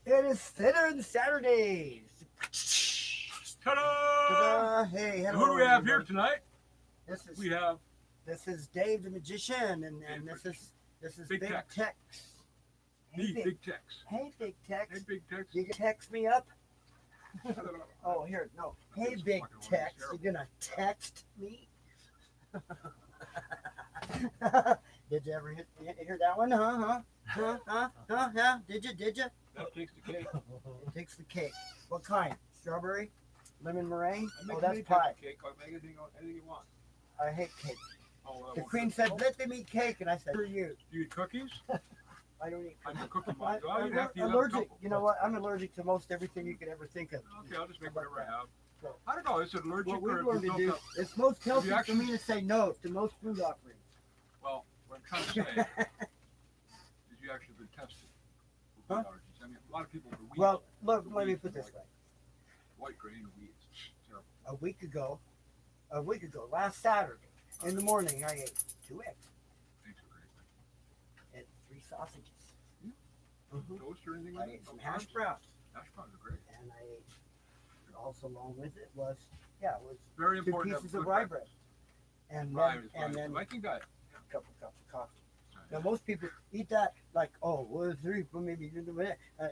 It is Thinner than Saturdays. Ta-da! Ta-da! Hey, And hello, who do we have here everybody. tonight? This is We have this is Dave the Magician, and Dave this is Big Big Tex. Tex. Hey, the Big Tex. Hey, Big Tex. Hey, Big Tex. You gonna text me up? Oh, here, no. Hey, It's Big fucking Tex. terrible. You gonna text me? Did you ever hear that one? Yeah. Did you? That takes the cake. It takes the cake. What kind? Strawberry? Lemon meringue? I make Oh, that's any type pie. of cake. I make anything you want. I hate cake. Oh, The queen said, "Let them eat cake," and I said, "For you." Do you eat cookies? I don't eat. I'm a cookie I, monster. Oh, I'm you'd have to eat a allergic. couple. You know what? I'm allergic to most everything you could ever think of. Okay, I'll just make whatever I have. So, I don't know. Is it allergic what we're or going is to it do, built up? it's most Have healthy you for actually- me to say no to most food offerings. Well, what I'm trying to say is you actually been tested for Huh? food allergies. I mean, a lot of people for weeds. Well, look, let me put this way. White grain and weeds. Terrible. A week ago, last Saturday, in the morning, I ate 2 eggs Thanks for great. and 3 sausages. Yeah. Mhm. Toast or anything I like ate that? some No hash carbs? browns, Hash browns are great. and I ate, also along with it was Very 2 important. to have pieces good of rye bread. And Rye then, is and right. then I think that. a couple cups of coffee. Now most people eat that like, oh, well, 3, well, maybe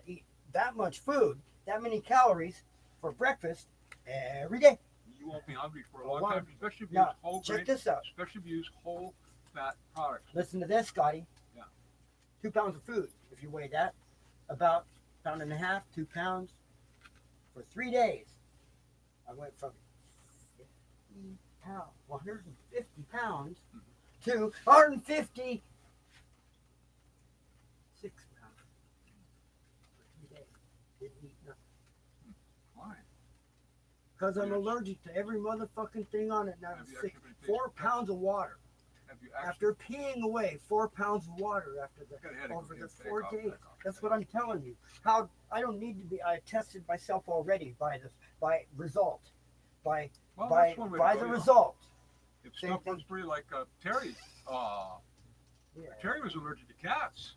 eat that much food, that many calories for breakfast every day. You won't be hungry for a Well, long one- time, especially if you now, use whole check grain, this out. especially if you use whole fat products. Listen to this, Scotty. Yeah. 2 pounds of food, if you weigh that, about 1.5 pounds, 2 pounds. For 3 days, I went from 150 pounds to 156 pounds for 3 days. Didn't eat nothing. Why? Because I'm Yes. allergic to every motherfucking thing on it. Now, Have you 6, actually been 4 tasting pounds of water. Have you actually After peeing away 4 pounds of water after got a headache? over Okay, the back 4 off, days. back off. That's what I'm telling you. How I don't need to be. I tested myself already by result, by Well, by that's one way by to the go, you know. result. If Same stuff thing. runs free like Terry, Yeah. Terry was allergic to cats,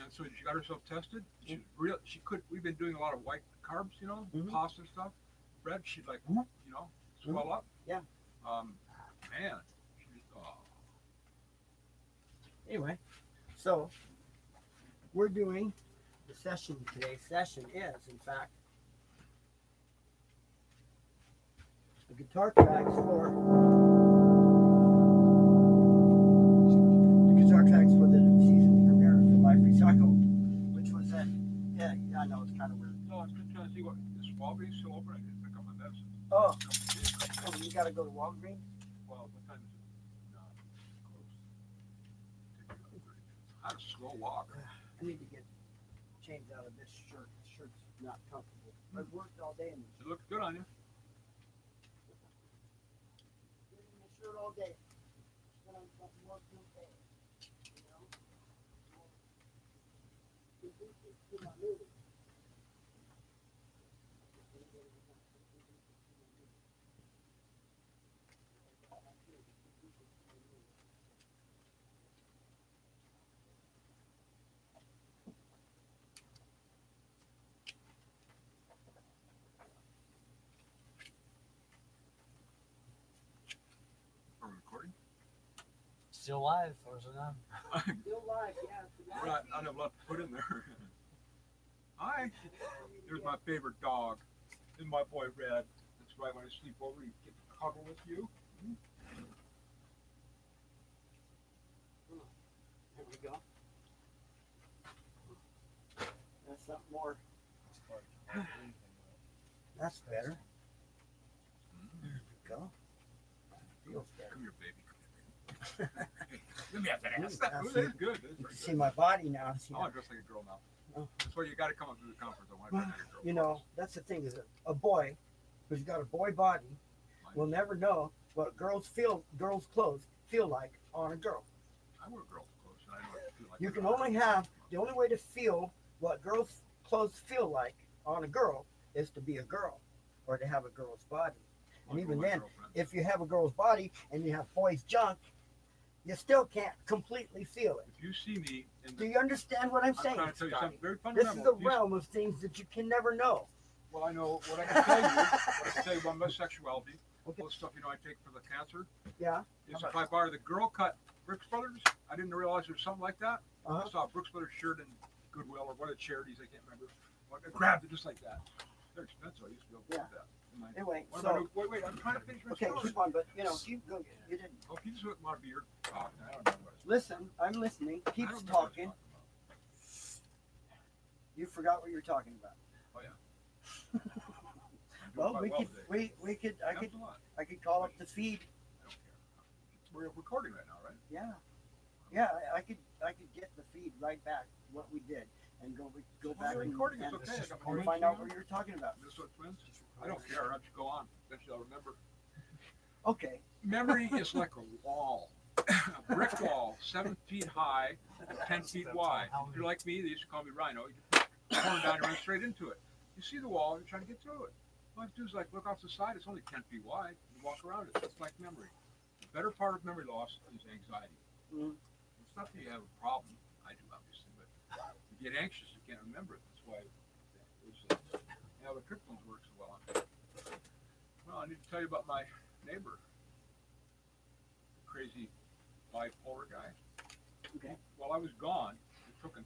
and so she got herself tested. She's real. She could. We've been doing a lot of white carbs, you know, Mhm. pasta stuff, bread. She'd like, whoop, you know, swell up. Yeah. Man. She, Anyway, so we're doing the session. Today's session is, in fact, the guitar tracks for the season premiere for Life Recycled, which was at, yeah, I know it's kind of weird. no, I'm just trying to see what is Walgreens still open. I didn't pick up my medicine. Oh, you got to go to Walgreens. Well, what time is it? No, it's close. Take another 30 minutes. I had a slow walk. I need to get changed out of this shirt. The shirt's not comfortable. I've worked all day in this. It looks good on you. In this shirt all day. Then I'm working all day. You know? To my mood. Are we recording? Still live, or is it on? Still live, yeah. We're not, I don't have a lot to put in there. Hi. There's my favorite dog. This is my boy Red. That's why when I sleep over, he gets to cuddle with you. There we go. That's something more. That's better. There we go. Feels better. Come here, baby. Come here, baby. Hey, let me have that ass. Yeah, That is good. That is You very can see good. my body now. See I want to dress like a girl now. Oh. That's why you got to come up through the comfort zone. I want to dress like a girl. You know, that's the thing is a boy who's got a boy body will never know what girls' clothes feel like on a girl. I wear girls' clothes, and I know what I feel like. You can only have the only way to feel what girls' clothes feel like on a girl is to be a girl or to have a girl's body. And even then, if you have a girl's body and you have boys' junk, You still can't completely feel it. If you see me, and Do you understand what I'm I'm saying, trying to tell you Scotty? something very This fundamental. is a If you- realm of things that you can never know. Well, I know what I can tell you. What I can tell you about my sexuality, Okay. all the stuff I take for the cancer. Yeah. Is if I buy the girl cut Brooks Brothers, I didn't realize there was something like that. Uh-huh. I saw a Brooks Brothers shirt in Goodwill or one of the charities, I can't remember. I grabbed it just like that. They're expensive. I used to be able to Yeah. get that. Anyway, What am I so doing? Wait, I'm trying to finish my okay, story. keep on, but you go. You didn't Oh, if you just want to be your talking, I don't know what it's listen. I'm listening. I Keep don't know what I was talking. about. You forgot what you were talking about. Oh, yeah. I'm doing Well, quite we could, today. we could, Thanks a lot. I could call up the feed. I don't care. We're recording right now, right? Yeah, yeah. I could get the feed right back what we did and go back You're and, recording, it's and, okay. I got my and notes find out down. what you're talking about. Minnesota Twins? I don't care. I'll just go on. Eventually I'll remember. Okay. Memory is like a wall. A brick wall, 7 feet high, 10 feet wide. If you're like me, they used to call me Rhino. You just turn down and run straight into it. You see the wall, you're trying to get through it. All I do is like look off the side, it's only 10 feet wide. You walk around it. It's like memory. The better part of memory loss is anxiety. Mhm. It's not that you have a problem. I do, obviously, but if you get anxious, you can't remember it. That's why the tryptophan works so well. Well, I need to tell you about my neighbor, crazy bipolar guy. Okay. While I was gone, they took and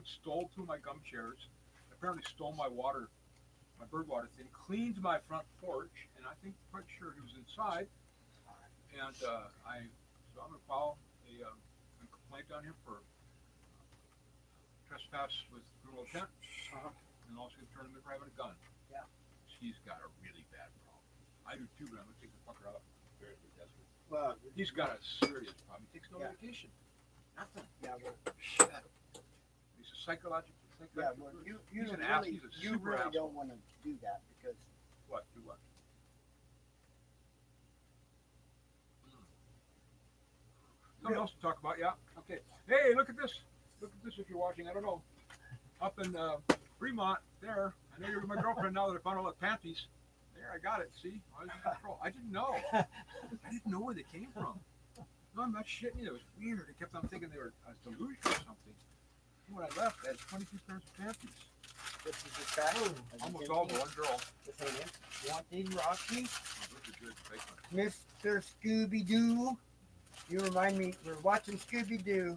stole 2 of my gum chairs. Apparently stole my water, my bird water thing, cleaned my front porch, and I think quite sure he was inside. And so I'm gonna file a complaint down here for trespass with criminal intent, Uh-huh. and also gonna turn him in for having a gun. Yeah. He's got a really bad problem. I do too, but I'm gonna take the fucker out. Well, He's got a serious problem. He takes no Yeah. medication. Nothing. yeah, well, Shit. He's a psychological. yeah, well, you He's an really, ass. He's a you super really asshole. don't want to do that because What? Do what? Something else to talk about, yeah. Okay. Hey, look at this. Look at this if you're watching. I don't know. Up in Fremont, there. I know you're my girlfriend now that I found all the panties. There, I got it. See? I was in control. I didn't know. I didn't know where they came from. No, I'm not shitting you. It was weird. I kept on thinking they were a delusion or something. And when I left, I had 22 pairs of panties. this is the fact. Almost all but one girl. This ain't it. Want these, Rocky? Oh, those are good. Take one. Mr. Scooby Doo. You remind me, we're watching Scooby Doo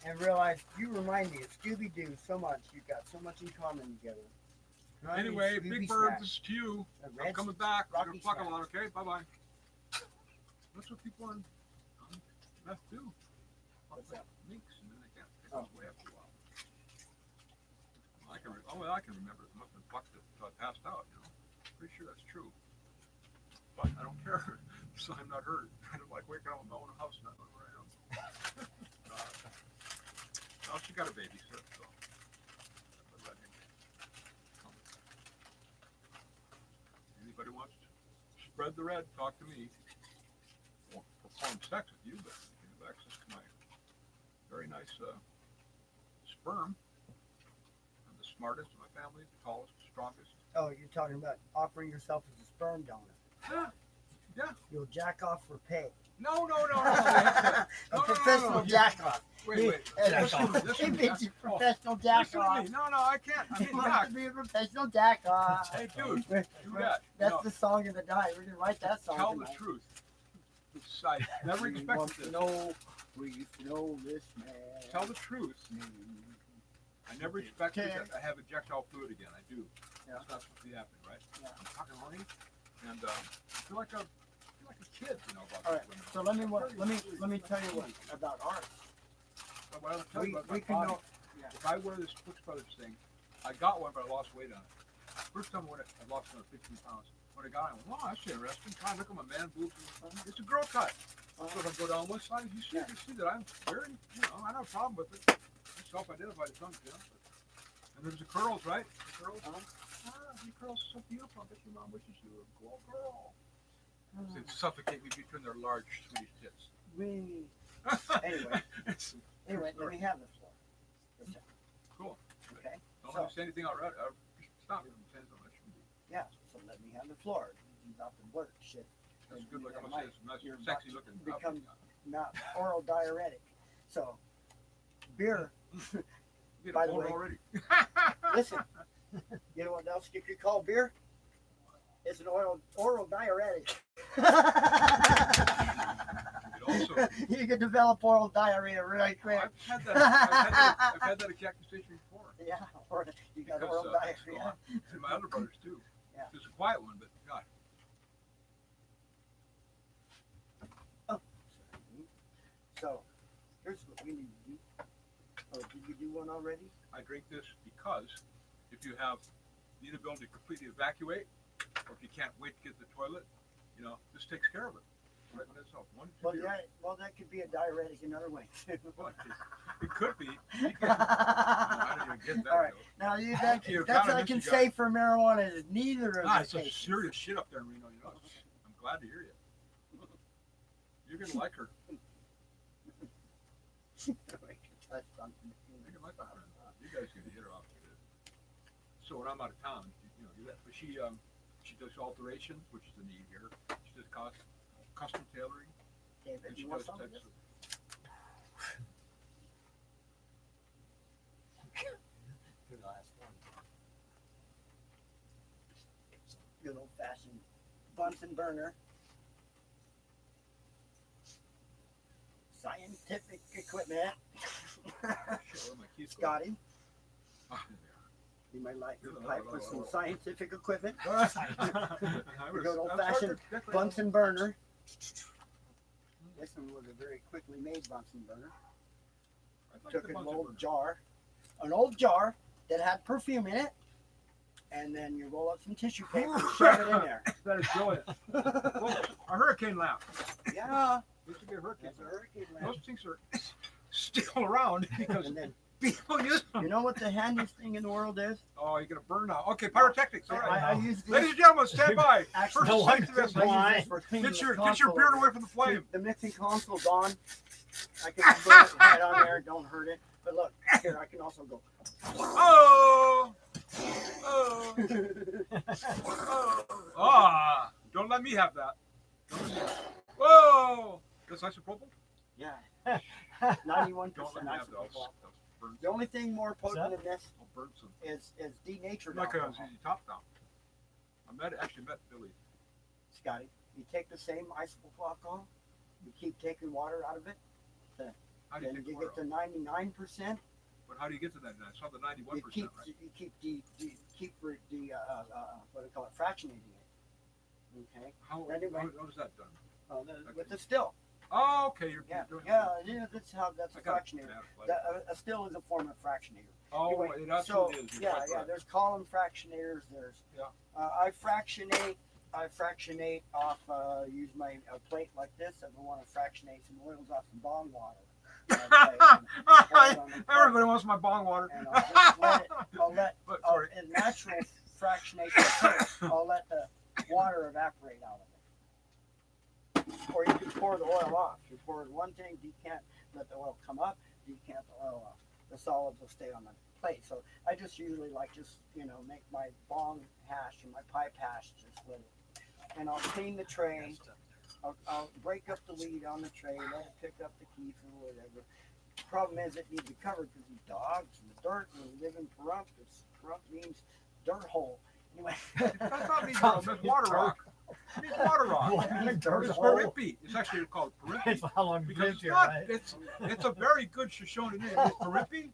and realize you remind me of Scooby Doo so much. You've got so much in common together. Right? Anyway, Scooby Big Bird, Snack. this is to you. A I'm red coming back. We're Rocky gonna fuck a Snack. lot, okay? Bye bye. That's what people on meth do. What's that? Minks, and then they can't. It Oh. goes away after a while. I can remember. It must have been fucked until I passed out. You know, pretty sure that's true. But I don't care. So I'm not hurt. I don't like waking up in my own house, not knowing where I am. Well, she got a babysit, so. I'll let him come. Anybody wants to spread the red, talk to me. Won't perform sex with you, but you can have access to my very nice sperm. I'm the smartest in my family, the tallest, strongest. Oh, you're talking about offering yourself as a sperm donor. Yeah. You'll jack off for pay. No. A professional jack off. Wait. He makes you Oh, professional jack listen to off. me. No, I can't. I He mean, wants Jack. to be a professional jack off. Hey, dude, do that. That's No, the song of the night. We're gonna write that song tell the tonight. truth. I never We want expected to this. know, we know this man. Tell the truth. I never expected that I have erectile fluid again. I do. Yeah. That's not supposed to be happening, right? Yeah. I'm fucking horny, and I feel like a kid, you know, about All right. these women. So let me tell you what about art. But what I'll tell you about We my can body, know. Yeah. if I wear this Brooks Brothers thing, I got one, but I lost weight on it. First time I wore it, I lost another 15 pounds. When I got it, I went, wow, that's interesting. Try and look at my man boobs. It's a girl cut. So if I go down one side, you see, you see that I'm very, I don't have a problem with it. I self-identified as something, And there's the curls, right? The curls. Your curls are so beautiful. I bet your mom wishes you were a cool girl. They suffocate me between their large Swedish tits. We. Anyway, let me have the floor. Cool. Okay. Don't So- let me say anything outright. Stop me from saying something I shouldn't be. Yeah. So let me have the floor. You're about to work shit. That's good. Like I'm That gonna say, might- it's nice, you're sexy about looking. to become not oral diuretic. So, beer. You get By a the boner way- already. Listen, you know what else you could call beer? It's an oral diuretic. You could also, You could develop oral diarrhea right quick. I've had that at Cactus Station before. Yeah, or you got Because, oral it's diarrhea. gone. And my other brothers too. Yeah. It's a quiet one, but God. So, here's what we need to do. Oh, did you do one already? I drink this because if you have the inability to completely evacuate, or if you can't wait to get to the toilet, you know, this takes care of it. Right in itself. Well, that could be a diuretic another way. Well, it could be. I don't even get that. All right. though. Now, Thank you, that's what I economist, can you got say for marijuana is neither of Ah, the it's some cases. serious shit up there in Reno. You know, I'm glad to hear you. You're gonna like her. That's something. You're gonna like her. You guys are gonna hit her off. So when I'm out of town, you know, do that. But she does alterations, which is the need here. She does custom tailoring, David, and she you want does some of text. this? Good last one. Good old fashioned Bunsen burner. Scientific equipment. Shit, where are my keys going? Scotty, Ah, you might like your Good. pipe with some scientific equipment. there. I was- Good old I'm sorry fashioned to decorate. Bunsen burner. This one was a very quickly made Bunsen burner. I like Took the an Bunsen old burner. jar that had perfume in it, and then you roll up some tissue paper and shove it in there. That is brilliant. Well, a hurricane lamp. Yeah, Used to be a hurricane that's a lamp. hurricane lamp. Those things are still around because And then, people use them. you know what the handiest thing in the world is? Oh, you're gonna burn now. Okay, pyrotechnics. All right. I use this. Ladies and gentlemen, stand by. Actually, First No one safety could vest. I use Why? this for cleaning Get the your console beard over. away from the flame. The mixing console's on. I can put it right on there. Don't hurt it. But look, here I can also go. Oh, oh, oh. Ah, don't let me have that. Don't let me have that. Whoa, that's isopropyl. Yeah, 91% Don't let me have those. isopropyl. Those burn. The only thing more potent than this I'll burn some. is denatured Like a alcohol. ZZ Top down. Actually met Billy. Scotty, you take the same isopropyl alcohol, you keep taking water out of it, How do you then take you water get to 99%. But how do you get to that? I saw the 91%, You keep right? you keep what do you call it, fractionating it. Okay, How anyway. how is that done? with the still. Oh, okay. You're Yeah, doing yeah, that's I got it. fractionator. Yeah, A still is a form of fractionator. oh, Anyway, it so absolutely is. You're yeah, quite yeah. correct. There's column fractionators. There's Yeah. I fractionate off. Use my plate like this. If I want to fractionate some oils off some bong water. Everybody wants my bong water. And I'll just let it. But, sorry. In natural fractionation, I'll let the water evaporate out of it. Or you can pour the oil off. You pour one thing, decant, let the oil come up, decant the oil off. The solids will stay on the plate. So I just usually make my bong hash and my pipe hash just with it. And I'll clean the tray. I'll break up the lead on the tray, let it pick up the keef or whatever. Problem is, it needs to be covered because these dogs and the dirt and we live in Pahrump. Pahrump means dirt hole. Anyway, That's not me, bro. That's water rock. It means water rock. What? Dirt It's hole. Parimpi. It's actually called Parimpi. It's how long you Because lived it's here, not, right? it's a very good Shoshone name. It's Parimpi.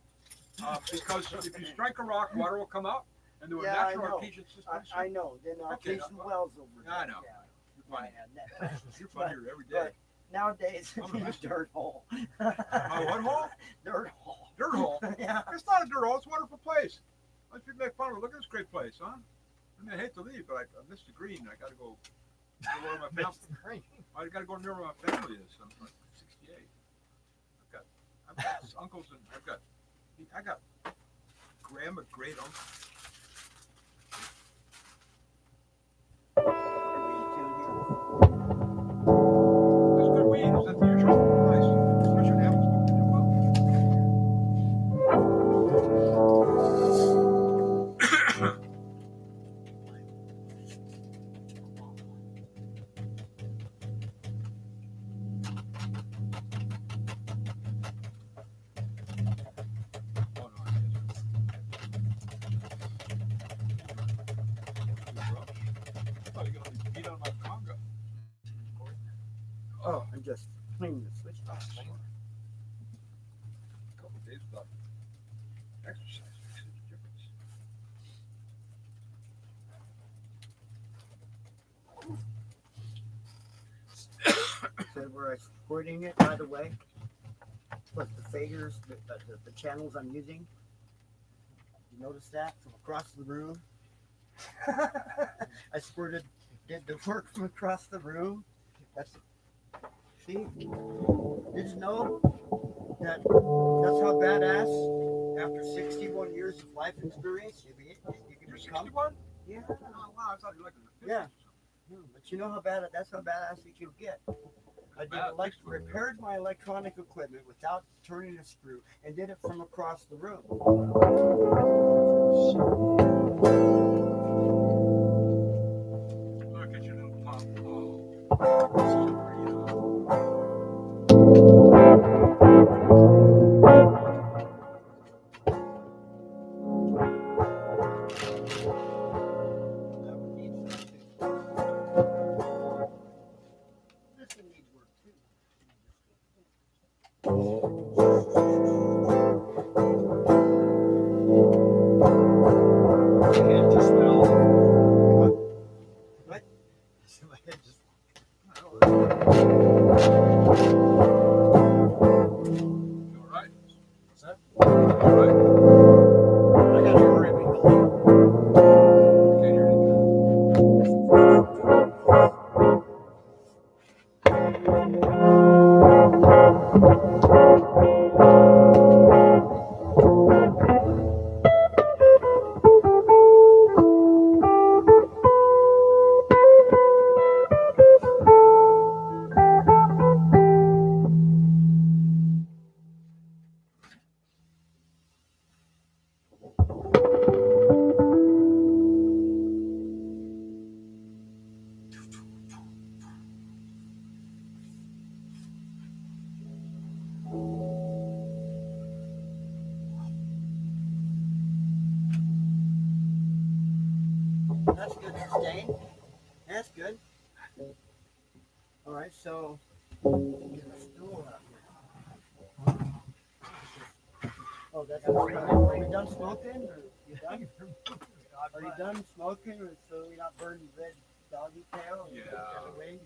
Because if you strike a rock, water will come out. And there were Yeah, I natural know. artesian systems. I know. Then Okay, artesian wells over there. I know. Yeah, You're funny. yeah, You're funny here every day. but nowadays, I'm gonna it's miss you. dirt hole. What hole? Dirt hole. Dirt hole. Yeah. It's not a dirt hole. It's a wonderful place. Let's make fun of it. Look at this great place, huh? I mean, I hate to leave, but I missed the green. I got to go where my family. Mr. Green. I got to go near where my family is. I'm like 68. I've got uncles and I got grandma, great uncle. That's good weed. Is that the usual? Nice. Especially when you haven't smoked in a while. Oh, and just clean the switch off. A couple days without exercise makes such a difference. So where I'm squirting it, by the way, with the faders, the channels I'm using. You notice that from across the room? I squirted, did the work from across the room. That's, see? Did you know that that's how badass, after 61 years of life experience, you can You're become? 61? Yeah. Oh, wow, I thought you were like in the 50s. Yeah. But you know how bad that's how badass you can get. I did repaired my electronic equipment without turning a screw and did it from across the room. Look at your little pop. Oh. That one needs work too. This one needs work too. My head just went all over. What? My head just. You all right? What's that? You all right? I got to hurry. Can't hear anything. That's good, sustain. That's good. All right, so get a stool out here. Oh, that's are we done smoking? Or you done? Are you done smoking, or so we not burn red doggy tail? Yeah. Away?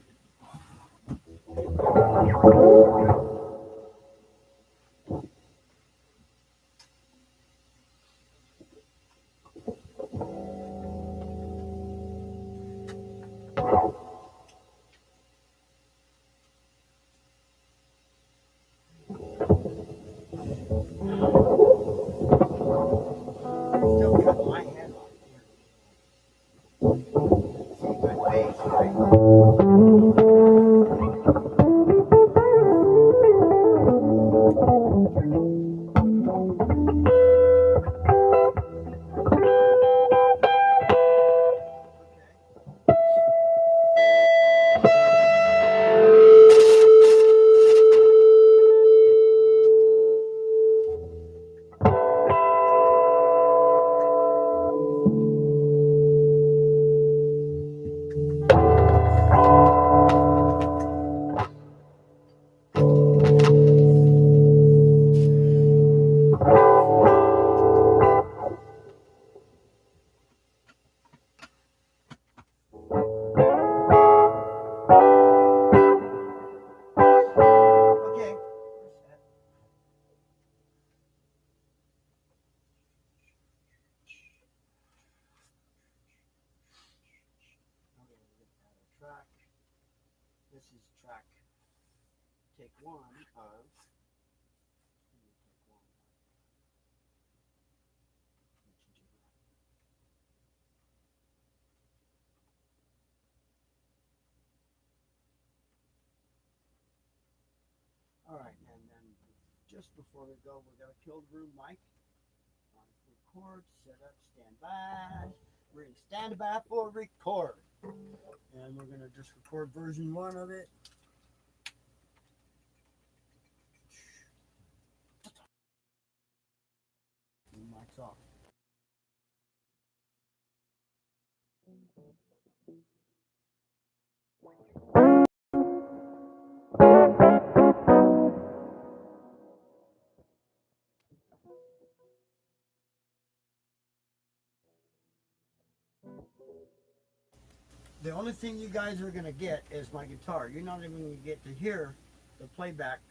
Still cut my head off here. See my face, right? Okay. Track. This is track. Take one of. All right, and then just before we go, we're gonna kill the room mic. Record, set up, stand by. We're gonna stand by for record, and we're gonna just record version 1 of it. Mic's off. The only thing you guys are gonna get is my guitar. You're not even gonna get to hear the playback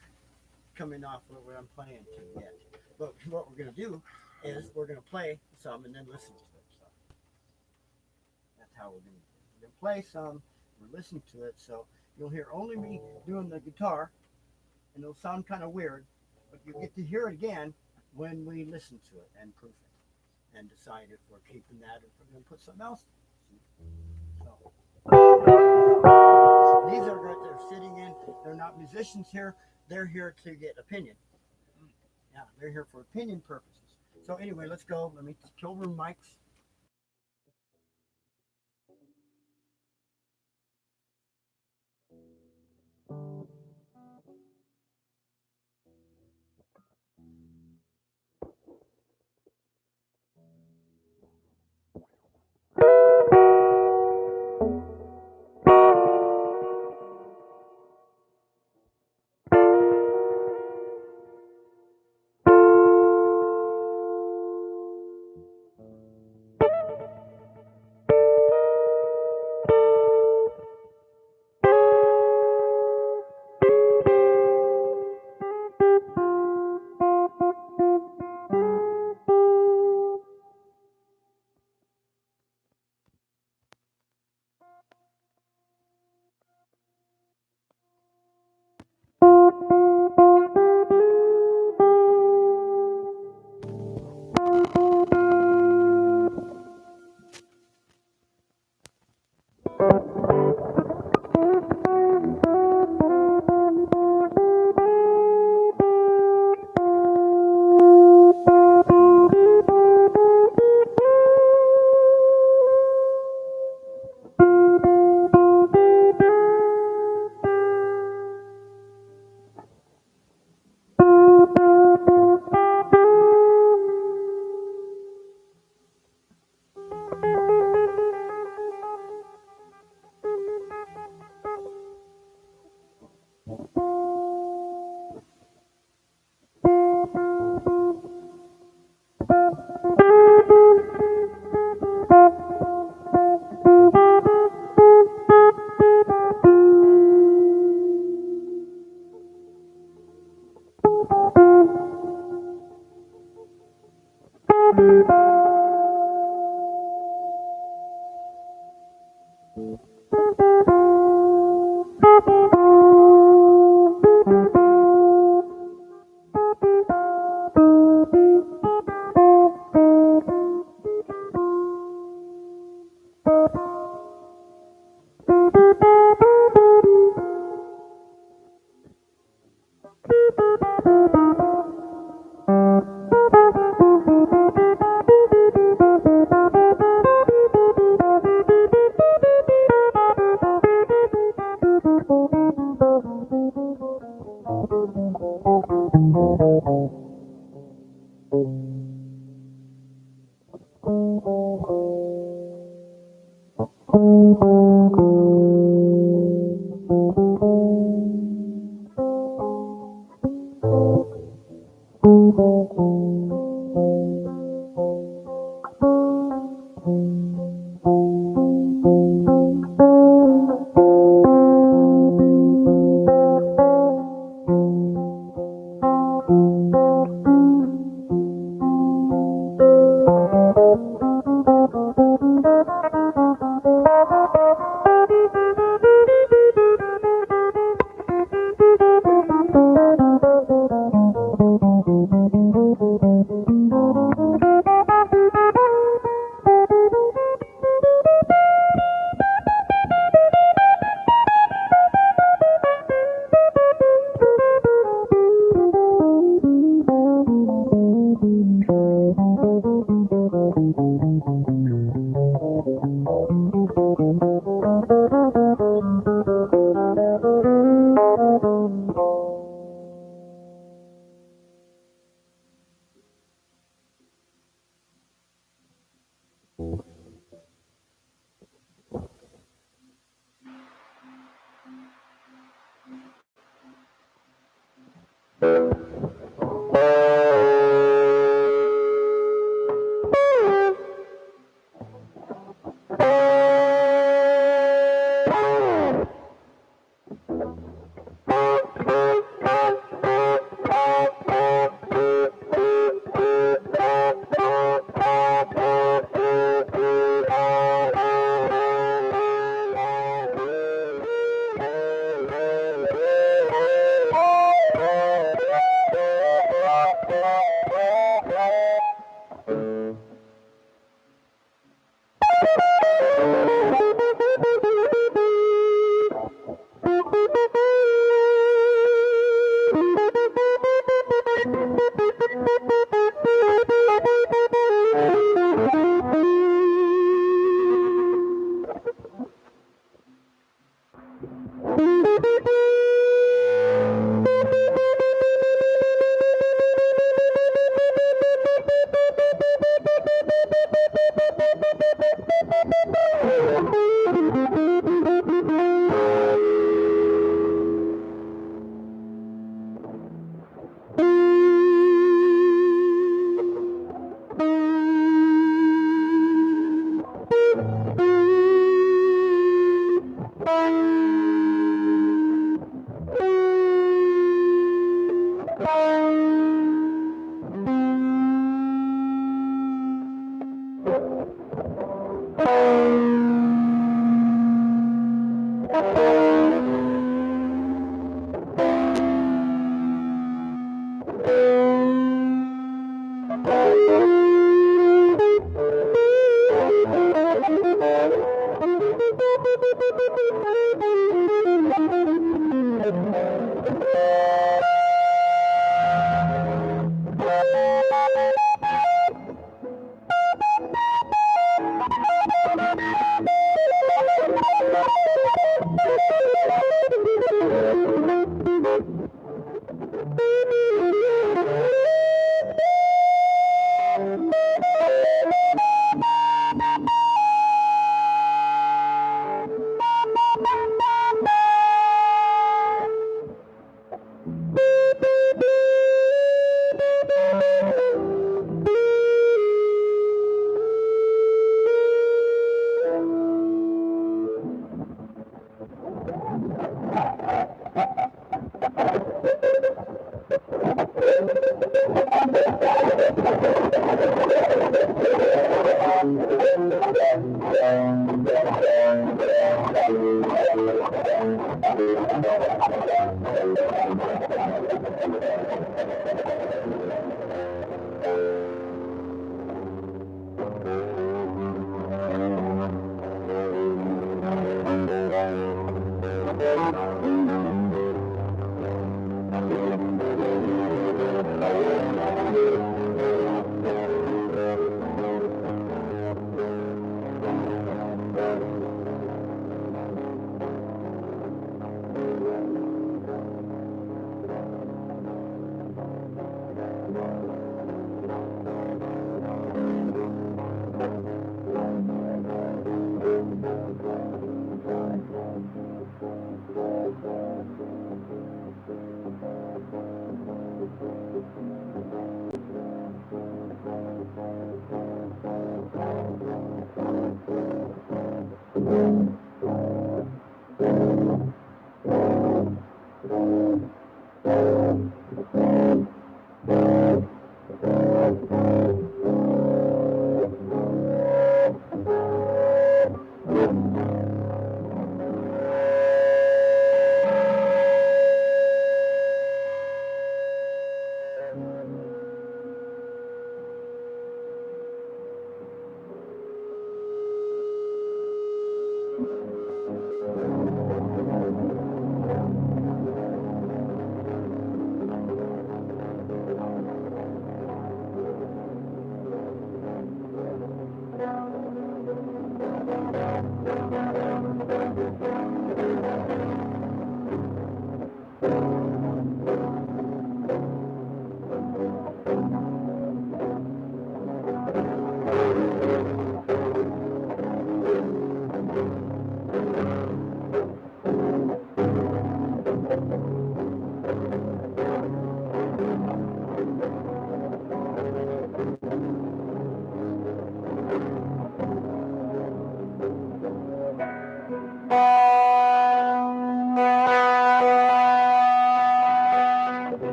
coming off of what I'm playing to yet. But what we're gonna do is we're gonna play some and then listen to it. So that's how we're gonna play some. We're listening to it, so you'll hear only me doing the guitar, and it'll sound kind of weird, but you get to hear it again when we listen to it and proof it and decide if we're keeping that or if we're gonna put something else. So these are what they're sitting in. They're not musicians here. They're here to get opinion. Yeah, they're here for opinion purposes. So anyway, let's go. Let me kill room mics.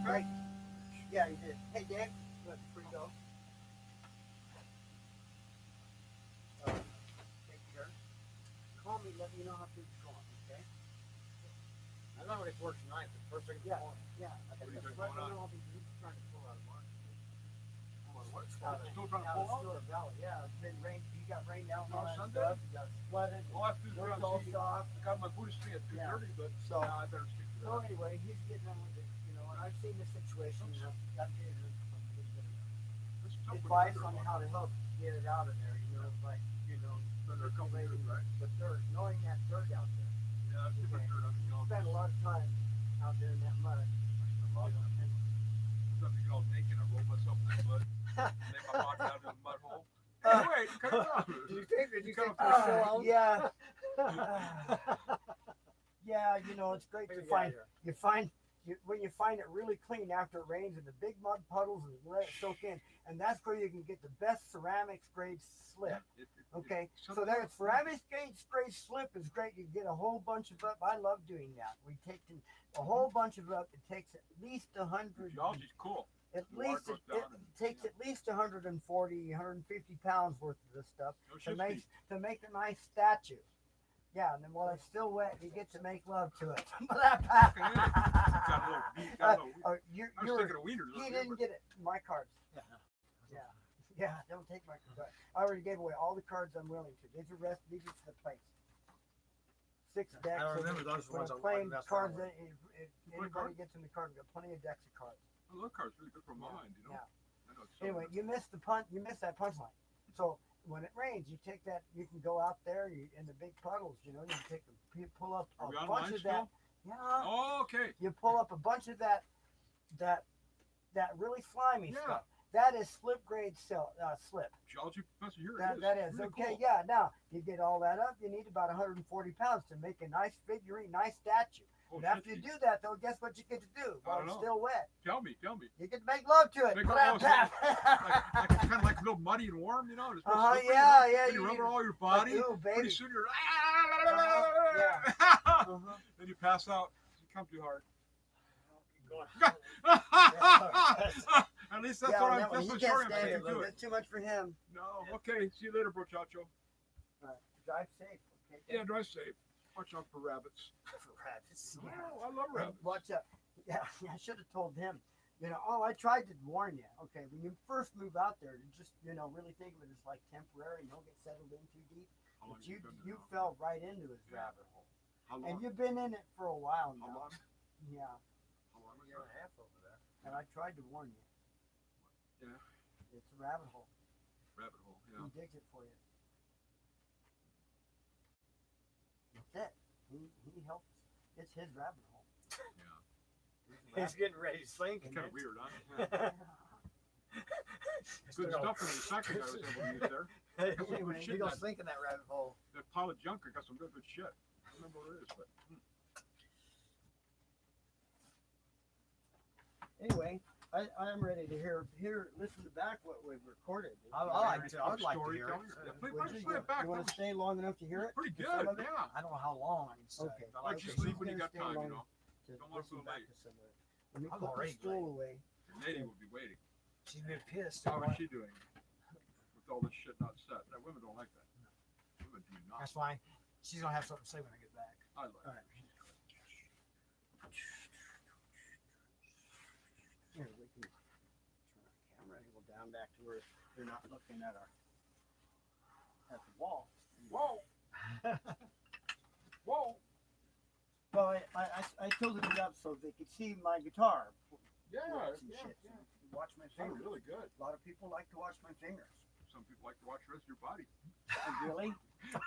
Right. Yeah, you did. Hey, Dan, before you go, take care. Call me, let me know how things are going, okay? I know it's works tonight, but first thing in the Yeah, morning. yeah. I What do you think think that's going on? I'll be trying to pull out of March. What's Out of still trying to pull out? Stewart Valley, yeah. It's been rain, you got rain down On on that Sunday? stuff, you got flooded, All I have to do is roads try all to see. soft. I got my Buddhist tree at 2:30, but So- now I better stick to So that. anyway, he's getting on with it, you know, and I've seen the situation, and I've got to give him some good bit It's of tough when advice you're on under how to help get it out of there, you know, like, you know, under a couple years, cultivating right? the dirt, knowing that dirt out there. Yeah, it's different dirt. I mean, Spend a lot of time out there in that mud. Sometimes you get all naked and I roll myself in the mud. Make my body down to the mud hole. Wait, cut it off. Did you Cut think off they're the so out? Yeah. Yeah, you know, it's great to find. When you find it really clean after it rains and the big mud puddles and let it soak in, and that's where you can get the best ceramics grade slip. Okay, so that ceramics grade slip is great. You get a whole bunch of up. I love doing that. We take a whole bunch of up. It takes at least 100. Geology's cool. At The water least goes it down and- takes at least 140, 150 pounds worth of this stuff No to shit, make Steve. to make a nice statue. Yeah, and then while it's still wet, you get to make love to it. Got a little beat, got a little. Oh, I was you're thinking of wieners. he didn't get it. My cards. Yeah, don't take my cards. I already gave away all the cards I'm willing to. These are these are the plates. 6 decks. I remember those when ones I'm I playing that's cards. what If What anybody card? gets in the card, we've got plenty of decks of cards. I love cards. Really good for my mind, you know. Yeah. I know it's so Anyway, good. you missed that punchline. So when it rains, you take that. You can go out there in the big puddles. You know, you pull up Are we a online bunch of still? that. Yeah. Oh, okay. You pull up a bunch of that really slimy Yeah. stuff. That is slip grade slip. Geology professor here. That is Really okay. Cool. Yeah. Now you get all that up. You need about 140 pounds to make a nice figurine, nice statue. Oh, And after shit, you Steve. do that, though, guess what you get to do while don't it's know. still wet? Tell me. You get to make love to it. Make Put love, out like it's kind of like a little muddy and warm, you know. It's real Uh-huh, slippery, yeah, you know? yeah, Then you you need rubber all your Like, body. ooh, Pretty baby. soon you're. Uh-huh. Then you pass out. You come too hard. At least that's Yeah, what on I'm. that one, That's he what can't story I'm stand it. sticking to it. That's too much for him. No. Okay. See you later, Brochacho. Drive safe. Okay. Yeah, drive safe. Watch out for rabbits. Rabbits. Oh, I love And rabbits. watch out. Yeah, I should have told him. You know, oh, I tried to warn you. Okay, when you first move out there, you just, really think of it as like temporary. You don't get settled in too deep. How long But have been you there now? fell right into his Yeah. rabbit hole. How And long? you've been in it for a while How now. long? Yeah, How long A is year and that? a half over there. and I tried to warn you. Yeah. It's a rabbit hole. Rabbit hole. Yeah. He digs it for you. That's it. He helps. It's his rabbit hole. Yeah. He's getting ready to sink. It's kind of weird, huh? Good stuff in the second I was able to use there. Anyway, shit, You go that- sink in that rabbit hole. That pile of junk, I got some good shit. I don't remember what it is, but Anyway, I'm ready to listen back what we've recorded. I would like to hear it. Yeah, play, Would play it back. You want to stay long enough to hear it? Pretty To some good, of it? yeah. I don't know how long I can stay. Okay. I Like like just to leave when you gonna got stay time, you long. know. To Don't wanna listen feel back late. to some of it. Let me I'm put the already stool away. Your lady will be waiting. She's been pissed. How is she doing? With all this shit not set. Now, women don't like that. Women do not. That's why she's gonna have something to say when I get back. I like All right. Here, we can turn our camera angle down back to where they're not looking at the wall. Whoa! Whoa! Well, I tilted it up so they could see my guitar. Yeah, Watch and yeah, shit. yeah. Watch my Sounded fingers. really good. A lot of people like to watch my fingers. Some people like to watch the rest of your body. Really?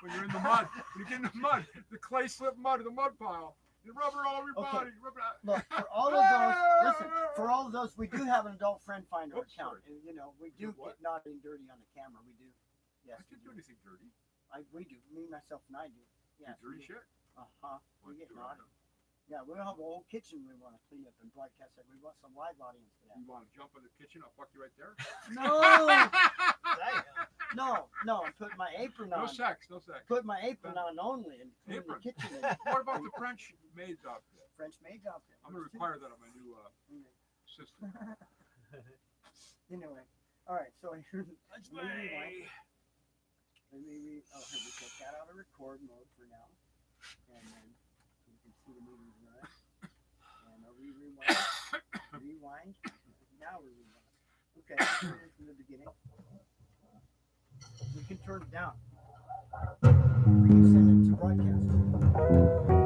When you're in the mud, when you get in the mud, the clay slip mud, the mud pile, you rub it all over your Okay. body. You rub it out. Look, for all of those, listen, for all of those, we do have an adult friend finder Oops, account. sorry. And, we do Do what? get naughty and dirty on the camera. We do. Yes, I we didn't do do. anything dirty. We do. Me, myself, and I do. Yes. You dirty shit. Uh-huh. We What get do naughty. I know? Yeah, we have a whole kitchen we want to clean up and broadcast it. We want some live audience for that. You want to jump in the kitchen? I'll fuck you right there. No, no, put my apron No on. sex, no sex. Put my apron on only and clean Apron. the kitchen. And What about the French maid's outfit? French maid's outfit. I'm gonna require that on my new system. Anyway, all right. So here's let me rewind. Oh, here we take that out of record mode for now, and then you can see the movies run. And we rewind, rewind. Now we rewind. Okay, here it is from the beginning. We can turn it down. We can send it to broadcast.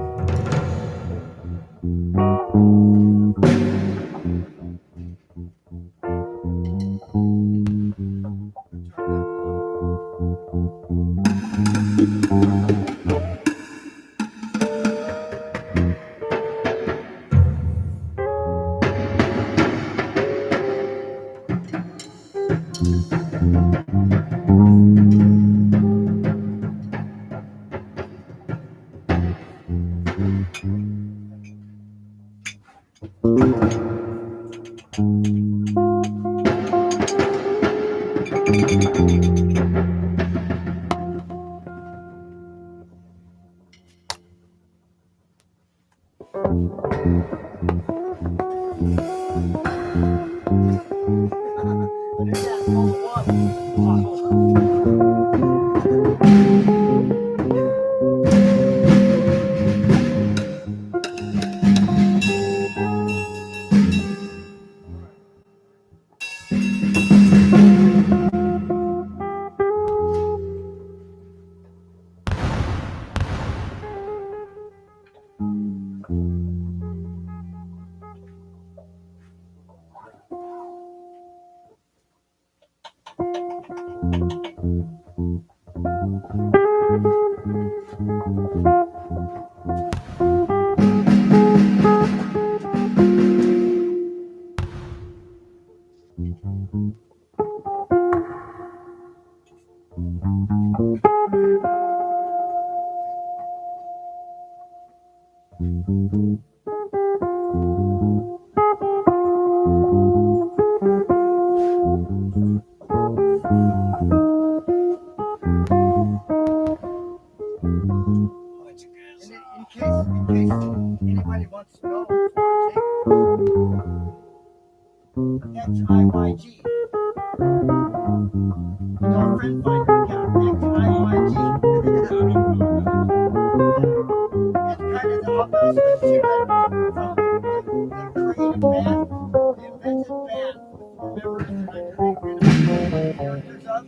I knew that cold water. In case anybody wants to know, XIYG. Your friend finder account, XIYG. It's kind of the opposite of two letters from the creative band, the invented band with four members that I created characters of.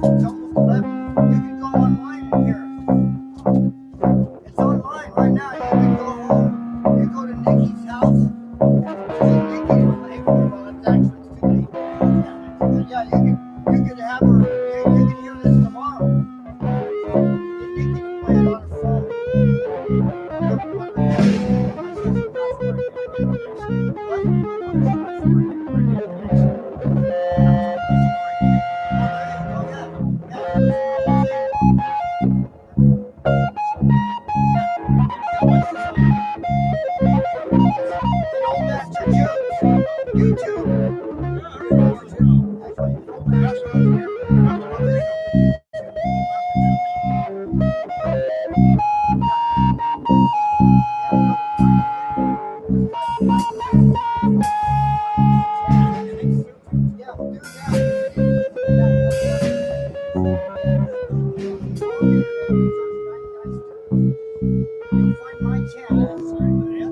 It's almost 11. You can go online and hear it. Yeah, we'll do You'll find my channel, S99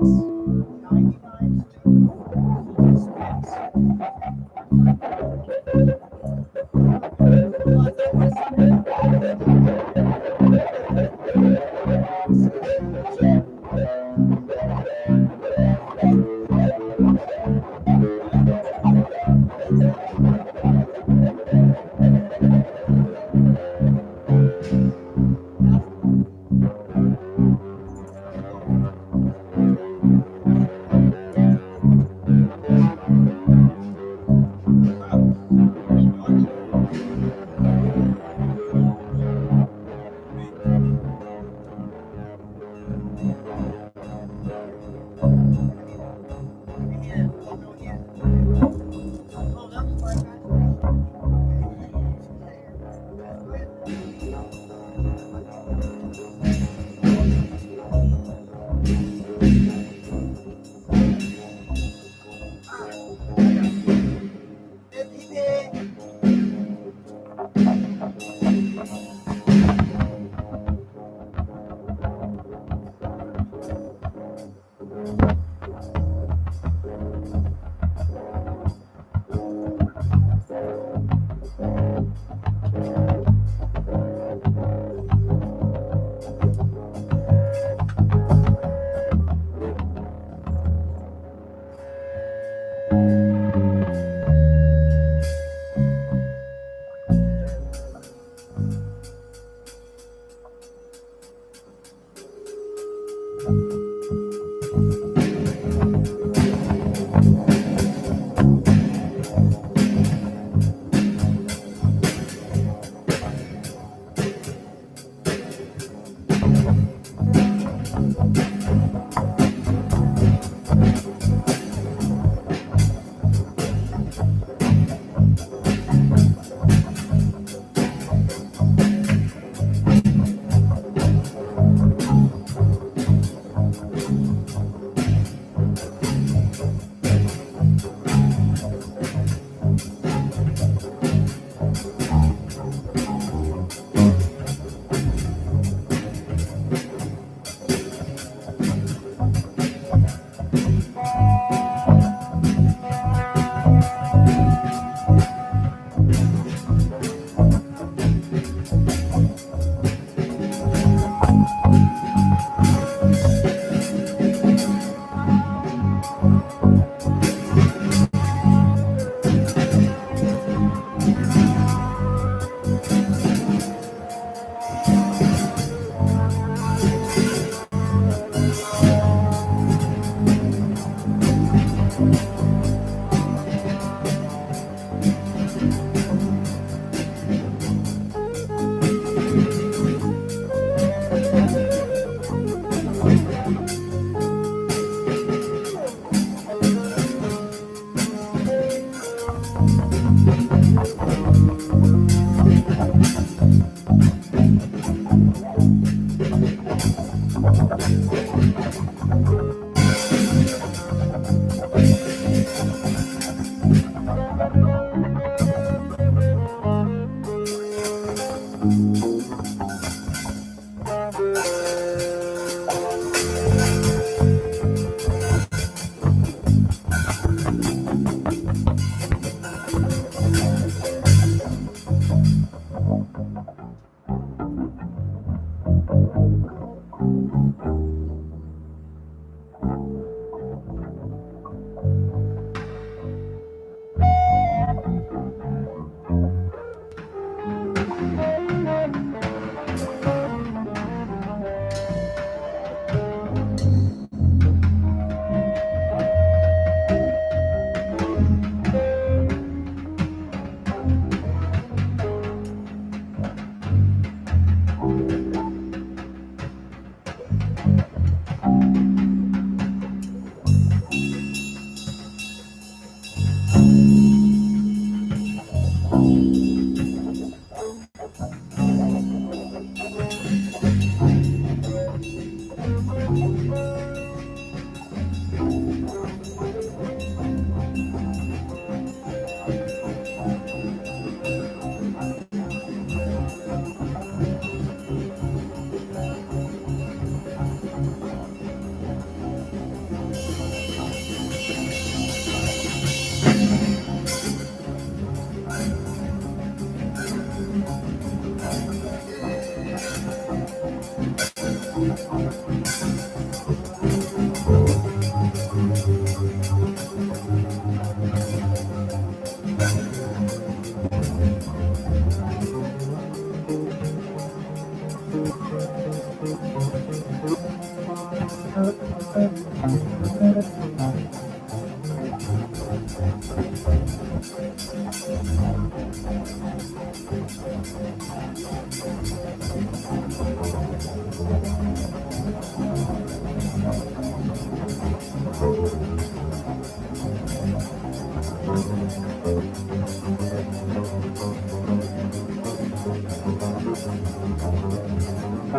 Thank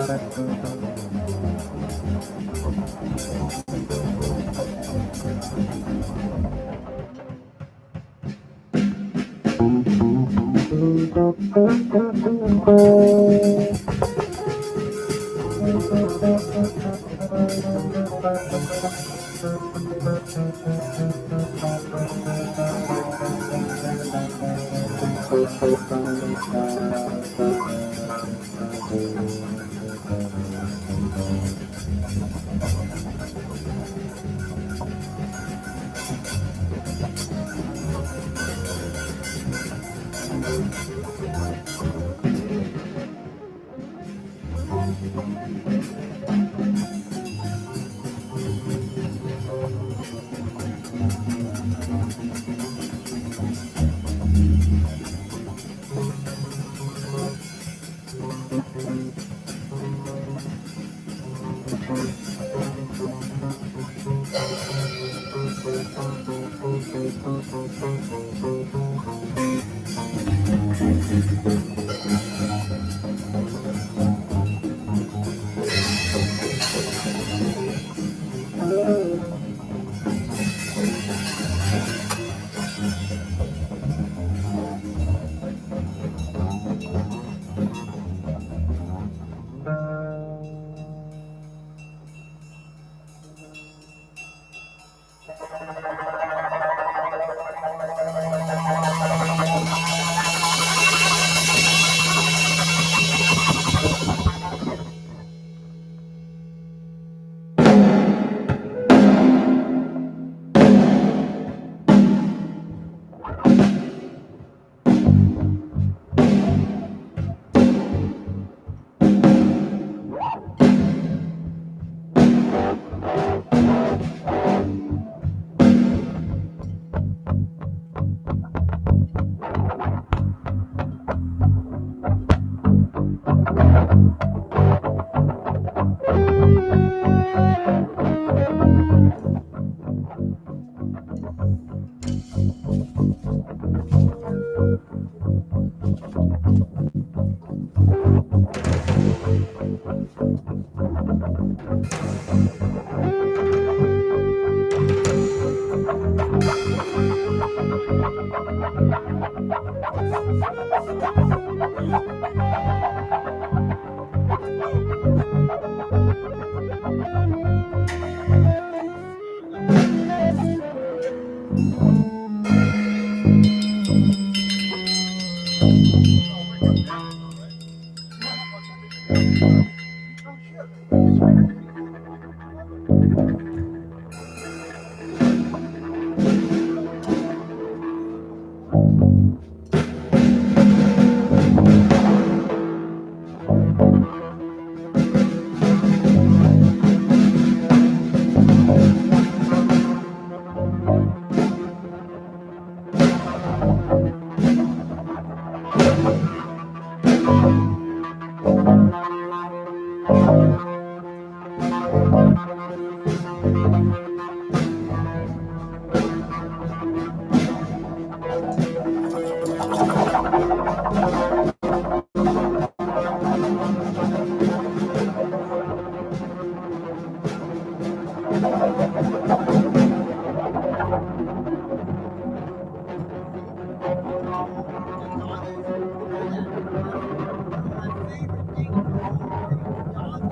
My favorite thing to do,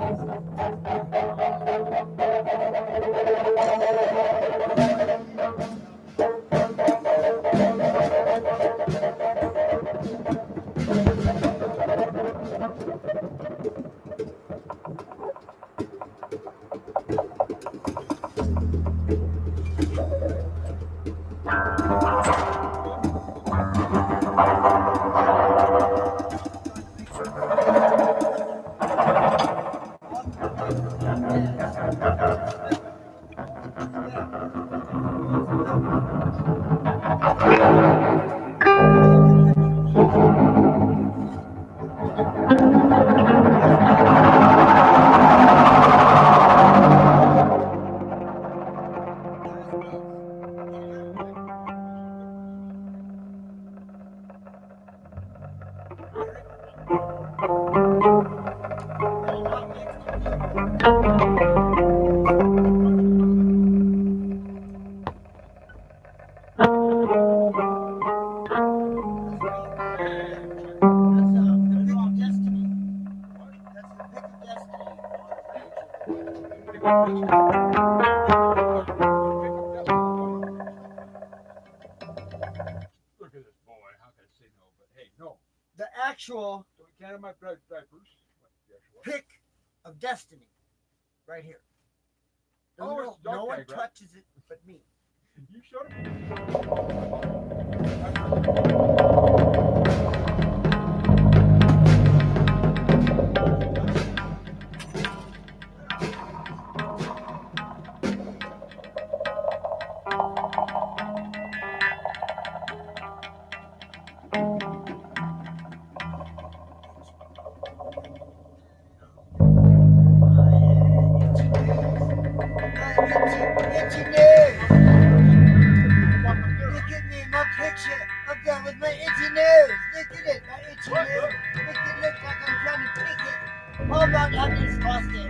dog is pick up destiny. Look at this boy. How can I say no? But hey, no. The actual Don't can of my diapers. pick of destiny, right here. Oh, No, it's a dog no one tag, right? touches it but me. You showed it. Itchy nose. Look at me, my picture. I'm done with my itchy nose. Look at it, my itchy nose. Make it look like I'm trying to pick it. How about I'm disgusted?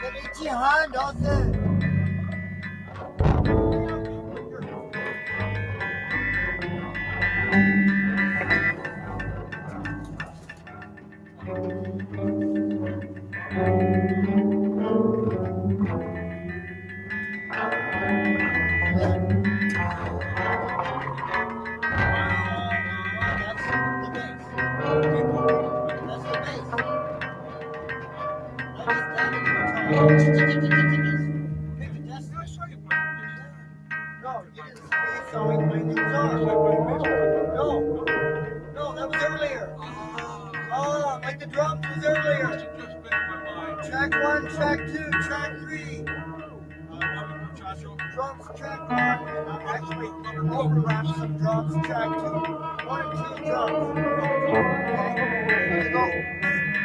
An itchy hand also. That was earlier. Oh, like the drums was earlier. Track 1, track 2, track 3. Drums, track 1. Actually, overlap some drums, track 2. 1 and 2 drums. Okay, here you go.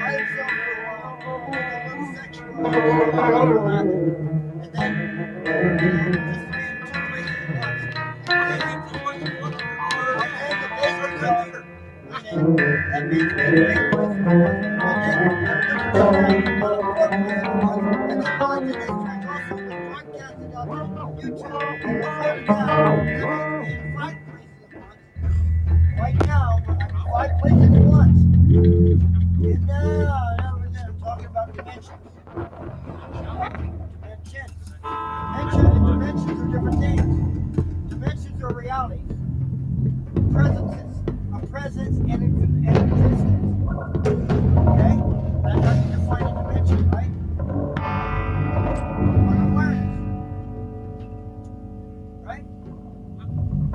By yourself for a while. Take a little section of overlap. And then, just 3 and 2 places at once. And the bass was earlier. That means we play with and then going to this track also we broadcasted on YouTube and recorded now. That means we in 5 places at once. Right now we're at 5 places at once. And now we're talking about dimensions. Dimensions are different things. Dimensions are realities. Presences. A presence and an existence. Okay? That's how you define a dimension, right? An awareness. Right?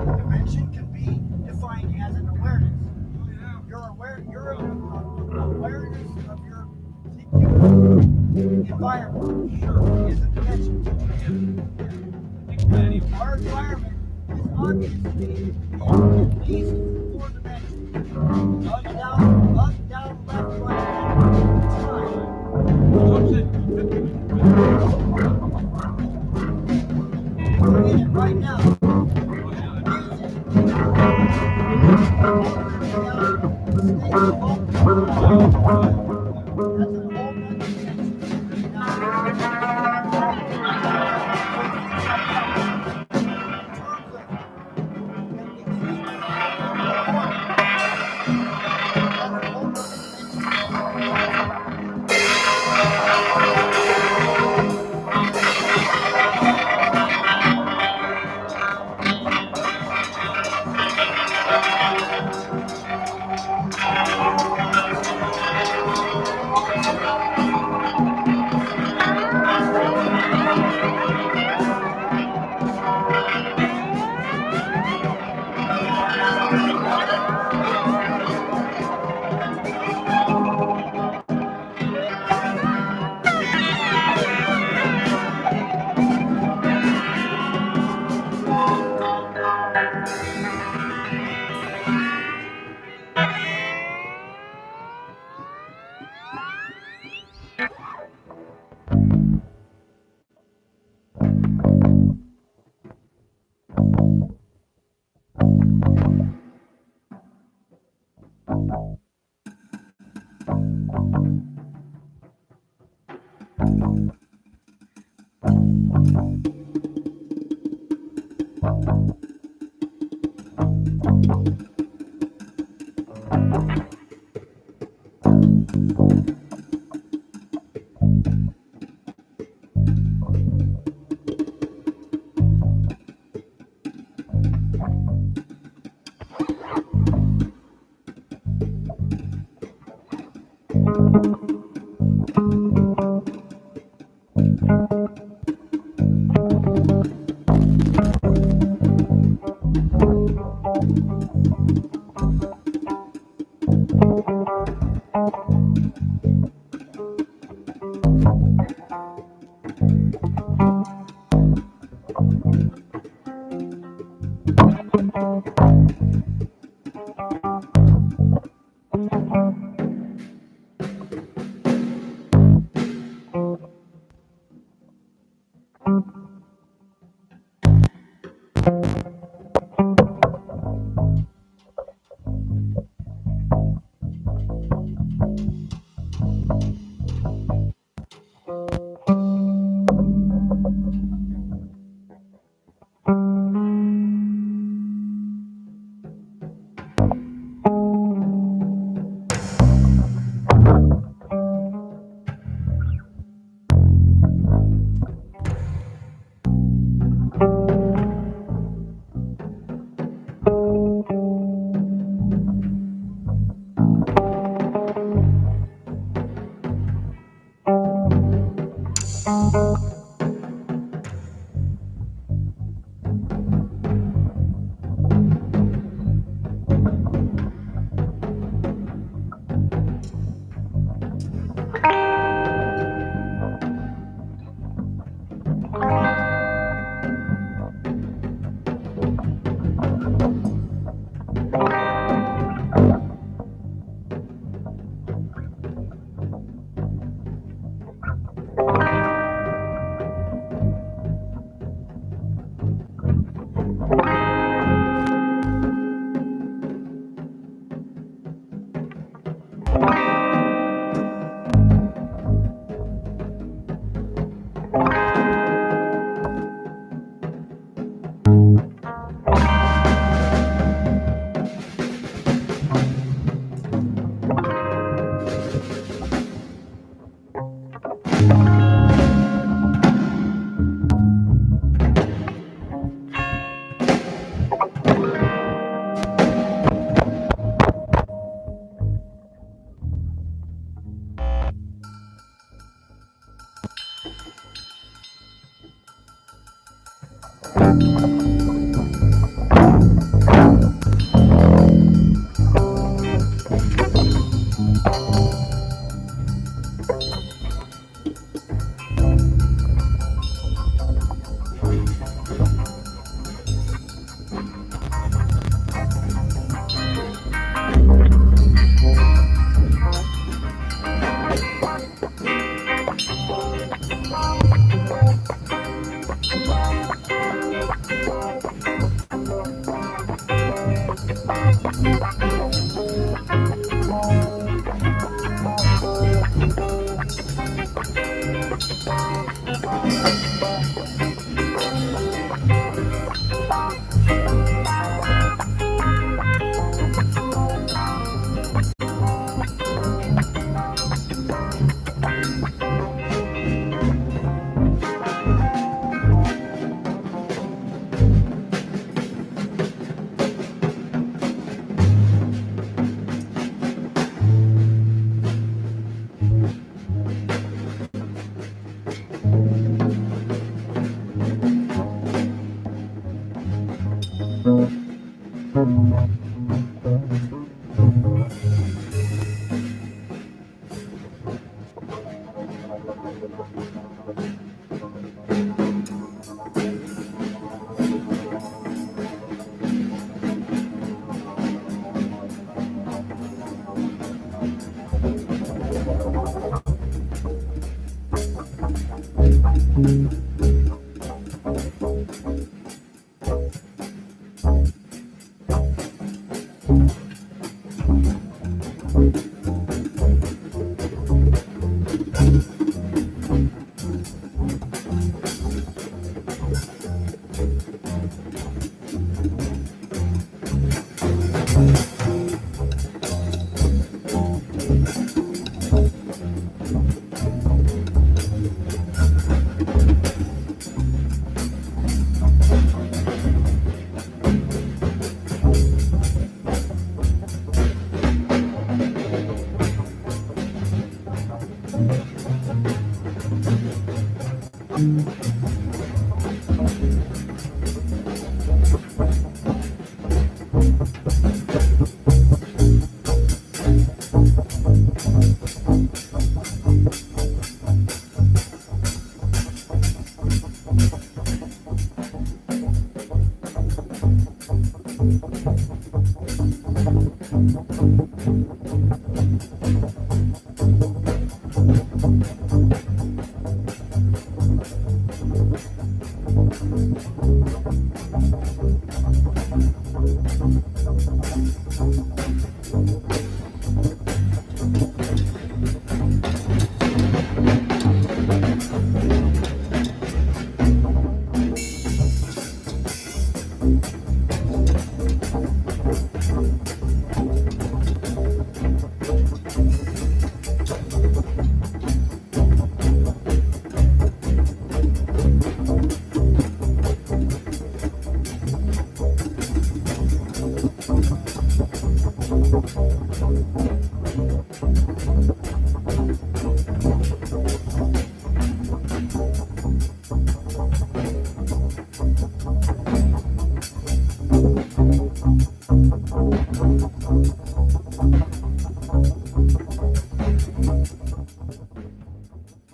A dimension can be defined as an awareness. Your awareness of your environment is a dimension. Our environment is obviously at least 4 dimensions. Up, down, left, right, time. We're in it right now. Music. That's a whole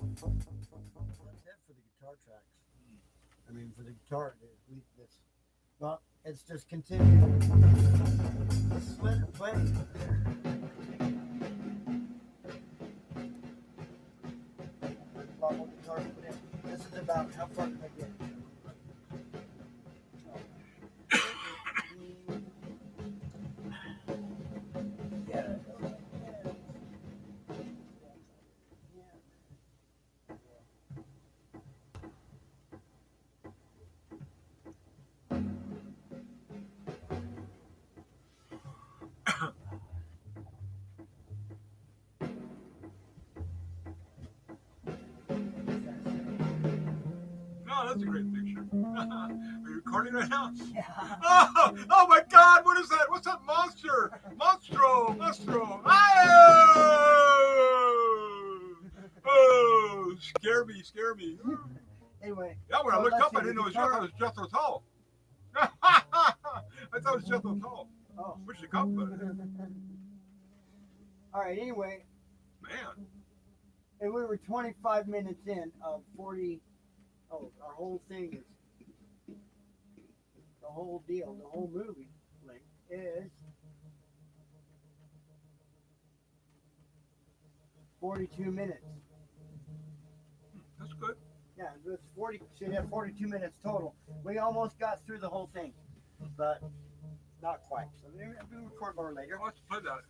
That's it for the guitar tracks. I mean, for the guitar, it's well, it's just continuing. This is let it play. Level guitar put in. This is about how far did I get? Yeah. No, that's a great picture. Are you recording right now? Yeah. Oh my God! What is that? What's that monster? Monstro! Oh, scare me. Anyway. Yeah, when I so looked let's up, see, I didn't know it was guitar- Jethro. It was Jethro Tull. I thought it was Jethro Tull. Oh. Wish you come, but All right. Anyway, man, and we were 25 minutes in of 40. Oh, our whole thing is the whole deal. The whole movie length is 42 minutes. that's good. Yeah, it's 40. Should have 42 minutes total. We almost got through the whole thing, but not quite. So we'll record more later. I'll have to play that.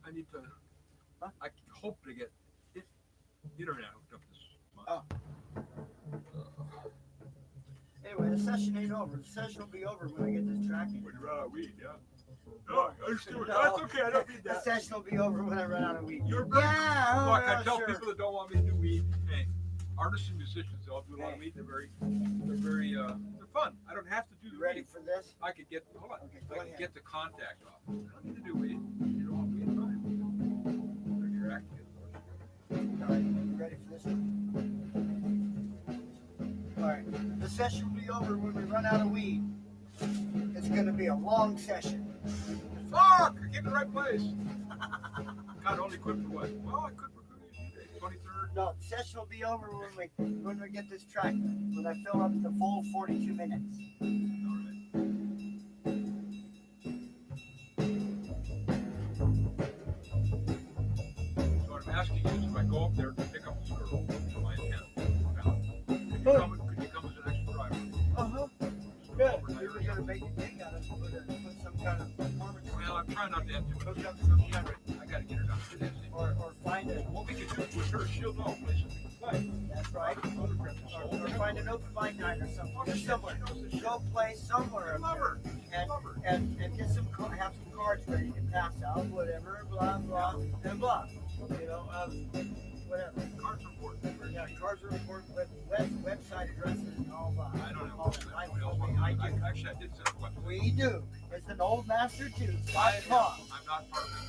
I need to. Huh? I hope to get internet hooked up this month. Oh. Anyway, the session ain't over. The session will be over when I get this tracking. When you run out of weed, yeah. No, I still, that's okay. I don't need The that. session will be over when I run out of weed. You're very. Yeah, Look, oh, I tell sure. people that don't want me to do weed, hey, artists and musicians, they all do a lot of weed. They're fun. I don't have to do You the ready weed. for this? I could get, hold on. Okay, go I can ahead. get the contact off. I don't need to do weed. You don't want weed, fine. If you're acting, All right, you ready for this one? All right, the session will be over when we run out of weed. It's going to be a long session. fuck! I came to the right place. God, only quit for what? Well, I quit for 23rd. No, the session will be over when we get this track, when I fill up the full 42 minutes. All right. So what I'm asking you is if I go up there to pick up this girl for my intent, could you come as an extra driver? Uh-huh. Good. We were going to make a dig out of it, put some kind of performance. Well, I'm trying not to have too much. Hook up some kind of, I gotta get her down to Disney. or find a, What we can do with her, she'll know places we can play. that's right, or find an open mic night or something, Oh, or shit, somewhere. she knows this shit. Go play somewhere I up love there. her. And, Love her. and get some, have some cards ready to pass out, whatever, blah, blah, and blah. You know, whatever. Cards are important. Yeah, cards are important, website addresses and all that. I don't have All website. that. Nobody else wants- I do. Actually, I did set up a website. We do. It's an old master too. I'm .com. not part of it.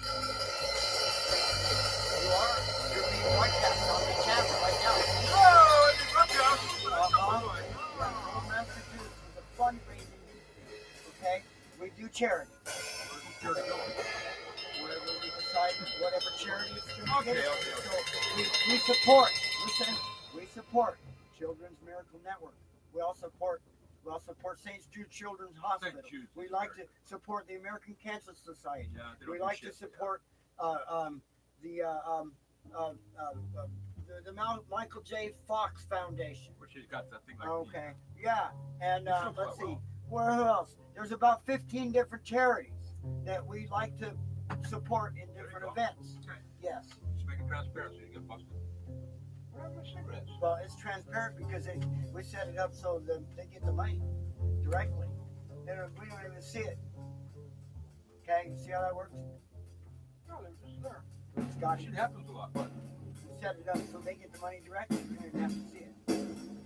You are. You're being broadcast on the channel right now. Oh, you got the Old Master Juice is a fundraising. Okay, we do charity. charity going? Wherever we decide, whatever charity it's going to Okay, get. okay. So we support, listen, we support Children's Miracle Network. We all support St. Jude Children's Hospital. Jude's We is like very to support the American Cancer Society. Yeah, they don't We do like shit, to support the Mount Michael J. Fox Foundation. Which has got that thing like Okay, yeah, and They still let's play see, where else? There's about 15 different charities that we like to support in There you different go. events. Okay. Yes, Just make it transparent so you get busted. What happened to cigarettes? well, it's transparent because we set it up so that they get the money directly. We don't even see it. Okay, you see how that works? No, they're just there. Scotch, Shit happens a lot, but we set it up so they get the money directly. We don't even have to see it. We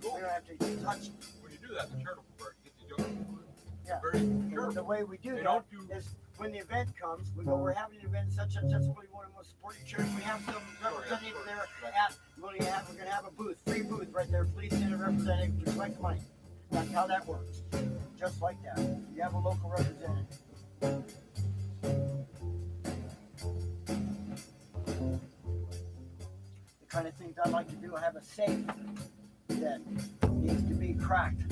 don't have to touch it. when you do that, the charitable part gets the young people. Yeah. Very And charitable. the way we do They that don't do. is when the event comes, we go, we're having an event such and such, we want to support your church. We have some representative there at, we're gonna have a booth, free booth right there, please send a representative to collect money. That's how that works, just like that. You have a local representative. The kind of things I like to do, I have a safe that needs to be cracked.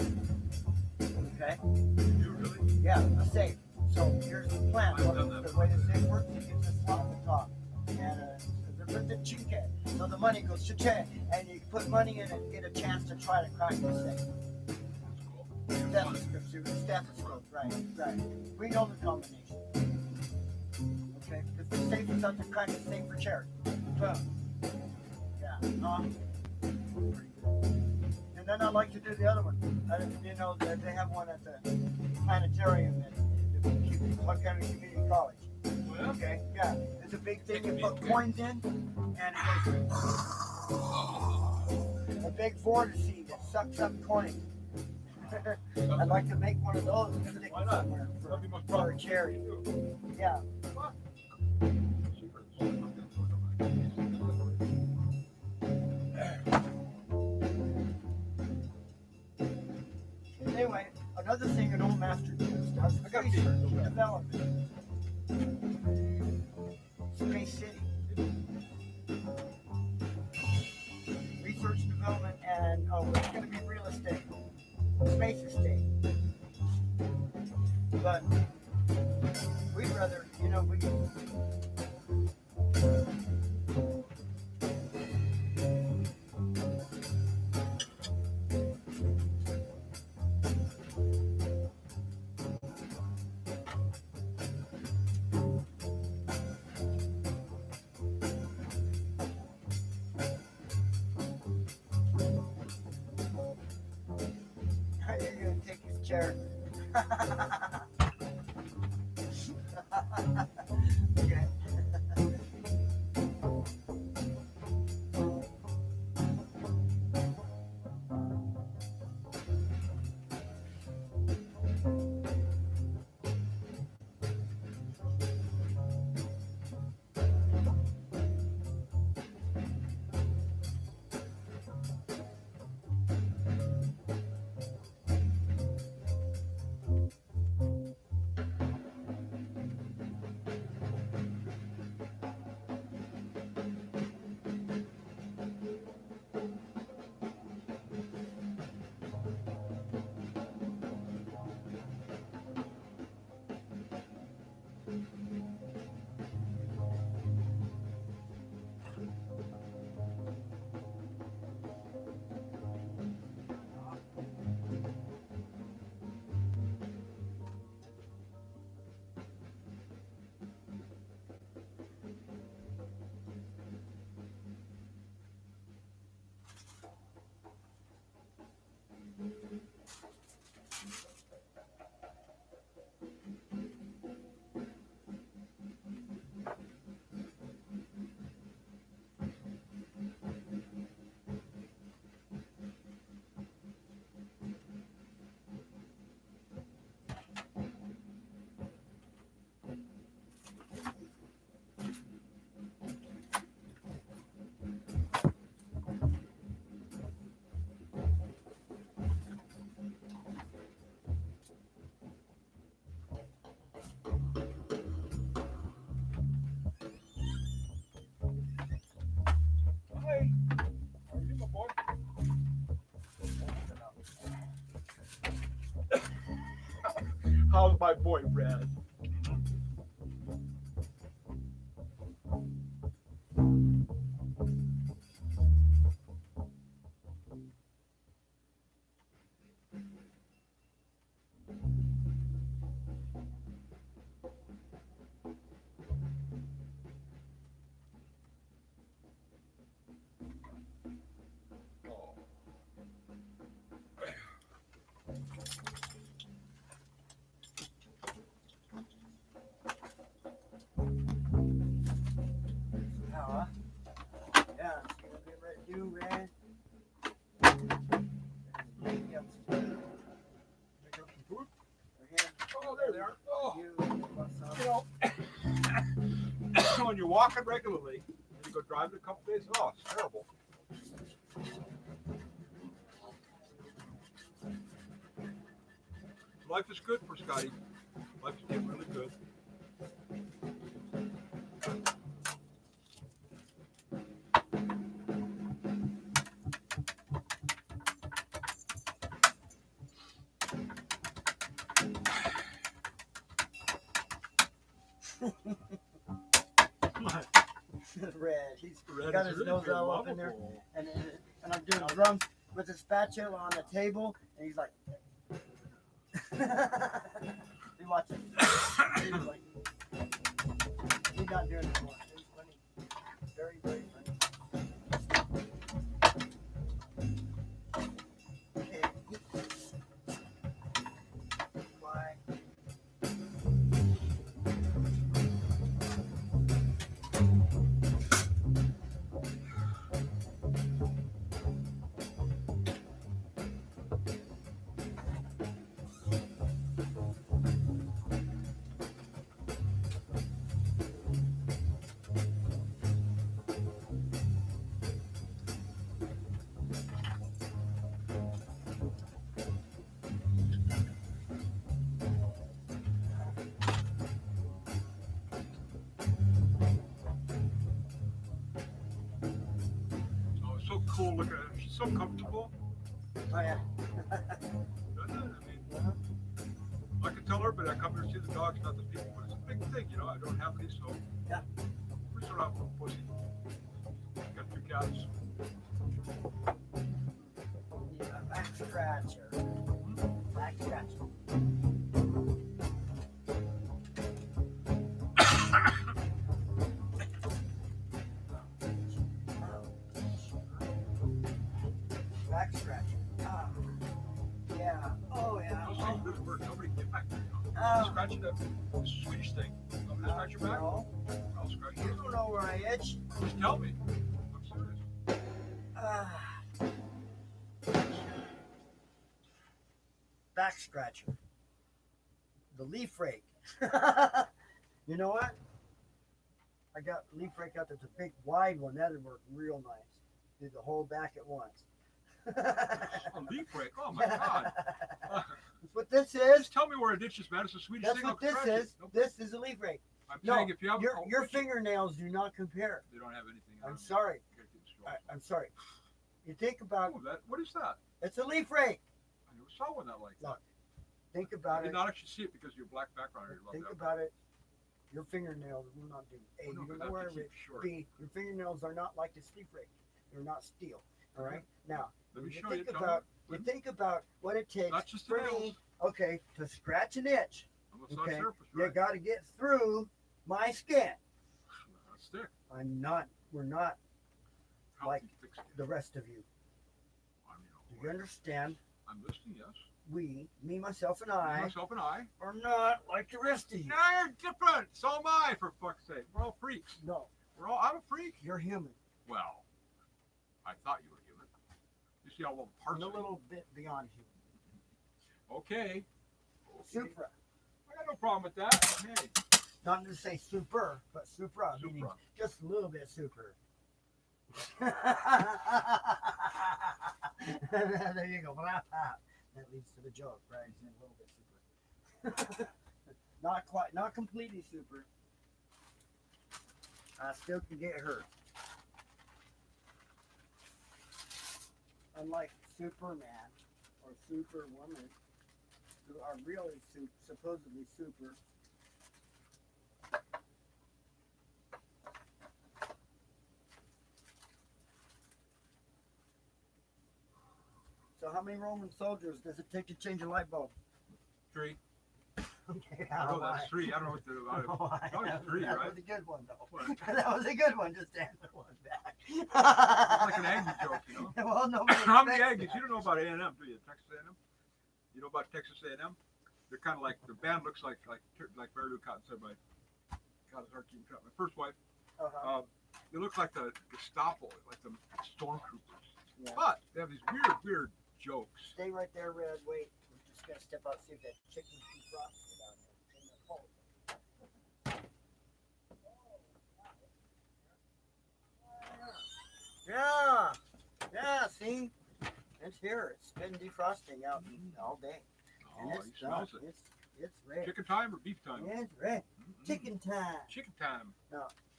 Okay? You really? Yeah, a safe. So here's the plan. I've done that The way the safe works, it gives a slot at the top. And the chinke. So the money goes cha and you put money in it and get a chance to try to crack the safe. That's cool. Stethoscope, right. We know the combination. Okay? If the safe is up to crack the safe for charity. Boom. Yeah. And then I like to do the other one. You know, they have one at the planetarium at Clark County Community College. Well, Okay, yeah. It's a big thing. You put coins in, and it goes a big vortex that sucks up coins. I'd like to make one of those and stick Why it not? somewhere That'd be much for a fun. charity. Yeah. Anyway, another thing an old master does I got space these. development. Space City. Research and development and it's gonna be real estate. Space estate. But we'd rather, we how are you gonna take his chair? Okay. how's my boy Red? Now, yeah, see what we ready to do, Red? Make up some Make up some food? for him. Oh, there they are. Oh, You want some? you know, when you're walking regularly, and you go driving a couple days, oh, it's terrible. Life is good for Scotty. Life is getting really good. Red, he's Red got is his really nose good, all up in there. lovable. and I'm doing drums with the spatula on the table, and he's like, he watches. He's like, he's not doing it anymore. It's funny, very, very funny. Okay. Why? Oh, it's so cool looking at her. She's so comfortable. Oh yeah. Doesn't it? I mean, Uh-huh. I can tell everybody I come here to see the dogs, not the people, but it's a big thing, you know. I don't have any, so Yeah. we're sort of a pussy. Got 2 cats. Yeah, back scratcher. Back scratcher. Back scratcher. Ah. Yeah. Oh yeah. Those things really work. Nobody can get back there. You know? Oh. Scratch it up. This Swedish thing. Want me to scratch your back? No. I'll scratch You it. don't know where I itch. Just tell me. I'm serious. Ah. Back scratcher. The leaf rake. You know what? I got a leaf rake out that's a big wide one. That'd work real nice. Do the whole back at once. A leaf rake. Oh my God. That's what this is. Just tell me where a ditch is, man. It's a Swedish That's thing. I'll what this scratch it. is. Nope. This is a leaf rake. I'm No, saying if you have your oh, your what's it? fingernails do not compare. They don't have anything. on I'm them. sorry. You gotta get the straw. I'm sorry. You think about Oh, that. What is that? it's a leaf rake. I never saw one that like that. Look, think I about did it. not actually see it because of your black background. I love Think that. about it. Your fingernails will not do. A, Oh, no, you but don't know that where keeps it it short. B, your fingernails are not like this leaf rake. They're not steel. All right. Now, Let me you show you. think Tell me. about you think about what it takes Not just the for nails. me, okay, to scratch an itch. On the side Okay, surface, you right? got to get through my skin. That's thick. We're not Like- Healthy, thick skin. the rest of you. I mean, Do you understand? I'm listening, yes. We, me, myself, and I, Myself and I. are not like the rest of you. No, you're different. So am I, for fuck's sake. We're all freaks. No, I'm a freak. you're human. Well, I thought you were human. You see how well the parts And a are. little bit beyond human. Okay. Supra. I got no problem with that. Hey, Not to say super, but supra, meaning Supra. just a little bit super. There you go. That leads to the joke, right? It's a little bit super. Not quite, not completely super. I still can get hurt. Unlike Superman or Superwoman, who are really supposedly super. So how many Roman soldiers does it take to change a light bulb? 3. Okay, I know that's 3. I don't know what the. It's always 3, that right? was a good one, though. What? That was a good one. Just answer one back. It's like an Aggie joke, you know. Well, nobody How many expects Aggies? that. You don't know about A&M, do you? Texas A&M? You know about Texas A&M? They're kind of like, the band looks like Mary Lou Cotton said, God, it's hard keeping track. My first wife, Uh-huh. they look like the Gestapo, like the stormtroopers. Yeah. But they have these weird jokes. Stay right there, Red. Wait. We're just gonna step out and see if that chicken's defrosted down there in the cold. Yeah. Yeah. See, it's here. It's been defrosting out all day, and Oh, it's he smells done. it. It's ready. Chicken time or beef time? It's ready. Mm-mm. Chicken time. Chicken time.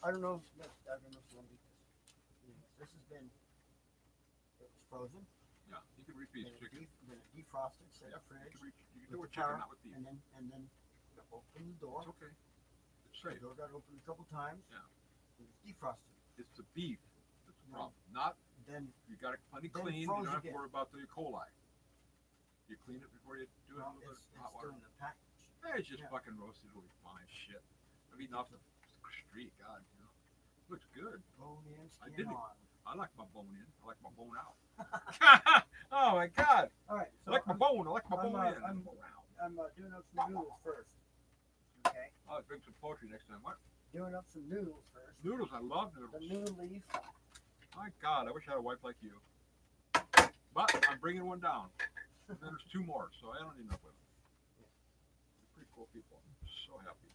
I don't know. I don't know if you want to eat this. This has been. It was frozen. Yeah, you can repeat Then chicken. then it defrosted. Set in Yep, the fridge. you can do with with chicken, power, not with beef. and then open the door. It's okay. It's The safe. door got opened a couple times. Yeah. It was defrosted. It's the beef that's the No. problem. Not, Then you got it plenty Then clean, you froze don't have to again. worry about the E. coli. You clean it before you do it well, in a little it's bit of hot still water. in the package. Hey, it's just yeah. fucking roasted really fine shit. I've eaten off the street, God, you know. Looks good. Bone in, I skin didn't- on. I like my bone in. I like my bone out. Oh my God. All right. I like my bone. I like my I'm, bone in. I'm- Bone out. I'm doing up some noodles first. Okay. I'll drink some poetry next time. What? Doing up some noodles first. Noodles. I love The noodles. noodle leaf. My God, I wish I had a wife like you. But I'm bringing one down. And then there's 2 more, so I don't need enough women. They're pretty cool people. I'm so happy.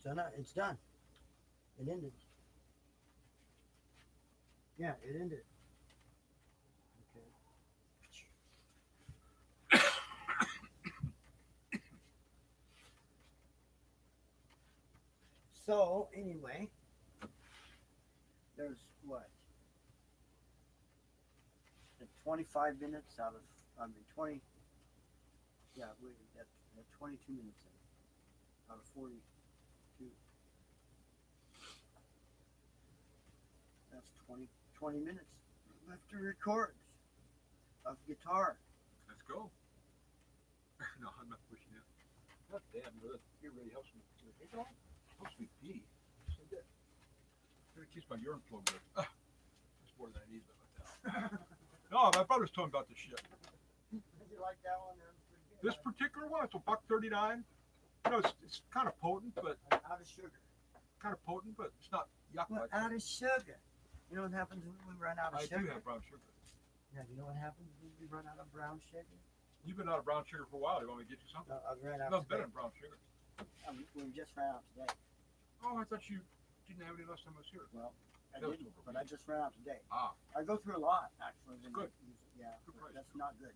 So now it's done. It ended. Yeah, it ended. Okay. So anyway, there's what? 25 minutes out of 20. Yeah, we at 22 minutes in, out of 42. That's 20 minutes left to record of guitar. Let's go. No, I'm not pushing it. God damn, it really helps me. It helps me pee. So good. It keeps my urine flow good. That's more than I need, but no, my brother's told me about this shit. Did you like that one? This particular one, it's $1.39. You know, it's kind of potent, but Out of sugar. it's not yuck. Well, Like out of sugar. You know what happens when we run out of I sugar? do have brown sugar. Yeah, you know what happens when we run out of brown sugar? You've been out of brown sugar for a while. You want me to get you something? No, I ran out Nothing better today. than brown sugar. We just ran out today. Oh, I thought you didn't have any last time I was here. Well, I That was didn't, over but I just ran out today. Ah, I go through a lot, actually. when Good. you use it. Yeah, Good price. that's not good.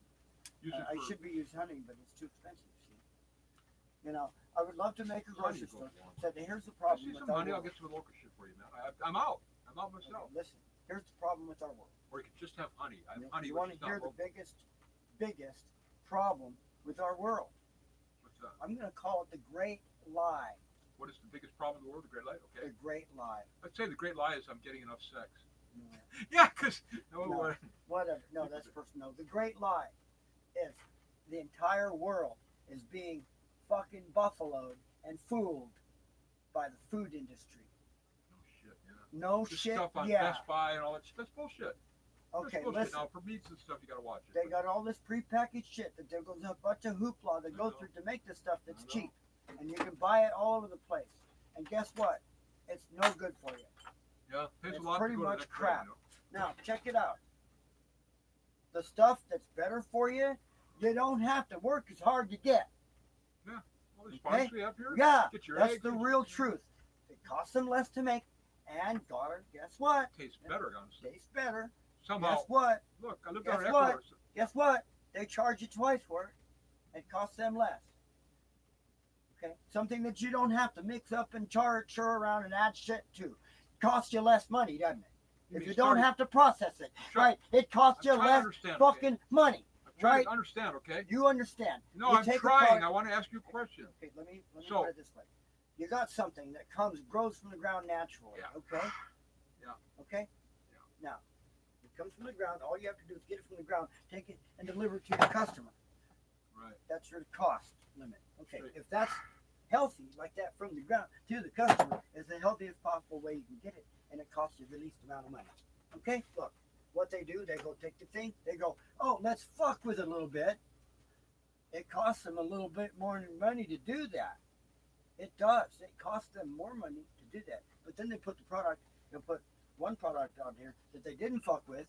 use it I for should be using honey, but it's too expensive. See? You know, I would love to make a honey grocery goes store. along. Said, here's the I problem see with some our honey. I'll world. get some local shit for you, man. I'm out. I'm out Okay, myself. listen, here's the problem with our world. Or you could just have honey. I have You, honey, you which want is to hear not the local. biggest problem with our world? What's that? I'm going to call it the great lie. What is the biggest problem in the world? The Great Light? Okay. The great lie. I'd say the Great Lie is I'm getting enough sex. No, Yeah, because no, No. what? whatever. No, that's personal. No, the great lie is the entire world is being fucking buffaloed and fooled by the food industry. No shit. Yeah. No This shit. stuff on Yeah. Best Buy and all that shit. That's bullshit. Okay, That's bullshit. listen. Now for meats and stuff, you gotta watch it. They but- got all this prepackaged shit that there goes a bunch of hoopla that I go know. through to make this stuff that's I know. cheap, and you can buy it all over the place. And guess what? It's no good for you. Yeah, pays It's a lot pretty to go to much that crap. trade, you know? Now, check it out. The stuff that's better for you, you don't have to work as hard to get. All these Okay. farms we have here. Yeah, Get your that's eggs the and- real truth. It costs them less to make, and daughter, guess what? Tastes better, honestly. Tastes better. Somehow, Guess what? look, I lived Guess down in what? Ecuador. Guess what? They charge you twice for it. It costs them less. Okay, something that you don't have to mix up and chur around and add shit to. Costs you less money, doesn't it? if you don't have to process it, Sure. right? It costs you I'm trying to less understand, fucking money. I'm trying right? to understand, okay? You understand? No, You I'm take a trying. product- I want to ask you a question. Okay, let me So- put it this way. You got something that grows from the ground naturally. Yeah. Okay. Yeah. Okay. Yeah. Now, it comes from the ground. All you have to do is get it from the ground, take it, and deliver it to your customer. Right. That's your cost limit. Okay. Right. If that's healthy like that from the ground to the customer, is the healthiest possible way you can get it, and it costs you the least amount of money. Okay. Look, what they do, they go take the thing, they go, oh, let's fuck with it a little bit. It costs them a little bit more money to do that. It does. It costs them more money to do that. But then they put the product, they'll put one product out here that they didn't fuck with,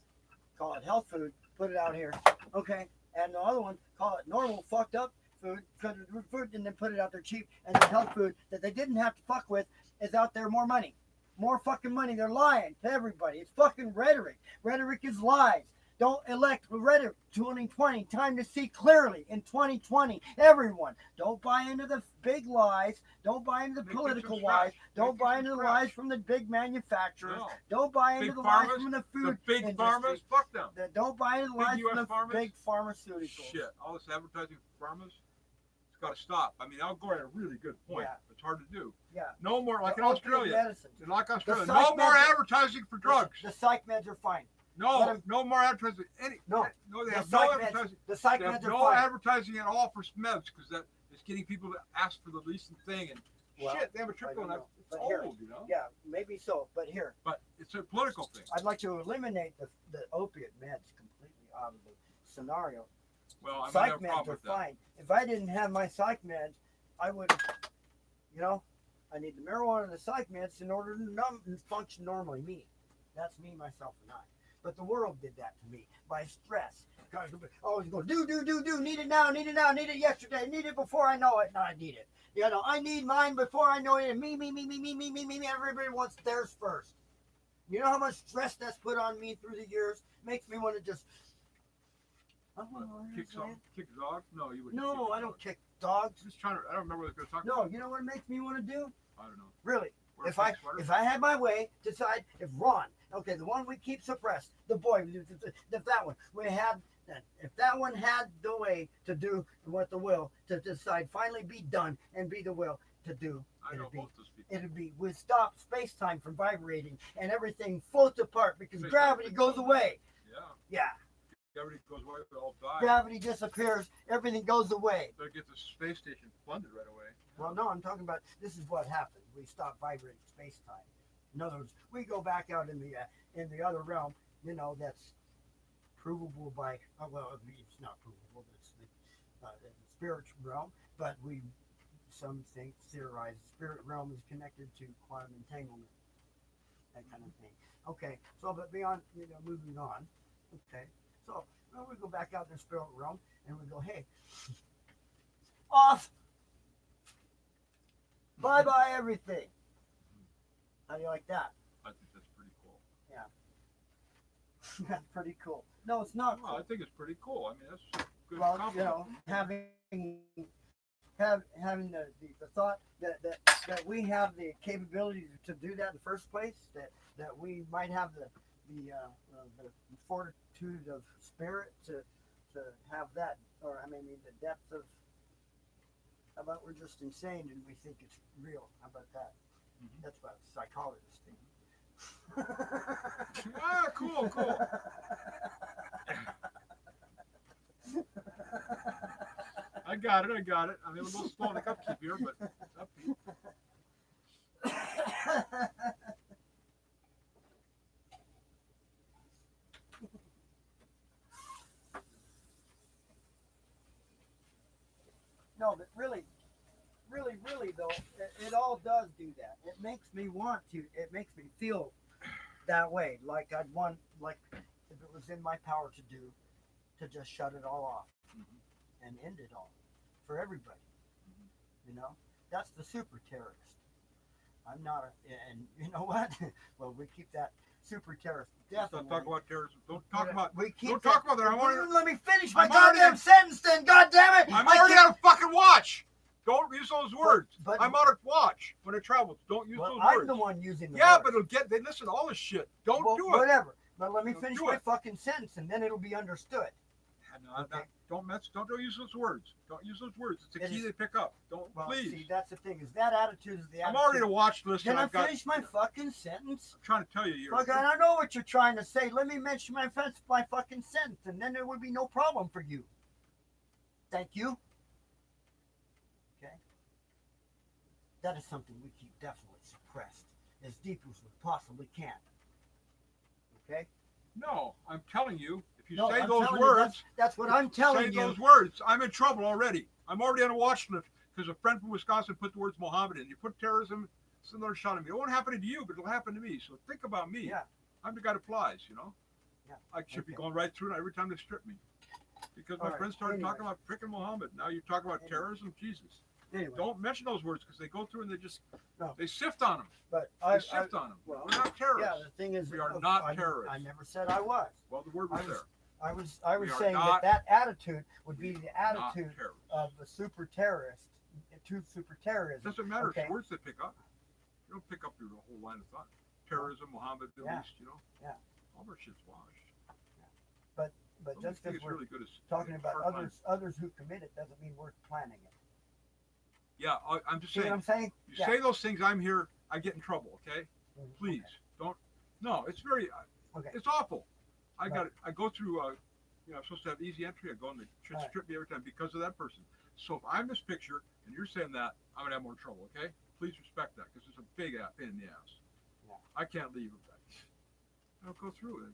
call it health food, put it out here, okay? And the other one, call it normal fucked up food, and then put it out there cheap. And the health food that they didn't have to fuck with is out there more money. More fucking money. They're lying to everybody. It's fucking rhetoric. Rhetoric is lies. Don't elect rhetoric 2020. Time to see clearly in 2020. Everyone, don't buy into the big lies. Don't buy into the Make political things from lies. scratch. Don't Make buy things into from the scratch. lies from the big manufacturers. No. Don't buy into Big the lies pharmas, from the The food big industry. farmers, fuck them. Don't buy into the Big lies from US the farmers? big pharmaceuticals. Shit, all this advertising for farmers, it's got to stop. I mean, Al Gore had a really good point. Yeah. It's hard to do. Yeah. No more, like The in opiate Australia. medicines. Like Australia, psych no more meds- advertising for drugs. The psych meds are fine. let No, 'em- no more advertising. No. No, they The have no psych meds. advertising. The psych They have meds are no fine. advertising at all for meds because that is getting people to ask for the least thing. And Well, shit, they have a I triple don't and know. it's But here- old, you know. Yeah, maybe so. But here, But it's a political thing. I'd like to eliminate the opiate meds completely out of the scenario. Well, I might Psych have a meds problem are with that. fine. If I didn't have my psych meds, I would, I need the marijuana and the psych meds in order to function normally. Me. That's me, myself, and I. But the world did that to me by stress. Always go, do, need it now, need it yesterday, need it before I know it, and I need it. I need mine before I know it. Me, everybody wants theirs first. You know how much stress that's put on me through the years? Makes me want to just, Kick dogs? No, you wouldn't. no, kick I don't dogs. kick dogs. Just trying to. I don't remember what they were talking No, about. you know what it makes me want to do? I don't know. Really? Wear a If I fake sweater? if I had my way, decide if Ron, okay, the one we keep suppressed, the boy, if that one, if that one had the way to do what the will to decide, finally be done and be the will to do, I know both those people. it'd be we stop space time from vibrating and everything floats apart because Space-time gravity floats goes apart. away. Yeah. Yeah, Gravity goes away, we all die. gravity disappears, everything goes away. Better get the space station funded right away. Well, no, I'm talking about this is what happens. We stop vibrating space time. In other words, we go back out in the other realm. That's provable by it's not provable. It's the spiritual realm, but some think theorize the spirit realm is connected to quantum entanglement, that kind of thing. Okay, so but beyond moving on. Okay, so we go back out in the spirit realm and we go, hey, off. Bye bye everything. How do you like that? I think that's pretty cool. That's pretty cool. No, it's not Well, cool. I think it's pretty cool. I mean, that's a good Well, compliment. having the thought that we have the capability to do that in the first place, that we might have the fortitude of spirit to have that, or I mean the depth of. How about we're just insane and we think it's real? How about that? Mhm. That's what a psychologist thinks. Ah, cool. I got it. I'm a little slow in the upkeep here, but upkeep. No, but really though, it all does do that. It makes me want to. It makes me feel that way. Like I'd want, like if it was in my power to do, to just shut it all off Mhm. and end it all for everybody. That's the super terrorist. I'm not and you know what? Well, we keep that super terrorist Let's definitely. not talk about terrorism. Don't talk about. We keep Don't talk about that. I want Let me finish my I'm already goddamn in- sentence, then. God damn it! I'm I already can't- out of fucking watch. Don't use those words. But I'm out of watch. When when I travel. Don't use Well, those I'm words. the one using the Yeah, words. but it'll get. They listen to all this shit. Don't Well, do it. whatever. But let me Don't finish do my it. fucking sentence, and then it'll be understood. Okay. Don't use those words. Don't use those words. It's a It key is- they pick up. Don't Well, please. see, that's the thing. Is that attitude is the I'm attitude. already a watch list. Can and I I've got. finish my fucking sentence? I'm trying to tell you, you're. Fuck, I know what you're trying to say. Let me mention my fucking sentence, and then there would be no problem for you. Thank you. Okay. That is something we keep definitely suppressed as deep as we possibly can. Okay. No, I'm telling you. If you No, say I'm those telling you, words, that's what I'm telling say you. those words. I'm in trouble already. I'm already on a watch list because a friend from Wisconsin put the words Mohammed in. You put terrorism, it's another shot at me. It won't happen to you, but it'll happen to me. So think about me. Yeah. I'm the guy that flies, you know. Yeah. I should be Okay. going right through it every time they strip me. Because my All right. friends started Anyway. talking about freaking Mohammed. Now you talk about Anyway. terrorism, Jesus. Anyway, Don't mention those words because they go through and they just No. they sift on them. but They sift on them. well, We're not terrorists. yeah, the thing is, We are not I terrorists. never said I was. Well, the word I was was- there. I was We are saying not- that attitude would be the Not attitude terrorists. of a super terrorist to super terrorism. Doesn't matter. Okay. It's words they pick up. You don't pick up your whole line of thought. Terrorism, Mohammed, Middle Yeah. East, you know. Yeah. All our shit's washed. But Nobody just think because it's we're really good as talking about hard line. others who commit it doesn't mean we're planning it. Yeah, I'm just See what saying. I'm saying? You Yeah. say those things, I'm here. I get in trouble. Okay, Mhm. please don't. No, it's very. Okay. It's awful. I Right. got. I go through. I'm supposed to have easy entry. I go and they Right. strip me every time because of that person. So if I'm this picture and you're saying that, I'm gonna have more trouble. Okay, please respect that because it's a big pain in the ass. Yeah. I can't leave with that. I don't go through it.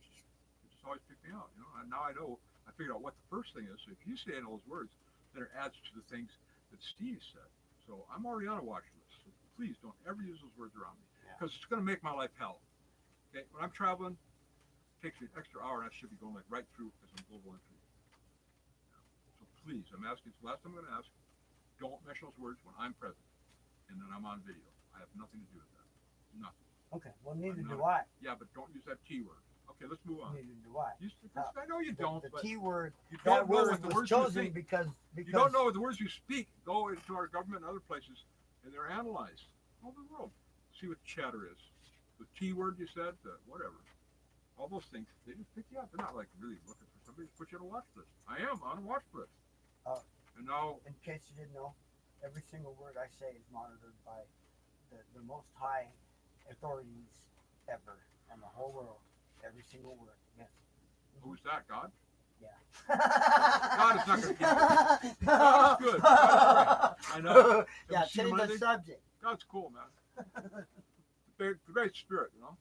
It just always pick me out. You know. And now I know. I figured out what the first thing is. So if you say in those words, then it adds to the things that Steve said. So I'm already on a watch list. So please don't ever use those words around me Yeah. because it's going to make my life hell. Okay, when I'm traveling, it takes me an extra hour, and I should be going like right through as I'm global entry. So please, I'm asking. It's the last time I'm going to ask. Don't mention those words when I'm present, and then I'm on video. I have nothing to do with that. Nothing. Okay. Well, neither I'm do not- I. Yeah, but don't use that T word. Okay, let's move on. Neither do I. I know you don't, The but T word. you That don't know word what the was words you chosen think. because You don't know the words you speak. Go into our government and other places, and they're analyzed all over the world. See what chatter is. The T word you said, whatever. All those things, they just pick you up. They're not like really looking for somebody to put you on a watch list. I am on a watch list. And now, In case you didn't know, every single word I say is monitored by the most high authorities ever in the whole world. Every single word. Yes. who's that? God? God is not gonna give you. God is good. God is great. I know. Yeah, Have you seen change him the lately? subject. God's cool, man. The great spirit, you know.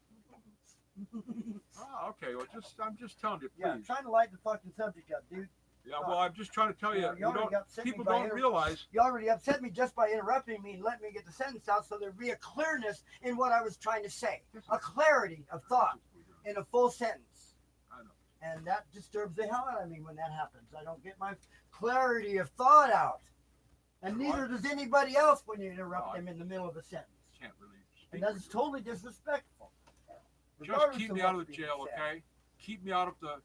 Ah, okay. Well, I'm just telling you, Yeah, please. trying to light the fucking subject up, dude. Yeah. Well, I'm just trying to tell you. You already upset me People by don't realize. You already upset me just by interrupting me and letting me get the sentence out so there'd be a clearness in what I was trying to say. A clarity of thought in a full sentence. I know. And that disturbs the hell out of me when that happens. I don't get my clarity of thought out. And Sure. neither does anybody else when you interrupt No, them in the middle of a sentence. Can't really speak. And that's for you. totally disrespectful. Just Regardless keep of me out of what's the being jail, said. okay? Keep me out of the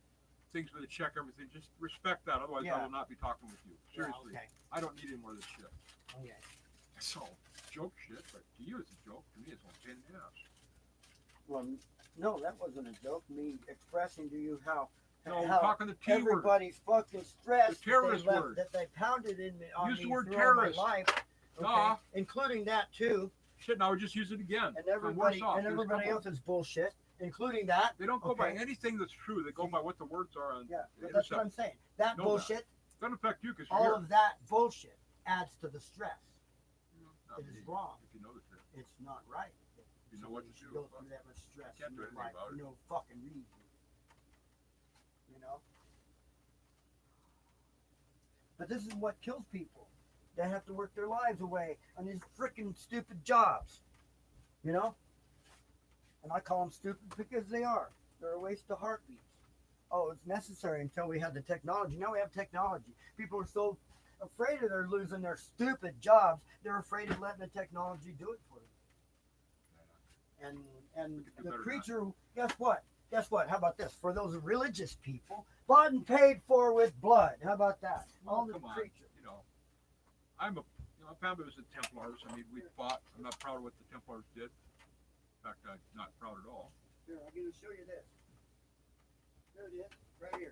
things where they check everything. Just respect that. Otherwise, Yeah. I will not be talking with you. Yeah, Seriously. okay. I don't need any more of this shit. Okay. So, joke shit, but to you it's a joke. To me, it's a pain in the ass. Well, no, that wasn't a joke. Me expressing to you how No, we're how talking the T word. everybody's fucking stressed The terrorist that, they word. that they pounded in me on Use the me word throughout terrorist. my life, okay, Duh. including that too, Shit, now we just use it again. and I'm everybody worse off. and There's a everybody couple- else's bullshit, including that. They don't go by Okay. anything that's true. They go See? by what the words are on Yeah, the but that's what I'm intercept. saying. That Know bullshit, It doesn't affect you because you're all here. of that bullshit adds to the stress. Not It is me, wrong. If you know the truth. It's not right. You know what to should do. go through that much stress Can't in do your anything life about for it. no fucking reason. You know? But this is what kills people. They have to work their lives away on these freaking stupid jobs. You know? And I call them stupid because they are. They're a waste of heartbeats. Oh, it's necessary until we have the technology. Now we have technology. People are so afraid of their losing their stupid jobs, they're afraid of letting the technology do it for them. And We could do the better creature, guess what? Guess what? How about this? For those religious people, bought and paid for with blood. How about that? All the Come on. creature. You know, I'm family was the Templars. I mean, we fought. I'm not proud of what the Templars did. In fact, I'm not proud at all. Here, I'm going to show you this. There it is, right here.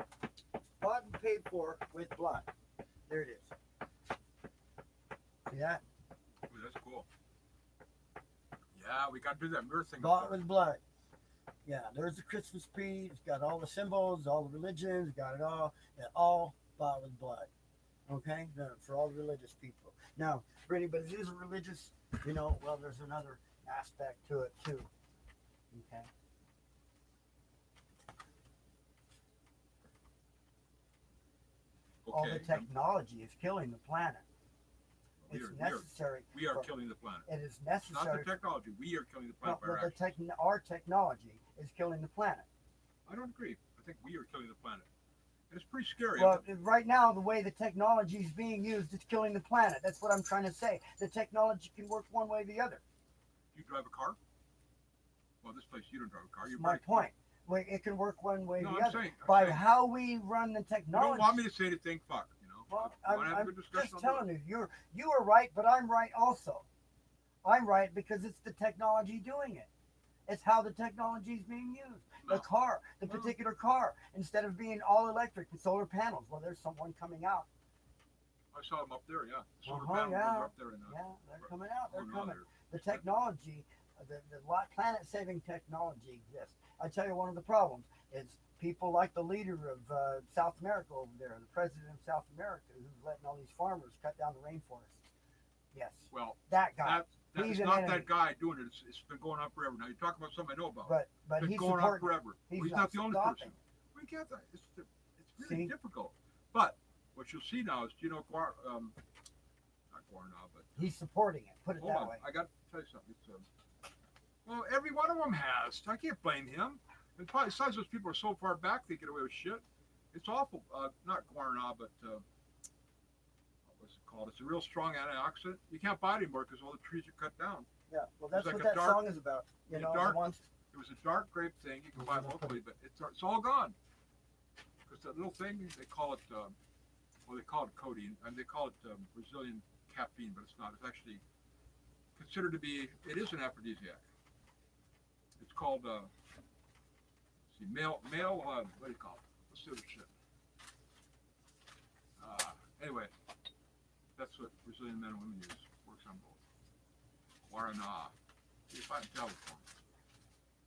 Bought and paid for with blood. There it is. See that? Ooh, that's cool. Yeah, we got to do that mirror thing. up Bought there. with blood. Yeah, there's the Christmas tree. It's got all the symbols, all the religions, got it all. And all bought with blood. Okay? For all the religious people. Now, for anybody who isn't religious, you know, well, there's another aspect to it too. Okay? All the Okay. technology is killing the planet. we It's are, necessary. we are for- killing the planet. It is Not the necessary. technology. We are killing the No, planet by our but actions. our technology is killing the planet. I don't agree. I think we are killing the planet. And it's pretty scary. Well, right now, the way the technology is being used, it's killing the planet. That's what I'm trying to say. The technology can work one way or the other. You drive a car? Well, this place, you don't drive a car. That's You're my right. point. Well, it can work one way or No, the I'm other. saying. I'm By saying. how we run the You technology. don't want me to say anything, fuck. You know. Well, If you wanna have a I'm good discussion, just I'll do telling you, you are right, but I'm right also. I'm right because it's the technology doing it. It's how the technology is being used. it. The No. car, the No. particular car, instead of being all electric and solar panels. Well, there's someone coming out. I saw them up there. Yeah. Solar Uh-huh, panels yeah. are up there. And, Yeah, they're coming out. They're oh, no, coming. they're- The technology, the planet-saving technology exists. I tell you, one of the problems is people like the leader of South America over there, the president of South America, who's letting all these farmers cut down the rainforest. Yes, Well, that guy. that He's is an not enemy. that guy doing it. It's been going on forever. Now you're talking about something I know about. But it's been he's going on supporting. forever. He's He's not not the only stopping person. We get that. It's really See? difficult. But what you'll see now is, you know, not Guarna, but He's supporting it. Put it hold that on. way. I got to tell you something. Well, every one of them has. I can't blame him. And besides, those people are so far back they get away with shit. It's awful. Not Guarana, but what's it called? It's a real strong antioxidant. You can't buy it anymore because all the trees are cut down. Yeah. Well, that's like what a that dark- song is about. You a know, dark- the ones. It was a dark grape thing. You can buy it locally, but it's all gone. Because that little thing, they call it, they call it codeine, and they call it Brazilian caffeine, but it's not. It's actually considered to be, it is an aphrodisiac. It's called, male, what do you call it? Let's see what shit. Anyway, that's what Brazilian men and women use. Works on both. Guaraná. See if I can tell it for me.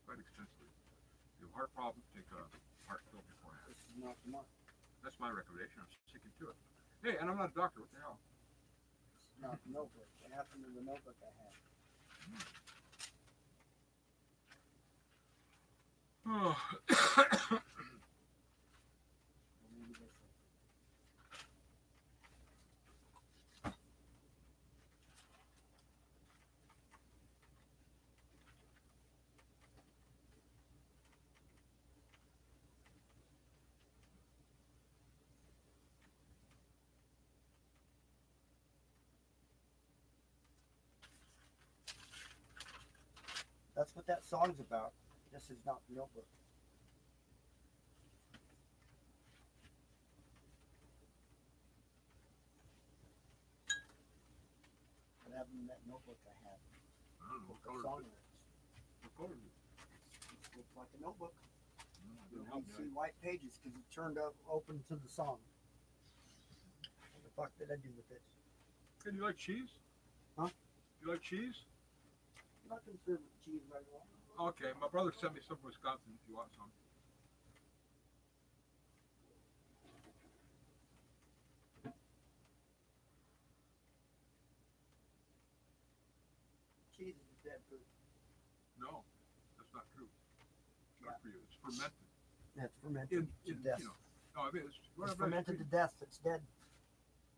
Quite extensively. If you have heart problems, take a heart pill beforehand. This is not the mark. That's my recommendation. I'm sticking to it. Hey, and I'm not a doctor. What the hell? This is not the notebook. What happened to the notebook I had? Oh. Well, maybe this one. That's what that song's about. This is not the notebook. What happened to that notebook I had? I don't know. What The color song is it? lyrics. What color is it? It looks like a notebook. No, it You didn't help can me. see white pages because it turned up open to the song. What the fuck did I do with it? Hey, do you like cheese? Huh? You like cheese? I'm not concerned with cheese right now. Okay, my brother sent me some from Wisconsin if you want some. Cheese is dead food. No, that's not true. It's not Yeah. for you. It's fermented. That's fermented to death. You know, no, I mean, it's It's whatever. fermented to death. It's dead.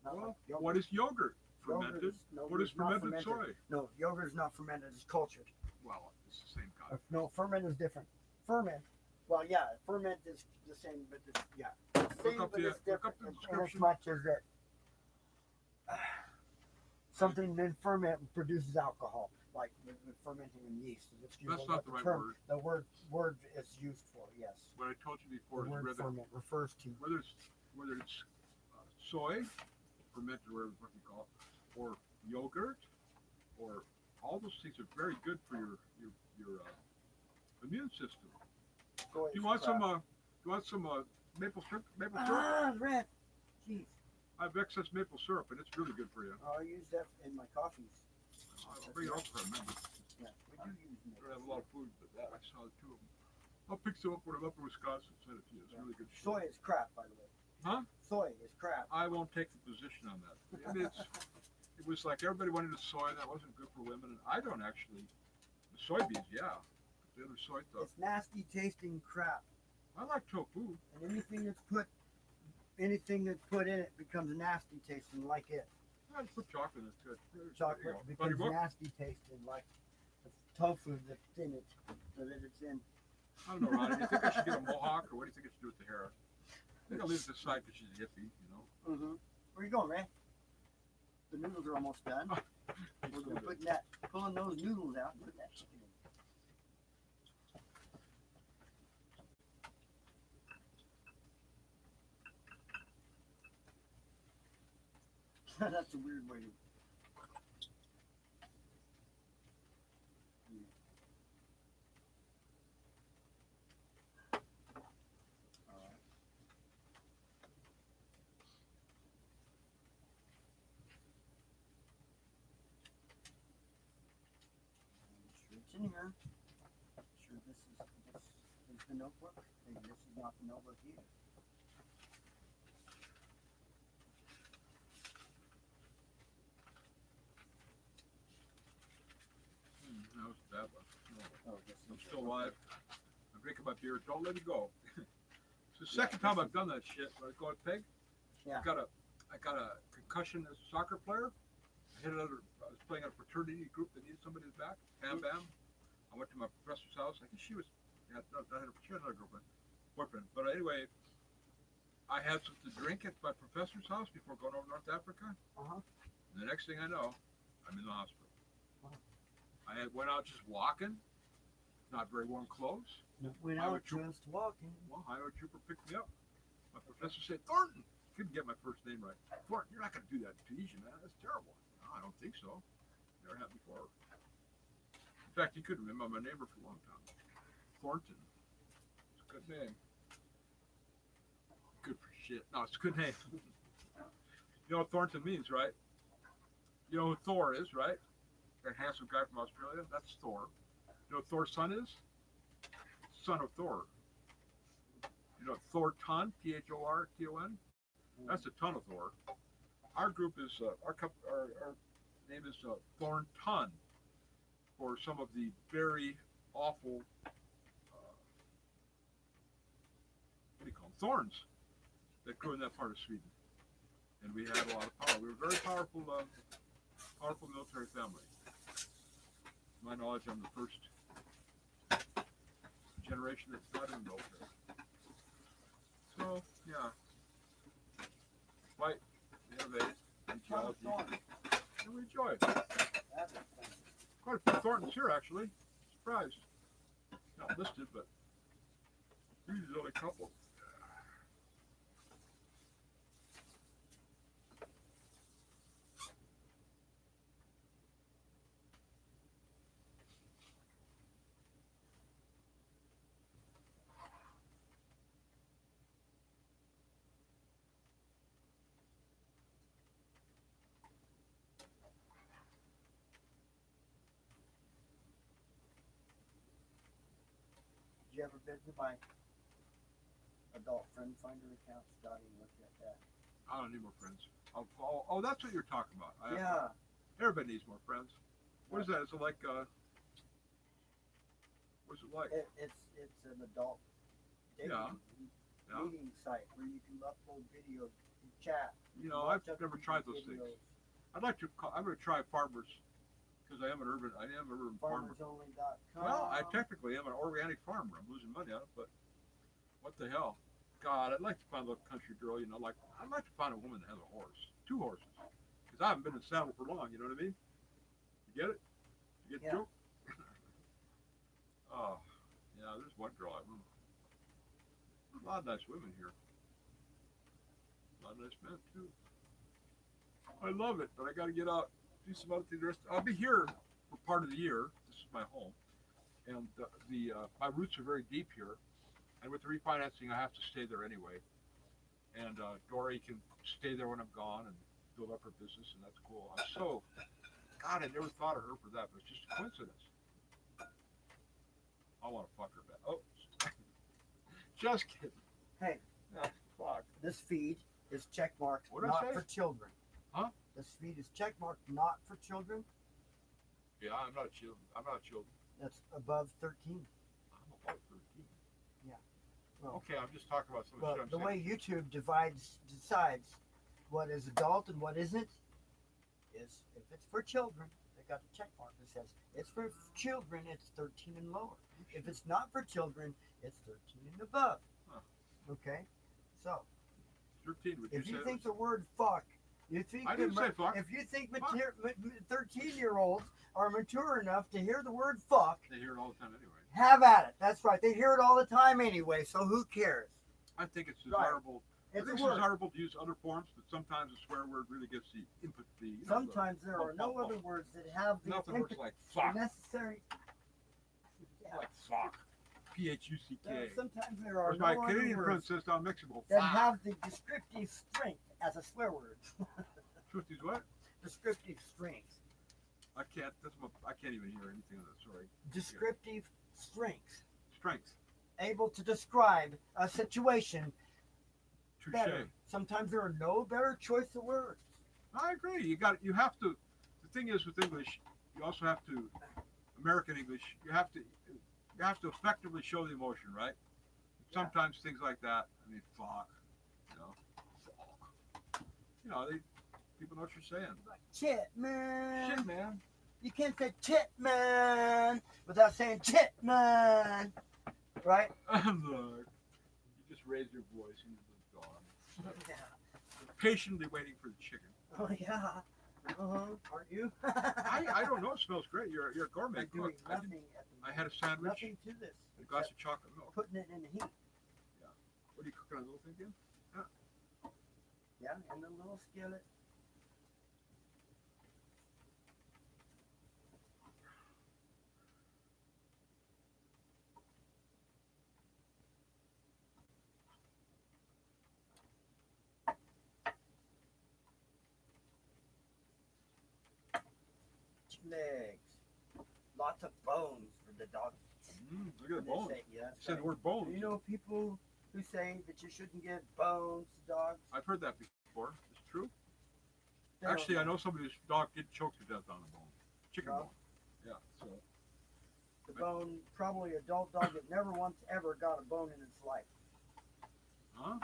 Not like Well, yogurt. what is yogurt? Yogurt Fermented? no, What is it's not fermented soy? No, yogurt is not fermented. It's cultured. Well, it's the same kind. No, ferment is different. Ferment. Well, yeah, ferment is the same, but it's, yeah, same, up but the- it's look up different. the In as description. much as that something in ferment produces alcohol, like with fermenting in yeast. That's usually That's not what the right term, word. The word is used for. Yes, What I told you the before is word whether ferment refers to. whether it's soy, fermented, whatever what you call it, or yogurt, or all those things are very good for your immune system. Soy Do you is want crap. some maple syrup? Maple syrup? Ah, red. Jeez. I have excess maple syrup, and it's really good for you. I use that in my coffees. I'll bring it over for a minute. Yeah, we do use I don't have a maple. lot of food, but that I saw two of them. I'll pick some up when I'm up in Wisconsin. Send it to you. It's really good. Soy is crap, by the way. Huh? Soy is crap. I won't take the position on that. I mean, it was like everybody wanted the soy. That wasn't good for women, and I don't actually. The soybeans, yeah. The other soy stuff. It's nasty tasting crap. I like tofu. And anything that's put in it becomes nasty tasting like it. I just put chocolate in it. Good. There you Chocolate go. Buddy becomes book? nasty tasting like the tofu that's in it, so that it's in. I don't know, Ronnie. Do you think I should get a mohawk, or what do you think I should do with the hair? I think I'll leave it aside because she's a hippie, you know. Mm-hmm. Where you going, Ray? The noodles are almost done. We're So gonna good. pulling those noodles out and putting that chicken in. That's a weird way to. Alright. Sure it's in here. Sure this is the notebook. Maybe this is not the notebook either. That was a bad one. No. Oh, this I'm is still it. alive. I'm drinking my beer. Don't let it go. It's the second time I've done that shit. When I go at Peg, Yeah. I got a concussion as a soccer player. I was playing at a fraternity group that needed somebody's back. Bam Bam. I went to my professor's house. I think she had another boyfriend. But anyway, I had something to drink at my professor's house before going over to North Africa. Uh-huh. And the next thing I know, I'm in the hospital. Wow. Went out just walking, not very warm clothes. Went I out would tr- just walking. Well, Highway Trooper picked me up. My professor said, Thornton, couldn't get my first name right. Thornton, you're not going to do that to Tunisia, man. That's terrible. No, I don't think so. Never happened before. In fact, he couldn't remember my neighbor for a long time. Thornton. It's a good name. Good for shit. No, it's a good name. You know what Thornton means, right? You know who Thor is, right? That handsome guy from Australia? That's Thor. You know what Thor's son is? Son of Thor. You know Thorton, Thorton? That's a ton of Thor. Our group is our name is Thornton for some of the very awful what do you call them? Thorns that grew in that part of Sweden, and we had a lot of power. We were a very powerful military family. To my knowledge, I'm the first generation that's not in the military. So, yeah. Quite innovative in geology. And we enjoy it. That's funny. Quite a few Thorntons here, actually. Surprised. Not listed, but usually only a couple. Did you ever visit my adult friend finder account, Scotty? Look at that. I don't need more friends. Oh, that's what you're talking about. Yeah. Everybody needs more friends. What is that? Is it like, what's it like? It's an adult dating Yeah. meeting site where you can upload videos, chat. You know, I've never tried those things. I'm going to try Farmers, because I am an urban farmer. FarmersOnly.com. Well, I technically am an organic farmer. I'm losing money on it, but what the hell? God, I'd like to find a little country girl, I'd like to find a woman that has a horse. 2 horses. Because I haven't been in the saddle for long, you know what I mean? You get it? You get the Yeah. joke? Oh, yeah, there's one girl I remember. There's a lot of nice women here. A lot of nice men, too. I love it, but I got to get out do some other things. I'll be here for part of the year. This is my home, and my roots are very deep here. And with the refinancing, I have to stay there anyway. And Dory can stay there when I'm gone and build up her business, and that's cool. God, I never thought of her for that, but it's just a coincidence. I want to fuck her back. Oh, just kidding. Hey, Fuck. this feed is checkmarked What'd I not say? for children. Huh? This feed is checkmarked not for children. Yeah, I'm not a child. I'm not a child. That's above 13. I'm about 13. Yeah. Well, Okay, I'm just talking about some Well, shit I'm the saying. way YouTube decides what is adult and what isn't is if it's for children, they got the check mark that says it's for children, it's 13 and lower. If it's not for children, it's 13 and above. Huh. Okay, so 13, would you if say? you it think was- the word "fuck," you think I didn't say fuck. if you think Fuck. 13-year-olds are mature enough to hear the word "fuck," They hear it all the time anyway. have at it. That's right. They hear it all the time anyway. So who cares? I think it's Right. desirable. I It's think a it's word. desirable to use other forms, but sometimes a swear word really gets the empathy. You know, Sometimes there are no other words that have the nothing works impetus like fuck. necessary. Yeah. Like fuck. P-H-U-C-K. Sometimes there are Where's no my other Canadian words princess down in Mexico? that Fuck. have the descriptive strength as a swear word. Truth is what? Descriptive strength. I can't. I can't even hear anything of that. Sorry. Descriptive strength. Strength. Able to describe a situation Touche. better. Sometimes there are no better choice of words. I agree. You have to. The thing is with English, you also have to. American English, you have to effectively show the emotion, right? Yeah. Sometimes things like that. I mean, fuck. Fuck. People know what you're saying. Like, shit, man. Shit, man. You can't say chit, man, without saying chit, man. Right? Look, you just raised your voice and you moved on. Yeah. Patiently waiting for the chicken. Oh, yeah. Aren't you? I don't know. It smells great. You're a gourmet I'm cook. doing I nothing at the I had a sandwich, nothing to this. a glass except of chocolate milk. putting it in the heat. What are you cooking on a little thing again? Yeah, in the little skillet. Chicken legs. Lots of bones for the dog. Look at the bones. Yeah, that's Said right. the word bones. Do you know people who say that you shouldn't give bones to dogs? I've heard that before. It's true. They don't Actually, I know somebody whose dog did choke to death on a bone. Chicken No. bone. Yeah. So The bone, probably adult dog that never once ever got a bone in its life. huh?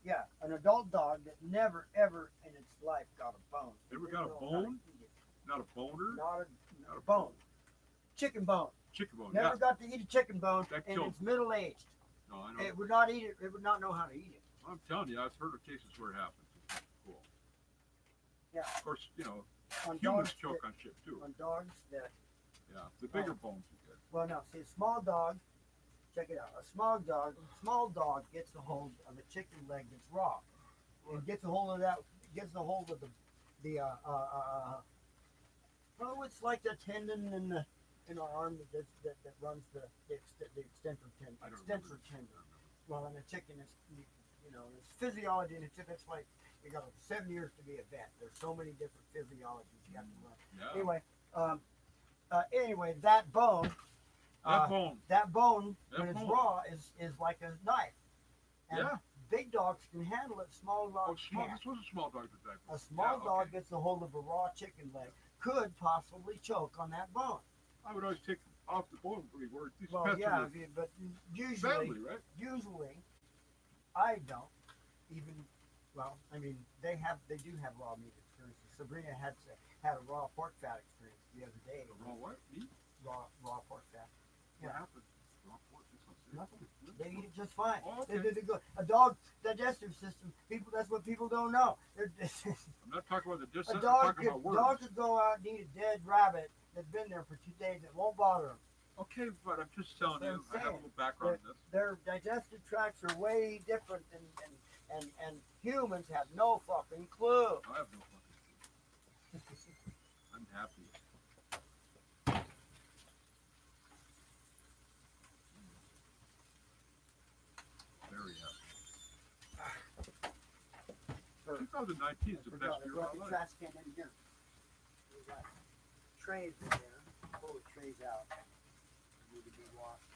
Yeah, an adult dog that never ever in its life got a bone. Never Didn't got a know how to bone? eat it. Not a boner. Not a bone. Chicken bone. Chicken bone. Never Yeah. got to eat a chicken bone, That and killed- it's middle aged. No, I know. It would not eat it. It would not know how to eat it. I'm telling you, I've heard of cases where it happens. It's cool. Yeah. Of course, On humans dogs choke that, on shit too. on dogs that, Yeah. The bigger bones are good. well, no, see, a small dog. Check it out. A small dog gets a hold of a chicken leg that's raw, and gets a hold of that. Gets a hold of oh, it's like the tendon in our arm that runs the extensor tendon. I don't remember. Extensor tendon. Well, in a chicken, it's it's physiology in a chicken. It's like you got 7 years to be a vet. There's so many different physiologies you have to learn. Yeah. Anyway, that bone, That bone. when That it's bone. raw, is like a knife. And Yeah. big dogs can handle it. Small Oh, dogs small. can't. This was a small dog that died. A small Yeah, dog okay. gets a hold of a raw chicken leg, could possibly choke on that bone. I would always take off the bone when we were these Well, pets yeah, are the but family, right? usually, I don't even. Well, I mean, they do have raw meat experiences. Sabrina had a raw pork fat experience the other day. The raw what? Meat? Raw pork fat. What Yeah. happened? Raw pork? This one's Nothing. They eat it just fine. Oh, They okay. go. A dog's digestive system. That's what people don't know. I'm not talking about the A distance. I'm dog talking about words. dog could go out and eat a dead rabbit that's been there for 2 days. It won't bother them. Okay, but I'm just telling That's you, what I'm I have a saying. little background in this. Their digestive tracts are way different than and humans have no fucking clue. I have no fucking clue. I'm happy. Very happy. For- 2019 is the best I year brought of the my life. trash can in here. We got trays in there. Pull the trays out. Need to be washed.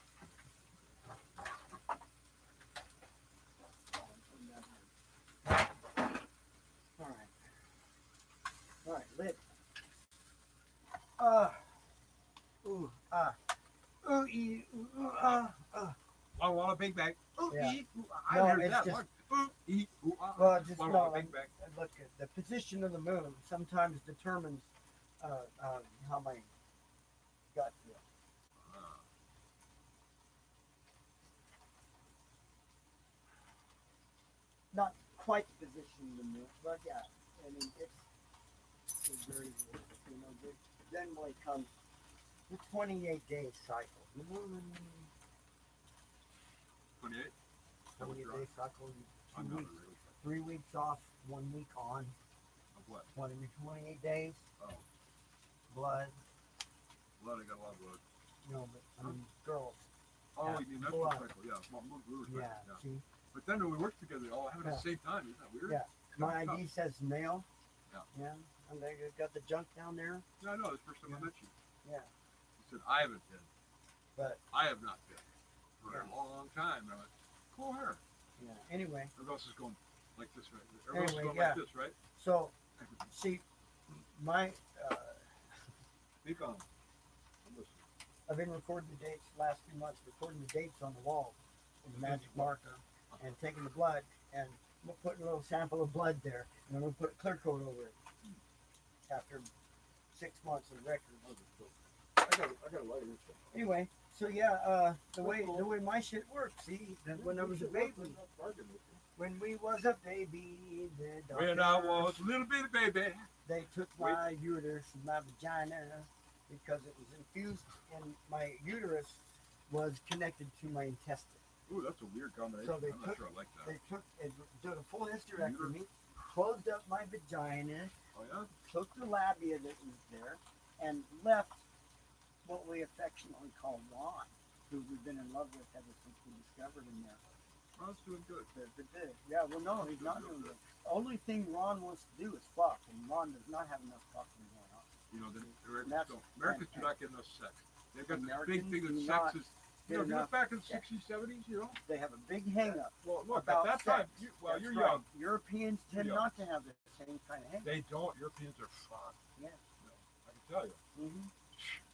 Alright. Alright, lid. Ooh, I want a big bag. Ooh, Yeah. ee, ooh, ah. No, I heard it's that. just- Look. Ooh, ee, ooh, ah. Well, just Want no, a big bag. look, the position of the moon sometimes determines how my gut feels. Ah. Not quite the position of the moon, but yeah, I mean it's very good. You know, then when it comes the 28-day cycle, 28? 28-day cycle, I'm two not weeks, really. 3 weeks off, 1 week on, Of what? 28 days, Oh, blood, blood. I got a lot of blood. you know, but I mean girls, Oh, Yeah, you mean menstrual blood. cycle? Yeah, well, we were yeah, yeah. see, But then when we worked together, they all have it at the same time. Isn't that weird? Yeah. my Kinda ID says male, Yeah. and they got the junk down there, Yeah, I know. That's the first time I Yeah. met you. yeah, He said, I haven't been. but I have not been. For Yeah. a long time. And I went, cool hair. yeah, anyway, Everybody else is going like this, right? Everybody else is Anyway, going yeah. like this, right? so see, my Speak on. I'm listening. I've been recording the dates the last few months, recording the dates on the wall with the magic marker and taking the blood and I'm putting a little sample of blood there and I'm gonna put a clear coat over it after 6 months of record. I got a lighter. Anyway, so yeah, the way my shit works, see, that when I was a baby, when we was a baby, the When I was a little bitty baby. they took my uterus and my vagina because it was infused and my uterus was connected to my intestine. Ooh, that's a weird combination. So they I'm not took- sure I like that. They took and did a full hysterectomy, closed up my vagina, Oh, yeah? took the labia that was there, and left what we affectionately call Ron, who we've been in love with ever since we discovered him there. Ron's doing good. Yeah, well, no, he's not doing good. The only thing Ron wants to do is fuck, and Ron does not have enough fucking going on. You know, the That's- Americans do not get enough sex. They've got this big Americans thing do that not sex is. get You know, enough back in the sex. 60s, 70s, you know? They have a big hang up. Well, look, About at that time, sex. well, That's you're right. young. Europeans tend You're not to have the same kind of hang up. They don't. Europeans are fun. Yeah. No, I can tell you. Mm-hmm.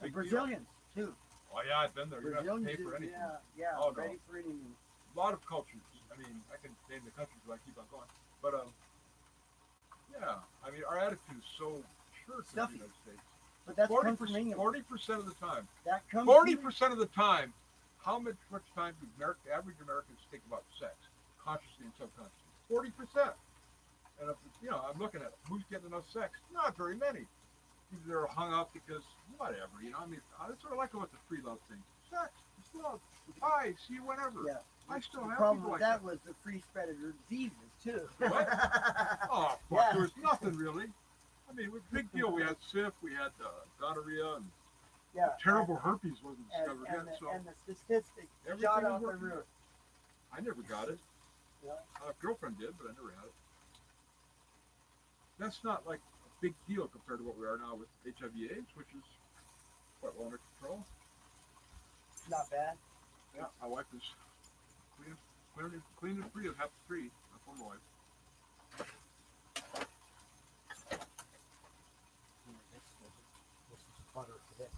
Big deal. Brazilians too. Oh, yeah, I've been there. You don't have to Brazilians, pay for anything. yeah, Oh, no. ready for anything. A lot of cultures. I mean, I can name the countries, but I keep on going. But, yeah, I mean, our attitude is so sure to the Stuffy. United States. But that's come from 40%, England. 40% of the time. That comes 40% of the time, how much time do average Americans think about sex, consciously and subconsciously? 40%. And if, you know, I'm looking at who's getting enough sex. Not very many. Either they're hung up because whatever, you know. I mean, I sort of like about the free love thing. Sex, it's love. Hi, see you whenever. Yeah. I still The have problem people with like that was the free spread of diseases too. What? Oh, fuck, Yeah. there was nothing really. I mean, it was a big deal. We had syph, we had gonorrhea, and Yeah. terrible herpes wasn't And, discovered and, yet. the, So and the statistics everything shot is out the working. roof. I never got it. Yeah. A girlfriend did, but I never had it. That's not like a big deal compared to what we are now with HIV/AIDS, which is quite well under control. Not bad. Yeah, my wife is clean and free of Hep 3, my former wife. This is butter for this.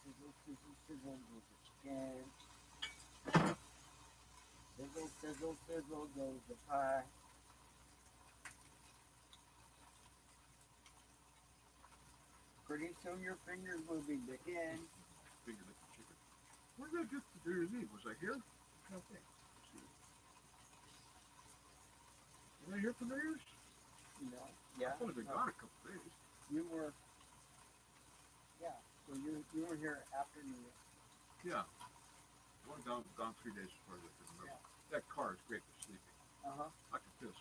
Sizzle, sizzle, sizzle goes the chicken. Sizzle, sizzle, sizzle goes the pie. Pretty soon your fingers will be licking. Finger licking chicken. Where did I get the New Year's Eve? Was I here? I don't think. Let's see. Was I here for New Year's? No. Yeah. I've only been gone a couple days. You were. Yeah. So you were here after New Year. Yeah. I only gone 3 days before I remember. Yeah. That car is great for sleeping. Uh huh.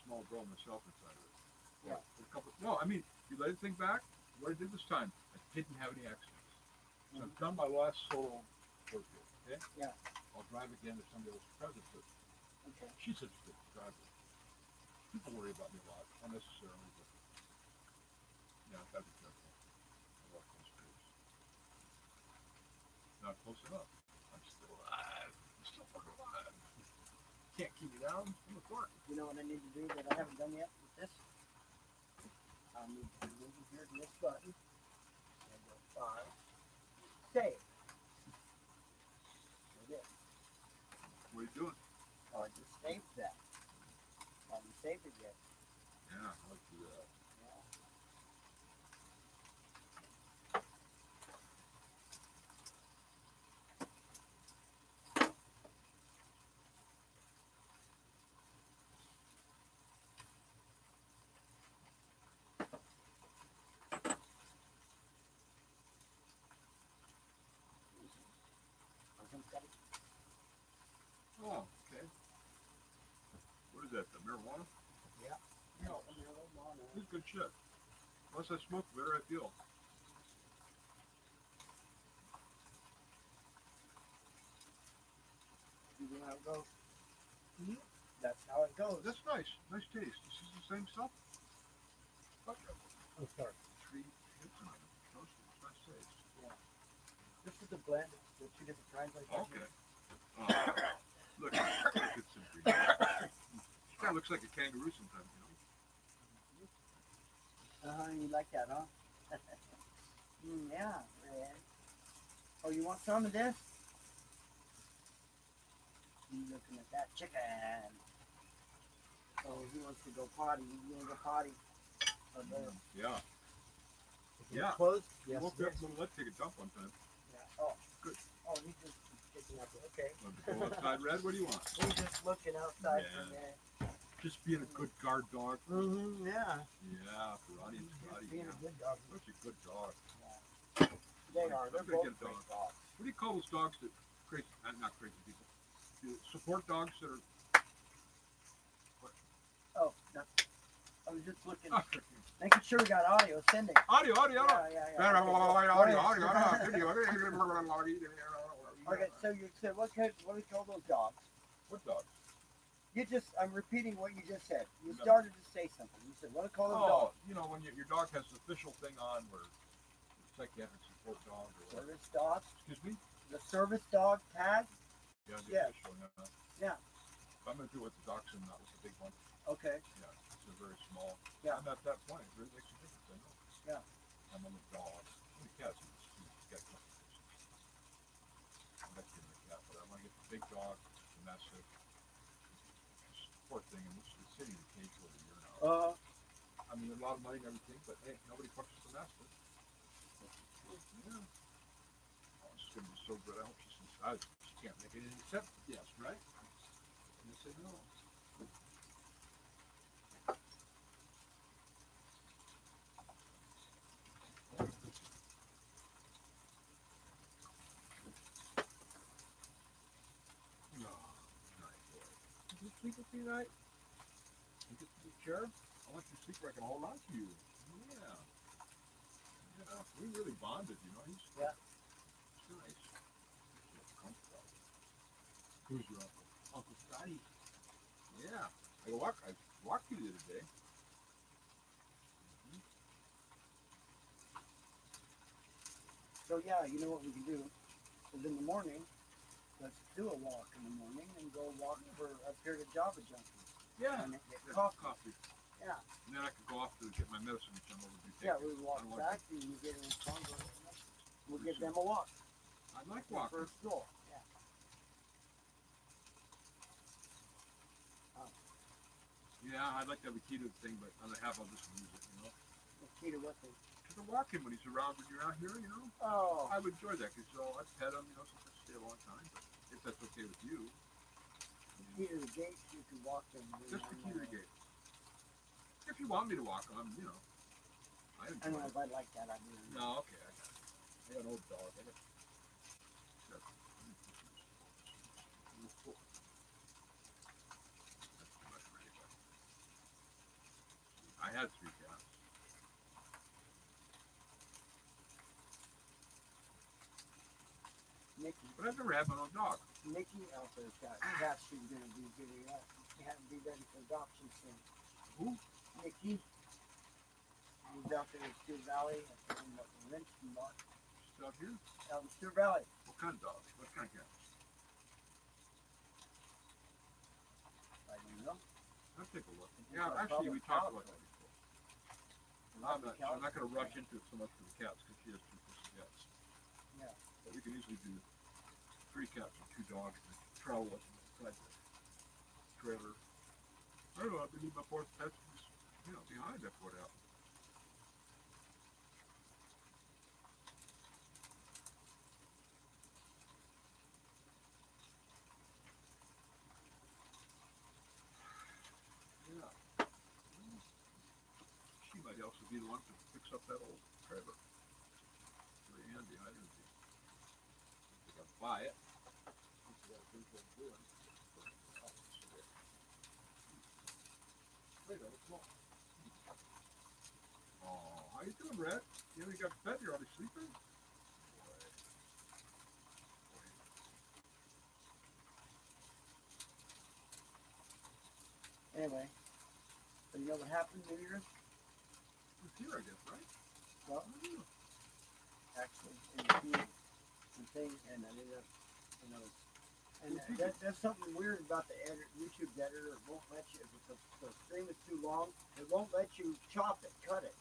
small girl myself inside of it. Yeah. No, I mean, you let it think back. What I did this time, I didn't have any accidents. So I've done my last solo work here. Okay. Yeah. I'll drive again if somebody else is present. But Okay. she's such a good driver. People worry about me a lot, unnecessarily. But yeah, I've got to be careful. I walk close streets. Not close enough. I'm still alive. I'm still fucking alive. Can't keep me down. I'm a fart. You know what I need to do that I haven't done yet with this? I need to move here to this button and go 5. Save. There it is. What are you doing? Oh, I just saved that. I haven't saved it yet. Yeah, I like to do that. Yeah. Oh, okay. What is that? The marijuana? No, marijuana. This is good shit. Less I smoke, the better I feel. You know how it goes. Mhm. That's how it goes. That's nice. Nice taste. This is the same stuff? Fuck yeah. I'm sorry. Tree hits on it. Toasted. It's nice taste. This is a blend. The 2 different kinds like that. Okay. Look, it's some green. Kind of looks like a kangaroo sometimes, you know? You like that, huh? Yeah, Red. Oh, you want some of this? You looking at that chicken? Oh, he wants to go potty. You want to go potty? Oh, no. Yeah. Yeah. Closed? You Yes. woke me up in the middle of take a dump one time. Yeah. Oh, Good. Oh, he's just picking up. Okay. Want to go outside, Red? What do you want? He's just looking outside Yeah. from there. Just being a good guard dog. Mm-hmm. Yeah. Yeah, Karate and Scotty. Being Yeah. a good dog. Such a good dog. They are. They're I'm gonna both get a great dog. dogs. What do you call those dogs that crazy? Not crazy people. The support dogs that are. Oh, no. I was just looking, making sure we got audio sending. Audio. Yeah. Okay, so you said what do we call those dogs? What dogs? I'm repeating what you just said. You No. started to say something. You said, what do we call those dogs? You know when your dog has the official thing on where it's like you have a support dog or whatever. Service dog. Excuse me? The service dog tag. Yeah, the Yeah. official. Yeah. I'm gonna do it with the dachshund, not with the big one. Okay. Yeah, it's a very small. Yeah. I'm at that point. It really makes a difference. I know. Yeah. I'm on the dog. I'm a cat. So it's got complications. I'm not getting a cat, but I want to get the big dog, the mastiff. Support thing, and which is sitting in the cage over a year now. I mean, a lot of money and everything, but hey, nobody fucks with the mastiff. Yeah. Oh, it's gonna be so good. I hope she says she can't make it except yes, right? And they say no. No, night boy. Did you sleep with me tonight? Sure. I want you to sleep where I can hold on to you. Yeah. Yeah. We really bonded, you know. Yeah. It's nice. It's comfortable. Who's your uncle? Uncle Scotty. Yeah. I walked you the other day. So yeah, you know what we can do? Is in the morning, let's do a walk in the morning and go walk for up here to Java Junction. Yeah. And get Yeah, coffee. Yeah. And then I could go off to get my medicine, which I'm overdue taking. Yeah, we walk I don't back and we get in the Congo. We'll give them a walk. I like walking. First floor. Yeah. Yeah, I'd like to have a key to the thing, but on the half I'll just use it, you know. The key to what thing? To the walking when he's around, when you're out here, you know. Oh. I would enjoy that because I'd pet him, you know, since I stay a long time. But if that's okay with you, Key to the gate, you can walk them. just the key to the gate. If you want me to walk on, you know, I I don't enjoy know it. if I like that idea. No, okay, I got it. I got an old dog. I got. That's too much for anybody. had 3 cats. Nikki, But I've never had my own dog. Nikki out there's got cats she's gonna be getting up. She had to be ready for adoption soon. Who? Nikki, moved out there in Sioux Valley and the Lynchburg Mark, Just out here? out in Sioux Valley. What kind of dog? What kind of cat? I don't know. I'll take a look. It's Yeah, a actually, we public talked about house. that before. I'm not going to rush into it so much for the cats because she has 2 pussy cats. Yeah. But we can easily do 3 cats and 2 dogs and travel with them inside the trailer. I don't know. I believe my 4th pet was, behind that what happened. Yeah. She might also be the one to fix up that old trailer. Very handy. I didn't think. I think I'd buy it. Oh, how you doing, Red? You know you got fed. You're already sleeping. Anyway, so you know what happened New Year's? It's here, I guess, right? Well, Oh, actually, in the field and thing, and I ended up, and that's something weird about the YouTube editor. It won't let you, if the stream is too long, it won't let you chop it, cut it.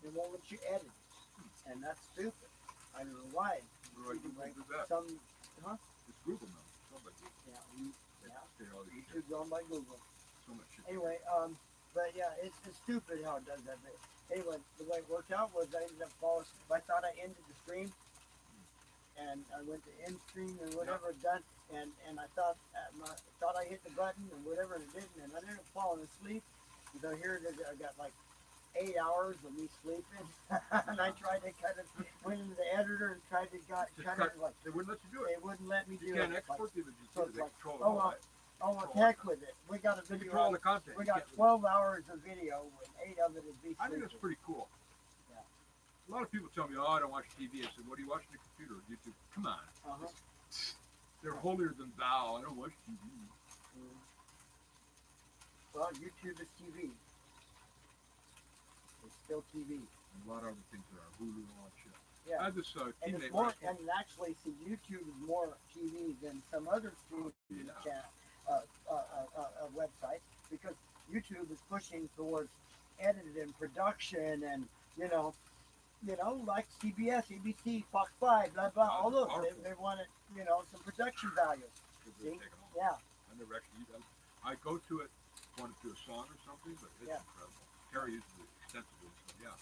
It won't let you edit it. And that's stupid. I don't know why. What do I do with that? Some, It's Google now. Somebody. yeah, Say all these shit. YouTube's owned by Google. So much shit. Anyway, but yeah, it's stupid how it does that. But anyway, the way it worked out was I ended up falling asleep. I thought I ended the stream, and I went to end stream and whatever done, and I thought I hit the button and whatever, and it didn't, and I ended up falling asleep. And so here it is. I got like 8 hours of me sleeping, and I tried to went into the editor and tried to cut it. Like They wouldn't let you do it. they wouldn't let me do You it. can't export the images. so either. it's They like, control it oh, all. Right. oh, well, heck with it. We got a They video. control the content. We You got can't- 12 hours of video, and 8 of it is me I think that's sleeping. pretty cool. Yeah. A lot of people tell me, "Oh, I don't watch TV." I said, "What do you watch on the computer or YouTube?" Come on, Uh-huh. they're holier than thou. I don't watch TV. Mm. Well, YouTube is TV. It's still TV. And a lot of other things that are Hulu and all that shit. Yeah. I had this And teammate. it's more, when I and actually, see, YouTube is more TV than some other streaming Yeah. websites, because YouTube is pushing towards edited and production, and like CBS, ABC, Fox 5, blah blah, all those. They wanted, some production value. spoke to, See? take it home. Yeah. I never actually use that. I go to it, want to do a song or something, but it's Yeah. incredible. Terry uses it extensively, so yeah.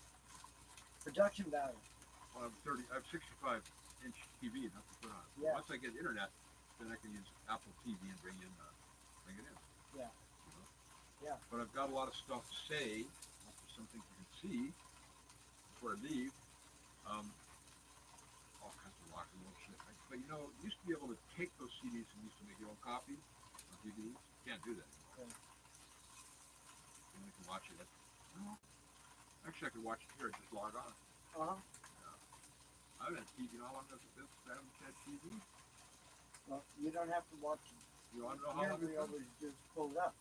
Production value. Well, I have 65-inch TV enough to put on. So Yeah. once I get internet, then I can use Apple TV and bring it in. Yeah. You know? Yeah. But I've got a lot of stuff to say. Some things you can see before I leave. All kinds of rock and roll shit. But you used to be able to take those CDs and used to make your own copies of DVDs. You can't do that anymore. Okay. You only can watch it. Actually, I could watch it here. I just log on. Uh-huh. I haven't had TV. How long has it been since I haven't had TV? Well, you don't have to watch it. You want to know how Here long we it's been? always just pull it up.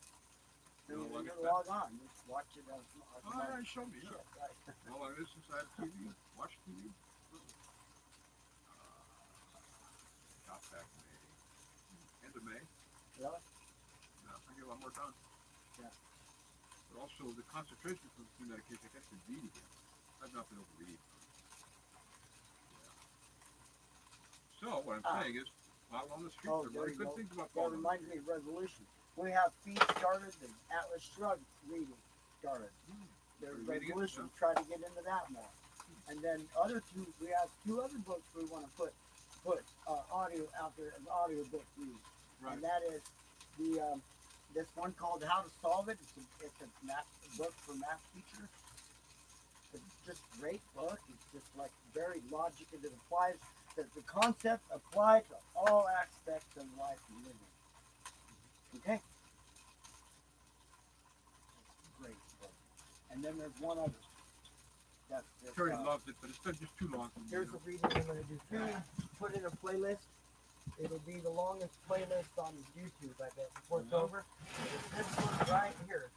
You know, And like you it's log on, just watch it as Oh, yeah, show me. shit, Yeah. right. How long it is since I had TV? Watch TV? Got back May. End of May. Really? Yeah, I get a lot more done. Yeah. But also the concentration from the two medications, I can read again. I've not been able to read. Yeah. So what I'm saying is, out on the streets, Oh, there are a lot there of you good go. things about That Baltimore. reminds me of Revolution. We have feet started, the Atlas Shrugged reading started. There's Are you reading it? Revolution, try to get into that more. And then we have 2 other books we want to put audio out there as audio book reading. Right. And that is this one called How to Solve It. It's a math book for math teachers. It's just a great book. It's just like very logical. It applies the concept apply to all aspects of life and living. Okay. Great book. And and then there's one other. That's Terry loves it, but it's been just too long for me. Here's the video I'm gonna do. Put in a playlist. It'll be the longest playlist on YouTube, I bet, before it's over. This one right here.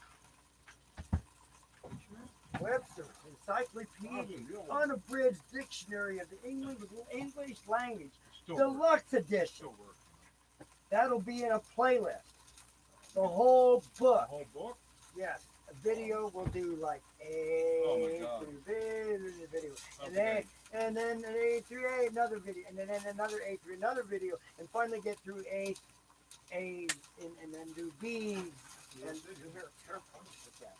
Webster's Encyclopedia, Unabridged Dictionary of the English Language, Still works. Deluxe Edition. Still works. That'll be in a playlist. The whole book. The whole book? Yes. A video will do like Oh my A God. through video, and Okay. then an A through A, another video, and then another A through another video, and finally get through A, and then do B, and Yes. here, with that.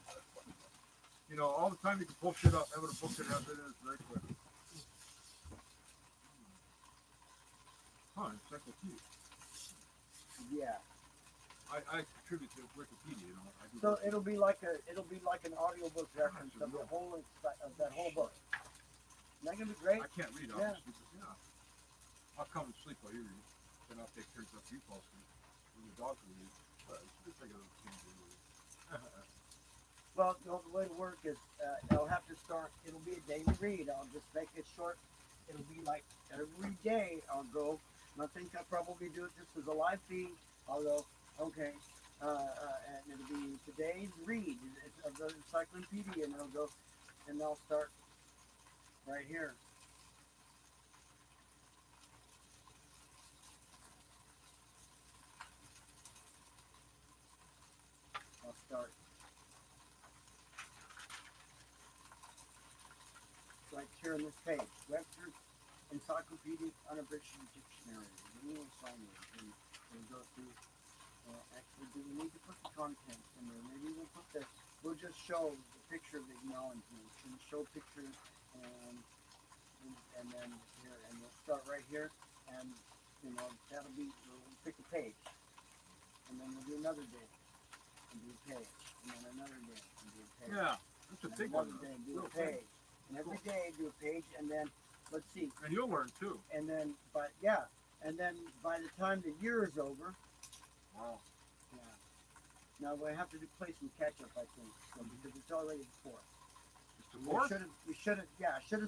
You know, all the time you can pull shit up, having a book that has it in it very quick. Huh, encyclopedia. Yeah. I contribute to Wikipedia, you know. I do So it'll be like an audiobook reference of the whole of that whole book. Isn't that gonna be great? I can't read, Yeah. obviously, but yeah. I'll come and sleep while you read. Then I'll take turns after you fall asleep. When the dogs will read. But it's like a little can't read. Well, no, the way to work is I'll have to start. It'll be a daily read. I'll just make it short. It'll be like every day I'll go. And I think I'll probably do it just as a live feed. I'll go, okay, and it'll be today's read of the encyclopedia, and it'll go, and I'll start right here. I'll start right here on this page. Webster's Encyclopedic Unabridged Dictionary, the English language, and go through. Actually, do we need to put the content in there? Maybe we'll put the. We'll just show the picture of the acknowledgement and show pictures and then here, and we'll start right here, and you know that'll be. We'll pick a page, and then we'll do another day and do a page, and then another day and do a page. Yeah, that's a And big another one. day do Real a big. page, and every day do a page, and then let's see, And you'll learn too. and then by the time the year is over, Wow. yeah. Now we have to play some catch up, I think, so, because it's already the fourth. It's the fourth? We should have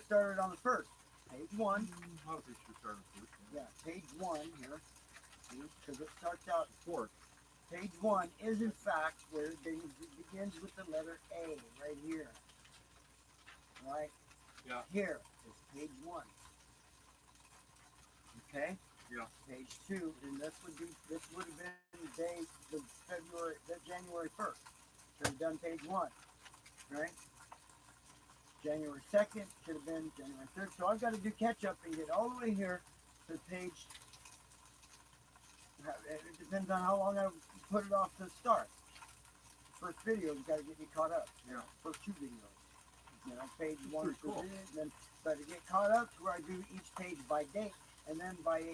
started on the first. Page one, I don't think you should start first. yeah, page one here, because it starts out. Fourth. Page one is in fact where it begins with the letter A right here. Right? Yeah. Here is page one. Okay? Yeah. Page two, and this would have been the January 1st. Should have done page one. Right? January 2nd should have been January 3rd. So I've got to do catch up and get all the way here to page. It depends on how long I put it off to start. First video, you got to get me caught up. Yeah. First two videos. You know, page That's one pretty for cool. this, and then but to get caught up to where I do each page by date, and then by the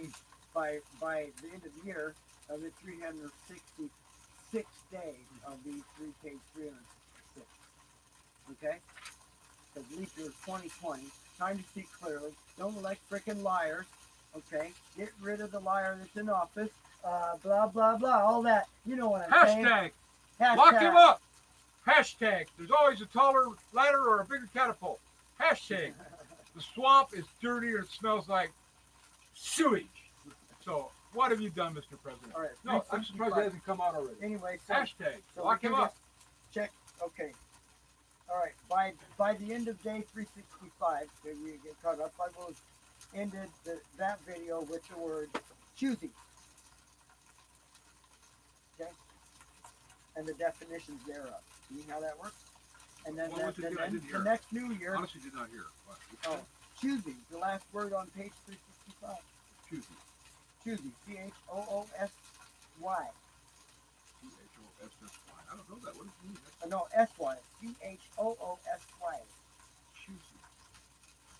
end of the year, of the 366 days, I'll be page 366. Okay? Because leap year is 2020. Time to see clearly. Don't elect frickin' liars. Okay? Get rid of the liar that's in office. Blah blah blah. All that. You know what I'm saying? Hashtag. Lock him up. Hashtag. There's always a taller ladder or a bigger catapult. Hashtag. The swamp is dirty or it smells like sewage. So, what have you done, Mr. President? All right. No, I'm surprised it hasn't come out already. Anyway, so Hashtag. so Lock we him can up. just check. Okay. All right. By the end of day 365, when you get caught up, I will have ended that video with the word choosy. Okay. And the definitions thereof. See how that works? And then, What was it again? I didn't hear the it. next new year, Honestly, did not hear. What? oh, choosy, the last word on page 365. Choosy. Choosy, CHOOSY. C-H-O-S-S-Y. I don't know that. What does it mean? No, SY. CHOOSY. Choosy.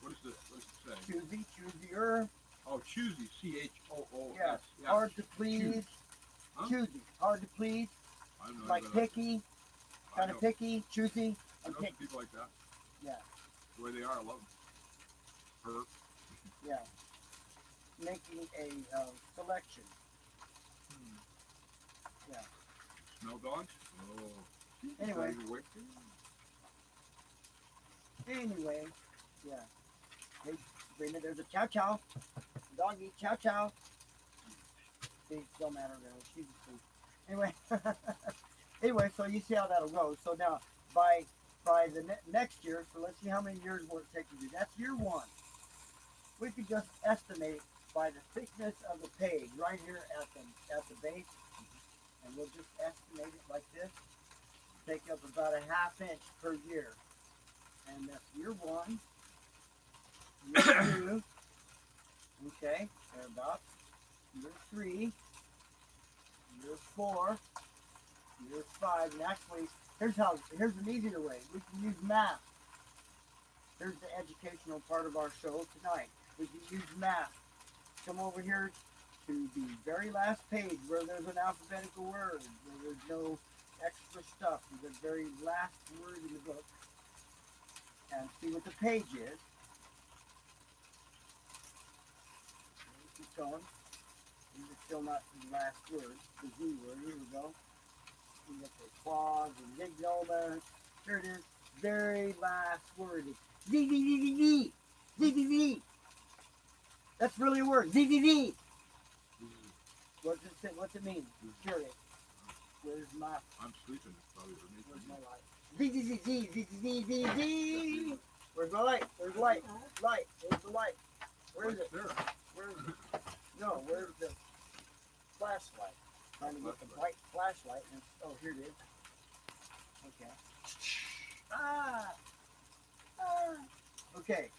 What does it say? Choosy, choosier. Oh, choosy. C-H-O-O-S. Yeah, Yes. hard to please. Choose. Huh? Choosy, hard to please. I don't know Like anybody like picky, that. kind of picky, choosy. I know Okay. some people like that. Yeah, The way they are, I love them. Her. yeah. Making a selection. Yeah. Smell dogs? Oh. Anyway. Very wicked. Anyway, yeah. Hey, Sabrina, there's a chow chow. Doggy chow chow. See, don't matter really. She's asleep. Anyway, anyway, so you see how that'll go. So now, by the next year, so let's see how many years will it take to do. That's year one. We could just estimate by the thickness of the page right here at the base, and we'll just estimate it like this. Take up about a ½ inch per year, and that's year one, year two, okay, thereabouts, year three, year four, year five, and actually, here's an easier way. We can use math. Here's the educational part of our show tonight. We can use math. Come over here to the very last page where there's an alphabetical word, where there's no extra stuff, the very last word in the book, and see what the page is. Keep going. These are still not the last word, the Z word. Here we go. We get the claws and zygoma. Here it is. Very last word. It's Z Z Z Z Z Z Z Z. That's really a word. Z Z Z. What's it say? What's it mean? Curious. Where's my? I'm sleeping. It's probably Where's my light? Z Z Z Z Z Z Z Z. Where's my light? Where's the light? Light. Where's the light? Where is it? There. Where is it? No, where's the flashlight? Trying to get the bright flashlight. And oh, here it is. Okay. Ah. Okay.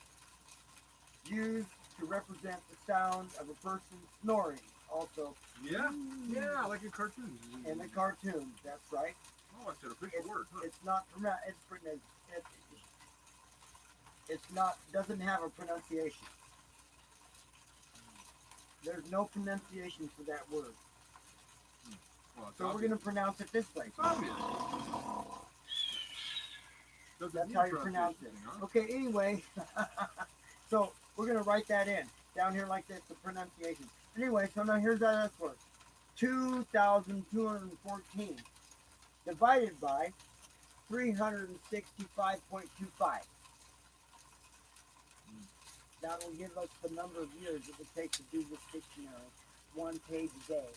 Used to represent the sound of a person snoring. Also, Yeah, like in cartoons. in the cartoons. That's right. Oh, it's an official word, huh? It's not. It's not. Doesn't have a pronunciation. There's no pronunciation for that word. Well, it's So we're obvious. going to pronounce it this way. It's obvious. Doesn't That's need how you pronounce it. pronunciation, huh? Okay, anyway. So we're going to write that in. Down here like this, the pronunciation. Anyway, so now here's how that works. 2,214 divided by 365.25. That will give us the number of years it would take to do this dictionary. One page a day.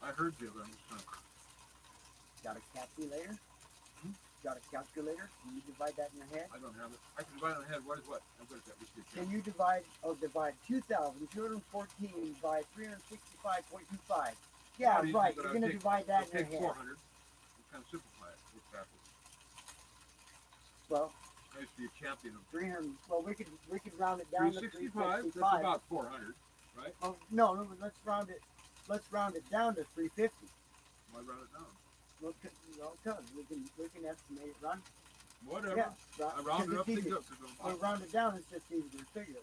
I heard you, but I'm just trying Got a calculator? Got a calculator? Can you divide that in your head? I don't have it. I can divide on the head. What is what? I'm good at that. Can you divide 2,214 by 365.25? Yeah, Not easy, right. but You're I'll going to take- divide that in Take your head. 400. We'll kind of simplify it. Work backwards. Well, I used to be a champion of 300. Well, we could round it down to 365. 365. That's about 400, right? Oh, no, but let's round it. Let's round it down to 350. Why round it down? Well, because we can estimate it. Run. Whatever. Yeah. I rounded up it's things easy. up. Well, round it down. It's just easier to figure.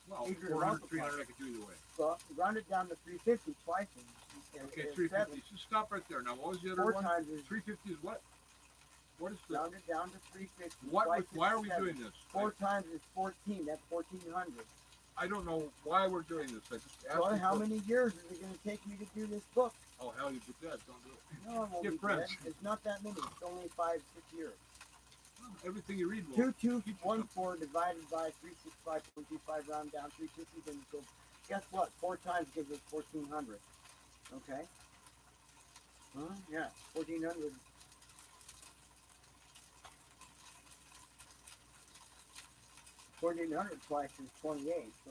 Well, easier to 400, multiply. 300, I could do either way. Well, round it down to 350 twice. Okay, is 350. 7. So stop right there. Now, what was the other 4 one? times is 350 is what? What is the? round it down to 350. What? twice Why is are we 7. doing this? 4 times is 14. That's 1,400. I don't know why we're doing this. I just asked Well, you how for- many years is it going to take me to do this book? Oh, hell, you did that. Don't do it. No, it won't Get be friends. good. It's not that many. It's only 5-6 years. Everything you read will. 2,214 divided by 365.25 round down 350. Then you go. Guess what? 4 times gives us 1,400. Okay. Huh? Yeah, 1,400. Twice is 28. So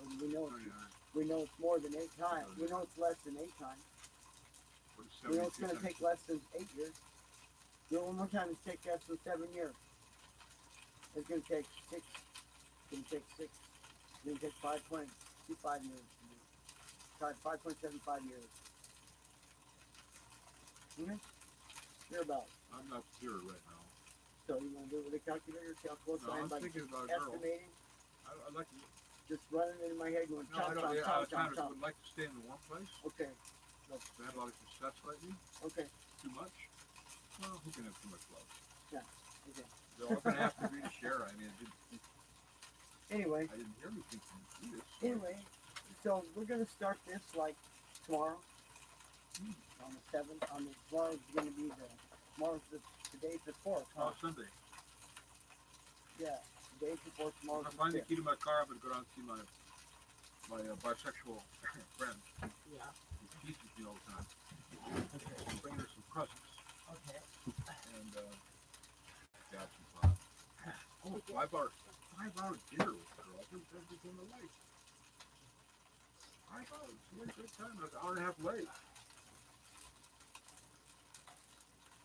we know it's more than 8 times. We know it's less than 8 times. We know it's going to take less than 8 years. Do it one more time. It's take less than 7 years. It's going to take 6. It's going to take 6. It's going to take 5.25 years. 5.75 years. Mm-hmm. You're about. I'm not sure right now. So you want to do it with a calculator? Calculate No, I'm by thinking about a girl. estimating. I'd like to. Just running it in my head going No, I chomp, don't. chomp, Yeah, I chomp, kind chomp, of chomp. would like to stay in the warm place. Okay. I've had a lot of success lately. Okay. Too much? Well, who can have too much love? Okay. They're all going to have to agree to share. I mean, Anyway. I didn't hear anything from you. Anyway, so we're gonna start this like tomorrow. On the 7th. Tomorrow's gonna be Today's the 4th, huh? Oh, Sunday. Yeah, today's the 4th, If tomorrow's I the find the 5th. key to my car, I'm gonna go down and see my bisexual friend. Yeah. He teases me all the time. Okay. Bring her some presents Okay. and got some fun. Oh, 5 hour dinner with the girl. I've never done this in my life. 5 hours. What a good time. I was an hour and a half late.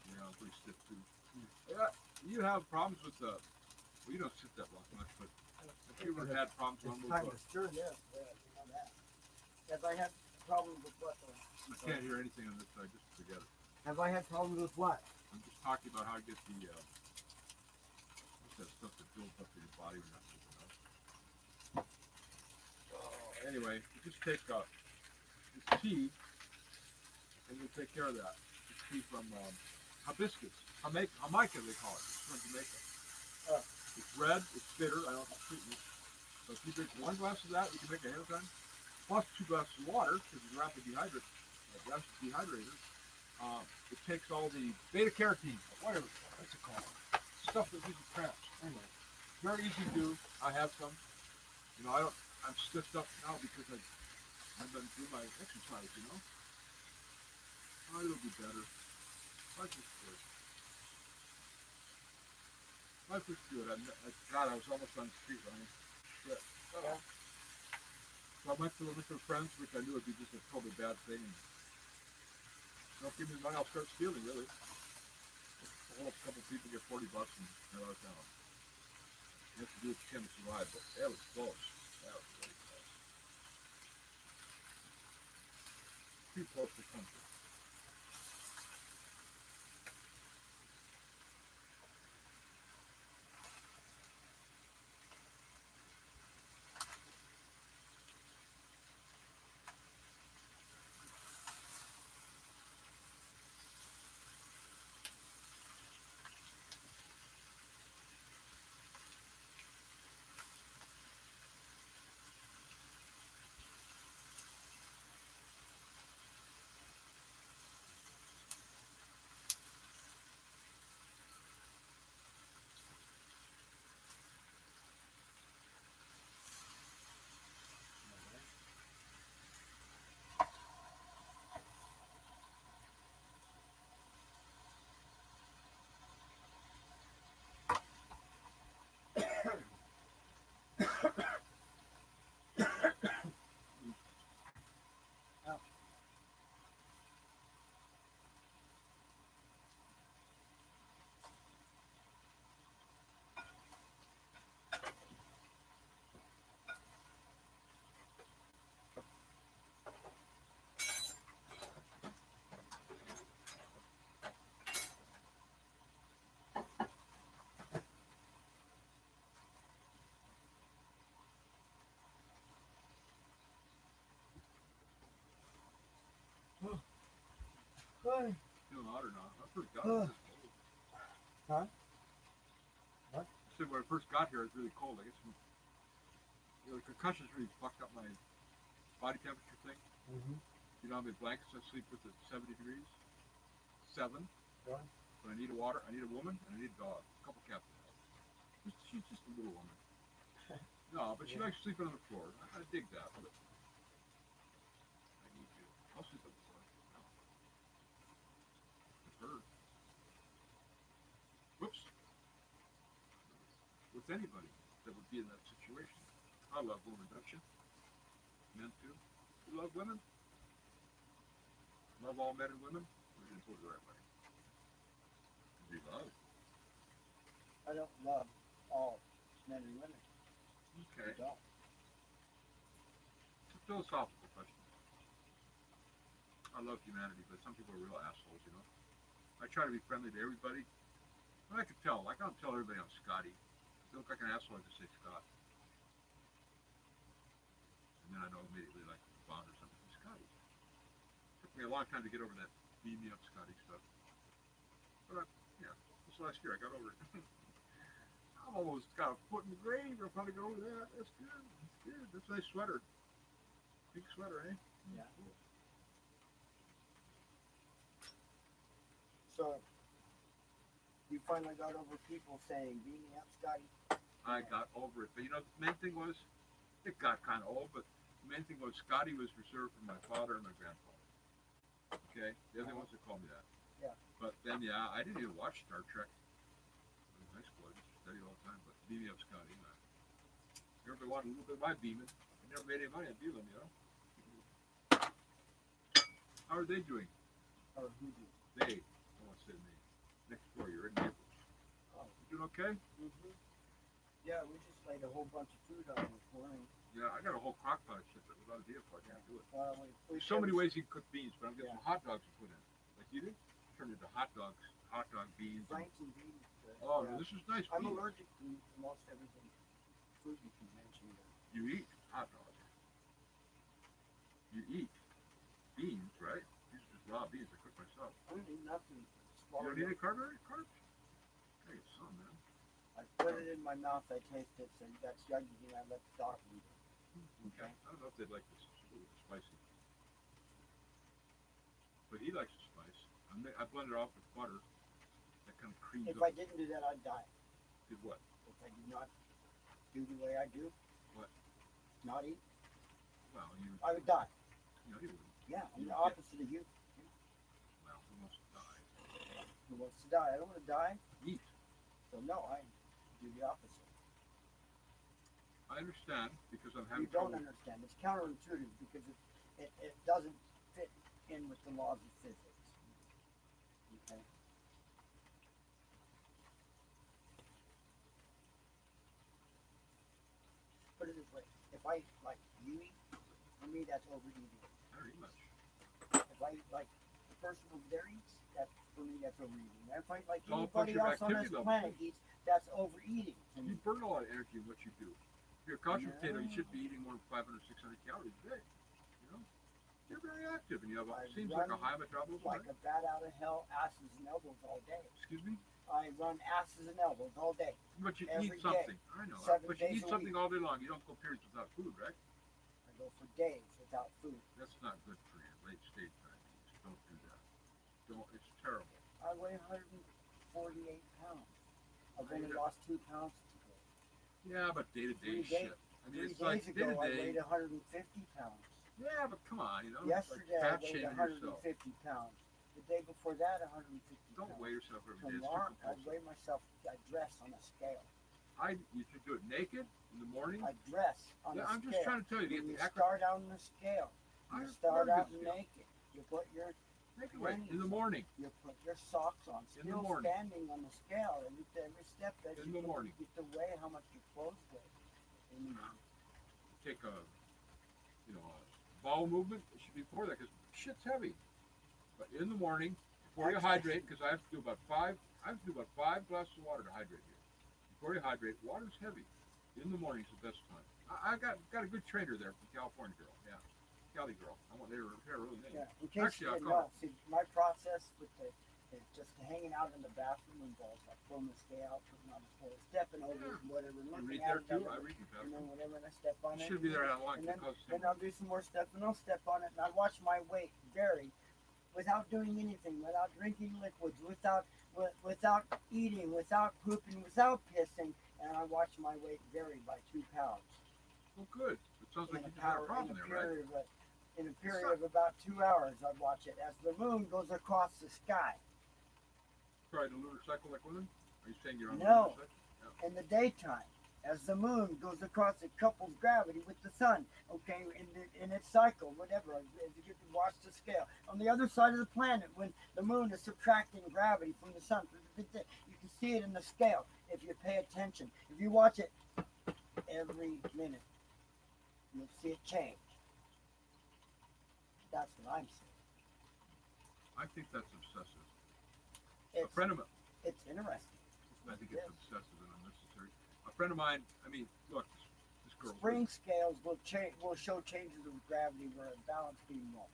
Yeah, I'm pretty stiff too. Yeah, you have problems with well, you don't sit that long much, but have you ever had problems It's on those? time to stir Yes, this. you know that. Have I had problems with what though? I can't hear anything on this side. Just forget it. Have I had problems with what? I'm just talking about how to get the what's that stuff that builds up in your body when you're not moving up. Anyway, you just take this tea, and you'll take care of that. It's tea from hibiscus, Jamaica they call it. It's from Jamaica. It's red. It's bitter. I don't have sweetness. So if you drink 1 glass of that, you can make it ahead of time. Plus 2 glasses of water because it's rapid dehydrator. It takes all the beta carotene, whatever, what's it called? Stuff that gives you cramps. Anyway, very easy to do. I have some. You know, I'm stiffed up now because I've been doing my exercise. You know, it'll be better. Life is good. Life is good. God, I was almost on the street running. Shit. Yeah. So I went to a friend's, which I knew would be just a totally bad thing. Don't give me money, I'll start stealing, really. Hold up a couple people, get $40 and they're out of town. You have to do what you can to survive, but that was close. That was really close. Too close to comfort. Hey. Feeling hot or not? I first got here, it was cold. Huh? What? I said when I first got here, it was really cold. I guess the concussions really fucked up my body temperature thing. Mm-hmm. You know how many blankets I sleep with at 70 degrees? 7. Right. But I need a woman, and I need a dog. A couple cats. She's just a little woman. No, but she likes sleeping on the floor. I dig that. But I need you. I'll sleep on the floor. No. With her. Whoops. With anybody that would be in that situation. I love women, don't you? Men too. You love women? Love all men and women? We didn't put it the right way. We love. I don't love all men and women. Okay. I don't. It's a philosophical question. I love humanity, but some people are real assholes, you know. I try to be friendly to everybody. But I can tell. Like, I don't tell everybody I'm Scotty. If they look like an asshole, I just say Scott. And then I know immediately, like, Bond or something. Scotty. Took me a long time to get over that beam me up Scotty stuff. But, this last year I got over it. I almost got a foot in the grave. I'm trying to get over that. That's good. That's good. That's a nice sweater. Pink sweater, eh? Yeah. Cool. So You finally got over people saying, "Beam me up, Scotty." I got over it. But you know, the main thing was, it got kind of old, but the main thing was Scotty was reserved for my father and my grandfather. Okay? They're the ones that called me that. Yeah. But then, yeah, I didn't even watch Star Trek. In high school, I used to study all the time, but beam me up, Scotty. Everybody wanted a little bit of my beaming. I never made any money on beaming, you know? How are they doing? Or who did? They, I want to say me. Next door, you're in Naples. Oh. You doing okay? Mm-hmm. Yeah, we just laid a whole bunch of food on this morning. Yeah, I got a whole crock pot of shit that without a vehicle, I can't do it. Well, we There's so many kept- ways you can cook beans, but I'm getting Yeah. some hot dogs to put in. Like you did? Turn into hot dog beans. Franks and beans. Oh, yeah. no, this is nice I'm beans. allergic to most everything. Food you can mention. You eat hot dogs. You eat beans, right? These are just raw beans I cook myself. I don't need nothing. You don't need any carbs? Hey, some, man. I put it in my mouth, I taste it, so that's yummy, and I let the dog eat it. Okay. I don't know if they'd like this. It's a little spicy. But he likes the spice. I blend it off with butter. That kind of creams If up. I didn't do that, I'd die. Did what? If I did not do the way I do, What? not eat, Well, you I would die. know, you wouldn't. Yeah, I'm You the would get- opposite of you. Well, who wants to die? Who wants to die? I don't want to die, Eat. so no, I do the opposite. I understand because I'm You having don't trouble. understand. It's counterintuitive because it doesn't fit in with the laws of physics. Okay. Put it this way: if I eat like you eat, for me that's overeating. I don't eat much. If I eat like the person over there eats, that's for me that's overeating. And if I eat like It's all a anybody bunch of else on this activity level. planet eats, that's overeating. to You me. burn a lot of energy in what you do. If you're a couch potato, you Yeah. should be eating more than 500, 600 calories a day. You know? You're very active and you have, I seems like a run high metabolism. Like Right? a bat out of hell, asses and elbows all day. Excuse me? I run asses and elbows all day. But you Every eat day. something. I know. 7 But you days eat a something week. all day long. You don't go periods without food, right? I go for days without food. That's not good for your late stage diabetes. Don't do that. Don't. It's terrible. I weigh 148 pounds. I've only Yeah. lost 2 pounds today. Yeah, but day to day 3 days- shit. I mean, 3 it's like days day ago, to I day. weighed 150 pounds. Yeah, but come on, you know. Yesterday, like I fat weighed shaming yourself. 150 pounds. The day before that, 150 Don't pounds. weigh yourself every day. It's too Tomorrow, I compulsive. weigh myself. I dress on a scale. You should do it naked in the morning. I dress on Yeah, a I'm scale. just trying to tell you to When get you the accurate. start out on the scale, I you start love out this scale. naked. You put your Naked weight in the morning. You put your socks on, In the still morning. standing on the scale, and every step that In you the do, morning. you get to weigh how much your clothes weigh. And Take a, a bowel movement. It should be before that because shit's heavy. But in the morning, before you That's hydrate, because I have to do about 5 glasses of water to hydrate here. Before you hydrate, water's heavy. In the morning is the best time. I got a good trainer there from California girl. Yeah, Cali girl. I want her really name. yeah, in case Actually, you I'll didn't call know, see, my process with just hanging out in the bathroom involves like pulling the scale out, putting on the floor, stepping over it, and whatever, I looking read at there it, too. I read the and then bathroom. whatever, and I step on You it. should be there that long And then, because then I'll do some more steps, and I'll step on it, and I watch my weight vary without doing anything, without drinking liquids, without eating, without pooping, without pissing, and I watch my weight vary by 2 pounds well, good. It sounds like in you a, just had a in problem a there, right? period of in a period of about 2 hours. I watch it as the moon goes across the sky. Try the lunar cycle like women? Are you saying you're on the No. lunar cycle? In the daytime, as the moon goes across, it couples gravity with the sun, okay, in its cycle, whatever, as you get to watch the scale. On the other side of the planet, when the moon is subtracting gravity from the sun, you can see it in the scale if you pay attention. If you watch it every minute, you'll see it change. That's what I'm saying. I think that's obsessive. A It's, friend of mine, it's interesting. I think it's obsessive and unnecessary. A friend of mine, I mean, look, this girl. Spring scales will show changes of gravity where a balance beam won't.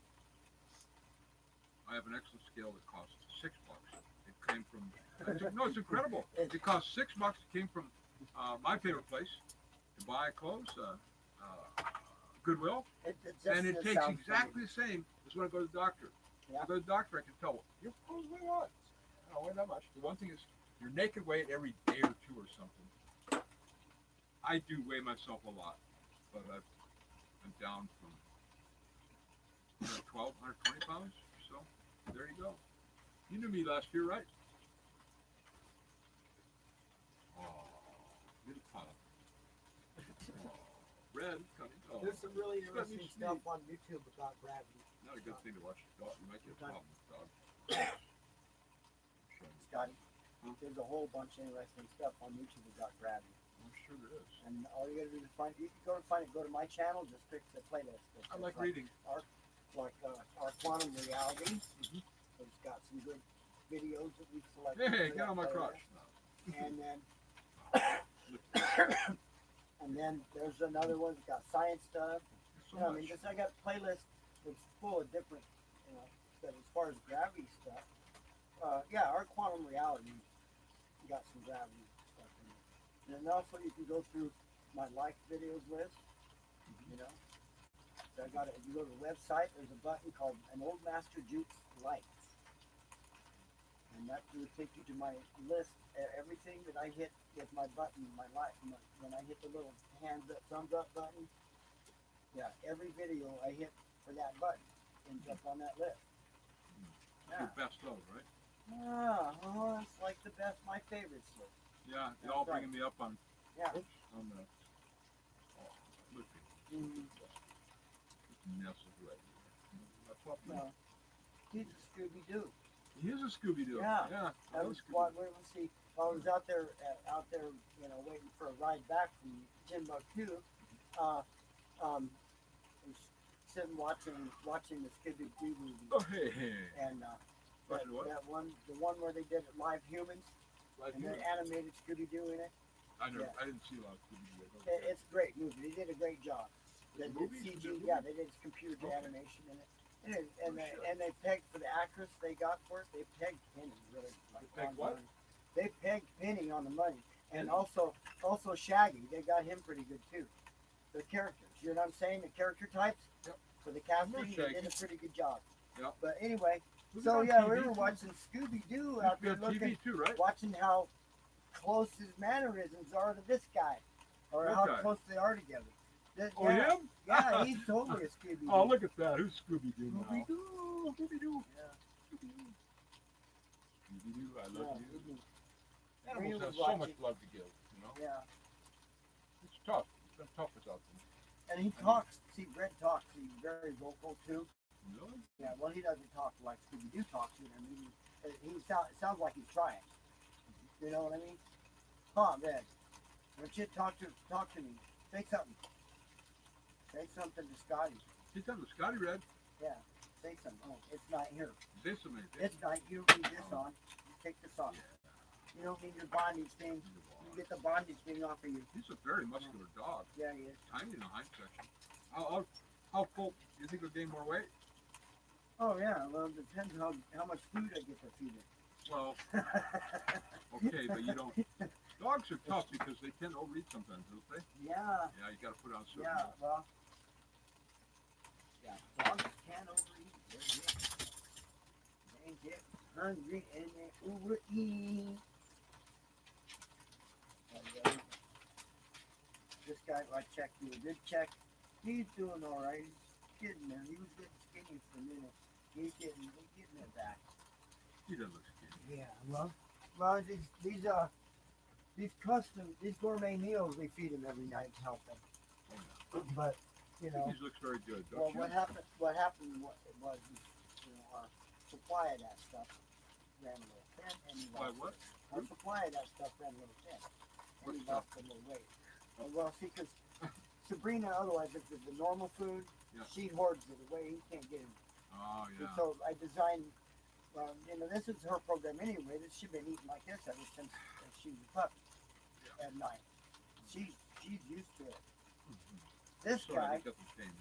I have an excellent scale that costs $6. It came from, no, it's incredible. It cost $6. It came from my favorite place to buy clothes, Goodwill. And it takes exactly the same as when I go to the doctor. Yeah. I go to the doctor, I can tell, your clothes weigh what? I don't weigh that much. The one thing is, your naked weight every day or two or something. I do weigh myself a lot, but I'm down from 112, 120 pounds. So there you go. You knew me last year, right? Oh, little pop. Oh, red coming. Oh, There's some really it's got me interesting stuff sneezed. on YouTube about gravity. Not a good thing to watch the dog. You might get a problem with the dog. Scotty, Huh? there's a whole bunch of interesting stuff on YouTube about gravity. I'm sure there is. And all you gotta do is find, you can go and find it, go to my channel, just pick the playlist. I like reading. Our quantum reality. Mhm. It's got some good videos that we've selected. Hey, for get that on my playlist. crotch. No. And then, Look, and then there's another one that's got science stuff. so You know, I much. mean, just I got a playlist that's full of different, you know, but as far as gravity stuff, yeah, our quantum reality got some gravity stuff in it. And then also you can go through my like videos list, you know. So I got it. If you go to the website, there's a button called an Old Master Jukes Likes. And that will take you to my list. Everything that I hit with my button, when I hit the little hands up, thumbs up button, yeah, every video I hit for that button ends up on that list. Yeah. Your best of, right? Yeah, oh, it's like the best, my favorites list. Yeah, That's y'all right. bringing me up on Yeah. on the. Oh, look at Mm-hmm. this mess of red. That's what No. He's a Scooby Doo. he is a Scooby Doo. Yeah. Yeah. That was what. Let's see. While I was out there, you know, waiting for a ride back from Timbuktu, was sitting watching the Scooby Doo movie, Oh, hey. and Watching what? the one where they did it live humans, Like and you? then animated Scooby Doo in it. I never. yeah. I didn't see a lot of Scooby Doo. It's a great movie. They did a great job. They The did movie? CG, Was it a movie? yeah, they did computer Okay. animation in it. And Oh, shit. they pegged for the actress they got for it. They pegged Penny really. Like, They pegged on what? money. They pegged Penny on the money, and Penny? also Shaggy. They got him pretty good too. The characters, you know what I'm saying? The character types. Yep. For the casting, More they Shaggy. did a pretty good job. Yep. But anyway, Was it so on yeah, TV we were too? watching Scooby Doo Used out to be there on looking, TV too, right? watching how close his mannerisms are to this guy, or What how guy? close they are together. Oh, yeah, him? yeah, he's totally a Scooby Doo. Oh, look at that. Who's Scooby Doo now? Scooby Doo. Scooby Doo. Yeah. Scooby Doo, I Yeah, love you. Scooby. Animals Really have so watching- much love to give, you know? Yeah, It's tough. It's been tough without them. and he talks. See, Red talks. He's very vocal too. Really? Yeah, well, he doesn't talk like Scooby Doo talks. You know, I mean, it sounds like he's trying. You know what I mean? Come on, Red. Don't you talk to me? Say something. Say something to Scotty. He's done with Scotty Red. Yeah, say something. Oh, it's not here. This amazing. It's night. You leave this on. You take this off. You don't need your bondage thing. You get the bondage thing off of you. He's a very muscular dog. Yeah, he is. Tiny in the hind section. How full? Do you think he'll gain more weight? Oh yeah. Well, it depends how much food I get to feed it. Well, okay, but you don't. Dogs are tough because they tend to overeat sometimes, don't they? Yeah. Yeah, you got to put on certain. Yeah. Well. Yeah. Dogs can't overeat. They get hungry and they overeat. This guy, I checked. He did check. He's doing all right. He's getting there. He was getting skinny for a minute. He's getting it back. He doesn't look skinny. Yeah, well, these gourmet meals they feed him every night to help him. Oh, yeah. But you I know, think he looks very good, don't well, you? what happened was, you know, our supply of that stuff ran a little thin, and he By lost what? weight. Our supply of that stuff ran a little thin, and What he stuff? lost a little weight. Well, see, because Sabrina, otherwise, if it's the normal food, Yeah. she hoards it away. He can't get it. Oh, And yeah. so I designed, you know, this is her program anyway. She's been eating like this ever since she was a puppy at night. She's used to it. This Sorry, guy, he's got the stain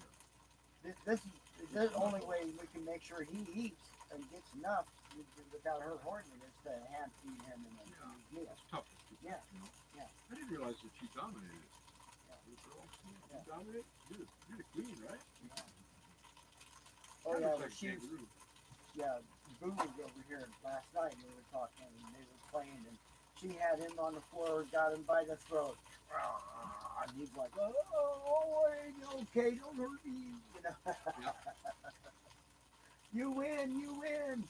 there. this is the only way we can make sure he eats and gets enough without her hoarding it is to hand feed him in his meal. It's tough. Yeah. You know? Yeah. I didn't realize that she dominated it. Yeah. Little girl, you Yeah. dominate? You're the queen, right? Oh That yeah, looks well, like a she's kangaroo. yeah. Boo was over here last night. And we were talking, and they were playing, and she had him on the floor, got him by the throat. And he's like, oh, okay, don't hurt me. You know? Yeah. You win, you win.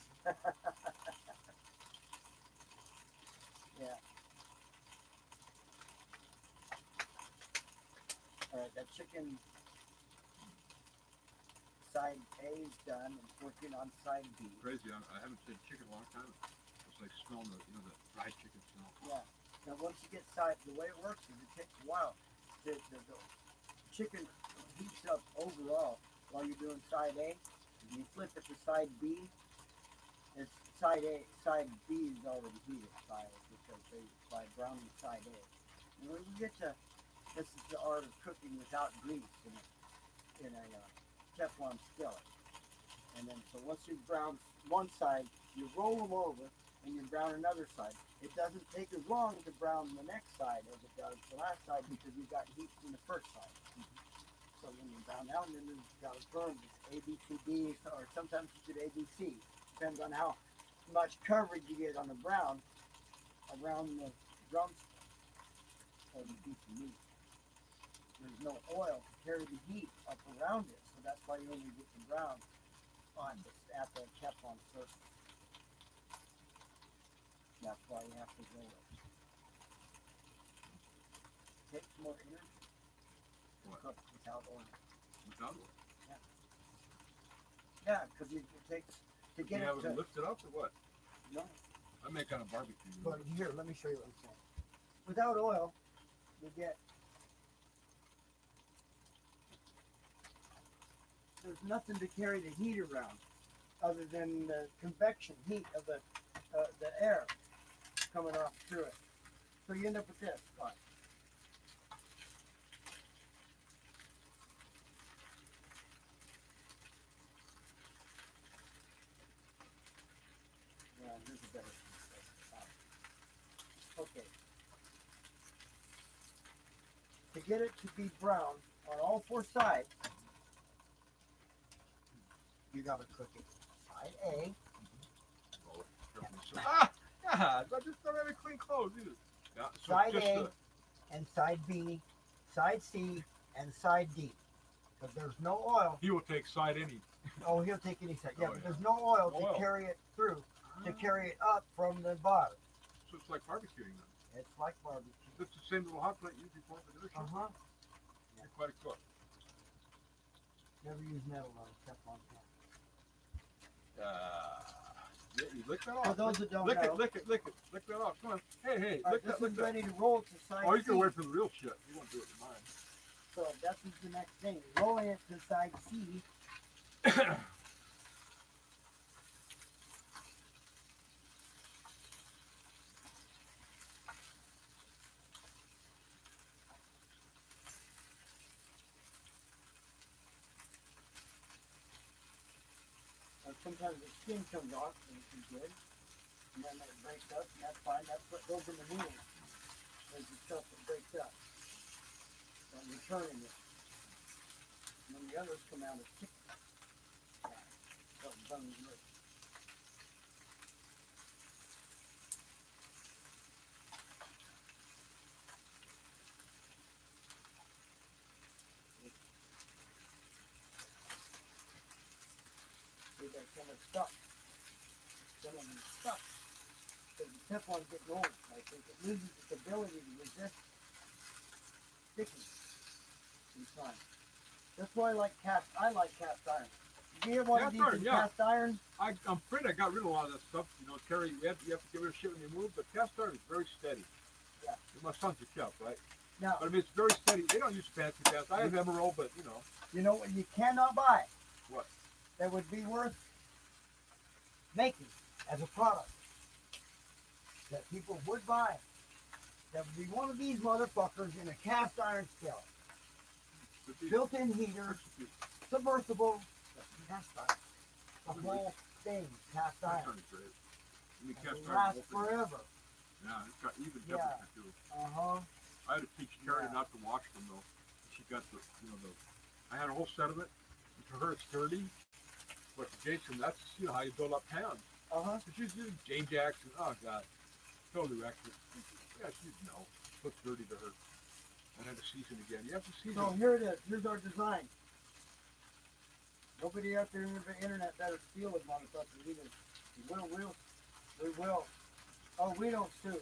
Yeah. All right, that chicken side A is done. I'm working on side B. Crazy. I haven't said chicken in a long time. It's like smelling the the fried chicken smell. Yeah. Now once you get side, the way it works is it takes a while. The chicken heats up overall while you're doing side A. And you flip it to side B. It's side A, side B is already heated by browning side A. And when you get to, this is the art of cooking without grease in a Teflon skillet. And then so once you brown one side, you roll them over and you brown another side. It doesn't take as long to brown the next side as it does the last side because you've got heat from the first side. So when you brown out, then you've got to burn this A, B, C, D, or sometimes you get A, B, C. Depends on how much coverage you get on the brown around the drumstick or the piece of meat. There's no oil to carry the heat up around it, so that's why you only get the brown on at the Teflon surface. That's why you have to roll it. Takes more energy to What? cook without oil. Without oil. Yeah, because it takes to You get have it it to. lifted up or what? No, I make on a barbecue. but here, let me show you what I'm saying. Without oil, you get. There's nothing to carry the heat around, other than the convection heat of the air coming off through it. So you end up with this. Watch. Yeah, here's a better piece. Okay. To get it to be brown on all four sides, you gotta cook it side A. Roll it carefully. So, God, I just don't have any clean clothes either. Yeah, so Side just A and side B, side C, and side D. Because there's no oil. he will take side any. Oh, he'll take any side. Yeah, Oh, but yeah. there's no oil Oil. to carry it through, to carry it up from the bottom. So it's like barbecuing then. It's like barbecue. It's the same little hot plate you use before for dinner. Uh-huh. You're quite a cook. Never use metal on a Teflon pan. Yeah, you lick that off. For those that don't lick know. it, lick it, lick it. Lick that off. Come on. Hey, All right, lick this that, lick is that. ready to roll to side Oh, you C. can wait for the real shit. You won't do it to mine. So that's the next thing. Rolling it to side C. Sometimes the skin comes off, which is good. And then it breaks up, and that's fine. That's what goes in the noodles. There's the stuff that breaks up. So you're turning it. And then the others come out as chicken. Yeah. So it's done with it. See, they're kind of stuck. Some of them are stuck. Because the Teflon's getting old. I think it loses its ability to resist sticking inside. That's why I like cast iron. Do you have one of Cast these iron, in yeah. cast iron? I'm afraid I got rid of a lot of that stuff. You know, Terry, you have to get rid of shit when you move, but cast iron is very steady. Yeah. My son's a chef, right? Now, But I mean, it's very steady. They don't use fancy cast. I have Emerald, but you know. you know what you cannot buy? What? That would be worth making as a product that people would buy. That would be one of these motherfuckers in a cast iron skillet. Could be- Built-in heater, submersible, cast iron. The whole thing, cast Cast iron. iron is great. I mean, And cast it iron lasts is open. forever. Yeah, it's got even Yeah. temperature too. Uh-huh. I had to teach Terry Yeah. not to wash them though. She got the, I had a whole set of it. And to her, it's dirty. But to Jason, that's how you build up pans. Uh-huh. But she's using Jane Jackson. Oh God. totally accurate. Yes, you know. Looks dirty to her. And then to season again. You have to season. So here it is. Here's our design. Nobody out there in the internet better steal it on us. We will. Oh, we don't sue.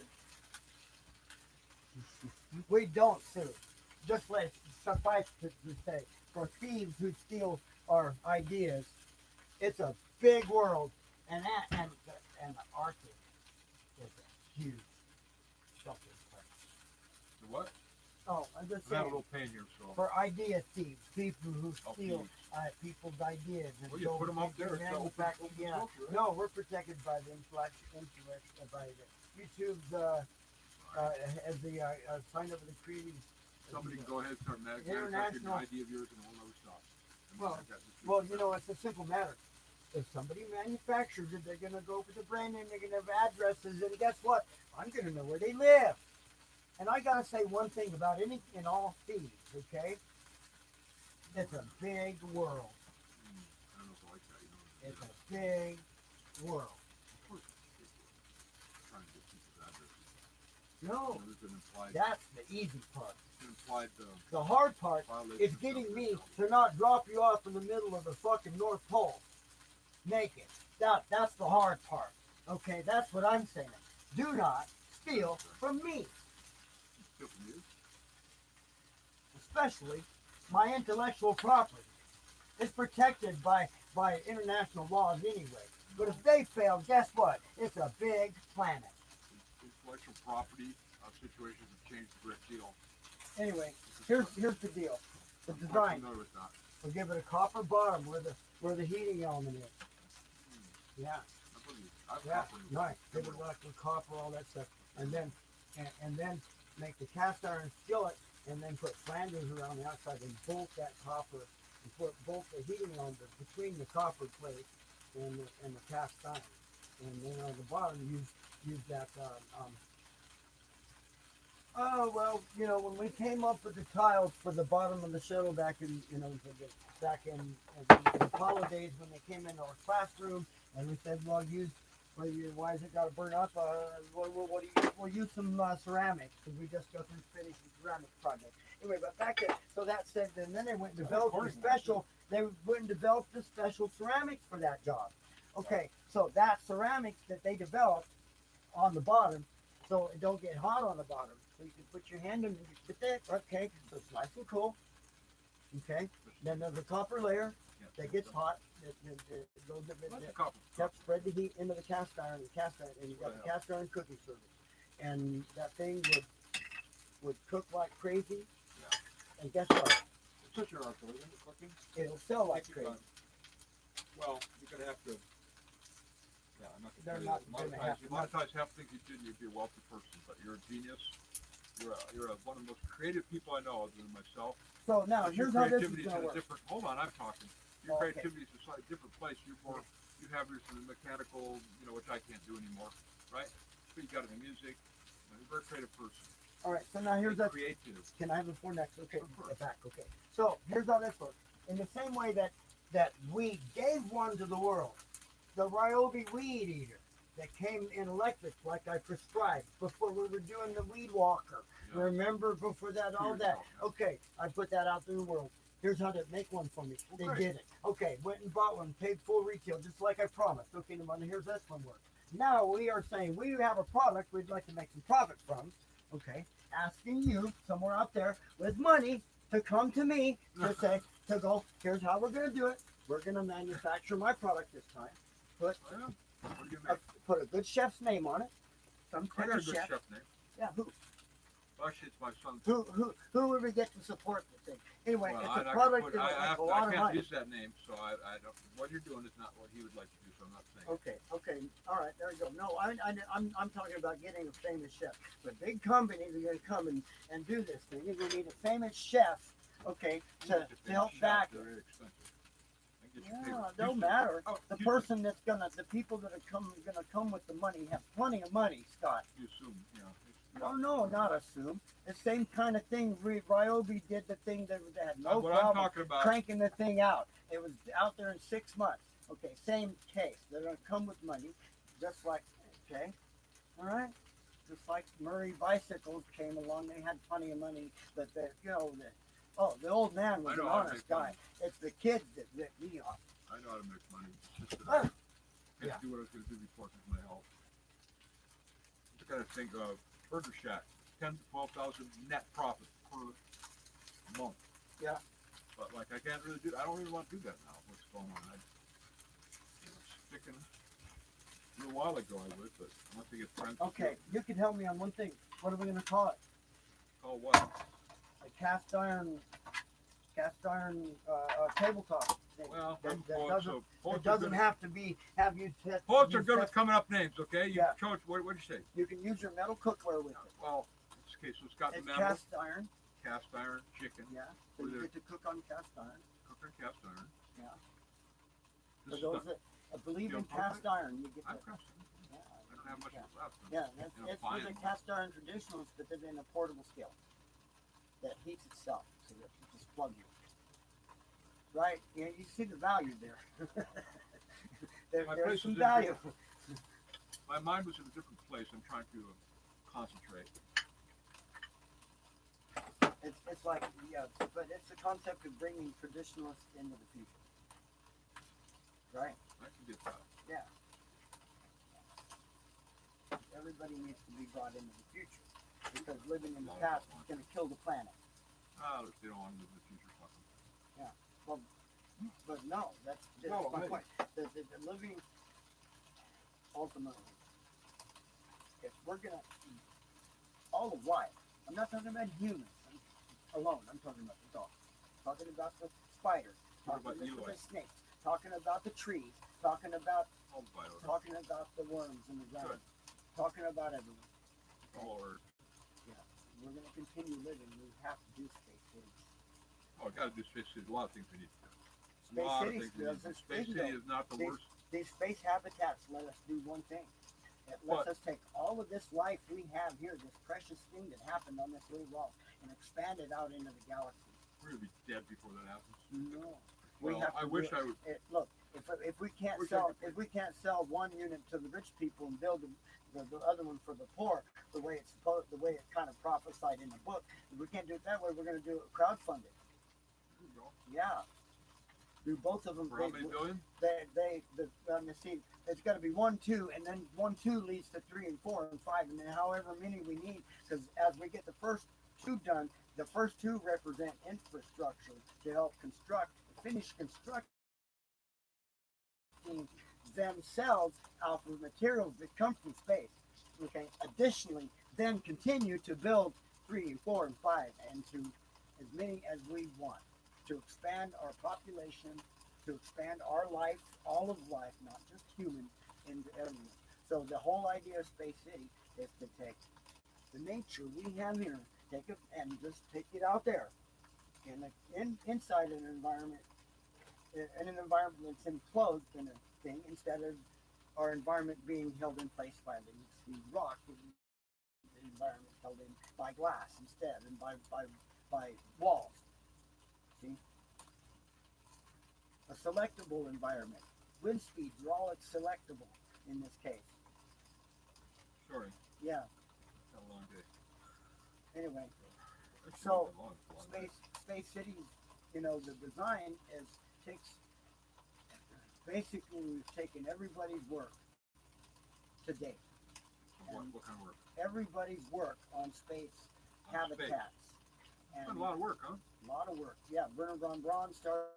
We don't sue. Just let it suffice to say, for thieves who steal our ideas, it's a big world, and the Arctic is a huge fucking place. The what? Oh, I'm just I have a saying, little pain here, so. for idea thieves, people who Oh, steal thieves. people's ideas and Well, you go put 'em up into there, it's open- manufacture- open yeah. culture, right? No, we're protected by the by the YouTube's as the sign over the treaty. Somebody can go ahead and start manufacturing an International- idea of yours and we'll never stop. And Well, like that, just Well, leave you it know, it's a simple matter. If somebody manufactures it, they're gonna go for the brand name, they're gonna have addresses, and guess what? I'm gonna know where they live. And I gotta say one thing about any and all thieves, okay? It's a big world. I don't know if I like that, you know. It's a big world. Of course it's trying to get people's addresses. No, You know, there's an implied, that's the easy part. an implied The hard part violation. is of getting something me else. to not drop you off in the middle of the fucking North Pole naked. That's the hard part. Okay, that's what I'm saying. Do not steal from me, Steal from you? especially my intellectual property. It's protected by international laws anyway. But if they fail, guess what? It's a big planet. Intellectual property situations have changed a great deal. Anyway, here's the deal. The I'm not design. familiar with that. We'll give it a copper bottom where the heating element is. Yeah. I believe. I've Yeah, copper in nice. the Give it world. like with copper, all that stuff, and then make the cast iron skillet, and then put flanges around the outside and bolt that copper and bolt the heating element between the copper plate and the cast iron, and then on the bottom use that. Oh well, you know, when we came up with the tiles for the bottom of the shuttle back in Apollo days when they came into our classroom, and we said, well, why has it got to burn up? We'll use some ceramics because we just got through finishing the ceramic project. Anyway, but back there, so that said, and then they went and developed the special. They went and developed the special ceramics for that job. Okay, so that ceramics that they developed on the bottom, so it don't get hot on the bottom. So you can put your hand in and you put that. Okay, so it's nice and cool. Okay, then there's a copper layer Yeah, that gets hot. That goes That's the copper. Kept spread the heat into the cast iron, and you got the cast iron cooking service, and that thing would cook like crazy. Yeah. And guess what? It's such an art, though, isn't it, cooking? It'll sell like Think crazy. about- Well, you're gonna have to. Yeah, I'm not They're gonna not tell you. gonna have to. Monetize half things you did, you'd be a wealthy person, but you're a genius. You're one of the most creative people I know, other than myself. So now But your here's how this is creativity's gonna in a work. different. Hold on, I'm talking. Your Okay. creativity is a slightly different place. You're more. You have yours in the mechanical, which I can't do anymore, right? But you got it in music. You're a very creative person. All right. So now here's that. Creative. Can I have the four next? Okay, Of course. back. Okay. So here's how this works. In the same way that we gave one to the world, the Ryobi weed eater that came in electric like I prescribed before we were doing the weed walker. Yeah. Remember before that, all Years that. ago, yeah. Okay, I put that out to the world. Here's how to make one for me. They Okay. did it. Okay, went and bought one, paid full retail, just like I promised. Okay, now here's this one work. Now we are saying we have a product we'd like to make some profit from. Okay, asking you somewhere out there with money to come to me to say to go. Here's how we're gonna do it. We're gonna manufacture my product this time. Oh, yeah. What do you make? Put a good chef's name on it. Some I type got a of good chef. chef name. Yeah, Actually, it's my son's. who would we get to support the thing? Anyway, Well, it's I a can product put- that I like have a to- lot I of can't money. use that name, so I don't. What you're doing is not what he would like to do, so I'm not saying. Okay, all right, there you go. No, I'm talking about getting a famous chef. But big companies are going to come and do this thing. You're going to need a famous chef, okay, to help back They're it. very expensive. I can get you Yeah, paper. it don't Houston- matter. Oh, The Houston, person the people that are gonna come with the money have plenty of money, Scott. You assume, it's- Oh no, not assume. The same kind of thing. Ryobi did the thing that had no what I'm problem talking about. cranking the thing out. It was out there in 6 months. Okay, same case. They're gonna come with money, just like okay, all right. just like Murray bicycles came along. They had plenty of money, but the old man was I an know how to honest make guy. money. It's the kids that rip me off. I know how to make money. It's just that Oh, I can't do what I was going to do before because of my health. Just kind of think of Burger Shack, 10 to 12,000 net profit per month. Yeah. But like I can't really do. I don't really want to do that now. What's going on? Sticking. A little while ago I would, but once I get friends. Okay, you can help me on one thing. What are we gonna call it? Call what? A cast iron tabletop thing. Well, that, I'm that poets, doesn't, so it poets are doesn't good. have to be have you test. Poets you are good test- at coming up names, okay? You Yeah. coach. What do you say? You can use your metal cookware with it. Well, okay, so it's got the It's metal, cast iron. chicken, Yeah. So With you it. get to cook on cast iron. cooker, cast iron. Yeah. This For is those the, that believe You in don't cook cast iron, you get I've to, cast yeah, I don't have much yeah. left. Yeah, that's, In a it's for the fine cast iron traditionals, but then in a portable skillet that heats itself, so that you just plug it. Right? Yeah, you see the value there. My There's place some is in value. My mind was in a different place. I'm trying to concentrate. It's like, yeah, but it's the concept of bringing traditionalists into the future. Right? I can get that. Everybody needs to be brought into the future because living in the past is going to kill the planet. They don't want to live in the future. Fuck 'em. But no, that's No, my hey. point. The living, ultimately, if we're gonna, all of life, I'm not talking about humans alone, I'm talking about the dogs, talking about the spiders, What talking about about Eli? the snakes, talking about the trees, talking about All the vital. the worms in the ground, Good. talking about everyone. All Earth. We're gonna continue living, we have to do space cities. Oh, got to do space city. A lot of things we need to do. Space A lot of cities, things we need to do. there's Space things city though. is not the These- worst. These space habitats let us do one thing. It What? lets us take all of this life we have here, this precious thing that happened on this little rock, and expand it out into the galaxy. We're gonna be dead before that happens. No, we Well, have to I do wish it. I would. Look, if we can't Wish I sell could- if we can't sell one unit to the rich people and build the other one for the poor, the way the way it kind of prophesied in the book, if we can't do it that way, we're going to do it crowdfunded. There you go. Yeah, do both of them. For how many billion? See, it's got to be 1, 2, and then 1, 2 leads to 3 and 4 and 5, and then however many we need. Because as we get the first 2 done, the first 2 represent infrastructure to help finish constructing themselves off of materials that come from space. Okay. Additionally, then continue to build 3 and 4 and 5, and to as many as we want, to expand our population, to expand our life, all of life, not just human, into everyone. So the whole idea of Space City is to take the nature we have here, take it and just take it out there, inside an environment, that's enclosed in a thing, instead of our environment being held in place by the rock, the environment held in by glass instead, and by walls. See? A selectable environment. Wind speeds are all selectable in this case. Sorry. Yeah. Had a long day. Anyway, Actually, So, not that long, it's a long day. space cities, the design takes basically we've taken everybody's work to date. What kind of work? Everybody's work on space On habitats. space. And Been a lot of work, huh? a lot of work. Yeah, Werner von Braun started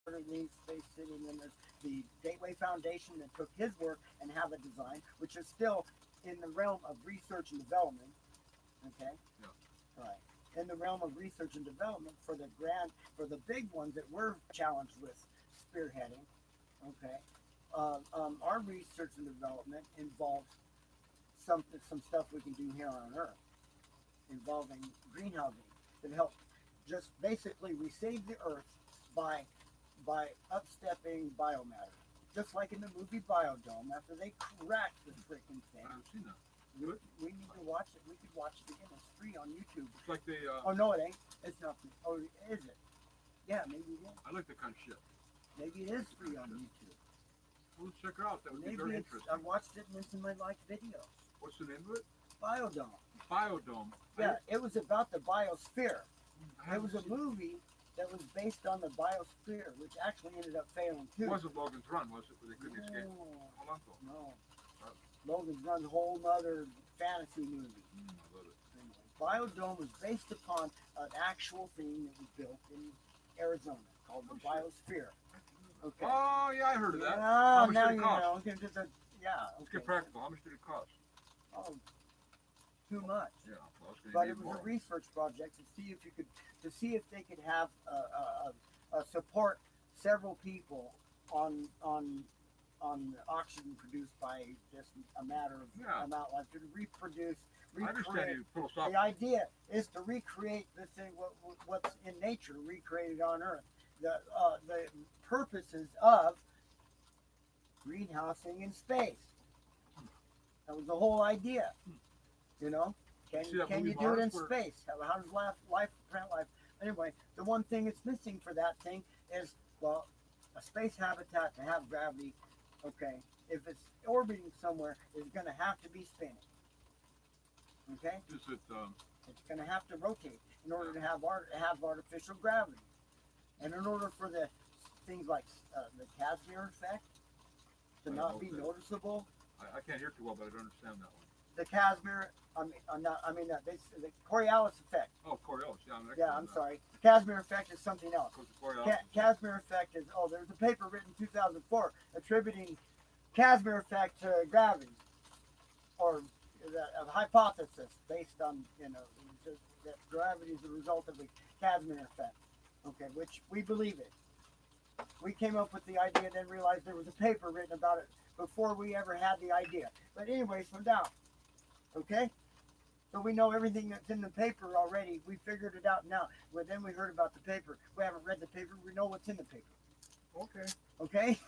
the Space City, and then there's the Gateway Foundation that took his work and have a design, which is still in the realm of research and development. Okay. Yeah. Right. In the realm of research and development for the big ones that we're challenged with spearheading. Okay. Our research and development involves some stuff we can do here on Earth, involving greenhousing that help just basically we save the Earth by upstepping biomatter. Just like in the movie Biodome, after they cracked the freaking thing, I haven't seen that. we need to watch it. We could watch it again. It's free on YouTube. It's like they. Oh no, it ain't. It's not free. Oh, is it? Yeah, maybe it is. I like that kind of shit. Maybe it is free on YouTube. Well, let's check it out. That would be Maybe very it's. interesting. I watched it and it's in my liked videos. What's the name of it? Biodome. Biodome. Yeah, it was about the biosphere. I It was a haven't movie that was based on the biosphere, which actually ended up failing seen- too. wasn't Logan's Run, was it? Where they couldn't escape? No, Hold on, Phil. no. Logan's Run, a whole nother fantasy movie. I love it. Anyway, Biodome was based upon an actual thing that was built in Arizona called the Oh, biosphere. Okay. Oh, yeah, I heard of that. Yeah, much now did it you cost? know. Okay, just yeah. Let's Okay. get practical. How much did it cost? Oh, too much. Yeah, well, it's But gonna it be was more. a research project to see if they could have support several people on oxygen produced by just a matter of Yeah. amount like to reproduce. I understand Recreate. you The philosophically. idea is to recreate the thing what's in nature, recreated on Earth. The purposes of greenhousing in space. That was the whole idea. You know, can See that can movie you do it in Mars where- space? How does plant life? Anyway, the one thing that's missing for that thing is well, a space habitat to have gravity. Okay, if it's orbiting somewhere, it's going to have to be spinning. Okay. Is it, It's going to have to rotate in order to have artificial gravity, and in order for the things like the Casimir effect to not be Okay. noticeable, I can't hear too well, but I don't understand that one. the Casimir, the Coriolis effect. Oh, Coriolis, yeah. Yeah, I'm sorry. The Casimir effect is something else. Because the Coriolis. Casimir effect is there's a paper written in 2004 attributing Casimir effect to gravity, or a hypothesis based on that gravity is the result of the Casimir effect. Okay, which we believe it. We came up with the idea, then realized there was a paper written about it before we ever had the idea. But anyway, so down. Okay? So we know everything that's in the paper already. We figured it out now. Well, then we heard about the paper. We haven't read the paper. We know what's in the paper. Okay. Okay?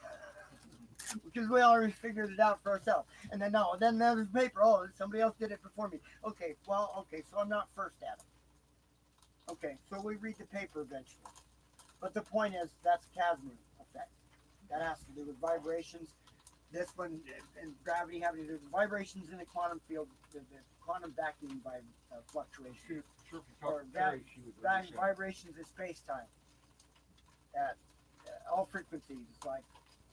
Because we already figured it out for ourselves. And then there's the paper. Oh, somebody else did it before me. Okay, so I'm not first at it. Okay, so we read the paper eventually. But the point is, that's Casimir effect. That has to do with vibrations. This one, and gravity having to do with vibrations in the quantum field, the quantum vacuum fluctuation, Sure, if you or talk to Terry, she would understand. vibrations in space-time at all frequencies, like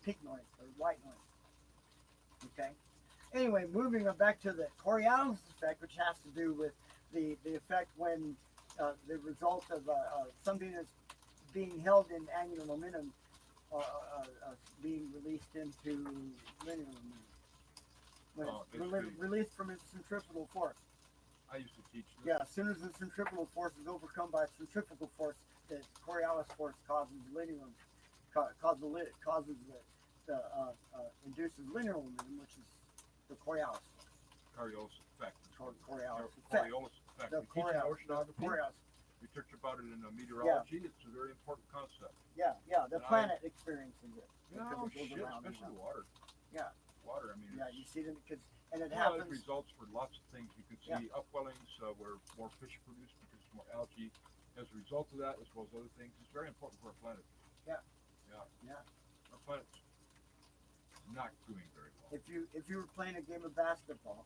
pink noise or white noise. Okay. Anyway, moving back to the Coriolis effect, which has to do with the effect when the result of something that's being held in angular momentum being released into linear momentum. When Oh, it's basically- released from its centrifugal force. I used to teach this. Yeah, as soon as the centrifugal force is overcome by centrifugal force, the Coriolis force induces linear momentum, which is the Coriolis force. Coriolis effect. Coriolis effect. Coriolis effect. The We teach in Coriolis. oceanography. Coriolis. We teach about it in meteorology. It's a very important concept. Yeah, the And planet experiences it. No, because it goes shit, around and especially around. water. Yeah. Water, I mean, Yeah, it's- you see them because, and it well, it happens. results for lots of things. You can see upwellings where more fish are produced because more algae as a result of that, as well as other things. It's very important for our planet. Yeah. Yeah. Our planet's not doing very well. If you were playing a game of basketball,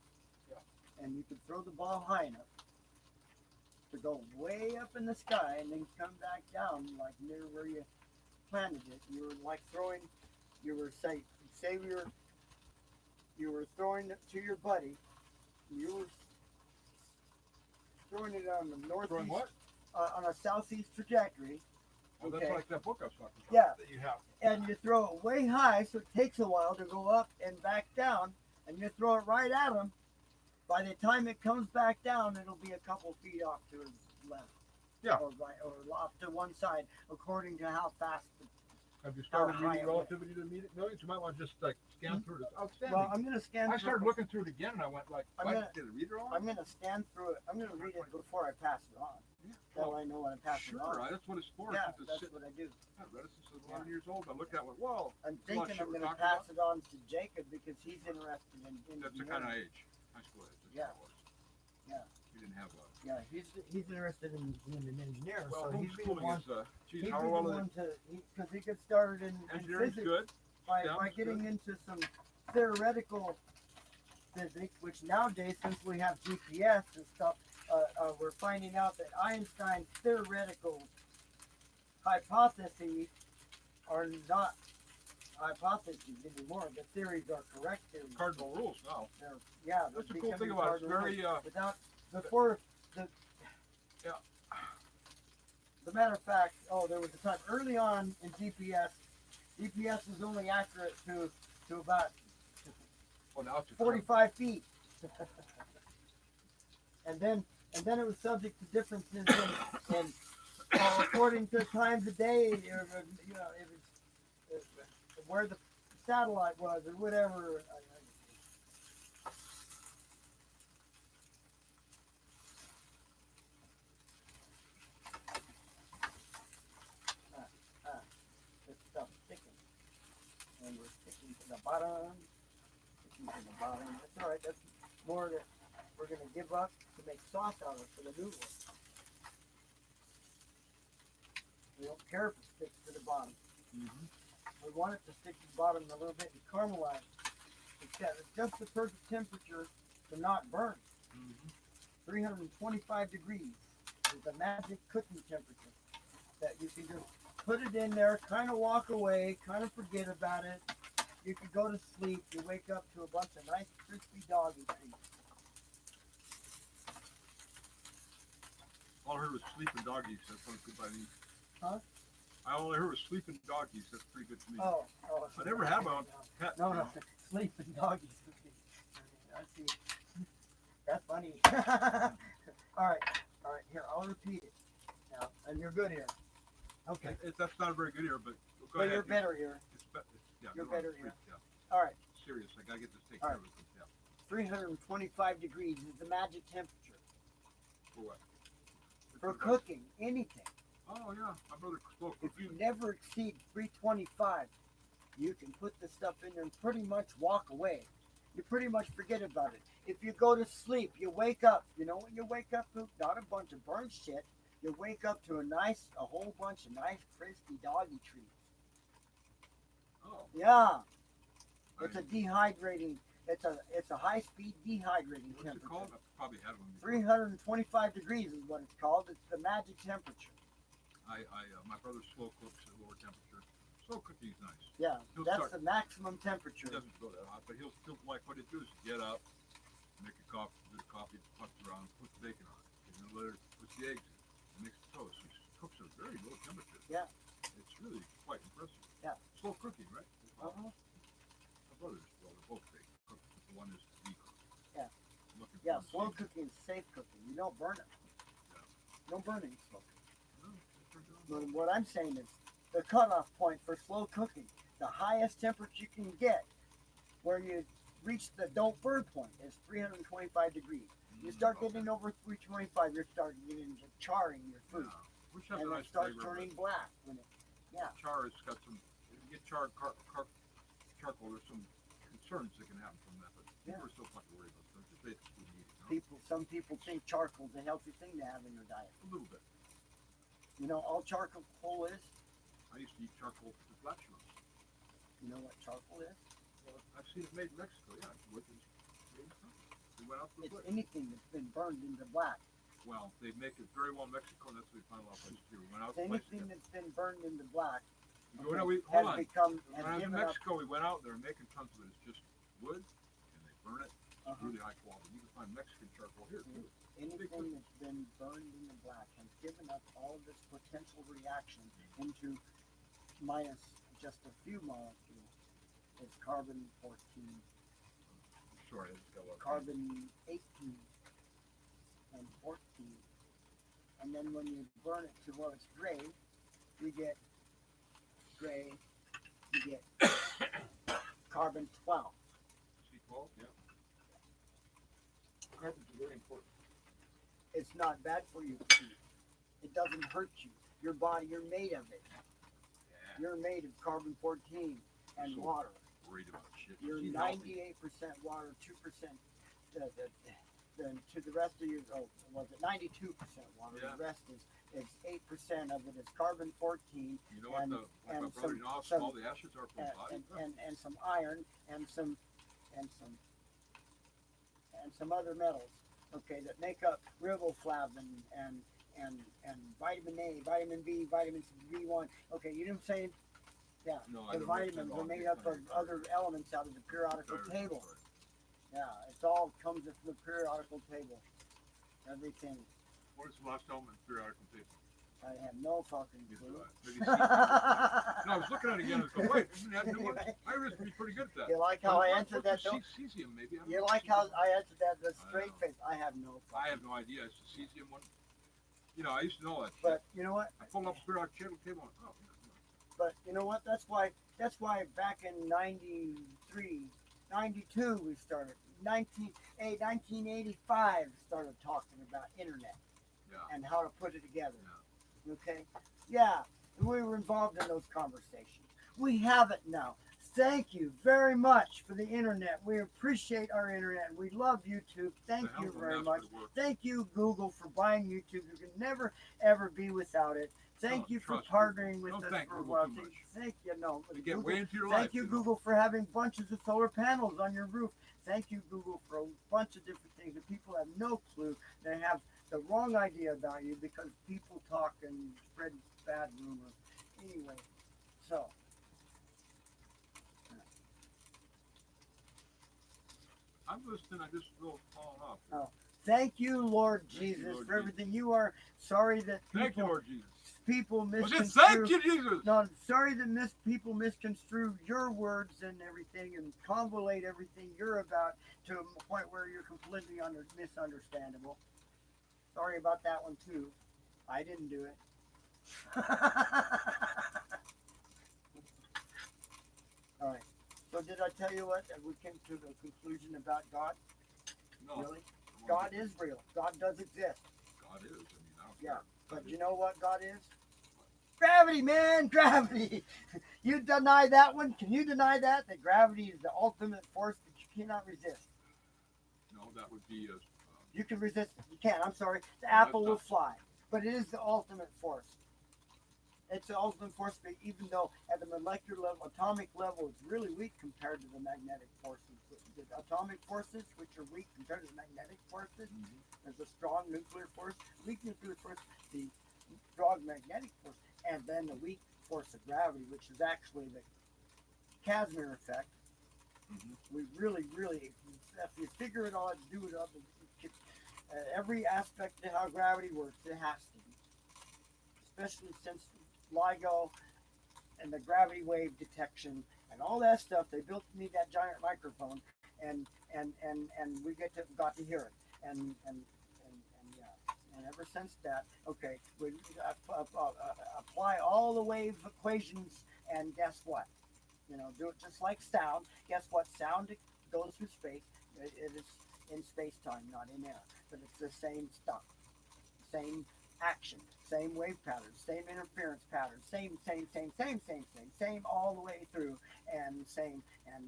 Yeah. and you could throw the ball high enough to go way up in the sky and then come back down like near where you planted it, you were like throwing. You were say you were throwing it to your buddy. You were throwing it on the northeast. Throwing what? On a southeast trajectory. Oh, Okay. that's like that book I was talking about. Yeah. That you have. And you throw it way high, so it takes a while to go up and back down, and you throw it right at him. By the time it comes back down, it'll be a couple feet off to his left. Yeah. Or right, or off to one side, according to how fast. Have you started high reading it went. Relativity to the Millions? You might want to just like scan through it. It's outstanding. Well, I'm gonna scan. I started through, looking through it again, and I went like, I'm "What? gonna- Did I read it all?" I'm gonna scan through it. I'm gonna read it before I pass it on. Yeah. That way I know when I pass Sure, it on. that's what it's for. Yeah, It's just that's sit- what I do. I've read it since I was 11 years old. I looked at it and went, whoa, I'm a lot of thinking shit I'm we're gonna talking pass it on to Jacob because he's interested in that's the engineering. kind of age. High school age. That's Yeah. what it was. Yeah. We didn't have a. Yeah, he's interested in being an engineer, Well, so he'd be the homeschooling one. is, geez, He'd be how the well is one to, because he gets started in engineering's physics good. by STEM is getting good. into some theoretical physics, which nowadays, since we have GPS and stuff, we're finding out that Einstein's theoretical hypotheses are not hypotheses anymore. The theories are correct theories. Cardinal rules now. They're, yeah, That's the they're cool thing becoming about it. It's cardinal very, rules. Without before the Yeah. the matter of fact, there was a time early on in GPS. GPS was only accurate to about well, now it's a 45 feet, and then it was subject to differences in according to times of day, it was where the satellite was or whatever. This stuff sticking, and we're sticking to the bottom. Sticking to the bottom. That's all right. That's more that we're gonna give up to make sauce out of for the noodles. We don't care if it sticks to the bottom. Mhm. We want it to stick to the bottom a little bit and caramelize. It's got just the perfect temperature to not burn. Mhm. 325 degrees is the magic cooking temperature that you can just put it in there, kind of walk away, kind of forget about it. You can go to sleep. You wake up to a bunch of nice crispy doggy treats. All I heard was sleeping doggies. That sounds good by me. Huh? I only heard was sleeping doggies. That's pretty good to me. Oh. I never had my own pet. No, you no, know. sleeping doggies. I see. That's funny. All right. Here, I'll repeat it now, and you're good here. Okay. That's not very good here, but go But ahead. you're better here. Yeah, You're no, I'm better free, here. Yeah. All right. Serious. I gotta get this taken All care right. of. Yeah. 325 degrees is the magic temperature For what? for cooking anything. Oh yeah, my brother spoke. If you never exceed 325, you can put the stuff in there and pretty much walk away. You pretty much forget about it. If you go to sleep, you wake up. You know when you wake up to? Not a bunch of burnt shit. You wake up to a whole bunch of nice crispy doggy treats. Oh. Yeah, it's a dehydrating. It's a high speed dehydrating What's it temperature. called? I probably had one. before. 325 degrees is what it's called. It's the magic temperature. My brother slow cooks at lower temperature. Slow cooking's nice. Yeah, He'll that's start- the maximum He temperature. doesn't go that hot, but he'll still like what he does. Get up, make a coffee, puts around, puts bacon on it, and then later puts the eggs in, makes the toast. He cooks at a very low temperature. Yeah. It's really quite impressive. Yeah. Slow cooking, right? Uh-huh. My brother's, well, they're both big cooks, but the one is the cook. Yeah. I'm looking Yeah, forward to slow seeing it. cooking is safe cooking. You don't burn it. No burning slow cooking. No, it turned out But well. what I'm saying is the cutoff point for slow cooking, the highest temperature you can get, where you reach the don't burn point, is 325 degrees. You start Okay. getting over 325, you're starting getting into charring your food, Yeah. Which has a and it nice starts flavor. turning black. When it, Char has got some. If you get charcoal, there's some concerns that can happen from that, but people Yeah. are still fucking worried about stuff. Just basic food eating, some people think charcoal's a healthy thing to have in your diet. a little bit. You know, all charcoal is. I used to eat charcoal for flatulence. You know what charcoal is? I've seen it made in Mexico. Yeah, which is made in Mexico. We went out to the It's place. anything that's been burned into black. Well, they make it very well in Mexico, and that's what we found a lot of places here. We went out It's to places. anything that's been burned into black Hold has on. become When has I was in given up. Mexico, we went out there making tons of it. It's just wood, and they burn it. It's Uh-huh. really high quality. You can find Mexican charcoal here too. Anything that's been burned into black has given up all of its potential reaction into minus just a few molecules. It's carbon 14, Sorry, I just got a lot of carbon 18, and 14. And then when you burn it to where it's gray, you get gray, you get carbon 12. C12, yeah. Carbons are very important. It's not bad for you. It doesn't hurt you. Your body, you're made of it. Yeah. You're made of carbon 14 and So- water. Worried about shit. You're Eat healthy. 98% water, 2% to the rest of your, was it 92% water? Yeah. The rest is 8% of it is carbon 14 You know what? and- Like my and brother, some- you know how some- small the acids are for the body? and some iron and some and some other metals, okay, that make up riboflavin and vitamin A, vitamin B, vitamin B1. Okay, you didn't say, yeah, No, I the don't know. vitamins are made up of other elements out of the periodical table. Yeah, it's all comes from the periodical table. Everything. What is the last element in the periodical table? I have no fucking Neither clue. do I. Maybe cesium. No, I was looking at it again and go, wait, isn't that new one? I was pretty good at that. You like how I What- answered what's that? the Don't Cesium, maybe. I don't you know. like how Cesium. I answered that with I straight know. face? I have no. I have no idea. It's the cesium one. You know, I used to know that. But you know what? I pulled up the periodic table and oh, But you know what? That's why back in 93, 92 we started. 1985 started talking about internet yeah. and how to put it together. Okay? Yeah, we were involved in those conversations. We have it now. Thank you very much for the internet. We appreciate our internet. We love YouTube. Thank The hell you of a very mess, much. but it worked. Thank you, Google, for buying YouTube. You can never, ever be without it. Thank Don't you for trust partnering Google. with Don't us thank for a Google while. too much. Thank you. No, You get Google, way into your life. thank you, know. Google, for having bunches of solar panels on your roof. Thank you, Google, for a bunch of different things that people have no clue. They have the wrong idea about you because people talk and spread bad rumors. Anyway, so. I'm listening. I just feel falling off. Oh, thank you, Lord Thank you, Jesus, Lord for everything. You are sorry that Thank you, Lord Jesus. people Was it misconstrue. thank you, Jesus? No, sorry that people misconstrue your words and everything and convolate everything you're about to a point where you're completely misunderstandable. Sorry about that one too. I didn't do it. All right. So did I tell you what? We came to the conclusion about God. No. Really? God is real. God does exist. God is. I mean, I don't Yeah. care. But you know what God is? Gravity, man, gravity. You deny that one? Can you deny that? That gravity is the ultimate force that you cannot resist. No, that would be a. You can resist it. You can't. I'm sorry. The apple will not- fly. But it is the ultimate force. It's the ultimate force, but even though at the molecular level, atomic level, it's really weak compared to the magnetic forces. The atomic forces, which are weak compared to the magnetic forces, there's a strong nuclear force, weak nuclear force, the strong magnetic force, and then the weak force of gravity, which is actually the Casimir effect. We really, if you figure it all, do it up, every aspect of how gravity works, it has to be. Especially since LIGO and the gravity wave detection and all that stuff, they built me that giant microphone, and we got to hear it, and yeah, and ever since that, okay, we apply all the wave equations, and guess what? You know, do it just like sound. Guess what? Sound goes through space. It is in space-time, not in air, but it's the same stuff, same action, same wave patterns, same interference patterns, same all the way through, and same, and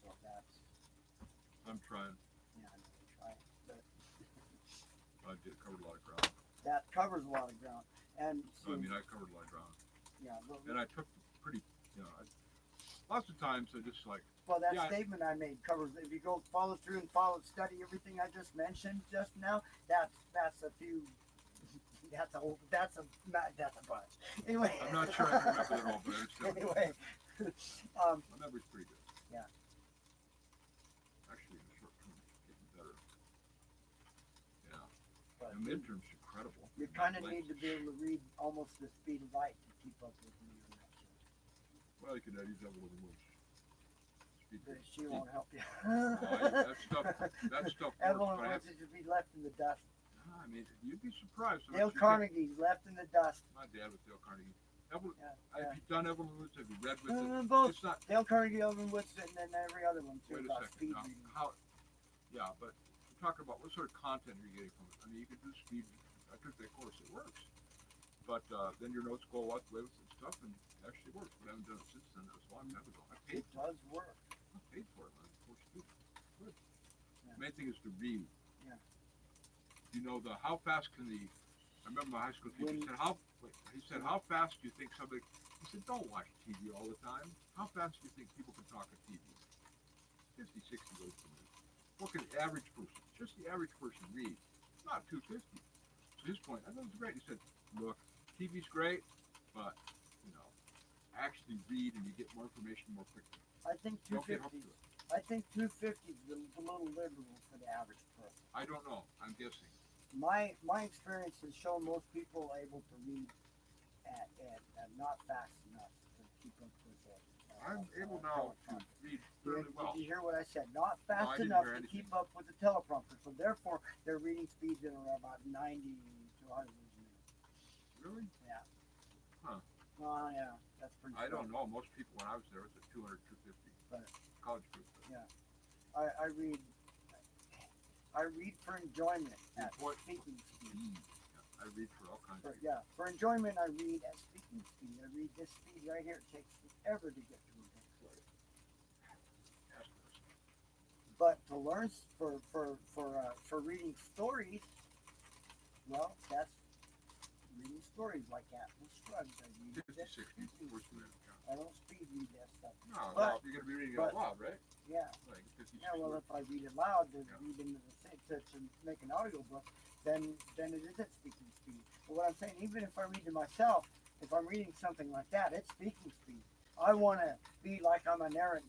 so that's, I'm trying. yeah, I'm trying, but I did cover a lot of ground. that covers a lot of ground, and so, I mean, I covered a lot of ground, yeah, but, and I took pretty. You know, lots of times I just like. well, that yeah, statement I made covers, if you go follow through and study everything I just mentioned just now, that's a few, that's a bunch. Anyway. I'm not sure I can remember it all, but I understand. Anyway, My memory's pretty good. Yeah. Actually, in the short term, it's getting better. Yeah. but The midterm's incredible. you kind of need to be able to read almost the speed of light to keep up with me on that shit. Well, you could use that little woods. But she won't help you. That stuff Evelyn works, wants it to be left in the dust. I mean, you'd be surprised. how Dale much you Carnegie's left in the dust. get- My dad was Dale Carnegie. Evelyn, Yeah, have you done Evelyn Woods? Have you read with it? both It's not. Dale Carnegie, Evelyn Woodson, and then every other one too Wait a about second. speed Now, reading. how? Yeah, but we're talking about what sort of content are you getting from it? I mean, you can do speed. I took that course. It works. But then your notes go out the way with and stuff, and it actually works. But I haven't done it since then. That was a long time ago. I paid It does work. for it. Man. Of course you do. Good. Yeah. The main thing is to read. Yeah. You know how fast can the? I remember my high school teacher When- said how fast do you think somebody? He said don't watch TV all the time. How fast do you think people can talk on TV? 50, 60 words per minute. What can average person, just the average person read, not 250. To his point, I thought it was great. He said, look, TV's great, but, you know, actually read and you get more information more quickly. I think Don't get hooked 250. to it. I think 250 is a little liberal for the average person. I don't know. I'm guessing. My experience has shown most people are able to read at not fast enough to keep up with it. I'm able now to read fairly well. Did you hear what I said? Not I fast didn't enough hear to anything. keep up with the teleprompter. So therefore, their reading speeds are about 90 to 100 words a minute. Really? Yeah. Huh. Well, yeah, that's pretty. I slow. don't know. Most people, when I was there, it was at 200, 250. Right. College group. I read. I read for enjoyment at What? speaking speed. Yeah, I read for all kinds of For enjoyment, I read at speaking speed. I read this speed right here. It takes forever to get through this word. But to learn for reading stories, well, that's reading stories like Atlas Shrugged. I read 50, this 60 words a minute. I don't speed read that stuff. No, But- well, you're going to be reading it out but- loud, right? Yeah. Like 50, 60 Yeah, well, words. if I read it loud to Yeah. read into the thing to make an audio book, then it is at speaking speed. But what I'm saying, even if I read to myself, if I'm reading something like that, it's speaking speed. I want to be like I'm a narrator,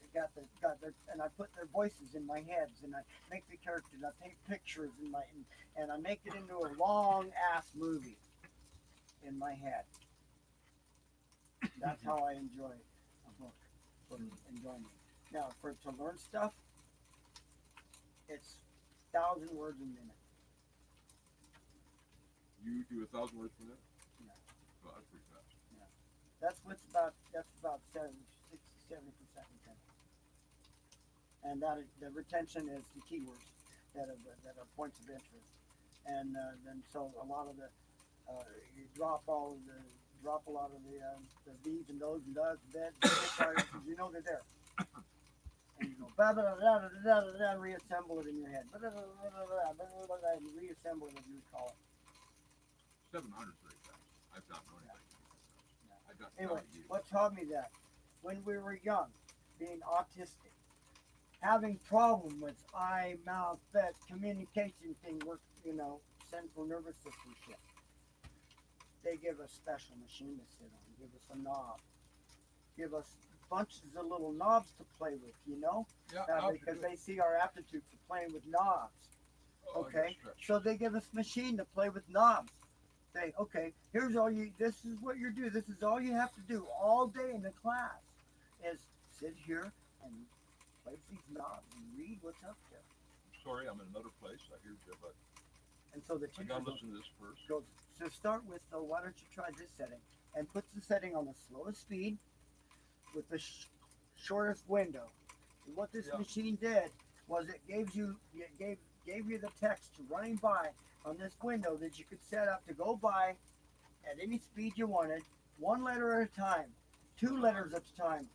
and I put their voices in my heads, and I make the characters, I take pictures and I make it into a long ass movie in my head. That's how I enjoy a book, for enjoyment. Now, to learn stuff, it's 1,000 words a minute. You do 1,000 words per minute? Yeah. Well, that's pretty fast. That's about 70% retention. And the retention is the keywords that are points of interest. And then so a lot of you drop a lot of the these and those and does that because you know they're there. And you go blah blah blah blah blah blah, reassemble it in your head. Blah, blah, blah, blah, blah, blah, blah, blah, and reassemble it as you would call it. 700 is very fast. I've not known anybody to do that fast. I got Anyway, you. what taught me that? When we were young, being autistic, having problem with eye, mouth, that communication thing work, central nervous system shit. They give us special machine to sit on, give us a knob, give us bunches of little knobs to play with, Yeah, because they see our aptitude for playing with knobs. Okay, so they give us machine to play with knobs. Say, okay, this is what you do. This is all you have to do all day in the class is sit here and play with these knobs and read what's up there. Sorry, I'm in another place. I hear you, but And so the I teacher got to listen to this first. goes, so start with, why don't you try this setting? And puts the setting on the slowest speed with the shortest window. And what this Yeah. machine did was it gave you the text running by on this window that you could set up to go by at any speed you wanted, one letter at a time, two letters at a time,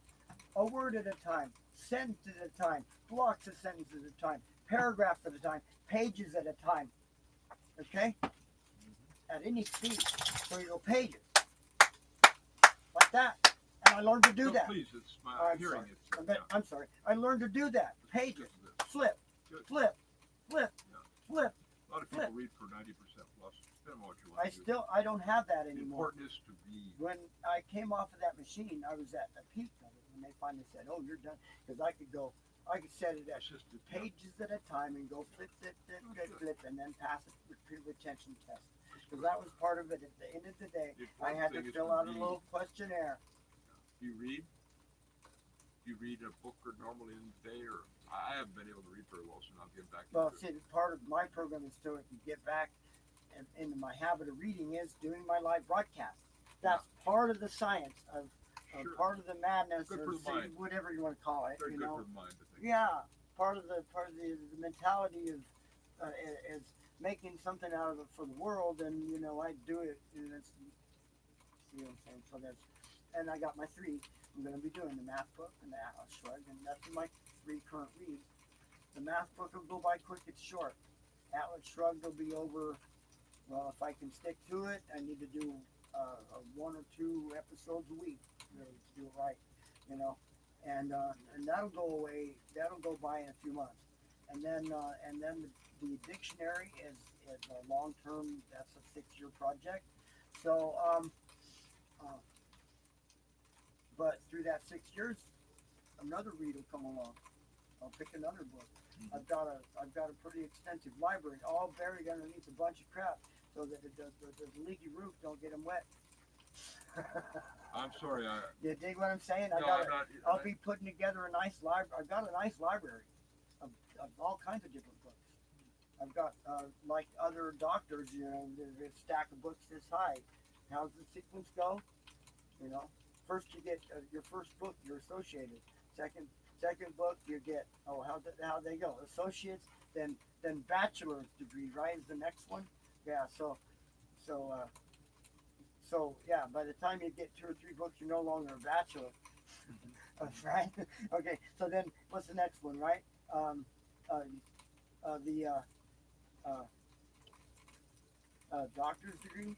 a word at a time, sentence at a time, blocks of sentences at a time, paragraphs at a time, pages at a time. Okay? At any speed. So you go pages. Like that. And I learned to do No, that. please, it's my I'm hearing. sorry. It's, Okay, I'm sorry. I learned to do that. Pages. Just a bit. Flip. Good. Flip. Flip. Yeah. Flip. A lot of people read for 90% plus. Depending on what you want to do. I don't have that The anymore. important is to read. When I came off of that machine, I was at the peak of it when they finally said, "Oh, you're done," because I could set it at Assisted. pages at a time and go flip, flip, flip, flip, flip, and then pass it with pre-retention test. Because that was part of it. At the end of the day, The I important had to thing is fill out a read. little questionnaire. Do you read? Do you read a book or normally in the day, or I haven't been able to read very well, so I'll get back Well, into it. see, part of my program is so I can get back into my habit of reading is doing my live broadcast. That's part of the science of Sure. part of the madness Good or for the mind. whatever you want to call it. Very you good know, for the mind, I think. yeah, part of the mentality of is making something out of it for the world, and I do it, and it's see what I'm saying. So and I got my 3. I'm going to be doing the math book and the Atlas Shrugged, and that's my 3 current reads. The math book will go by quick; it's short. Atlas Shrugged will be over. Well, if I can stick to it, I need to do 1 or 2 episodes a week, really, to do it right, and that'll go away. That'll go by in a few months. the dictionary is a long-term. That's a 6-year project. So, but through that 6 years, another read will come along. I'll pick another book. I've got a pretty extensive library, all buried underneath a bunch of crap, so that the leaky roof don't get them wet. I'm sorry. You dig what I'm saying? I'm not. I'll be putting together a nice library. I've got a nice library of all kinds of different books. I've got, like other doctors, there's a stack of books this high. How's the sequence go? First you get your first book, you're associated. Second book, you get, how they go? Associates, then bachelor's degree, right? Is the next one? Yeah. So yeah, by the time you get 2 or 3 books, you're no longer a bachelor. Right? Okay. So then, what's the next one, right? Doctor's degree.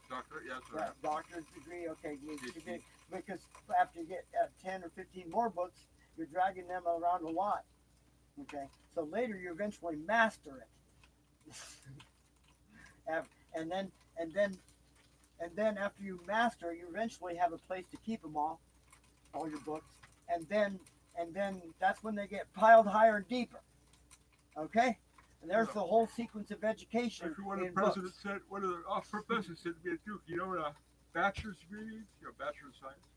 Doctor, yes, Yeah, sir. doctor's degree. Okay, you PhD. get, because after you get 10 or 15 more books, you're dragging them around a lot. Okay, so later you eventually master it. and then after you master, you eventually have a place to keep them all your books, and then that's when they get piled higher and deeper. Okay, and there's the whole sequence of education. Actually, one of the in books. presidents said, one of the professors said to me at Duke, a bachelor's degree means? Bachelor of Science?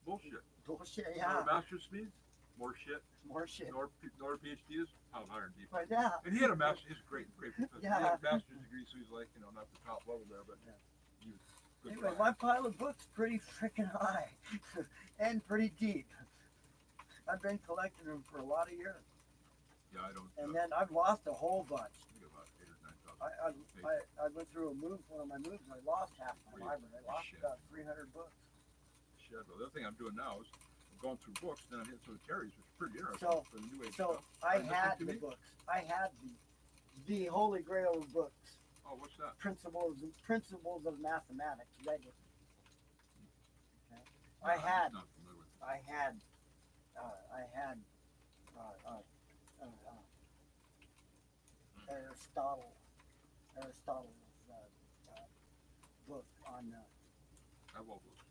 Bullshit. Bullshit, You know yeah. what a master's means? More shit. More shit. Nor a PhD is piled higher and deeper. But yeah. And he had a master's. He's a great professor. Yeah. He had a master's degree, so he's like, not the top level there, but he was good. Anyway, guy. my pile of books pretty freaking high and pretty deep. I've been collecting them for a lot of years, Yeah, I don't. and then I've lost a whole bunch. I think about 8,000 or 9,000. I went through one of my moves. I lost half my Really? library. I lost Shit. about 300 books. Shit. Well, the other thing I'm doing now is I'm going through books, then I'm hitting some Terry's, which is pretty interesting. So- for the new age So stuff. I Are you had listening to the me? books. I had the holy grail of books. Oh, what's that? Principles of mathematics. Read it. Okay. No, I'm just not familiar with it. I had Aristotle's book on. I have all those.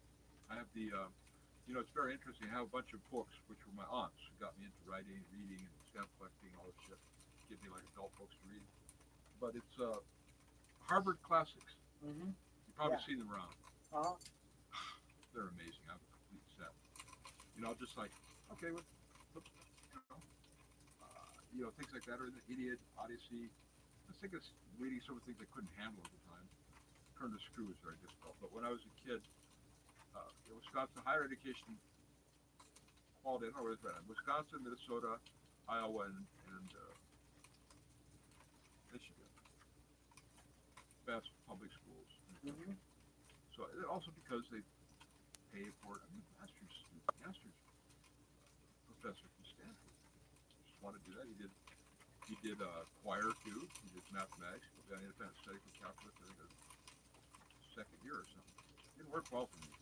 I have the, it's very interesting. I have a bunch of books, which were my aunts, who got me into writing, reading, and stamp collecting, all this shit. Give me like adult books to read. But it's Harvard Classics. Mm-hmm. You've probably Yeah. seen them around. Uh-huh. They're amazing. I have a complete set. Just like, okay, things like that, or the Iliad, Odyssey. I think it's reading some of the things I couldn't handle at the time. Turn the screw was very difficult. But when I was a kid, Wisconsin higher education quality, I don't know where it's at. Wisconsin, Minnesota, Iowa, and Michigan. Best public schools. Mm-hmm. So also because they pay for it. I mean, master's professor from Stanford just wanted to do that. He did choir too. He did mathematics. He got an independent study for calculus. I think it was second year or something. Didn't work well for me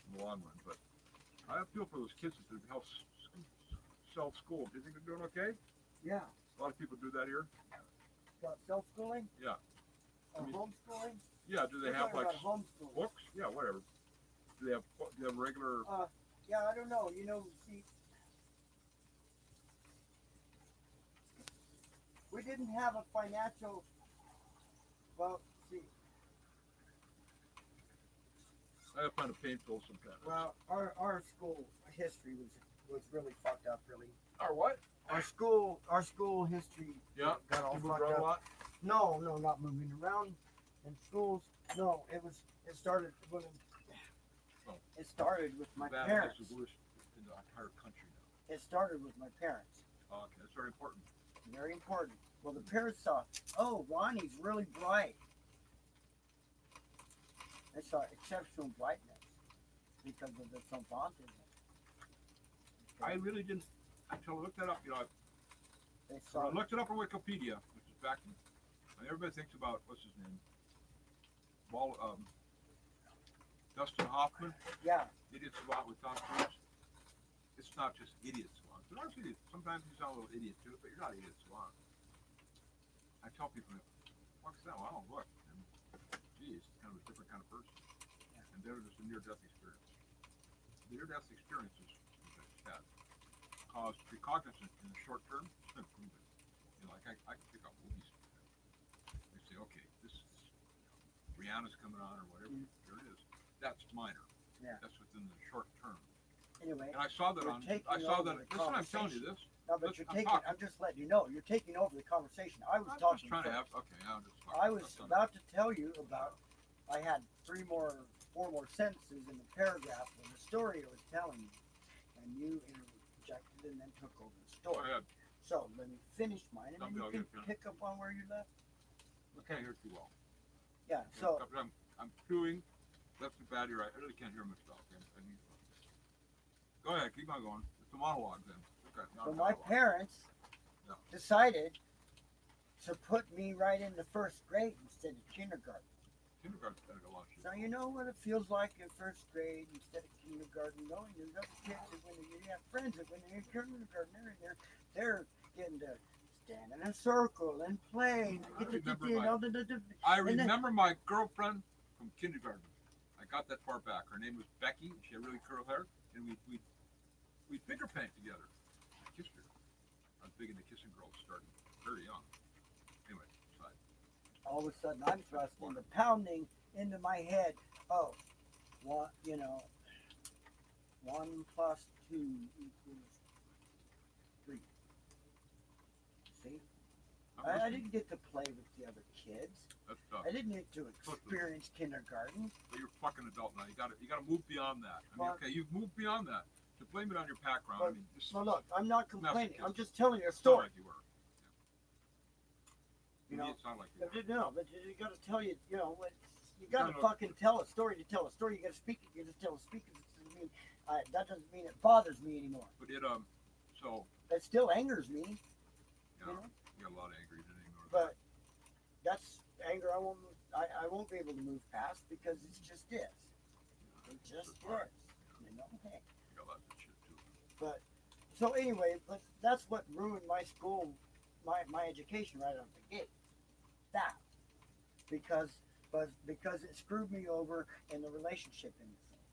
in the long run, but I feel for those kids that help self-school. Do you think they're doing okay? Yeah. A lot of people do that here. Got self-schooling? Yeah. Or I mean, homeschooling? Yeah. Do they We're have talking like about homeschooling. books? Yeah, whatever. Do they have regular? Yeah, I don't know. See, we didn't have a financial. Well, see, I find it painful sometimes. well, our school history was really fucked up. Really, Or what? our school history. Yeah. got all You move fucked around a up. lot. No, not moving around in schools. No, it started when Oh. it started with my That parents. is the worst in the entire country now. It started with my parents. Oh, okay, that's very important. Very important. Well, the parents saw, oh, Ronnie's really bright. They saw exceptional brightness because of the savantism. I really didn't until I looked that up. They When saw. I looked it up on Wikipedia, which is back in, and everybody thinks about what's his name, Dustin Hoffman, Yeah. Idiot Savant with Tom Cruise. It's not just Idiot Savant. But honestly, sometimes you sound a little idiot too, but you're not idiots. So I tell people, what's that? Well, look, and geez, it's kind of a different kind of person. And they're just a near-death experience. Near-death experiences that cause precognizance in the short term improvement. You know, like I can pick up movies. They say, okay, this is Rihanna's coming on or whatever. There it is. That's minor. Yeah. That's within the short term. Anyway, And I saw that we're on. taking I saw over that. the Listen, I'm telling you conversation. this. no, but listen, you're I'm taking. talking. I'm just letting you know. You're taking over the conversation. I was I'm talking just trying to first. have. Okay, I'm just. Talking. I was about to tell you about. I had 4 more sentences in the paragraph of the story I was telling you, and you interjected and then took over the Go story. ahead. So let me finish mine, and then Someday I'll you get can finished. pick up on where you left. I can't hear too well. Yeah. So I'm chewing. That's too bad. You're right. I really can't hear myself. I need. Go ahead. Keep on going. It's a monologue then. Okay. So my parents Yeah. decided to put me right in the first grade instead of kindergarten. Kindergarten's got a lot of shit. So you know what it feels like in first grade instead of kindergarten. Knowing there's other kids that when you have friends that when they're in kindergarten, they're getting to stand in a circle and play. I remember my girlfriend from kindergarten. I got that far back. Her name was Becky. She had really curly hair, and we'd finger paint together. I kissed her. I was big into kissing girls, starting very young. Anyway, aside. All of a sudden, I'm thrust into pounding into my head. Oh, what 1 plus 2 equals 3. See, I didn't get to play with the other kids. That's tough. I didn't get to experience kindergarten. But you're a fucking adult now. You gotta move beyond that. I mean, Well- okay, you've moved beyond that. To blame it on your background, I mean, this So look, I'm not complaining. kids. I'm just telling you a sounded story. like you were. You To me, know, it sounded like you were. but no, but you got to tell you. You know, you got to No. fucking tell a story to tell a story. You got to speak it. You just tell a speak it. Doesn't mean, that doesn't mean it bothers me anymore. But it so It still angers me. yeah, You know? you got a lot of anger. You didn't ignore But that's anger I won't be able to move past because it's just is. that. It just It's hard. is. You know, hey. You got lots of shit too. But so anyway, but that's what ruined my school, my education right out the gate. That because it screwed me over in the relationship in the thing.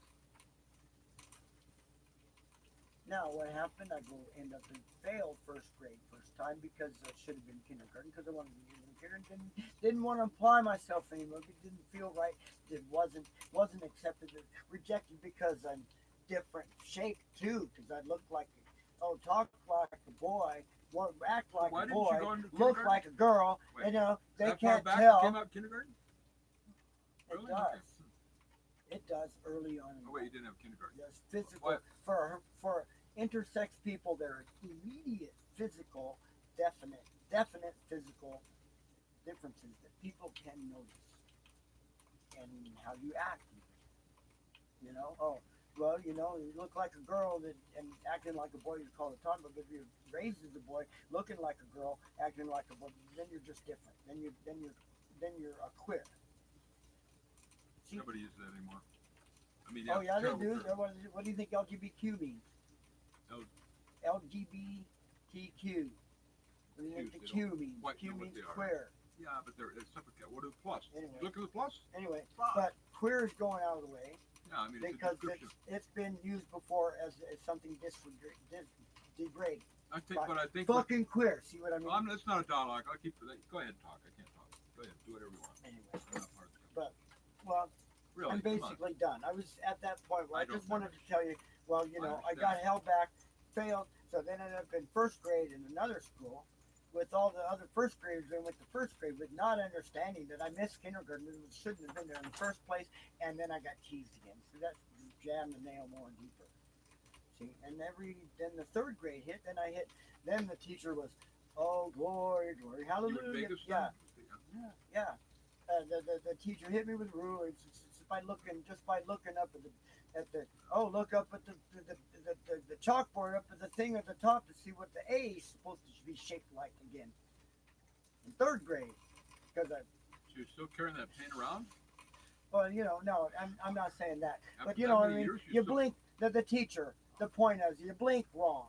Now what happened? I go end up in failed first grade first time because I should have been kindergarten because I wanted to be in kindergarten. Didn't want to apply myself anymore. It didn't feel right. It wasn't accepted. Rejected because I'm different shape too. Because I looked like talk like a boy, act like Why a didn't you boy, go into look kindergarten? like a girl. Wait, You know they that far can't back tell. You came out kindergarten? It Really? does. Okay. It does early on. Oh wait, you didn't have kindergarten. Yes, physical What? for intersex people. There are immediate physical, definite physical differences that people can notice, and how you act. You know, well, you know, you look like a girl and acting like a boy. You call it toddler, but if you're raised as a boy, looking like a girl, acting like a boy, then you're just different. Then you're a queer. See? Nobody uses that anymore. I mean, Oh yeah, they terrible do. term. What do you think LGBTQ means? LGBTQ. What do you think the Qs, they Q means? quite Q know what means they are. queer. Yeah, but it's separate. What is plus? Anyway. Look at the plus. Anyway, Fuck. but queer is going out of the way Yeah, I mean, it's a because description. it's been used before as something degrading. I think, but I think. Fucking queer. See what I mean? Well, it's not a dialogue. I'll keep. Go ahead and talk. I can't talk. Go ahead. Do whatever you want. Anyway, I'm not part of this. But- well, Really, I'm come on. basically done. I was at that point where I I just don't wanted to tell you, well, you I know, I got understand. held back, failed, so then I ended up in first grade in another school with all the other first graders and went to first grade, but not understanding that I missed kindergarten and shouldn't have been there in the first place, and then I got teased again. So that jammed the nail more deeper. See, and then the third grade hit, then the teacher was, oh, glory, glory, You in hallelujah. Vegas? Yeah. then? Yeah. The teacher hit me with a ruler just by looking up at the look up at the chalkboard up at the thing at the top to see what the A is supposed to be shaped like again. In third grade, because So you're still carrying that paint around? well, you know, no, I'm not saying that, After but you that know what I many mean. years, You still- blink. The teacher. The point is, you blink wrong.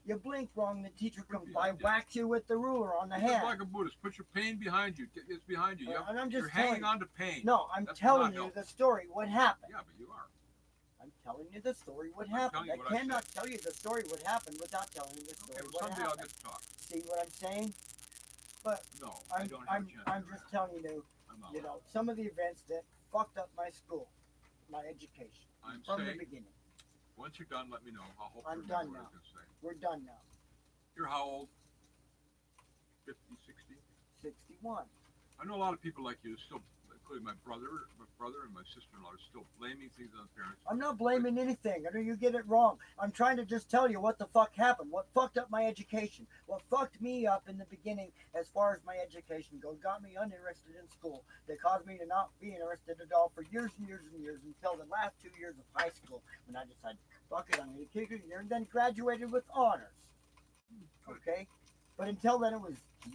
You blink wrong, the teacher comes by, behind you. whacks you with the ruler on the You're head. like a Buddhist. Put your pain behind you. It's behind you. And I'm just You're hanging telling on to pain. No, I'm That's telling not you help. the story. What happened? Yeah, but you are. I'm telling you the story. What I'm happened? telling you I what I cannot tell you the story. What happened without telling you the story. Okay, well, what someday I'll happened? get to talk. See what I'm saying? But No, I I'm don't have I'm a chance. I'm to just rest. telling you, I'm not you allowed. know, some of the events that fucked up my school, my education I'm from the saying, beginning. once you're done, let me know. I'll hope I'm to done remember what I now. was going to say. We're done now. You're how old? 50, 60? 61. I know a lot of people like you still, including my brother and my sister-in-law, are still blaming things on parents. I'm not blaming anything. I know you get it wrong. I'm trying to just tell you what the fuck happened. What fucked up my education. What fucked me up in the beginning as far as my education goes. Got me uninterested in school. They caused me to not be interested at all for years and years and years until the last 2 years of high school when I decided, fuck it, I'm going to kick it here and then graduated with honors. Okay? But until then it was D's,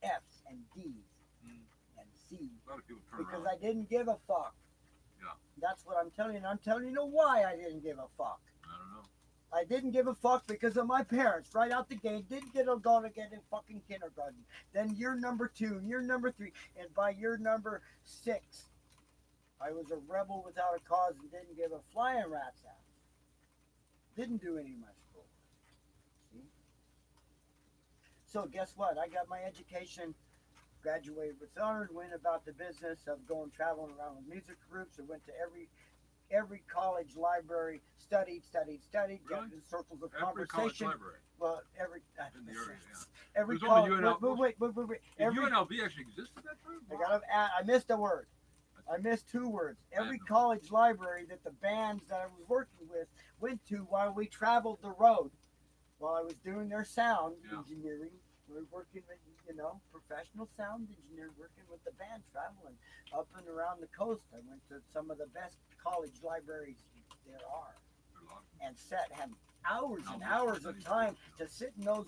F's, and D's, Mm. and C's. A lot of people turn Because around. I didn't give a fuck. Yeah. That's what I'm telling you. And I'm telling you why I didn't give a fuck. I don't know. I didn't give a fuck because of my parents right out the gate. Didn't get a going to get in fucking kindergarten. Then year number 2, year number 3, and by year number 6, I was a rebel without a cause and didn't give a flying rat's ass. Didn't do any of my schoolwork. See? So guess what? I got my education, graduated with honors, went about the business of going traveling around with music groups. I went to every college library, studied, Really? got in circles of Every college conversation. library Well, every in the area, yeah. every There's only college. UNL Wait. Did Every UNLV actually exist at that time? I got. I missed a word. I missed 2 words. Every college library that the bands that I was working with went to while we traveled the road, while I was doing their sound Yeah. engineering. We were working with, professional sound engineer, working with the band, traveling up and around the coast. I went to some of the best college libraries there are, There's a lot. and had hours and Now, hours of time to sit in those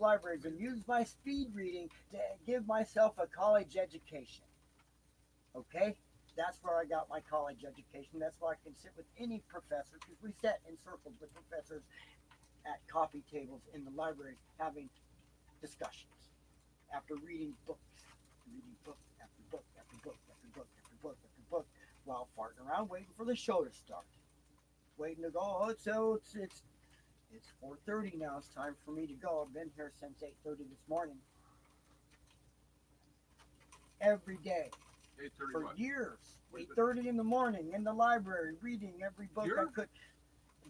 libraries and use my speed reading to give myself a college education. Okay? That's where I got my college education. That's why I can sit with any professor, because we sat in circles with professors at coffee tables in the libraries having discussions after reading book after book after book after book after book after book while farting around waiting for the show to start. Waiting to go. Oh, it's 4:30 now. It's time for me to go. I've been here since 8:30 this morning. Every day 8:30 for what? years. Wait, 8:30 in the morning in the library reading every book Here? I could.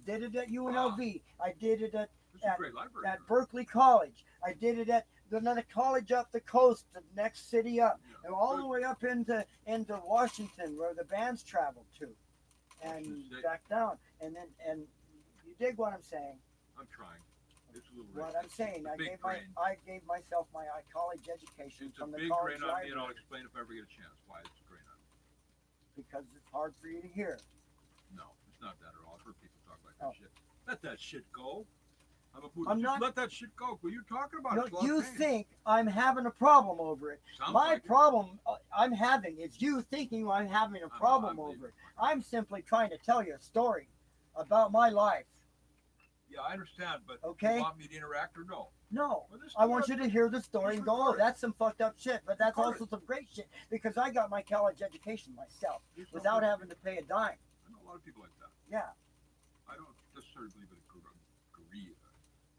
Did it at UNLV. I did it at This is a great library. at Berkeley College. I did it at another college up the coast, the next city up, Yeah. and all the way up into Washington, where the bands traveled to, and Washington State. back down. And you dig what I'm saying? I'm trying. It's a little What racist. I'm saying, It's a big brain. I gave myself my college education It's a from the big college grain on me, and I'll library explain if I ever get a chance why it's a grain on me. because it's hard for you to hear. No, it's not that at all. I've heard people talk like Oh. that shit. Let that shit go. I'm a Buddhist. I'm Just not- let that shit go. What are you talking about? No, It's a lot of you pain. think I'm having a problem over it. Sounds My like it. problem I'm having is you thinking I'm having a I know, problem I believe over it. it. I'm simply trying to tell you a story about my life. Yeah, I understand, but Okay. you want me to interact or no? No. Well, this I want story- you to hear the story Just and go, oh, record it. that's some fucked up shit. But that's Record also some great shit because I got my college education myself There's without something- having to pay a dime. I know a lot of people like that. Yeah. I don't necessarily believe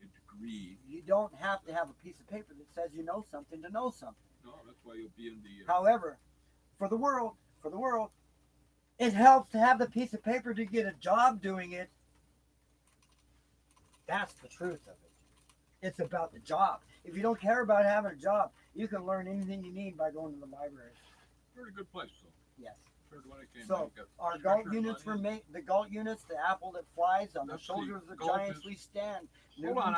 in a degree. You don't have to have a piece of paper that says you know something to know something. No, that's why you'll be in the. However, for the world, it helps to have the piece of paper to get a job doing it. That's the truth of it. It's about the job. If you don't care about having a job, you can learn anything you need by going to the library. Very good place, though. Yes. Compared to when I came So, back, you got our structure GALT units money. were made. The GALT units, the apple that flies on the Let's see, shoulders of the GALT giants is- we stand. Hold on,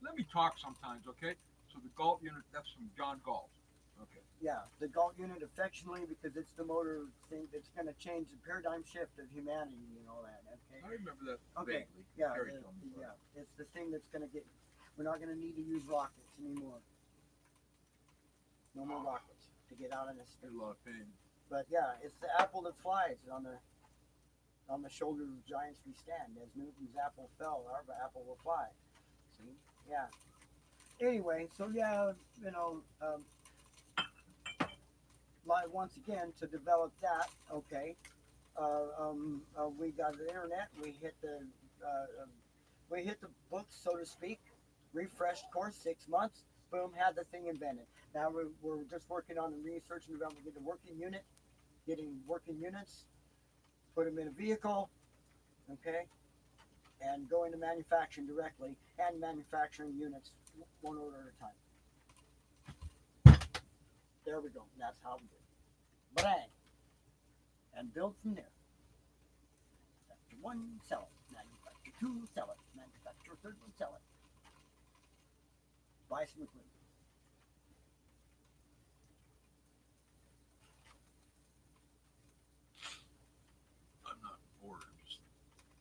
let me talk sometimes, okay? So the Galt unit, that's from John Galt. Okay. Yeah, the GALT unit affectionately because it's the motor thing that's going to change the paradigm shift of humanity and all that. Okay. I remember that Okay, vaguely. Yeah, Harry told me about it. it's the thing that's going to get. We're not going to need to use rockets anymore. No more Oh. rockets to get out of this. There's a lot of pain. But yeah, it's the apple that flies on the. On the shoulders of giants we stand. As Newton's apple fell, our apple will fly. See? Yeah. Anyway, so yeah, you know, like once again to develop that. Okay. We got the internet. We hit the books, so to speak. Refreshed course, 6 months. Boom, had the thing invented. Now we're just working on the research and development, getting working units, put them in a vehicle, okay, and going to manufacturing directly and manufacturing units one order at a time. There we go. That's how we do it. Bang. And build from there. Manufacture one, sell it. Manufacture two, sell it. Manufacture a third one, sell it. Buy some equipment. I'm not bored. I'm just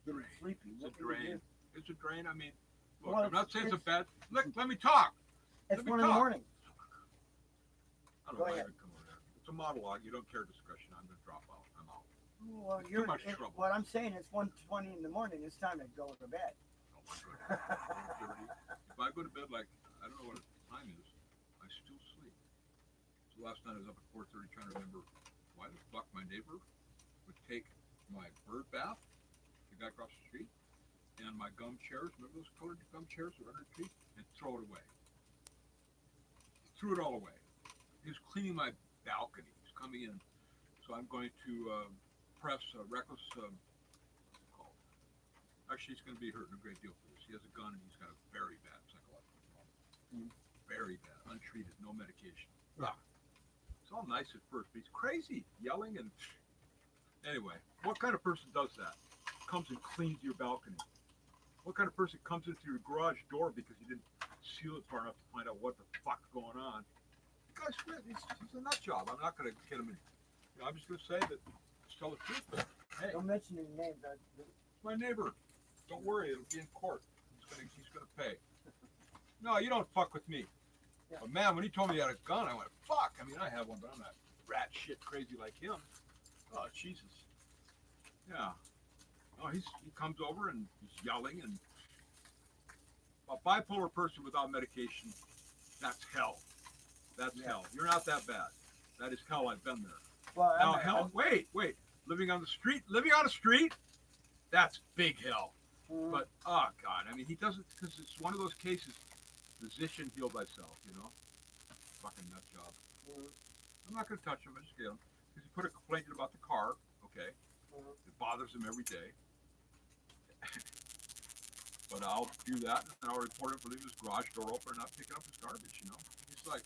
Getting sleepy. It's a What can you drain. do? It's a drain. I mean, look, Well, I'm not saying it's a it's- bad. Look, let me talk. It's Let me 1 in the talk. morning. I don't Go know why ahead. I come over there. It's a monologue. You don't care discussion. I'm gonna drop out. I'm out. Well, It's too much trouble. what I'm saying is 1:20 in the morning. It's time to go to bed. Oh my goodness. Dirty. If I go to bed like I don't know what the time is, I still sleep. So last night I was up at 4:30 trying to remember why the fuck my neighbor would take my bird bath, the guy across the street, and my gum chairs. Remember those colored gum chairs that were under the tree? And throw it away. He threw it all away. He was cleaning my balcony. He's coming in, so I'm going to press reckless. Call. Actually, he's going to be hurting a great deal for this. He has a gun and he's got a very bad psychological problem. Very bad, untreated, no medication. Yeah. It's all nice at first, but he's crazy, yelling and. Anyway, what kind of person does that? Comes and cleans your balcony. What kind of person comes into your garage door because you didn't seal it far enough to find out what the fuck's going on? The guy's he's a nut job. I'm not going to get him in. I'm just going to say that. Just tell the truth. But, hey, Don't mention his name. my neighbor. Don't worry, it'll be in court. He's gonna pay. No, you don't fuck with me. Yeah. But man, when he told me he had a gun, I went, fuck. I mean, I have one, but I'm not rat shit crazy like him. Oh, Jesus. Yeah. No, he comes over and he's yelling and a bipolar person without medication, that's hell. That's hell. You're not that bad. That is hell. I've been there. Well, Now, hell, wait. Living on the street, that's big hell. But, oh, God, I mean, he doesn't, because it's one of those cases, physician heal thyself, you know? Fucking nut job. I'm not going to touch him, I just get him. Because he put a complaint in about the car, okay? It bothers him every day. But I'll do that, and I'll report him for leaving his garage door open and not picking up his garbage, you know? He's like,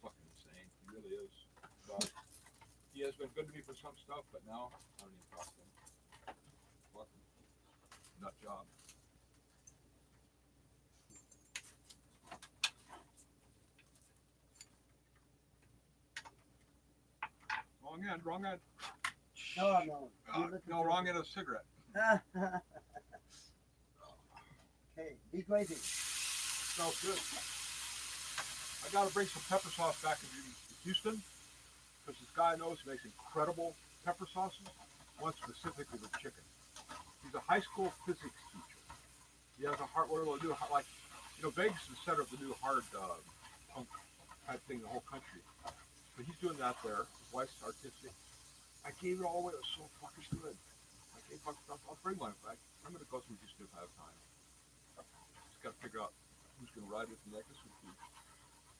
fucking insane. He really is. But he has been good to me for some stuff, but now, I don't even talk to him. Fucking nut job. Wrong end. No. No, wrong end of the cigarette. Hey, be crazy. Smells good. I gotta bring some pepper sauce back to Houston because this guy knows he makes incredible pepper sauces. One specifically with chicken. He's a high school physics teacher. He has a hard, what do do? Like, you know, Vegas is the center of the new hard punk type thing in the whole country. But he's doing that there. His wife's artistic. I gave it all away. It was so fucking good. I gave stuff. I'll bring one back. I'm gonna go through Houston if I have time. Just gotta figure out who's gonna ride with me like this week.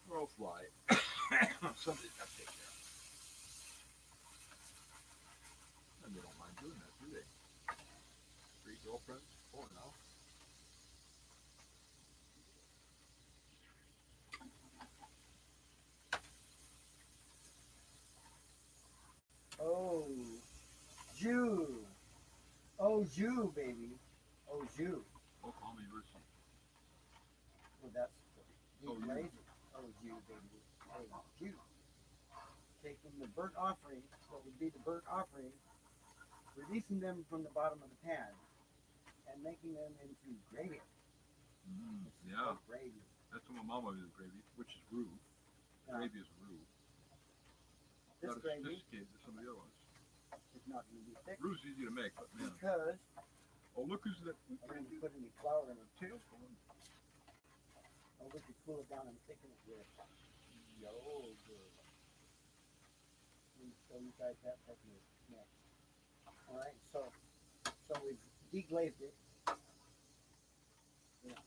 Or I'll fly. Somebody's gotta take care of it. And they don't mind doing that, do they? 3 girlfriends, 4 now. Oh, Jew. Oh, Jew, baby. Oh, Jew. Oklahoma University. Well, that's Oh, he's you. lazy. Oh, Jew, baby. Oh, Jew. Taking the burnt offering, what would be the burnt offering, releasing them from the bottom of the pan, and making them into gravy. Yeah, Gravy. that's what my mama did gravy, which is roux. Yeah. Gravy is roux. This Not as gravy. sophisticated as some of the other ones. It's not gonna be thick Roux's easy to make, but man. because Oh, look who's that. I didn't put any flour in it. Tail's going. Oh, we could cool it down and thicken it with yogurt. And so you guys that technique next. All right, so we've deglazed it. Yeah.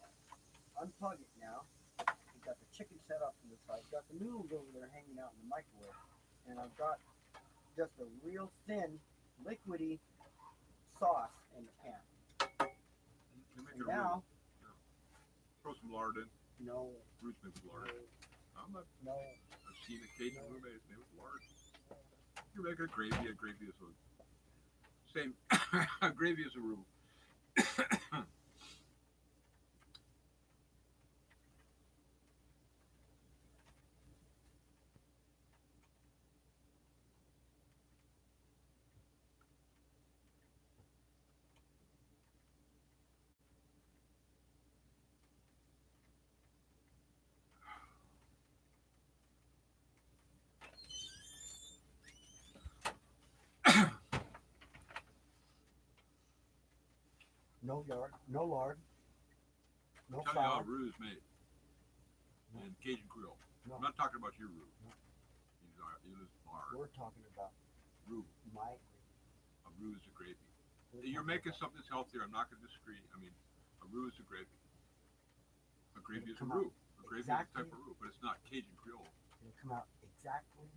Unplug it now. We've got the chicken set up to the side. Got the noodles over there hanging out in the microwave, and I've got just a real thin, liquidy sauce in the pan. You make And it now, throw some lard in. no, Roots made with lard. I'm not. no, I've seen a Cajun roux made with lard. You make a gravy. A gravy is a same. A gravy is a roux. no lard, no lard, no Tell me how flour. a roux is made. In Cajun Creole. No. I'm not talking about your roux. No. You use lard. We're talking about Roux. my. A roux is a gravy. we're You're talking making about- something that's healthier. I'm not going to disagree. I mean, a roux is a gravy. A gravy is a come roux. out A gravy exactly- is a type of roux, but it's not Cajun Creole. It'll come out exactly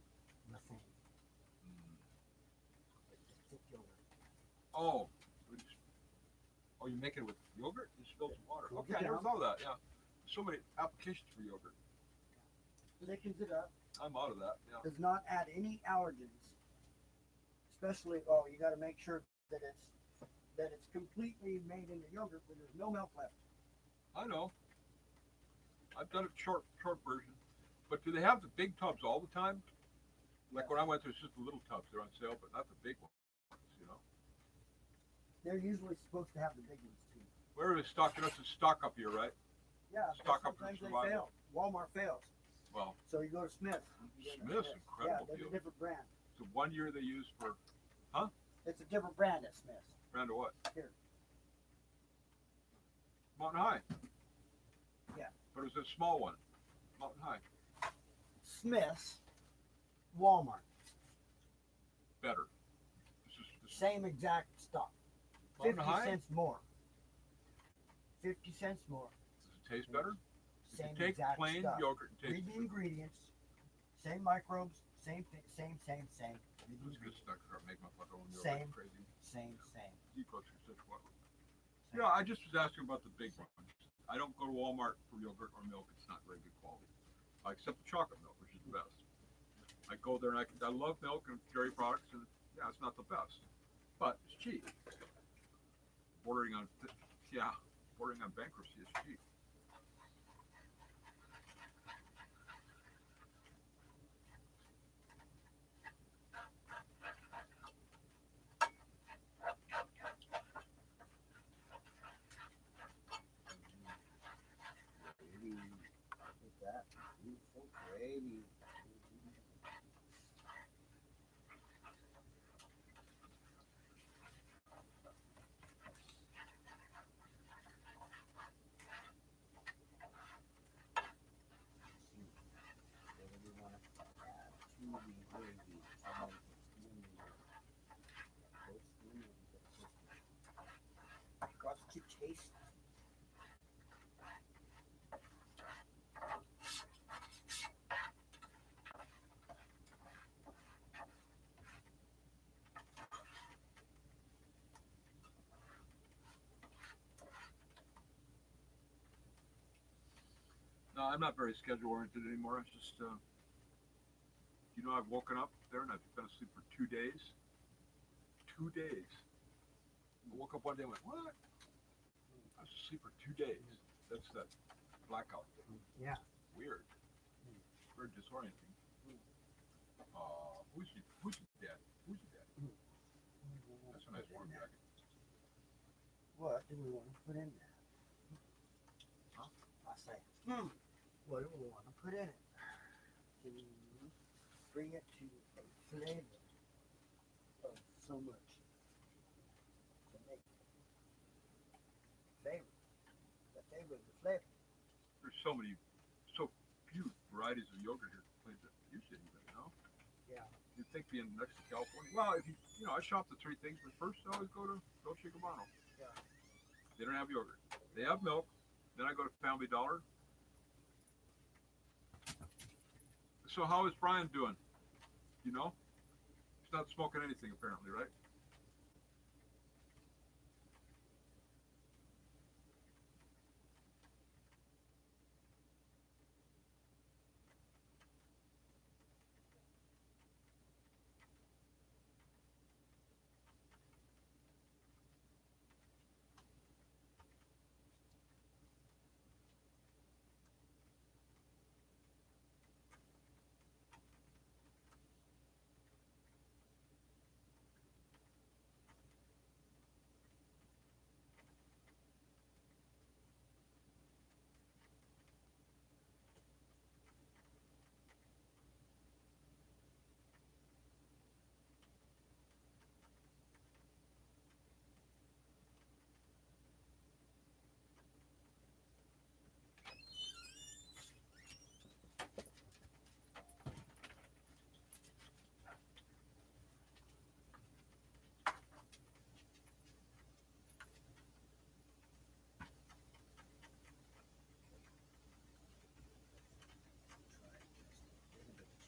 the same. Mm. Like the thick yogurt. Oh, oh, you make it with yogurt? You spill some water. Cool Okay, it I never down. thought of that. Yeah, so many applications for yogurt. Thickens it up. I'm out of that. Yeah. Does not add any allergens. Especially, oh, you got to make sure that it's completely made into yogurt where there's no milk left. I know. I've done it short version. But do they have the big tubs all the time? Like when I went, there's just the little tubs. They're on sale, but not the big ones. You know, They're usually supposed to have the big ones too. where are they stocking us? It's stock up here, right? Yeah, but Stock up for sometimes they survival. fail. Walmart fails. Well, So you go to Smith's. you can get it at Smith's, Yeah, incredible there's deal. a different brand. So 1 year they use for It's a different brand at Smith's. brand of what? Here. Mountain High. Yeah. But it was a small one. Mountain High. Smith's, Walmart, Better. This is same exact stuff. Mountain 50 High. cents more. 50 cents more. Does it taste better? If Same you take exact plain stuff. yogurt and Read take the ingredients. Same microbes. Same thing. Same. Read the It's good ingredients. stuff. Start making my own yogurt Same. crazy. Same. Decoks are such what. Yeah, I just was asking about the big ones. I don't go to Walmart for yogurt or milk. It's not very good quality. I accept the chocolate milk, which is the best. I go there and I love milk and dairy products, and yeah, it's not the best, but it's cheap. Bordering on bankruptcy is cheap. Look at that. Beautiful gravy. Whatever you want to add to the gravy. Got to taste. No, I'm not very schedule oriented anymore. It's just, you know, I've woken up there and I've been asleep for 2 days. 2 days. I woke up one day and went, what? I was asleep for 2 days. That's that blackout thing. Yeah. Weird. Very disorienting. Who's your dad? Who's your dad? That's a nice warm jacket. What do we want to put in there? Huh? I say, what do we want to put in it? To bring it to a flavor of so much to make favor. The favor is the flavor. There's so few varieties of yogurt here that you should even know. Yeah. You'd think being next to California. Well, if you I shop the three things, but first I always go to Dolce Gabbana. Yeah. They don't have yogurt. They have milk. Then I go to Family Dollar. So how is Brian doing? You know? He's not smoking anything apparently, right?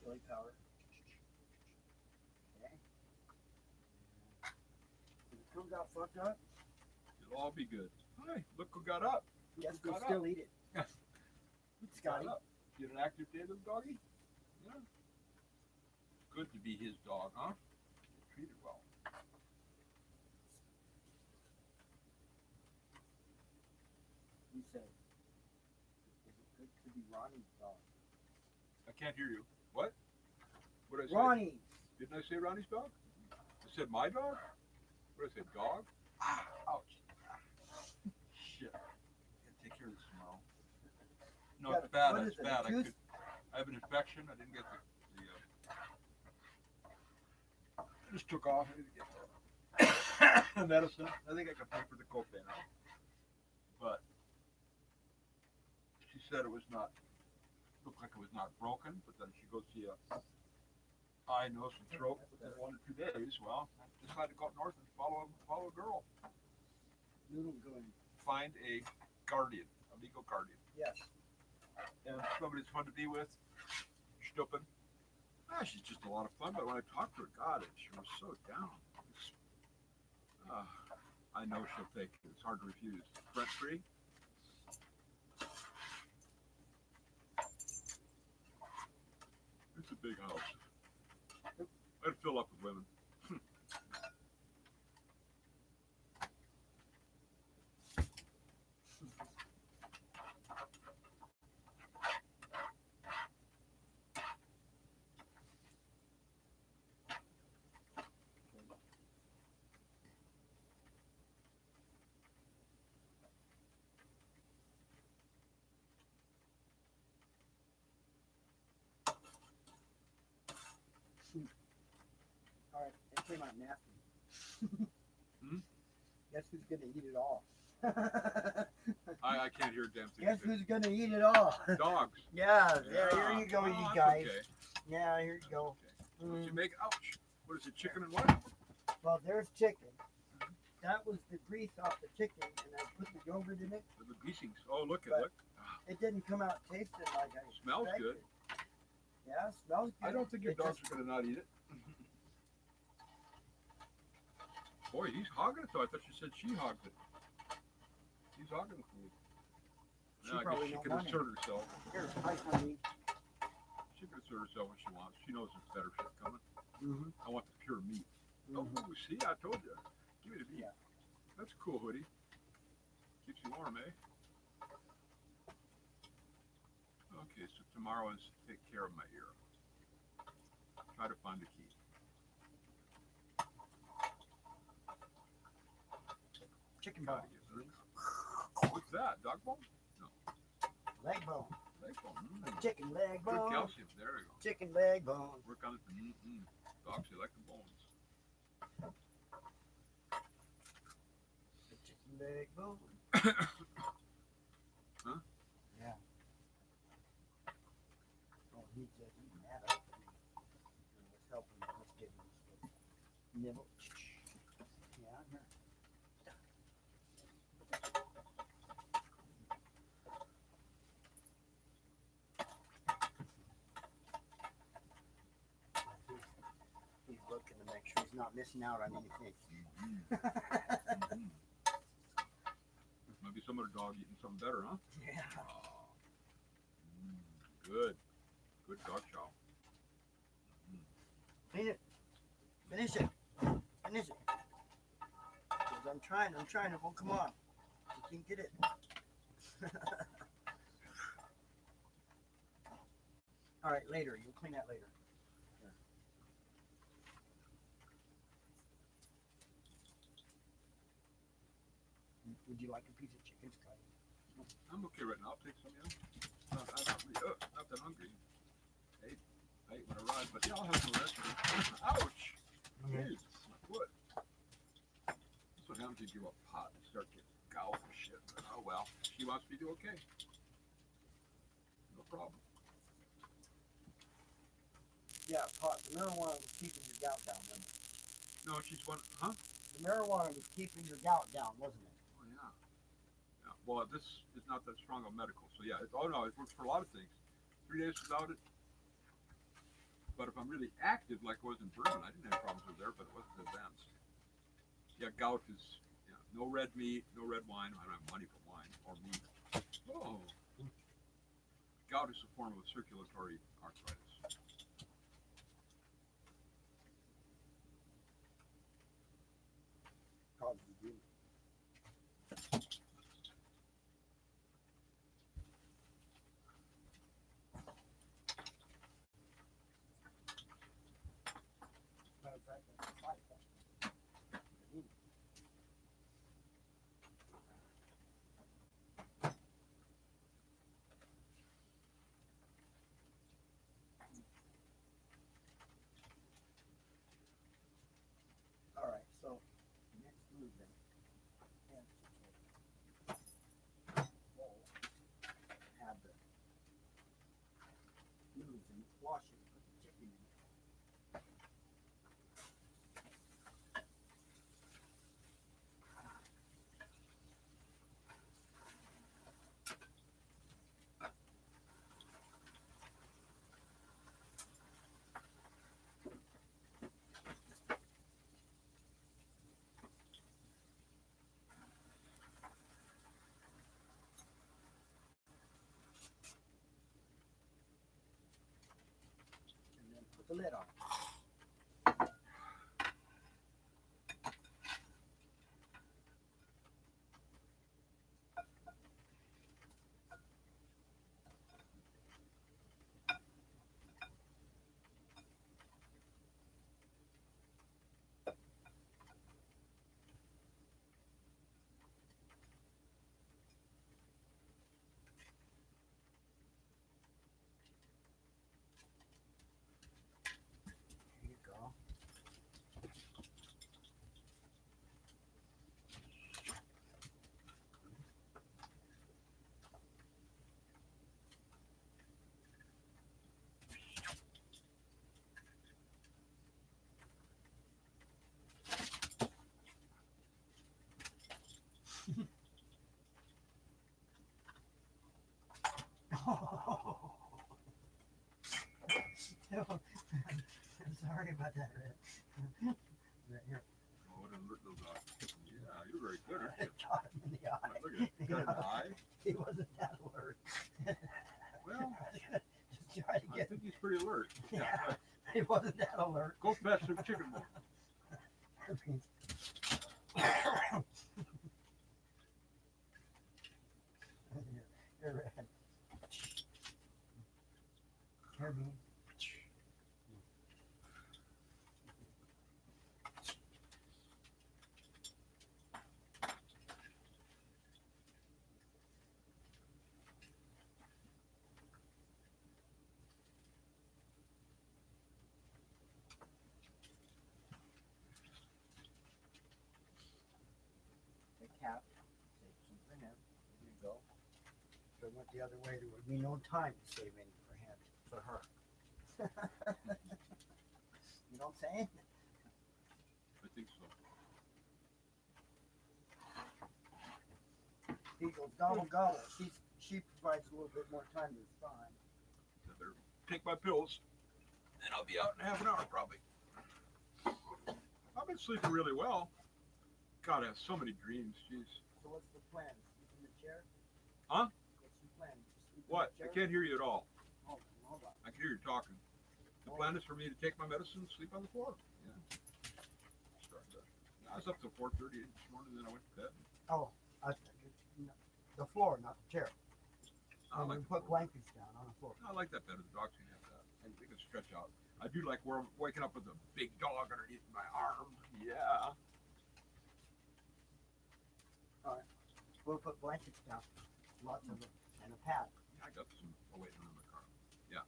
Chili powder. Okay. If it comes out fucked up, It'll all be good. Hi, look who got up. yes, Who we'll got still up? eat it. Got Scotty. up. You had an active day, little doggy? Yeah. Good to be his dog, huh? Treated well. He said, is it good to be Ronnie's dog? I can't hear you. What? What did I say? Ronnie! Didn't I say Ronnie's dog? I said my dog? What did I say? Dog? Ouch. Shit. Gotta take care of this tomorrow. No, Got it's bad. what It's is it, bad. a tooth? I have an infection. I didn't get the I just took off. I didn't get the medicine. I think I can pay for the copay now. But she said it was not, looked like it was not broken, but then she goes see a eye, nose, and throat within 1 or 2 days. Well, I decided to go up north and follow a girl. Noodle going. Find a guardian, a legal guardian. Yes. And somebody that's fun to be with. Stuppen. She's just a lot of fun, but when I talked to her, God, she was so down. I know she'll take it. It's hard to refuse. Rent free? It's a big house. I'd fill up with women. All right, it came out nasty. Hmm? Guess who's gonna eat it all? I can't hear a damn thing. Guess who's gonna eat it all? Dogs. Yeah, here you go, well, you that's guys. Okay. Yeah, here you go. Okay. What you Mm. make? Ouch. What is it? Chicken and what? Well, there's chicken. That was the grease off the chicken, and I put the yogurt in it. The greasings. Oh, look at But- look. It didn't come out tasting like I Smells expected. good. Yeah, smells good. I don't think your It dogs just- are gonna not eat it. Boy, he's hogging it though. I thought you said she hogged it. He's hogging the food. She Yeah, I guess probably she don't can want it. assert herself. Here, ice honey. She can assert herself when she wants. She knows there's better shit coming. Mm-hmm. I want the pure meat. Oh, see, I told you. Give me the meat. Yeah. That's cool, hoodie. Keeps you warm, eh? Okay, so tomorrow is take care of my ear. Try to find the key. Chicken Gotta bone. get it. What's that? Dog bone? Leg bone. Leg bone. Chicken leg Good bone. calcium. There you go. Chicken leg bone. Work on it. Dogs, they like the bones. leg bone. Huh? Yeah. Oh, he's just eating that up. Let's help him. Let's give him a nibble. Yeah, here. He's looking to make sure he's not missing out on anything. Maybe some other dog eating something better, huh? Yeah. Oh. Good. Good dog chow. Clean it. Finish it. Finish it. 'Cause I'm trying. It won't come on. You can get it. All right, later. You'll clean that later. Here. Would you like a piece of chicken strike? I'm okay right now. I'll take some, yeah. I'm not, really, not that hungry. I ate when I arrived, but yeah, I'll have some rest. Ouch! Jeez, my foot. That's what happens if you give up pot and start getting gout and shit. But, oh well, she wants me to do okay. No problem. Yeah, pot. The marijuana was keeping your gout down, wasn't it? No, she's one, huh? The marijuana was keeping your gout down, wasn't it? Oh yeah. Yeah. Well, this is not that strong of medical, so yeah. Oh no, it works for a lot of things. 3 days without it. But if I'm really active, like I was in Berlin, I didn't have problems with there, but it wasn't advanced. Yeah, gout is no red meat, no red wine. I don't have money for wine or meat. Oh. Gout is a form of circulatory arthritis. Probably do. Matter of fact, that's like that. All right, so next move then. Bowl. Have the noodles in, wash it, put the chicken in. And then put the lid on. Here you go. I'm sorry about that, Red. Here, Oh, what a little dog. Yeah, you're very good, aren't I you? caught him in the eye. Look at it. Got an eye. He wasn't that alert. Well, Just try to I get. think he's pretty alert. Yeah, he wasn't that alert. Go fetch some chicken more. I mean, Here, Red. Here, Bean. The cap it went the other way, there would be no time to save any for her. You know what I'm saying? I think so. He goes gobble gobble. She provides a little bit more time to respond. I better take my pills, and I'll be out in half an hour probably. I've been sleeping really well. God, I have so many dreams. Jeez. So what's the plan? Sleep in the chair? Huh? What's the plan? Sleep in What? the I chair? can't hear you at all. Oh, hold on. I can hear you talking. The plan is for me to take my medicine and sleep on the floor. Yeah. I was up till 4:30 this morning, then I went to bed. Oh, the floor, not the chair. I And like we the put floor. blankets down on the floor. I like that better. The dogs can have that. And they can stretch out. I do like where I'm waking up with a big dog underneath my arm. Yeah. We'll put blankets down, lots of them, and a pad. I got some away from the car. Yeah.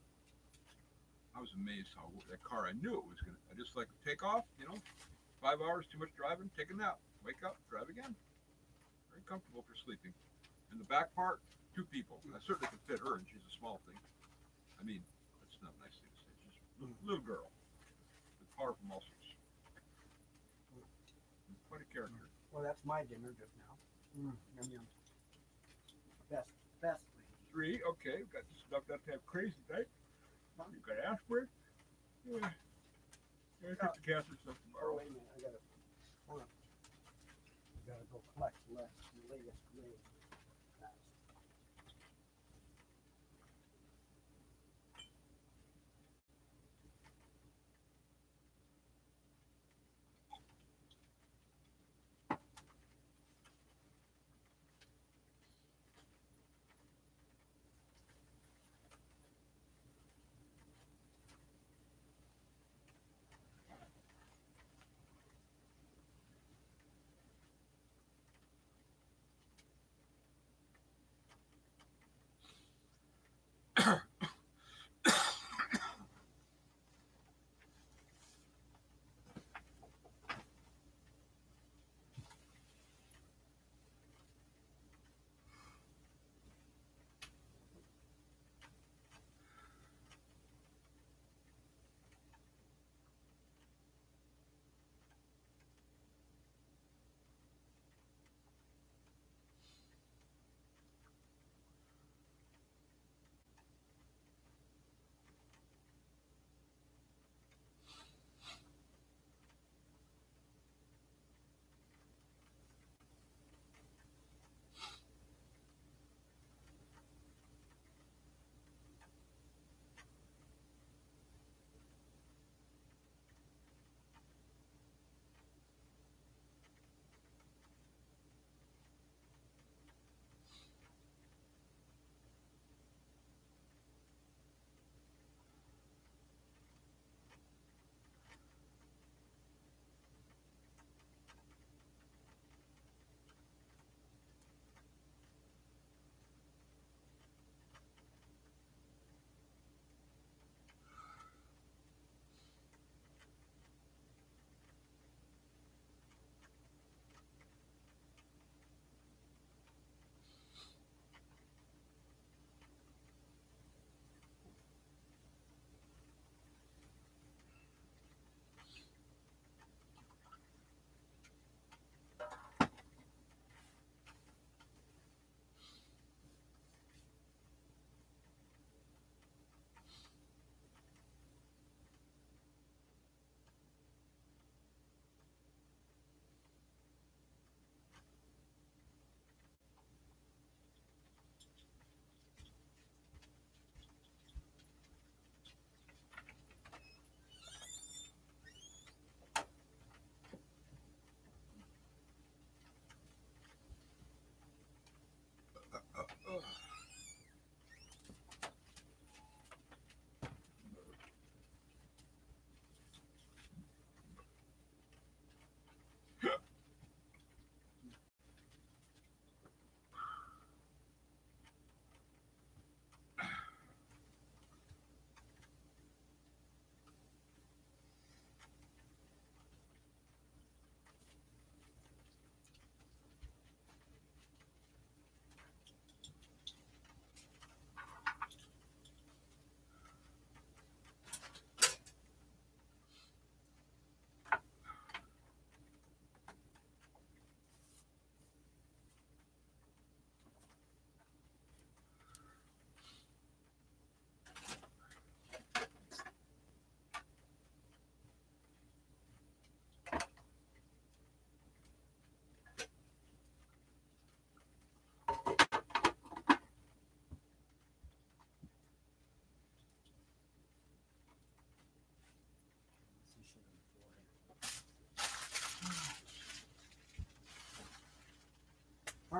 I was amazed how that car, I knew it was going to, I just like take off, 5 hours, too much driving, take a nap, wake up, drive again. Very comfortable for sleeping. And the back part, 2 people. I certainly could fit her, and she's a small thing. I mean, that's not a nice thing to say. She's a little girl with powerful muscles. Quite a character. Well, that's my dinner just now. Yum yum. Best. 3, okay. We've got stuff that to have crazy, right? You've got aspirin. Yeah. Take the cancer stuff Oh, tomorrow. wait a minute. Hold on. I gotta go collect the latest grade.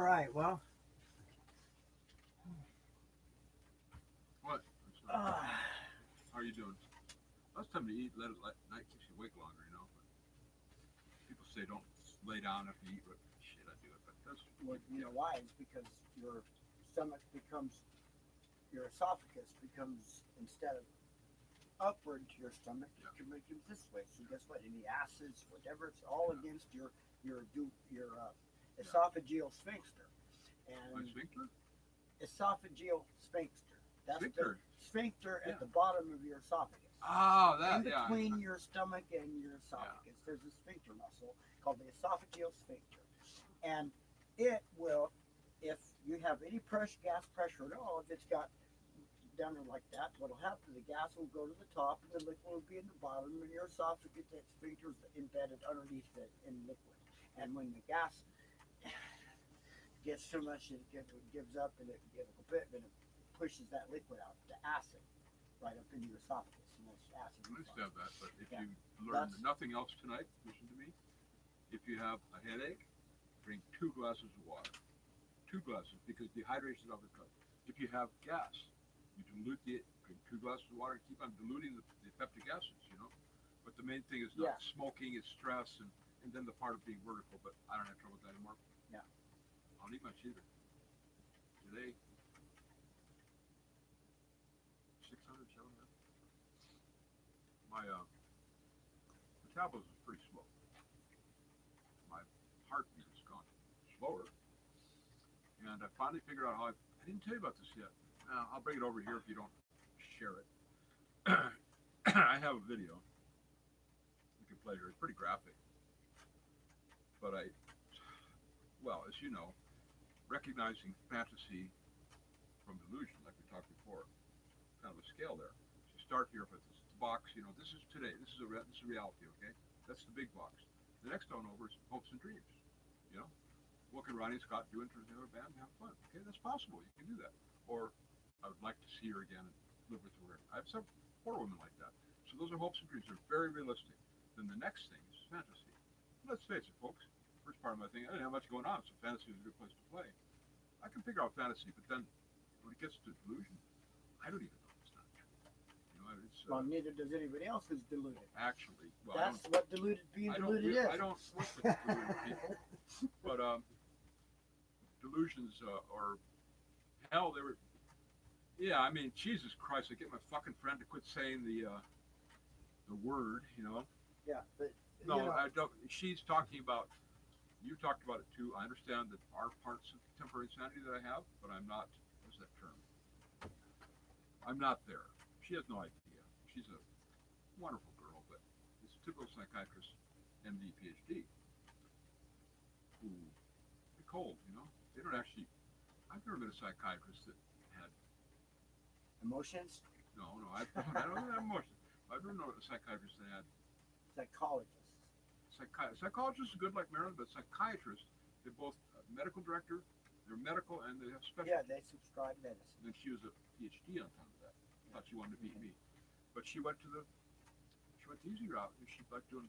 right. Well, What? How are you doing? Last time you eat, let it night keeps you awake longer, you know. But people say don't lay down after you eat. But shit, I do it. But that's well, you know why? It's because your stomach becomes, your esophagus becomes, instead of upward to your stomach, Yeah. it becomes this way. So guess what? Any acids, whatever, it's all against your esophageal sphincter. my And sphincter. esophageal sphincter. That's Sphincter. the sphincter Yeah. at the bottom of your esophagus. Oh, that In yeah. between your stomach and your esophagus, there's a sphincter muscle called the esophageal sphincter. And it will, if you have any gas pressure at all, if it's got down there like that, what'll happen, the gas will go to the top and the liquid will be in the bottom, and your esophagus, that sphincter is embedded underneath it in liquid. And when the gas gets so much, it gives up and it gives a bit, and it pushes that liquid out, the acid, right up into your esophagus. And that's acid I reflux. understand that, but if Yeah. you learn That's- nothing else tonight, listen to me. If you have a headache, drink 2 glasses of water. 2 glasses, because dehydration is overcut. If you have gas, you dilute the drink 2 glasses of water and keep on diluting the peptic acids, you know. But the main thing is not Yeah. smoking, it's stress, and then the part of being vertical. But I don't have trouble with that anymore. Yeah. I don't eat much either. Today, 600, 700. My metabolism is pretty slow. My heartbeat has gone slower. And I finally figured out how I didn't tell you about this yet. I'll bring it over here if you don't share it. I have a video. You can play here. It's pretty graphic. But well, as you know, recognizing fantasy from delusion, like we talked before, kind of a scale there. So you start here with this box, you know, this is today, this is reality, okay? That's the big box. The next one over is hopes and dreams, you know? What can Ronnie Scott do in terms of a band and have fun? Okay, that's possible. You can do that. Or I would like to see her again and live with her. I have 4 women like that. So those are hopes and dreams. They're very realistic. Then the next thing is fantasy. Let's face it, folks. First part of my thing, I didn't have much going on, so fantasy was a good place to play. I can figure out fantasy, but then when it gets to delusion, I don't even know if it's not true. You know, it's Well, neither does anybody else who's deluded. actually, well, That's what being I deluded don't is. work with deluded people, but delusions or hell, they were. Yeah, I mean, Jesus Christ! I get my fucking friend to quit saying the word, you know. Yeah, but No, you know, I don't. She's talking about. You talked about it too. I understand that are parts of temporary insanity that I have, but I'm not. What's that term? I'm not there. She has no idea. She's a wonderful girl, but it's a typical psychiatrist, MD, PhD, who be cold. You know, they don't actually. I've never met a psychiatrist that had. emotions, No, I don't have emotions. I've never known a psychiatrist that had. psychologists. Psychologists are good like Marilyn, but psychiatrists, they're both medical director, they're medical, and they have special. Yeah, they subscribe medicine. And then she was a PhD on top of that. Thought she wanted to beat me, but she went the easy route. She liked doing.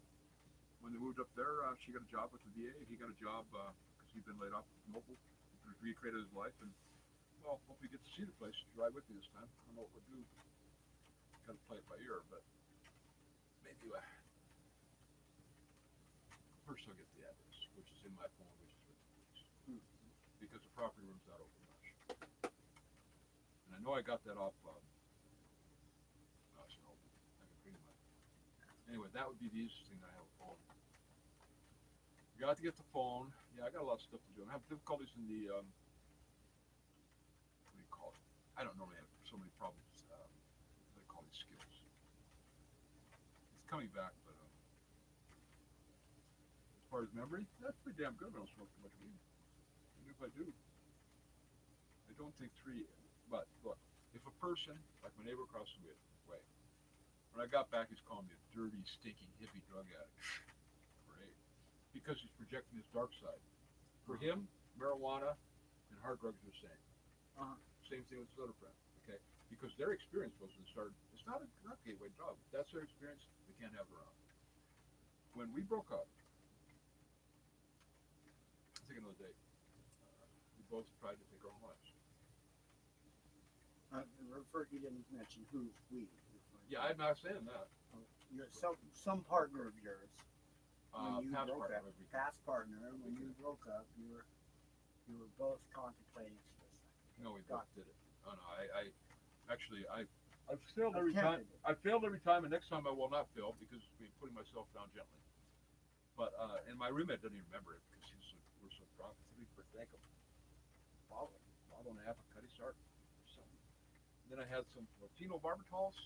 When they moved up there, she got a job with the VA. He got a job because he'd been laid off from Mobile. He recreated his life, and well, hope we get to see the place. Drive with me this time. I don't know what we'll do. Got to play it by ear, but maybe. First, I'll get the address, which is in my phone, which is with the police, because the property room's not open much. And I know I got that off. No, it's not open. I can clean my. Anyway, that would be the easiest thing. That I have a phone. You got to get the phone. Yeah, I got a lot of stuff to do. I have difficulties in the. What do you call it? I don't normally have so many problems. What do they call these skills? It's coming back, but. As far as memory, that's pretty damn good. I don't smoke too much weed. And if I do, I don't think 3. But look, if a person, like my neighbor across the way, when I got back, he's calling me a dirty, stinking hippie drug addict. Great. Because he's projecting his dark side. For him, marijuana and hard drugs are the same. Same thing with his other friend. Okay? Because their experience was when they started, it's not a gateway drug. That's their experience. They can't have it around. When we broke up, I think another day. both tried to take our own lives. You didn't mention who's we. Yeah, I'm not saying that. You're some partner of yours. When you Past broke partner up, of every- past partner. When you broke up, you were both contemplating suicide. No, we Got both did it. Oh no, I actually I failed every time. Attempted it. I failed every time, and next time I will not fail because I'm putting myself down gently. But and my roommate doesn't even remember it because we're so drunk. But thank him. Bottle and a half of Cutty Sark or something. Then I had some Latino barbitals.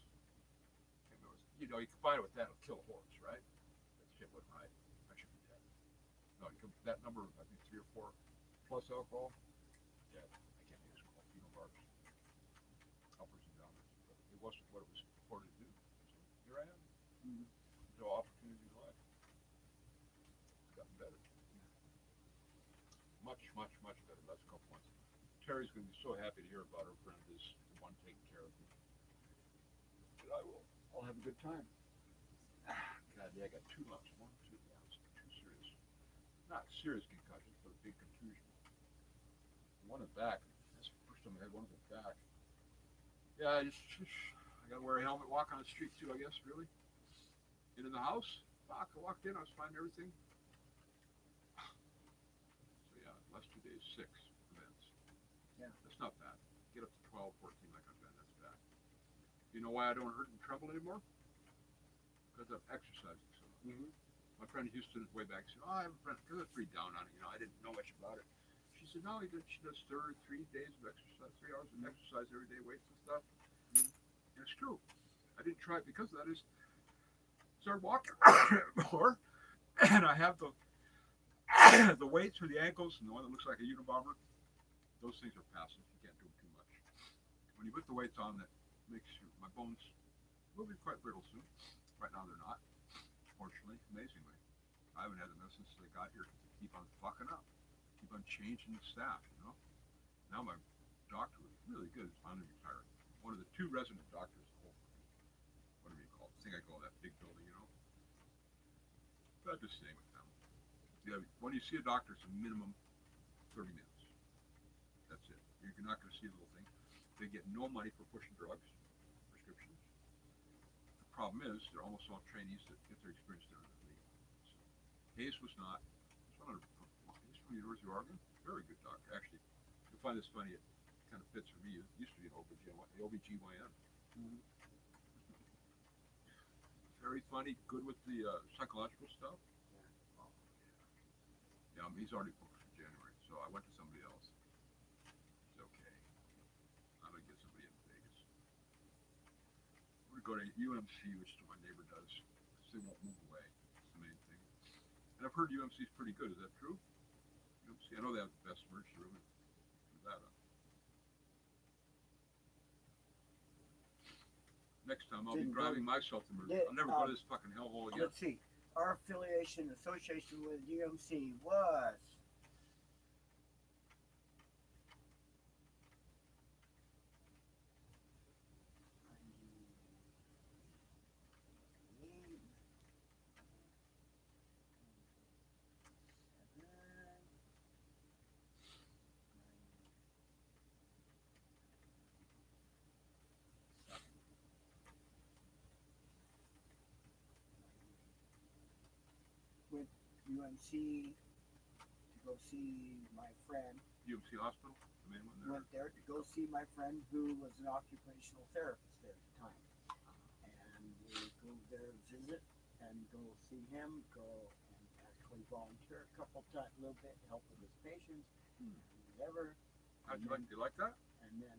And it was, you know, you combine it with that, it'll kill a horse, right? That shit wasn't right. I should be dead. No, that number, I think 3 or 4 plus alcohol. Yeah, I can't use Latino barbs. Uppers and downers. But it wasn't what it was purported to do. So here I am. Mhm. No opportunity in life. It's gotten better. Much, much, much better. Last couple months. Terry's going to be so happy to hear about her friend is the one taking care of me. But I'll have a good time. God, yeah, I got 2 lumps. 1, 2, yeah, it was 2 serious. Not serious concussions, but a big contusion. One in the back. That's the first time I had one in the back. Yeah, I got to wear a helmet, walk on the street too, I guess, really. Get in the house. Fuck, I walked in, I was fine and everything. So yeah, last 2 days, 6 events. Yeah. That's not bad. Get up to 12, 14 like I've been, that's bad. You know why I don't hurt and tremble anymore? Because I'm exercising so much. Mhm. My friend Houston is way back. She said, I have a friend, because I was pretty down on it, you know, I didn't know much about it. She said, no, she does 3 days of exercise, 3 hours of exercise every day, weights and stuff. And it's true. I didn't try it because of that. I started walking more, and I have the weights for the ankles and the one that looks like a Unabomber. Those things are passive. You can't do them too much. When you put the weights on, that makes my bones will be quite brittle soon. Right now they're not, fortunately, amazingly. I haven't had the medicine since I got here because they keep on fucking up. Keep on changing the staff, you know. Now my doctor was really good. He's finally retired. One of the 2 resident doctors in the whole, whatever you call it, I think I call that big building, you know. But just staying with them. When you see a doctor, it's a minimum 30 minutes. That's it. You're not going to see a little thing. They get no money for pushing drugs, prescriptions. The problem is they're almost all trainees that get their experience done in the league. So, Hayes was not. He's from the University of Oregon. Very good doctor. Actually, you'll find this funny. It kind of fits for me. It used to be an OBGYN. Mhm. Very funny. Good with the psychological stuff. Oh, yeah. He's already booked for January, so I went to somebody else. It's okay. I'm gonna get somebody in Vegas. We're gonna go to UMC, which is what my neighbor does. They won't move away. That's the main thing. And I've heard UMC is pretty good. Is that true? UMC, I know they have the best emergency room in Nevada. Next time I'll be Didn't go driving to- myself to emergency. Yeah, I'll never go to this fucking hellhole again. Let's see. Our association with UMC was with UMC to go see my friend. UMC Hospital, the main one there. Went there to go see my friend who was an occupational therapist there at the time. And we go there visit and go see him, go and actually volunteer a couple times, a little bit, help with his patients, whatever. How'd you like? Do you like that? And then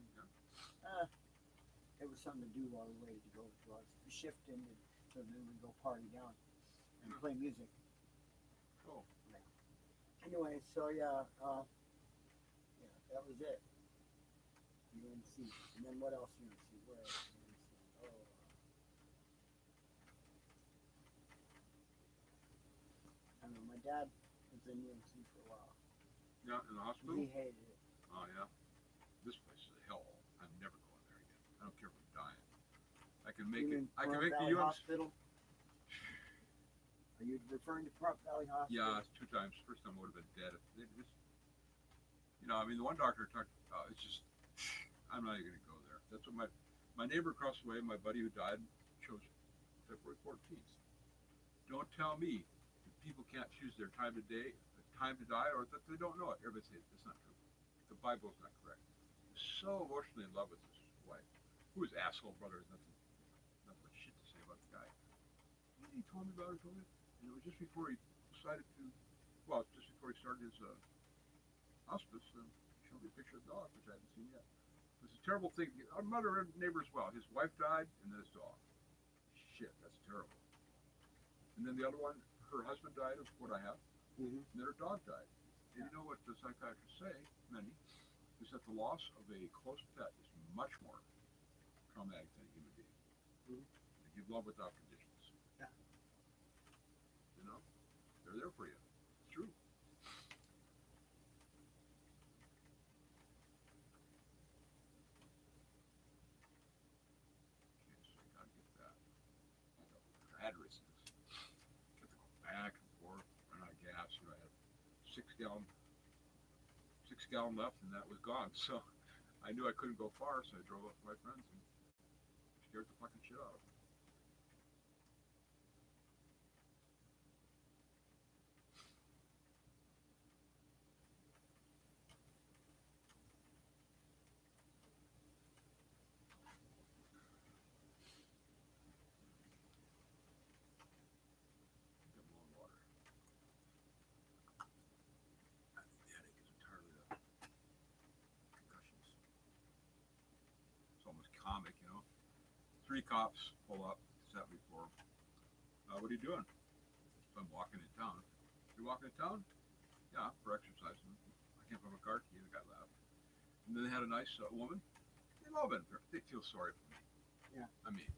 it was something to do while we waited to go to us. The shift ended, so then we go party down and play music. Oh. Anyway, so yeah, that was it. UNC. And then what else UNC? Where else UNC? Oh. I don't know, my dad was in UNC for a while. Yeah, in the hospital? He hated it. Oh, yeah. This place is a hellhole. I'm never going there again. I don't care if I'm dying. I can make You it. mean I can Front make the Valley UMC. Hospital? Are you referring to Front Valley Hospital? Yeah, 2 times. First time I would have been dead. You know, I mean, the one doctor talked. It's just, I'm not even gonna go there. That's what my neighbor across the way, my buddy who died, chose February 14th. Don't tell me people can't choose their time to die, or that they don't know it. Everybody says it's not true. The Bible is not correct. So emotionally in love with his wife, who his asshole brother has nothing but shit to say about the guy. And he told me about it, and it was just before he decided to, well, just before he started his hospice, and he showed me a picture of the dog, which I haven't seen yet. It was a terrible thing. Our mother and neighbor as well. His wife died, and then his dog. Shit, that's terrible. And then the other one, her husband died of what I have, Mm-hmm. and then her dog died. And you know what the psychiatrists say, many, is that the loss of a close pet is much more traumatic than a human being. Mhm. They give love without conditions. Yeah. You know, they're there for you. It's true. Okay, so I gotta get that. I had races. Had to go back and forth, run out of gas. You know, I had 6 gallon left, and that was gone. So I knew I couldn't go far, so I drove up to my friends and scared the fucking shit out of them. Get more water. I think the headache is entirely the concussions. It's almost comic, you know. 3 cops pull up, sat me for 'em. What are you doing? So I'm walking in town. You walking in town? Yeah, for exercise. I came from a car key, the guy laughed. And then they had a nice woman. They love it. They feel sorry for me. Yeah. I mean,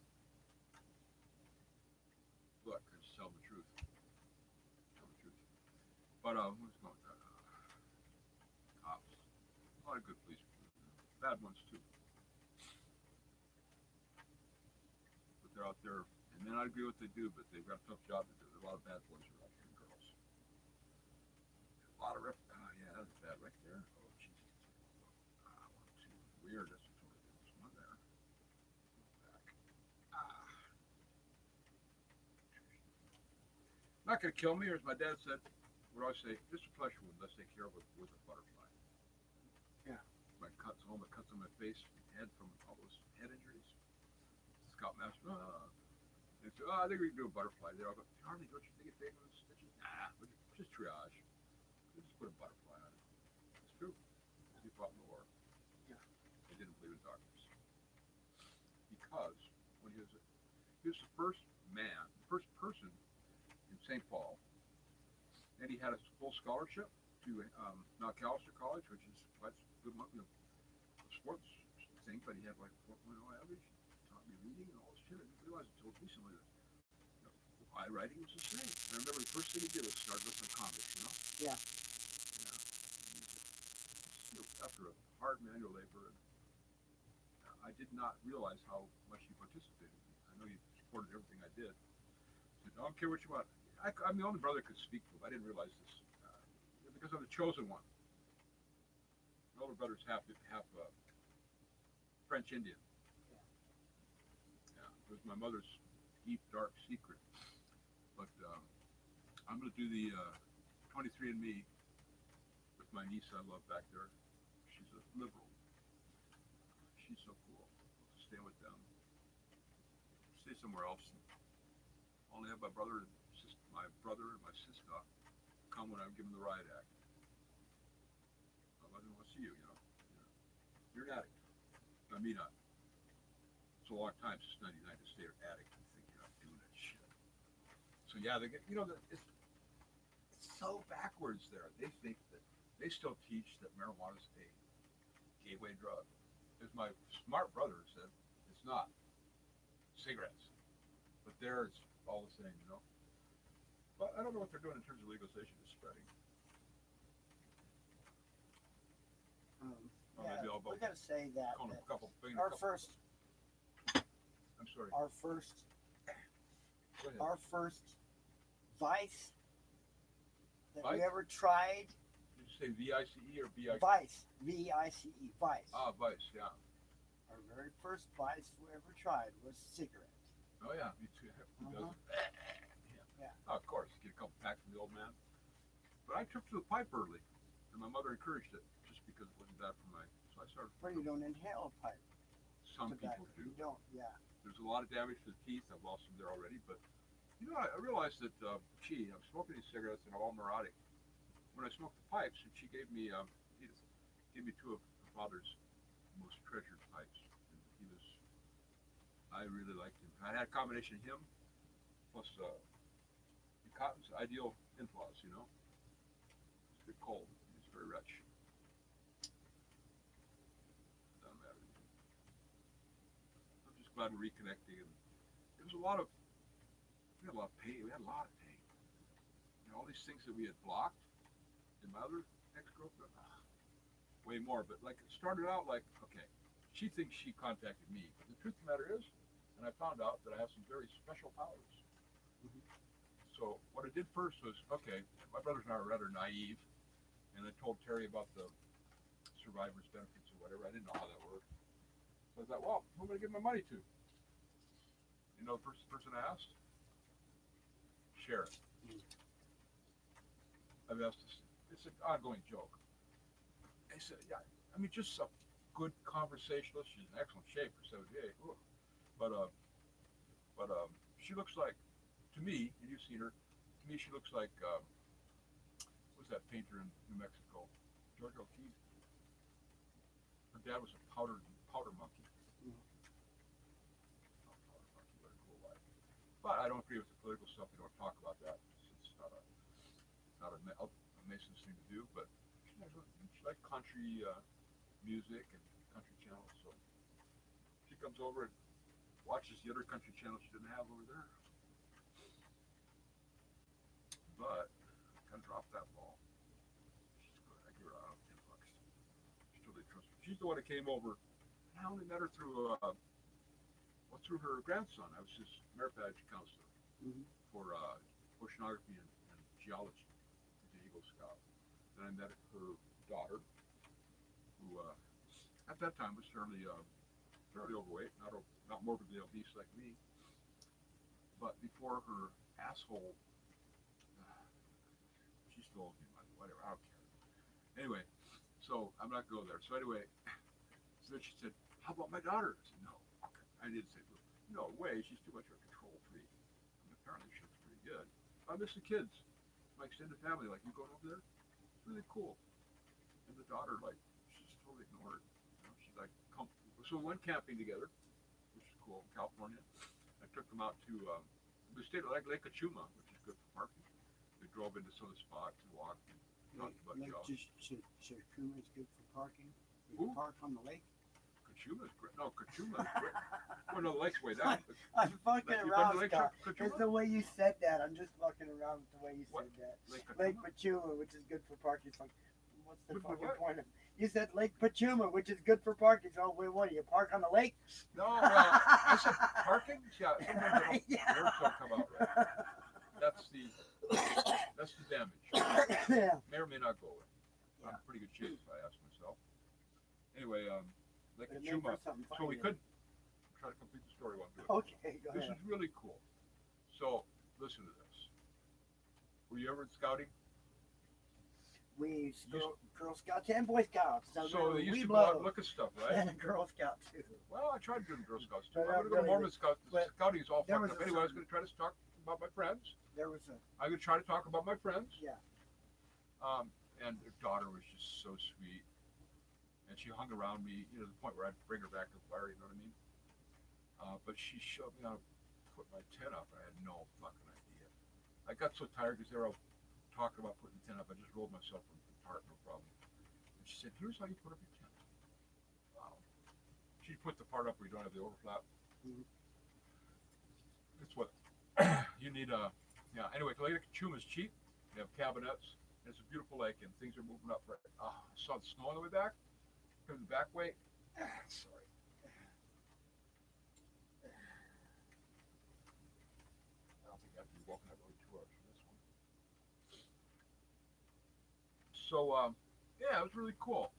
look, I just tell the truth. Tell the truth. But what's going on? Cops. A lot of good police. Bad ones too. But they're out there, and then I agree with what they do, but they've got a tough job to do. There are a lot of bad boys are out here and girls. A lot of yeah, that's bad right there. Oh, Jesus. 1, 2. Weird. That's totally this one there. Back. Not gonna kill me, or as my dad said, what do I say? Just a flesh wound. Let's take care of it with a butterfly. Yeah. My cuts on my face, head from all those head injuries. Scoutmaster. And so, I think we can do a butterfly there. I'll go, Harley, don't you think it's big with the stitches? Nah, just triage. We'll just put a butterfly on it. It's true. He fought in the war. Yeah. He didn't believe in doctors. Because when he was the first person in St. Paul, and he had a full scholarship to Macalester College, which is quite a good one, you know, sports thing, but he had like 4.0 average. Taught me reading and all this shit. I didn't realize until recently that my writing was the same. And I remember the first thing he did was start listening to comics, you know? Yeah. After a hard manual labor, and I did not realize how much he participated. I know he supported everything I did. He said, I don't care what you want. I'm the only brother who could speak to him. I didn't realize this. Because I'm the chosen one. My older brother's half French Indian. Yeah, it was my mother's deep, dark secret. But I'm going to do the 23andMe with my niece I love back there. She's a liberal. She's so cool. I'll stay with them. Stay somewhere else. Only have my brother and my sister come when I'm given the riot act. I don't want to see you, you know. You're an addict. I mean, it's a long time since '99 to stay an addict and think you're not doing that shit. So yeah, they get, you know, it's so backwards there. They think that they still teach that marijuana is a gateway drug. As my smart brother said, it's not. Cigarettes. But there it's all the same, you know. But I don't know what they're doing in terms of legalization of spreading. Yeah, maybe I'll we got to say that, Call them a couple. our first I'm sorry. our first Go ahead. our first vice that we Vice? ever tried Did you say V-I-C-E or B-I-C-E? Vice, V-I-C-E, Vice. Vice, yeah. Our very first Vice we ever tried was cigarette. Oh yeah, me too. Who doesn't? Yeah. Oh, of course, get a couple packs from the old man. But I took to the pipe early, and my mother encouraged it just because it wasn't bad for my. So I started. But you don't inhale a pipe. Some Tobacco. people do. You don't, yeah. There's a lot of damage to the teeth. I've lost them there already. But you know, I realized that, gee, I'm smoking these cigarettes and I'm all neurotic. When I smoked the pipes, and she gave me, gave me two of my father's most treasured pipes. And he was, I really liked him. I had a combination of him plus Cotton's ideal influence, you know. It's a bit cold. It's very rich. Doesn't matter. I'm just glad we're reconnecting. And there was a lot of, we had a lot of pain. We had a lot of pain. You know, all these things that we had blocked in my other ex-girlfriend, way more. But like, it started out like, okay, she thinks she contacted me. But the truth of the matter is, and I found out that I have some very special powers. Mhm. So what I did first was, okay, my brothers and I were rather naive, and I told Terry about the survivor's benefits or whatever. I didn't know how that worked. So I thought, well, who am I going to give my money to? You know the first person I asked? Sharon. I mean, it's an ongoing joke. I said, yeah, I mean, just a good conversationalist. She's in excellent shape for 78. But she looks like, to me, and you've seen her, to me she looks like, what's that painter in New Mexico? George O'Keeffe. Her dad was a powder monkey. Mhm. Oh, powder monkey, what a cool life. But I don't agree with the political stuff. We don't talk about that. It's not a Mason's thing to do. But she likes country music and country channels. So she comes over and watches the other country channels she didn't have over there. But I kind of dropped that ball. She's good. I give her $10. She totally trusts me. She's the one that came over. I only met her through through her grandson. I was his merit badge counselor Mhm. for oceanography and geology. He's an Eagle Scout. Then I met her daughter, who at that time was fairly overweight, not morbidly obese like me. But before her asshole, she stole me money, whatever, I don't care. Anyway, so I'm not going there. So anyway, so then she said, how about my daughter? I said, no. Okay. I didn't say, no way, she's too much of a control freak. And apparently she looks pretty good. I miss the kids, my extended family, like, you going over there? It's really cool. And the daughter, like, she's totally ignored. You know, she's like, come. So we went camping together, which is cool, in California. I took them out to, we stayed at Lake Achuma, which is good for parking. We drove into some of the spots and walked and talked about geology. Chikuma is good for parking. You Who? can park on the lake. Kachuma's great. No, Kachuma's great. Well, no, the lake's way down. But I'm fucking you been around, to Lake Scott. Kachuma? It's the way you said that. I'm just fucking around with the way you What? said that. Lake Lake Kachuma? Pachuma, which is good for parking. It's like, what's the Good for fucking what? point of? You said Lake Pachuma, which is good for parking. So wait, what? Do you park on the lake? No, well, I said parking. Yeah, sometimes they Yeah. the words don't come out right. That's the damage. Yeah. May or may not go away. I'm Yeah. in pretty good shape, if I ask myself. Anyway, Lake But it made for Kachuma. something So we funny couldn't try to complete the story while I'm doing it. Okay, go This ahead. is really cool. So listen to this. Were you ever in scouting? We Girl Scouts and Boy Scouts. So they used we to go out blow. and look at stuff, right? And a Girl Scout too. Well, I tried doing Girl Scouts too. But I not would go to really, Mormon Scouts. but Scouting is all there fucked was up. a Anyway, I was certain- going to try to talk about my friends. There was a I'm going to try to talk about my friends. yeah. And her daughter was just so sweet. And she hung around me, you know, to the point where I'd bring her back to the fire, you know what I mean? But she showed me how to put my tent up. I had no fucking idea. I got so tired because they were all talking about putting the tent up. I just rolled myself apart, no problem. And she said, here's how you put up your tent. Wow. She put the part up where you don't have the overflap. Mhm. It's what you need. Yeah. Anyway, Lake Kachuma is cheap. They have cabinets. It's a beautiful lake, and things are moving up. Right. I saw the snow on the way back. Coming the back way. Sorry. I don't think I have to be walking that road 2 hours from this one. So Yeah, it was really cool.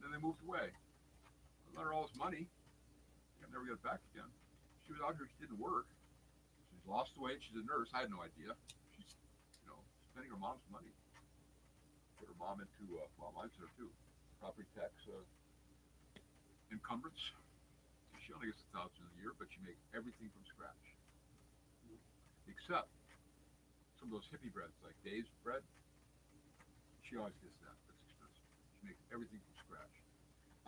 Then they moved away. I lent her all this money. I never get it back again. She was out here. She didn't work. She's lost the weight. She's a nurse. I had no idea. She's, spending her mom's money. Put her mom into, well, mine's there too. Property tax encumbrance. She only gets $1,000 a year, but she makes everything from scratch. Except some of those hippie breads, like Dave's bread. She always gets that. That's expensive. She makes everything from scratch.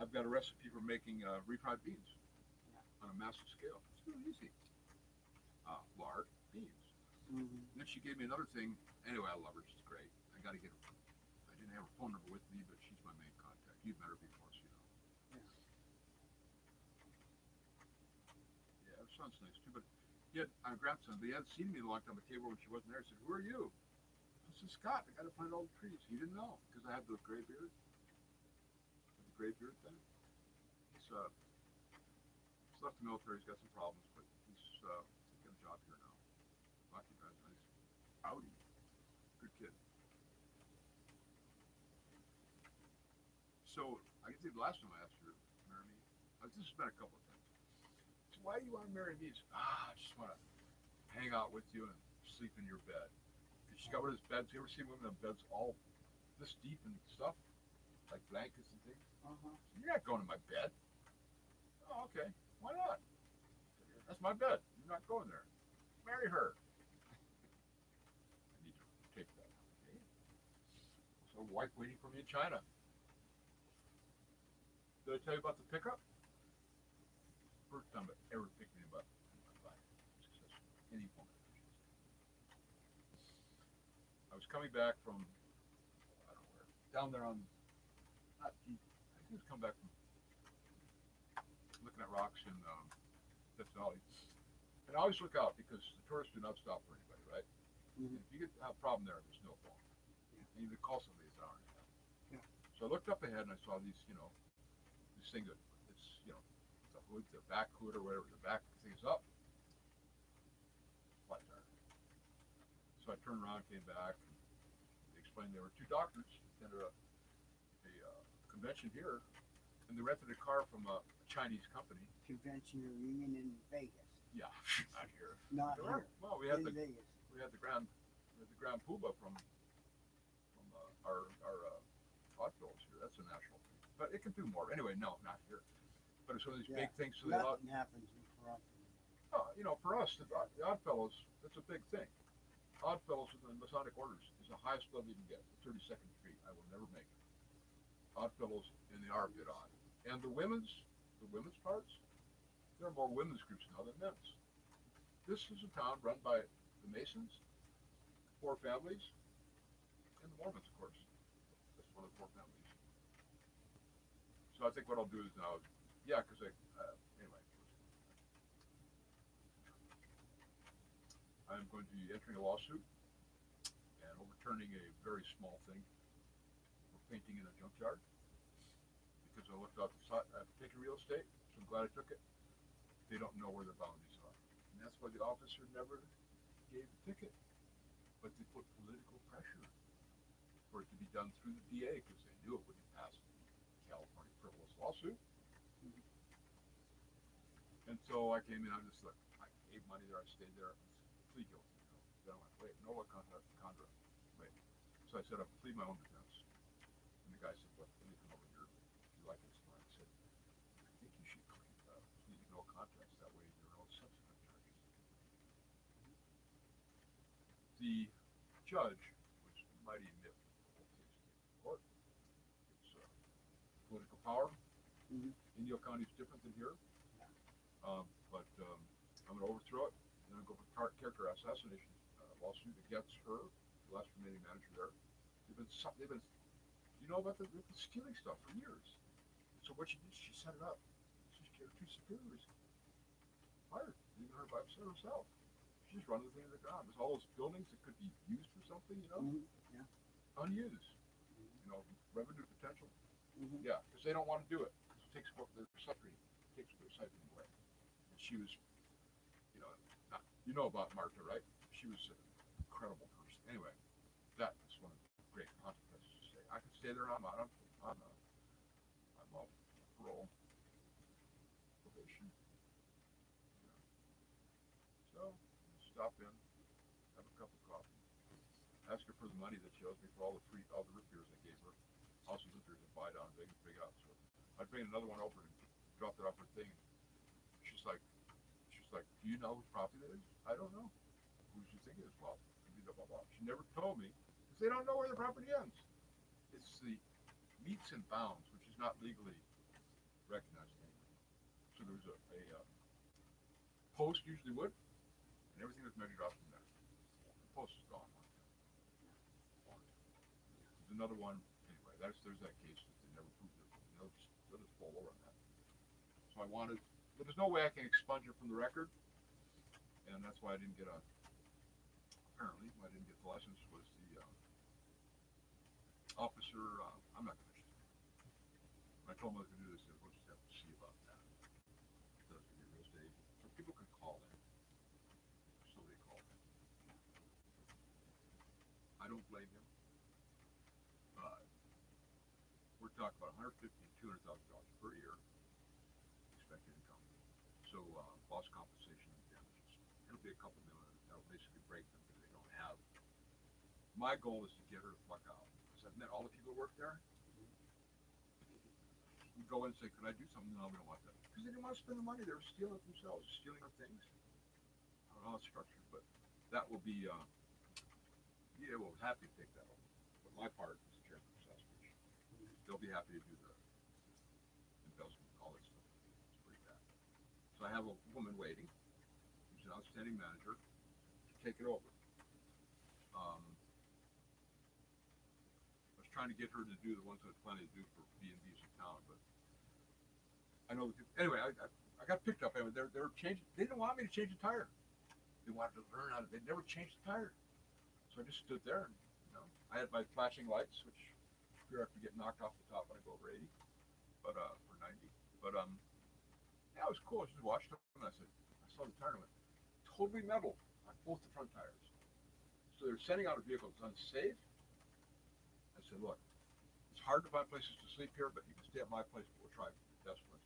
I've got a recipe for making refried beans on a massive scale. It's really easy. Lard, beans. Mm-hmm. Then she gave me another thing. Anyway, I love her. She's great. I got to get her. I didn't have her phone number with me, but she's my main contact. You've met her before, so you know. Yeah, her son's nice too. But he had our grandson. They hadn't seen me in a long time. I came over when she wasn't there. I said, "Who are you?" I said, "Scott. I got to plant all the trees." He didn't know because I had the gray beard. The gray beard thing. He's left the military. He's got some problems, but he's got a job here now. Lucky guy's nice. Audi. Good kid. So I think the last time I asked her to marry me, this has been a couple of times. So why do you want to marry me? She said, I just want to hang out with you and sleep in your bed. And she's got one of those beds. You ever seen women in beds all this deep and stuff? Like blankets and things? Uh-huh. You're not going to my bed. Oh, okay. Why not? That's my bed. You're not going there. Marry her. I need to take that. Okay. So wife waiting for me in China. Did I tell you about the pickup? First time I ever picked him up in my life. Any woman. I was coming back from, I don't know where, down there on, not deep, I think it was coming back from looking at rocks in Death Valley. And I always look out because the tourists do not stop for anybody, right? Mm-hmm. If you get a problem there, there's no phone. Yeah. And you call somebody, it's an hour and a half. Yeah. So I looked up ahead and I saw these, this thing that it's, the hood, the back hood or whatever, the back thing is up. Flat tire. So I turned around, came back, and they explained there were two doctors at a convention here, and they rented a car from a Chinese company. Convention reunion in Vegas. Yeah, not here. Not here. Well, we had in the Vegas. Grand Poobah from our Oddfellows here. That's a national thing, but it can do more. Anyway, no, not here. But it's one of these big things. So they allow, Nothing happens for us. for us, the Oddfellows, that's a big thing. Oddfellows in the Masonic orders is the highest level you can get. 32nd Street. I will never make it. Oddfellows in the Armpit on. And the women's parts, there are more women's groups now than men's. This is a town run by the Masons, 4 families, and the Mormons, of course. That's one of the 4 families. So I think what I'll do is now, because anyway, I'm going to be entering a lawsuit and overturning a very small thing for painting in a junkyard because I looked out the side. I've taken real estate, so I'm glad I took it. They don't know where their boundaries are, and that's why the officer never gave the ticket. But they put political pressure for it to be done through the DA because they knew it wouldn't pass the California frivolous lawsuit. And so I came in. I just look. I gave money there. I stayed there. I was plea guilty. Then I went, wait, no, what contract? Wait. So I said, I plead my own defense. And the guy said, look, let me come over here. Do you like this? And I said, I think you should plead no contest. That way there are no subsequent charges. The judge was mighty miffed with the whole case taken to court. It's political power. Mm-hmm. Indio County is different than here. But I'm going to overthrow it. And I'm going to go for character assassination lawsuit against her, the last remaining manager there. They've been, you know about they've been stealing stuff for years. So what she did, she set it up. She scared 2 superiors. Fired, leaving her by herself. She just run the thing to the ground. There's all those buildings that could be used for something, Mm-hmm. Yeah. unused. Revenue potential. Mm-hmm. Yeah, because they don't want to do it. Because it takes their suffering, takes their suffering away. And she was, you know about Martha, right? She was an incredible person. Anyway, that is one of the great consequences to say. I can stay there. I'm out. I'm off parole, probation. So stop in, have a cup of coffee, ask her for the money that she owes me for all the root beers I gave her. Also root beers and buy down big out. So I bring another one over and drop it off her thing. She's like, do you know whose property that is? I don't know. Who do you think it is? Well, blah, blah, blah. She never told me because they don't know where the property ends. It's the meets and bounds, which is not legally recognized anyway. So there was a post usually would, and everything was measured off from there. The post is gone. There's another one. Anyway, there's that case that they never proved it. They'll just fall over on that. So I wanted, but there's no way I can expunge it from the record, and that's why I didn't get apparently why I didn't get the license was the officer. I'm not going to. When I told him I was going to do this, we'll just have to see about that. That's going to be real estate. So people can call in. Somebody called in. I don't blame him. We're talking about $150,000 to $200,000 per year expected income. So loss compensation and damages. It'll be a couple million. That'll basically break them because they don't have. My goal is to get her the fuck out. Because I've met all the people who work there. You go in and say, "Can I do something?" No, we don't want that. Because they didn't want to spend the money. They were stealing it themselves, stealing our things. I don't know how it's structured, but that will be. Yeah, we'll happy to take that over. But my part is chairman of Sasquatch. They'll be happy to do the embezzlement and all that stuff. It's pretty bad. So I have a woman waiting, who's an outstanding manager, to take it over. I was trying to get her to do the ones I was planning to do for B&Bs in town, but I know. Anyway, I got picked up. They were changing. They didn't want me to change the tire. They wanted to learn how to. They never changed the tire. So I just stood there, and I had my flashing lights, which fear I could get knocked off the top when I go over 80, but for 90. But yeah, it was cool. I just watched them, and I saw the tire, and I went, totally metal on both the front tires. So they're sending out a vehicle that's unsafe. I said, look, it's hard to find places to sleep here, but you can stay at my place. But we'll try this one.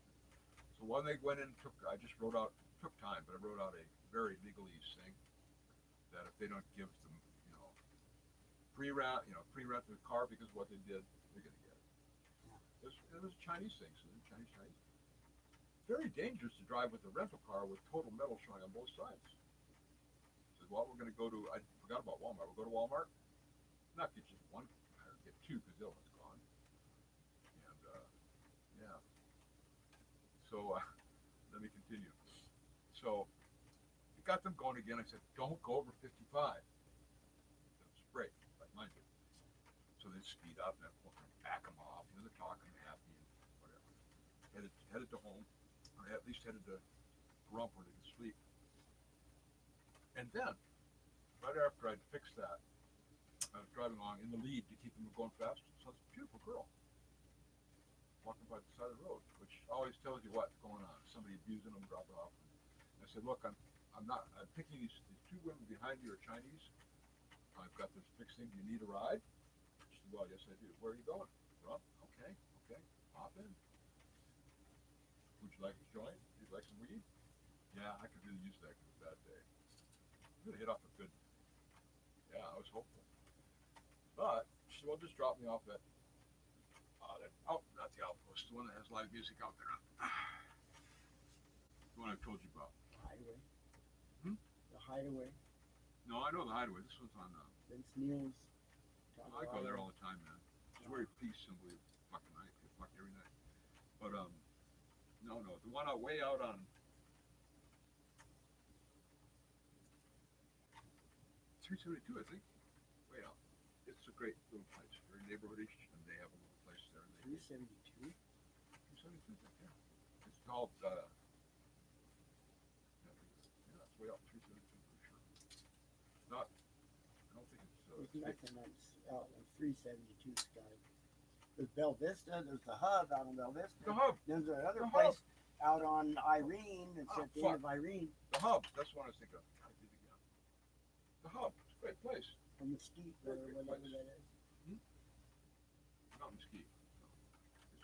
So when they went in, I just wrote out. Took time, but I wrote out a very legalese thing that if they don't give them, pre-rent the car because of what they did, they're going to get it. It was a Chinese thing, so they're Chinese. Very dangerous to drive with a rental car with total metal showing on both sides. I said, well, we're going to go to, I forgot about Walmart. We'll go to Walmart, not get just one, get two because the other one's gone. And, yeah. So, let me continue. So, it got them going again. I said, don't go over 55. It's brake. Mine did. So they speed up and I back them off. They're talking happy and whatever. Headed to home, or at least headed to Grump where they could sleep. And then, right after I'd fixed that, I was driving along in the lead to keep them from going fast. So this beautiful girl walking by the side of the road, which always tells you what's going on. Somebody abusing them, dropping off. And I said, look, I'm picking these two women behind you are Chinese. I've got this fixed thing. Do you need a ride? She said, well, yes, I do. Where are you going? Well, okay. Hop in. Would you like a joint? Would you like some weed? Yeah, I could really use that that day. Really hit off a good. Yeah, I was hopeful. But she said, well, just drop me off at. Not the Outpost. The one that has live music out there. The one I told you about. Hideaway. The Hideaway. No, I know the Hideaway. This one's on. Vince Neil's. I go there all the time, man. It's very peaceably fucking night, fuck every night. But no, the one way out on 372, I think, way out. It's a great little place, very neighborhoodish, and they have a little place there. 372. 372, yeah. It's called. Yeah, it's way out 372 for sure. Not. I don't think it's. There's nothing that's out in 372, Scott. There's Bell Vista. There's the Hub out on Bell Vista. The Hub. There's another The place out on Irene. It's at the end of Irene. The Hub. That's what I was thinking of. I did it again. The Hub. It's a great place. From Mesquite or whatever that is. Not Mesquite. No.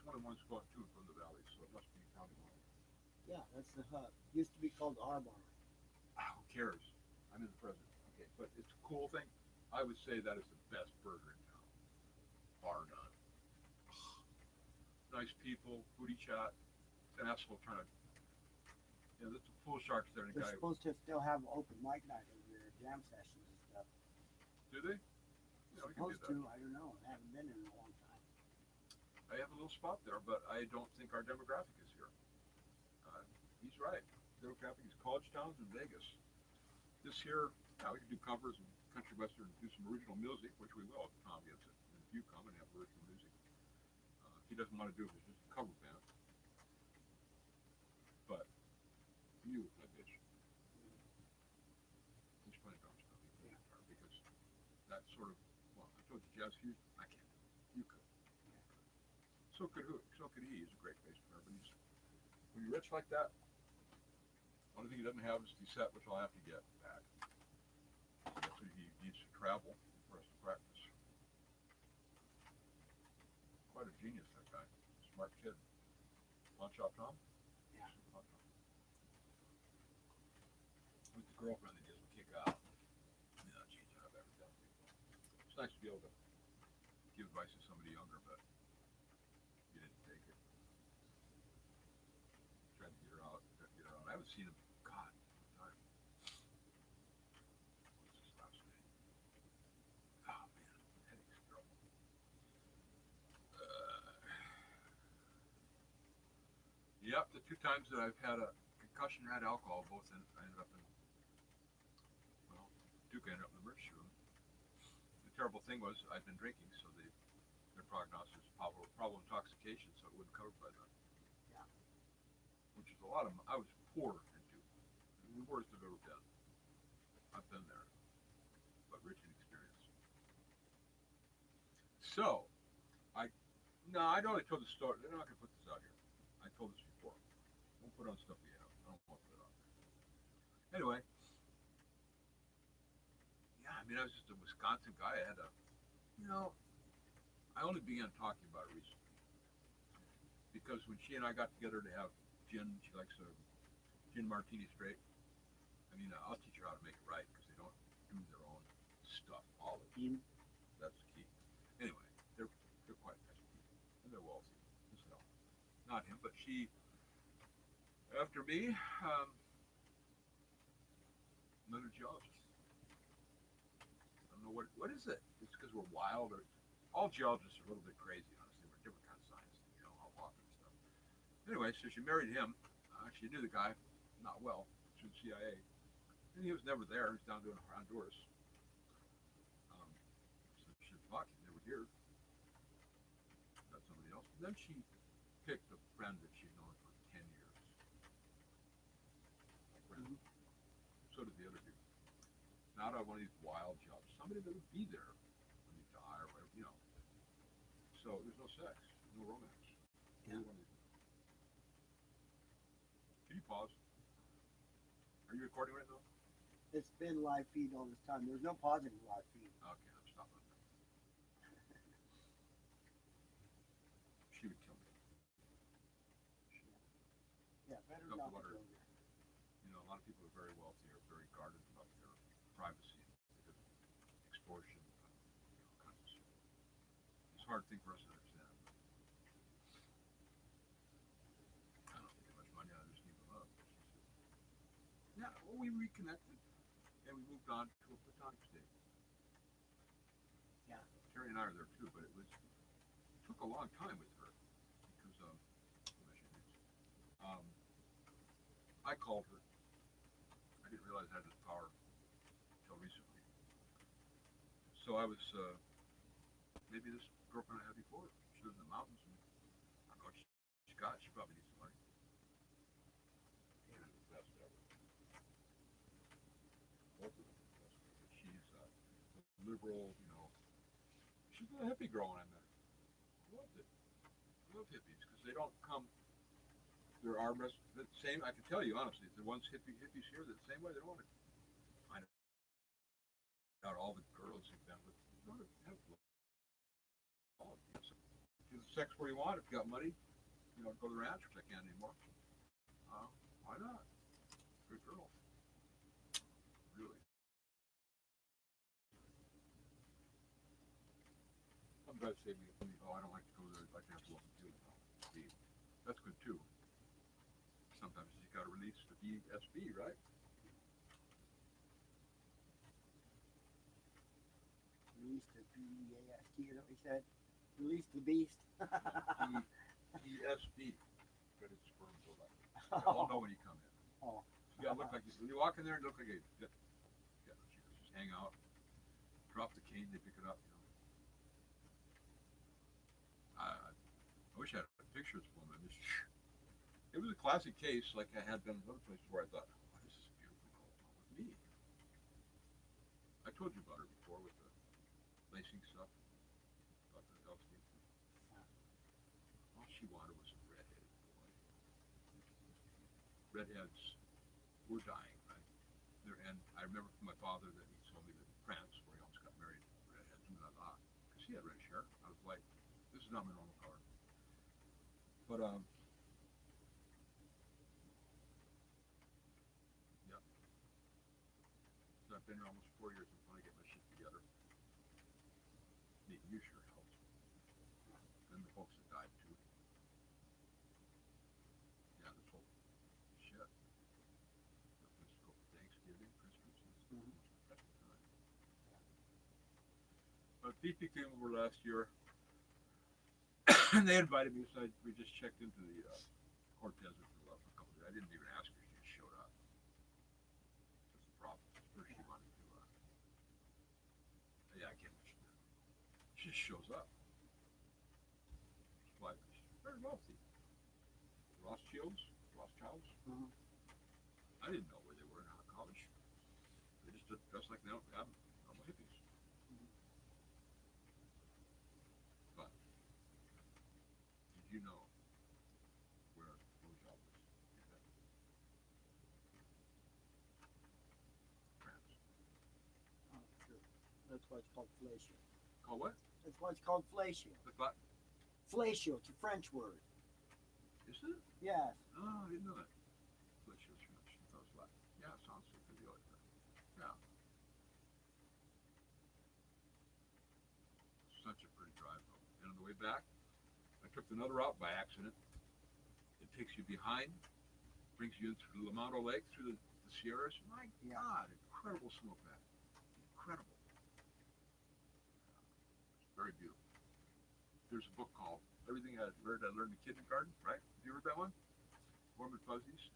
one of the ones going to and from the valley, so it must be county line. Yeah, that's the hub. Used to be called the R-Bar. Who cares? I'm in the present. Okay, but it's a cool thing. I would say that is the best burger in town, bar none. Nice people, booty chat. It's an asshole trying to. You know, there's some pool sharks there, and a They're guy. supposed to still have open mic night over there, jam sessions and stuff. Do they? Yeah, we can do Supposed that. to, I don't know. I haven't been in a long time. I have a little spot there, but I don't think our demographic is here. He's right. Demographic is college towns and Vegas. This here, yeah, we can do covers and country western and do some original music, which we will if Tom gets it. And if you come and have original music. If he doesn't want to do it, it's just a cover band. But you, my bitch. He's playing drum stuff. He plays guitar because that's sort of, well, I told you jazz fusion. I can't. You could. So could who? So could he. He's a great bass player, but he's when you're rich like that. Only thing he doesn't have is the set, which I'll have to get back. That's what he needs to travel for us to practice. Quite a genius, that guy. Smart kid. Pawn Shop Tom? Yeah. Pawn Shop. With the girlfriend that doesn't kick out. Yeah, geez, I've ever done people. It's nice to be able to give advice to somebody younger, but you didn't take it. Tried to get her out. I haven't seen him. God, time. What's his last name? Oh man, headache's trouble. Yep, the two times that I've had a concussion or had alcohol, both I ended up in. Well, Duke ended up in the emergency room. The terrible thing was I'd been drinking, so their prognosis was probable intoxication, so it wouldn't cover by then. Yeah. Which is a lot of. I was poor in Duke. The poorest I've ever been. I've been there, but rich in experience. So, I'd already told the story. They're not going to put this out here. I told this before. Won't put on stuff we have. I don't want to put it on there. Anyway, yeah, I mean, I was just a Wisconsin guy. I had I only began talking about it recently because when she and I got together to have gin, she likes a gin martini straight. I mean, I'll teach her how to make it right because they don't do their own stuff. That's the key. Anyway, they're quite nice people and they're wealthy as hell. Not him, but she. After me, another geologist. I don't know what is it. It's because we're wild, or all geologists are a little bit crazy. Honestly, we're different kind of science. All walking and stuff. Anyway, so she married him. She knew the guy not well through the CIA. And he was never there. He was down doing Honduras. So she said, fuck, he's never here. That's somebody else. And then she picked a friend that she'd known for 10 years. A friend. So did the other dude. Not one of these wild jobs. Somebody that would be there when you die or whatever, So there's no sex, no romance. Yeah. Can you pause? Are you recording right now? It's been live feed all this time. There's no pausing in live feed. Okay, I'm stopping. She would kill me. Yeah, better Up not the water. go there. A lot of people are very wealthy are very guarded about their privacy because of extortion, kinds of stuff. It's a hard thing for us to understand. I don't think how much money I just give them up. Yeah, well, we reconnected and we moved on to a platonic state. Yeah. Terry and I are there too, but it took a long time with her because I called her. I didn't realize I had this power until recently. So I was maybe this girlfriend I had before. She lives in the mountains, and I don't know what she's got. She probably needs some money. Yeah, the best ever. Both of them. She's a liberal, She's a hippie girl when I met her. I loved it. I love hippies because they don't come. There are the same. I can tell you honestly, the ones hippies here, they're the same way. They don't want to find out all the girls you've been with. They want to have love. So, do the sex where you want. If you got money, you know, go to the ranch, which I can't anymore. Why not? Good girl. Really. Some guys say to me, oh, I don't like to go there. I like to have to look and feel. See, that's good too. Sometimes you got to release the BSB, right? Release the BAST, is that what he said? Release the beast. BSB. But it's sperm so like. I'll know when you come in. Oh. You gotta look like when you walk in there and look like a just hang out, drop the cane, they pick it up. You know. I wish I had pictures for them. It was a classic case, like I had done in other places where I thought, oh, this is a beautiful girl with me. I told you about her before with the lacing stuff, about the Elstein. All she wanted was a redheaded boy. Redheads were dying, right? And I remember from my father that he told me that in France, where he almost got married, redheads, because he had reddish hair. I was like, this is not my normal color. But yeah. So I've been here almost 4 years. I'm trying to get my shit together. You sure helps. And the folks that died too. Yeah, this whole shit. Let's go for Thanksgiving, Christmas. That's the time. But BP came over last year, and they invited me. So we just checked into the Cortez for a couple of days. I didn't even ask her; she just showed up. That's the problem. First, she wanted to. Yeah, I can't mention that. She just shows up. She's like, she's very wealthy. Rothschilds. Mhm. I didn't know where they were in college. They just dressed like normal hippies. But did you know where blowjob was invented? France. Oh, sure. That's why it's called fellatio. Called what? That's why it's called fellatio. The what? Fellatio, it's a French word. Is it? Yes. Oh, I didn't know that. Fletcher's French. I thought it was Latin. Yeah, it sounds like the other. Yeah. Such a pretty drive though. And on the way back, I took another route by accident. It takes you behind, brings you in through the Lamondo Lake, through the Sierras. My Yeah. God, incredible smoke back. Incredible. It's very beautiful. There's a book called Everything I Learned in Kindergarten, right? Have you read that one? Warm and Fuzzies.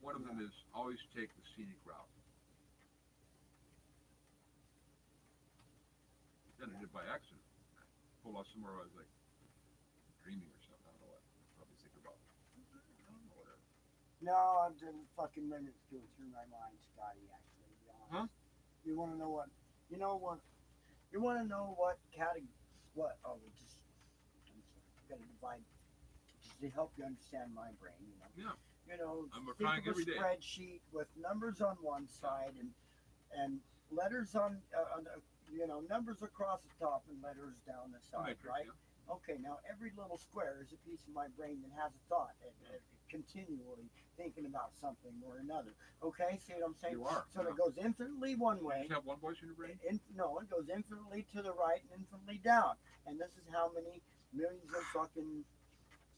One of them is always take the scenic route. Then I did by accident. I pulled off somewhere where I was like dreaming or something. I don't know what. Probably thinking about. I don't know whatever. No, I'm just fucking minutes going through my mind, Scotty, actually, to be honest. Huh? You want to know what? You know what? You want to know what category? What? Oh, we just. I'm sorry. Got to divide. Just to help you understand my brain, you know. Yeah. You know, I'm think trying of a every day. spreadsheet with numbers on one side and letters on you know, numbers across the top and letters down the side, Matrix, right? yeah. Okay, now every little square is a piece of my brain that has a thought and continually thinking about something or another. Okay, see what I'm saying? You are. So Yeah. it goes infinitely one way. You just have one voice in your brain? No, it goes infinitely to the right and infinitely down. And this is how many millions of fucking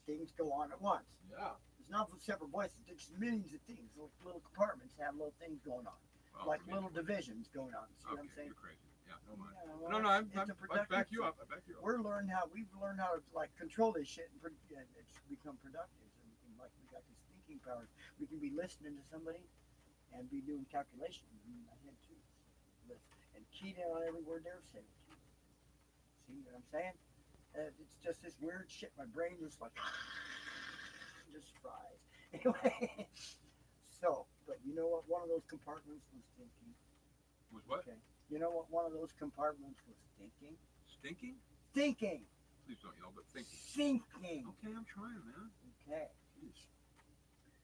things go on at once. Yeah. It's not separate voices. It's millions of things, little compartments have little things going on, Well, like for me, little divisions going on. See what I'm okay, saying? you're crazy. Yeah, no mind. Yeah, well, No, I it's a back productive you thing. up. I back you up. We've learned how to like control this shit and it's become productive. And we can like we got these thinking powers. We can be listening to somebody and be doing calculations in my head too. And keyed in on every word they're saying too. See what I'm saying? It's just this weird shit. My brain just like just fries. Anyway, so but you know what? One of those compartments was thinking. Was what? Okay. You know what? One of those compartments was thinking. Stinking? Thinking. Please don't yell, but thinking. Thinking. Okay, I'm trying, man. Okay. Jeez.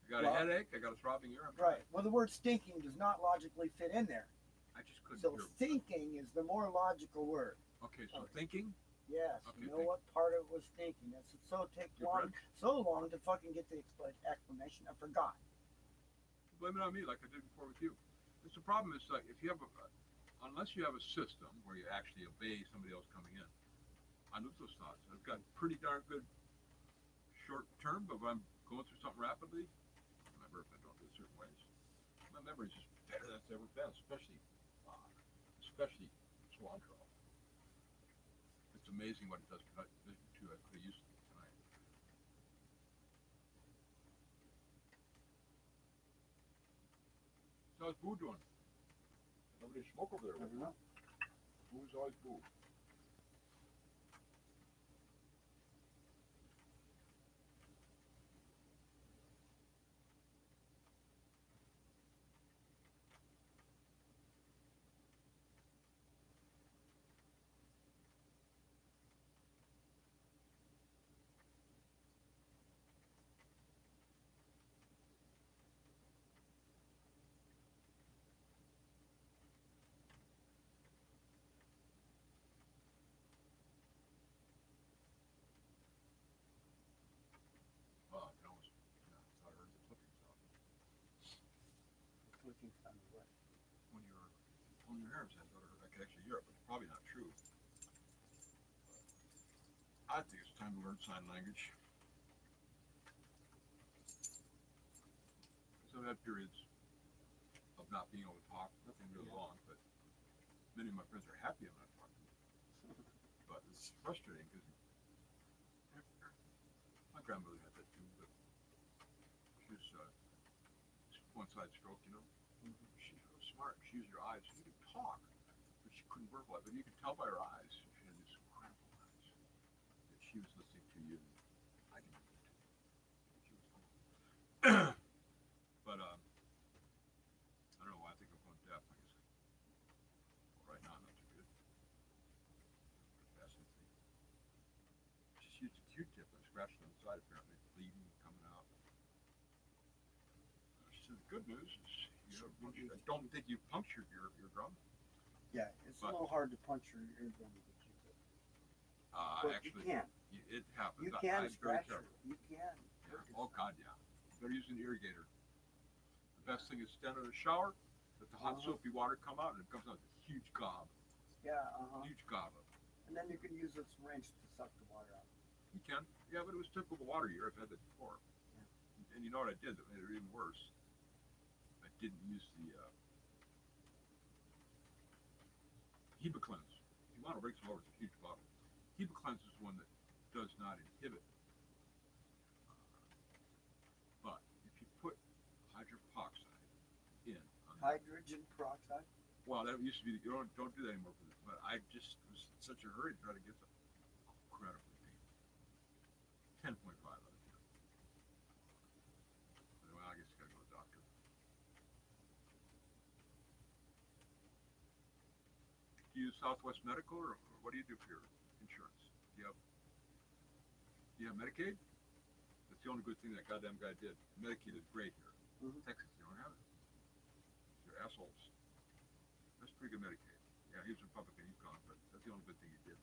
I got Well- a headache. I got a throbbing ear. I'm Right. Well, the word stinking does not logically fit in there. I just couldn't So hear. thinking is the more logical word. Okay, so Okay. thinking. Yes. Okay, You know thank what part of it was thinking? It's Your so long to fucking get the explanation. I forgot. Blame it on me, like I did before with you. It's the problem is like if you have unless you have a system where you actually obey somebody else coming in, I lose those thoughts. I've got pretty darn good short term, but when I'm going through something rapidly, I remember if I don't do it certain ways, my memory is just better than it's ever been, especially cilantro. It's amazing what it does to I could have used it tonight. So how's Boo doing? Nobody smoke over there. I don't know. Boo's always Boo. Oh, I can almost, yeah, I thought I heard the clicking sound. Clicking sound of what? When you were pulling your hair, I thought I could actually hear it, but it's probably not true. I think it's time to learn sign language. So I've had periods of not being able to talk, nothing really long, but many of my friends are happy I'm not talking. But it's frustrating because my grandmother had that too, but she was one-side stroke, you know. Mm-hmm. She's real smart. She used her eyes. She could talk, but she couldn't verbalize. But you could tell by her eyes. She had these incredible eyes that she was listening to you. I can do it too. She was humble. But I don't know why I think I'm going deaf. I guess right now I'm not too good. Fascinating thing. She used a Q-tip and scratched on the side, apparently bleeding, coming out. She said the good news is I don't think you punctured your drum. Yeah, it's But- a little hard to puncture your eardrum with a Q-tip. But Actually, you can. it happens. You I'm can very scratch careful. it. You can. Yeah. Oh God, yeah. They're using an irrigator. The best thing is stand in the shower, let the hot soapy water come out, and it comes out with a huge gob, Yeah, uh-huh. huge gob of it. And then you can use a syringe to suck the water out. You can, yeah, but it was typical water year. I've had that before. And you know what I did that made it even worse? I didn't use the Hebacleanse. If you want to break some over, it's a huge bottle. Hebacleanse is one that does not inhibit. But if you put hydrogen peroxide in, Hydrogen peroxide? well, that used to be. You don't do that anymore. But I just was in such a hurry to try to get them. Incredibly painful. 10.5 out of 10. Well, I guess you gotta go to the doctor. Do you use Southwest Medical, or what do you do for your insurance? Do you have Medicaid? That's the only good thing that goddamn guy did. Medicaid is great here. Mhm. Texas, you don't have it. You're assholes. That's pretty good Medicaid. Yeah, he's Republican, he's gone, but that's the only good thing he did.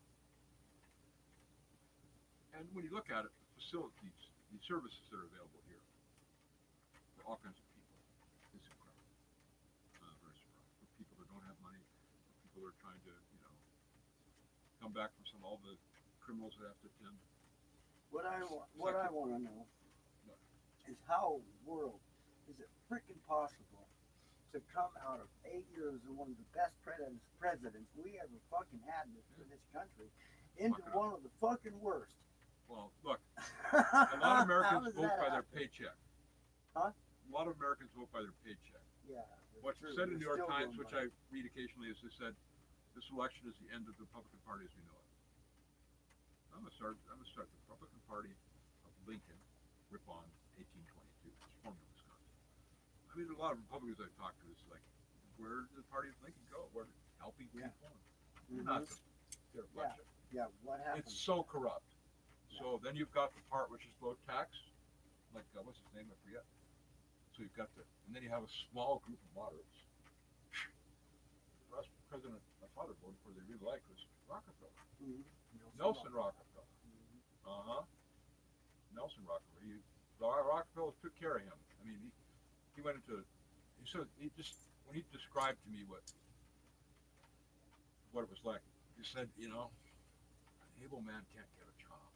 And when you look at it, the facilities, the services that are available here for all kinds of people is incredible. Very surprised. For people that don't have money, for people that are trying to, come back from all the criminals that have to attend. What I want to know is how in the world is it freaking possible to come out of 8 years of one of the best presidents we ever fucking had in this country into Fuck it one of the fucking worst? Well, look, a lot of How Americans does vote that by their happen? paycheck. Huh? A lot of Americans vote by their paycheck. Yeah. What's true. said in the New We're York still Times, doing which fine. I read occasionally, is they said this election is the end of the Republican Party as we know it. I'm gonna start the Republican Party of Lincoln, Ripon, 1822. It's formed in Wisconsin. I mean, a lot of Republicans I've talked to is like, where did the Party of Lincoln go? Where did helping Yeah. people? Not their reflection. Yeah, what happened? It's so corrupt. So then you've got the part which is low tax, like what's his name? I forget. So you've got and then you have a small group of moderates. The last president my father voted for, they really liked was Rockefeller. Mhm. You know, Nelson Rockefeller. Uh-huh. Nelson Rockefeller. Rockefeller took care of him. I mean, he went into, when he described to me what it was like, he said, an able man can't get a job.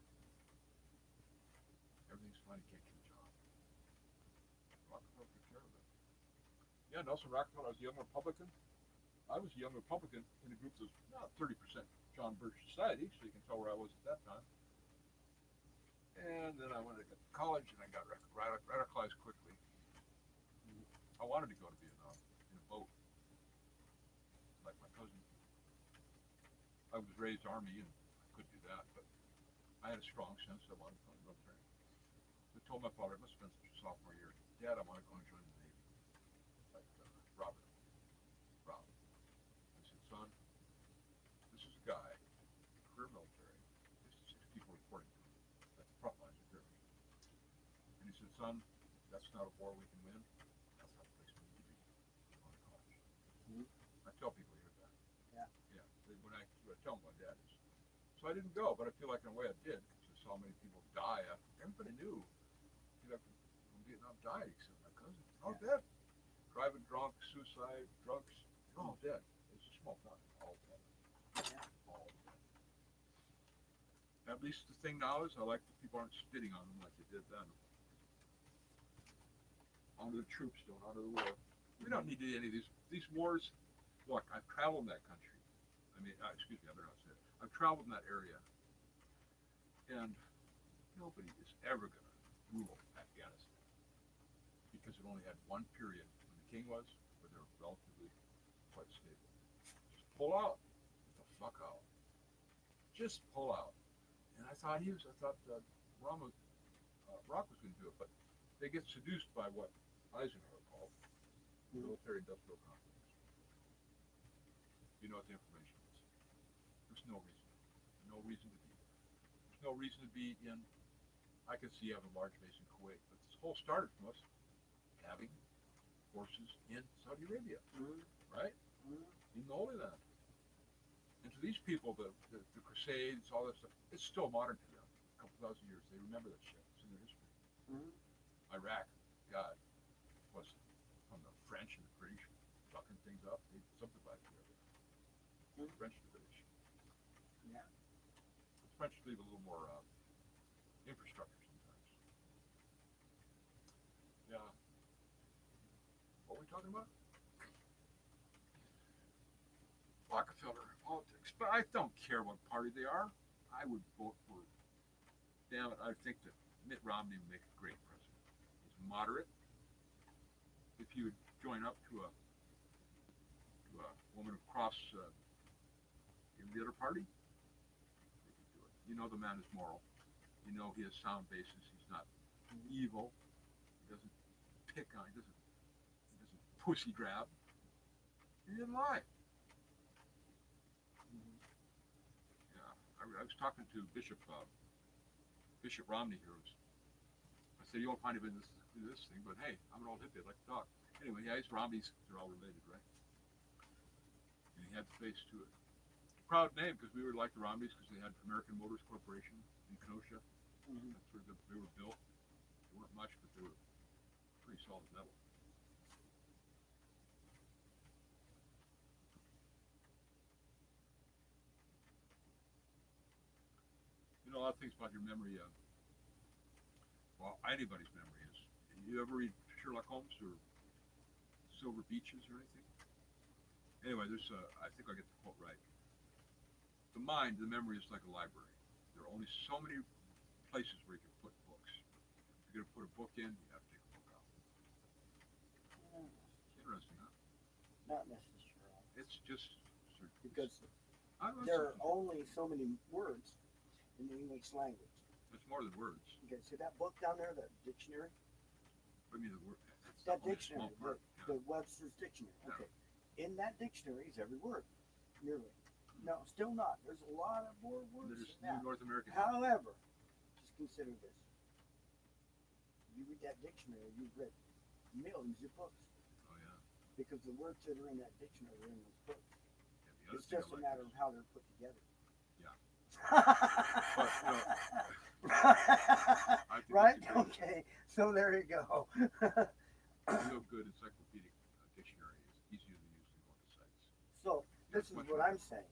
Everything's fine, he can't get a job. Rockefeller took care of it. Yeah, Nelson Rockefeller was a young Republican. I was a young Republican in a group that was not 30% John Birch Society, so you can tell where I was at that time. And then I went to college and I got radicalized quickly. I wanted to go to Vietnam in a boat, like my cousin. I was raised Army and I couldn't do that, but I had a strong sense I wanted to go in the military. So I told my father, it must have been sophomore year, Dad, I want to go and join the Navy. Like Robert. I said, son, this is a guy, career military, 56 people reporting to him, at the front lines of Germany. And he said, son, that's not a war we can win. That's not the place we need to be. Go to college. I tell people here that. Yeah. When I tell them my dad is. So I didn't go, but I feel like in a way I did, because I saw many people die after. Everybody knew. People from Vietnam died except my cousin. All dead. Driving drunk, suicide, drugs. They're all dead. It's a small town. All dead. All dead. At least the thing now is I like that people aren't spitting on them like they did then. Onto the troops, don't onto the war. We don't need any of these wars. Look, I've traveled in that country. I mean, excuse me, I better not say it. I've traveled in that area, and nobody is ever going to rule Afghanistan because it only had one period when the king was, where they were relatively quite stable. Just pull out. Get the fuck out. Just pull out. And I thought Rock was going to do it, but they get seduced by what Eisenhower called military-industrial complex. You know what the information is. There's no reason to be there. There's no reason to be in. I could see having a large base in Kuwait, but this whole started from us having forces in Saudi Arabia, right? In the Holy Land. And to these people, the Crusades, all that stuff, it's still modern to them. A couple thousand years, they remember that shit. It's in their history. Iraq, God, was from the French and the British fucking things up. They subdivided the area. The French and the British. Yeah. The French leave a little more infrastructure sometimes. Yeah. What were we talking about? Rockefeller politics. But I don't care what party they are. I would vote for, damn it, I think that Mitt Romney would make a great president. He's moderate. If you would join up to a woman of cross in the other party, they could do it. You know the man is moral. You know he has sound basis. He's not evil. He doesn't pick on. He doesn't pussy grab. He didn't lie. Yeah, I was talking to Bishop Romney here. I said, you won't find him in this thing, but hey, I'm an old hippie. I'd like to talk. Anyway, yeah, he's Romneys. They're all related, right? And he had the face to it. Proud name, because we were like the Romneys, because they had American Motors Corporation in Kenosha. That's where they were built. They weren't much, but they were pretty solid metal. You know, a lot of things about your memory, well, anybody's memory is. You ever read Sherlock Holmes or Silver Beaches or anything? Anyway, I think I get the quote right. The mind, the memory is like a library. There are only so many places where you can put books. If you're going to put a book in, you have to take a book out. Interesting, huh? Not necessarily. It's just Because there are only so many words in the English language. It's more than words. Okay, see that book down there, that dictionary? I mean, the word. That dictionary, Part, the Webster's dictionary. Yeah. Okay. In that dictionary is every word, nearly. No, still not. There's a lot of more words There's than that. New North American. However, just consider this. You read that dictionary, you've read millions of books. Oh yeah. Because the words that are in that dictionary are in those books. Yeah, the other It's thing just I a like matter is- of how they're put together. Yeah. I think Right? it's a good, Okay. So there you go. real good encyclopedic dictionary is easier to use than going to sites. So this is Much what better. I'm saying.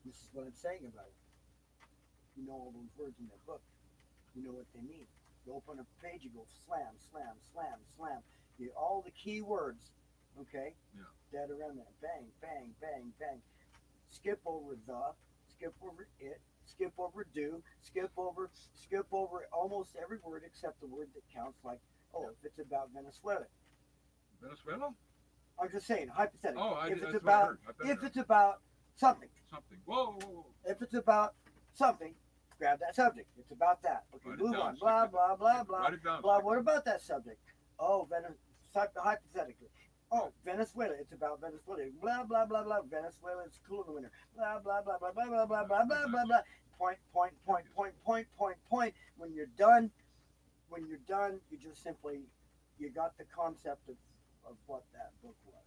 This is what I'm saying about it. You know all those words in that book. You know what they mean. You open a page, you go slam, slam, slam, slam. You all the key words, okay? Yeah. Dead around there. Bang, bang, bang, bang. Skip over the, skip over it, skip over do, skip over almost every word except the word that counts. Like, oh, if it's about Venezuela, Venezuela? I'm just saying, hypothetically. Oh, if that's it's what I about, heard. I bet if it it's about something, something. Whoa, whoa, whoa. if it's about something, grab that subject. It's about that. Okay, Write it move down. on. Stick Blah with it. blah blah blah Write it down. blah. Stick What with about that subject? Oh, hypothetically. Oh, Venezuela. It's about Venezuela. Blah blah blah blah. Venezuela. It's cool in the winter. Blah blah blah blah blah blah blah blah blah blah blah. Point point point point point point point. When you're done, you just simply you got the concept of what that book was,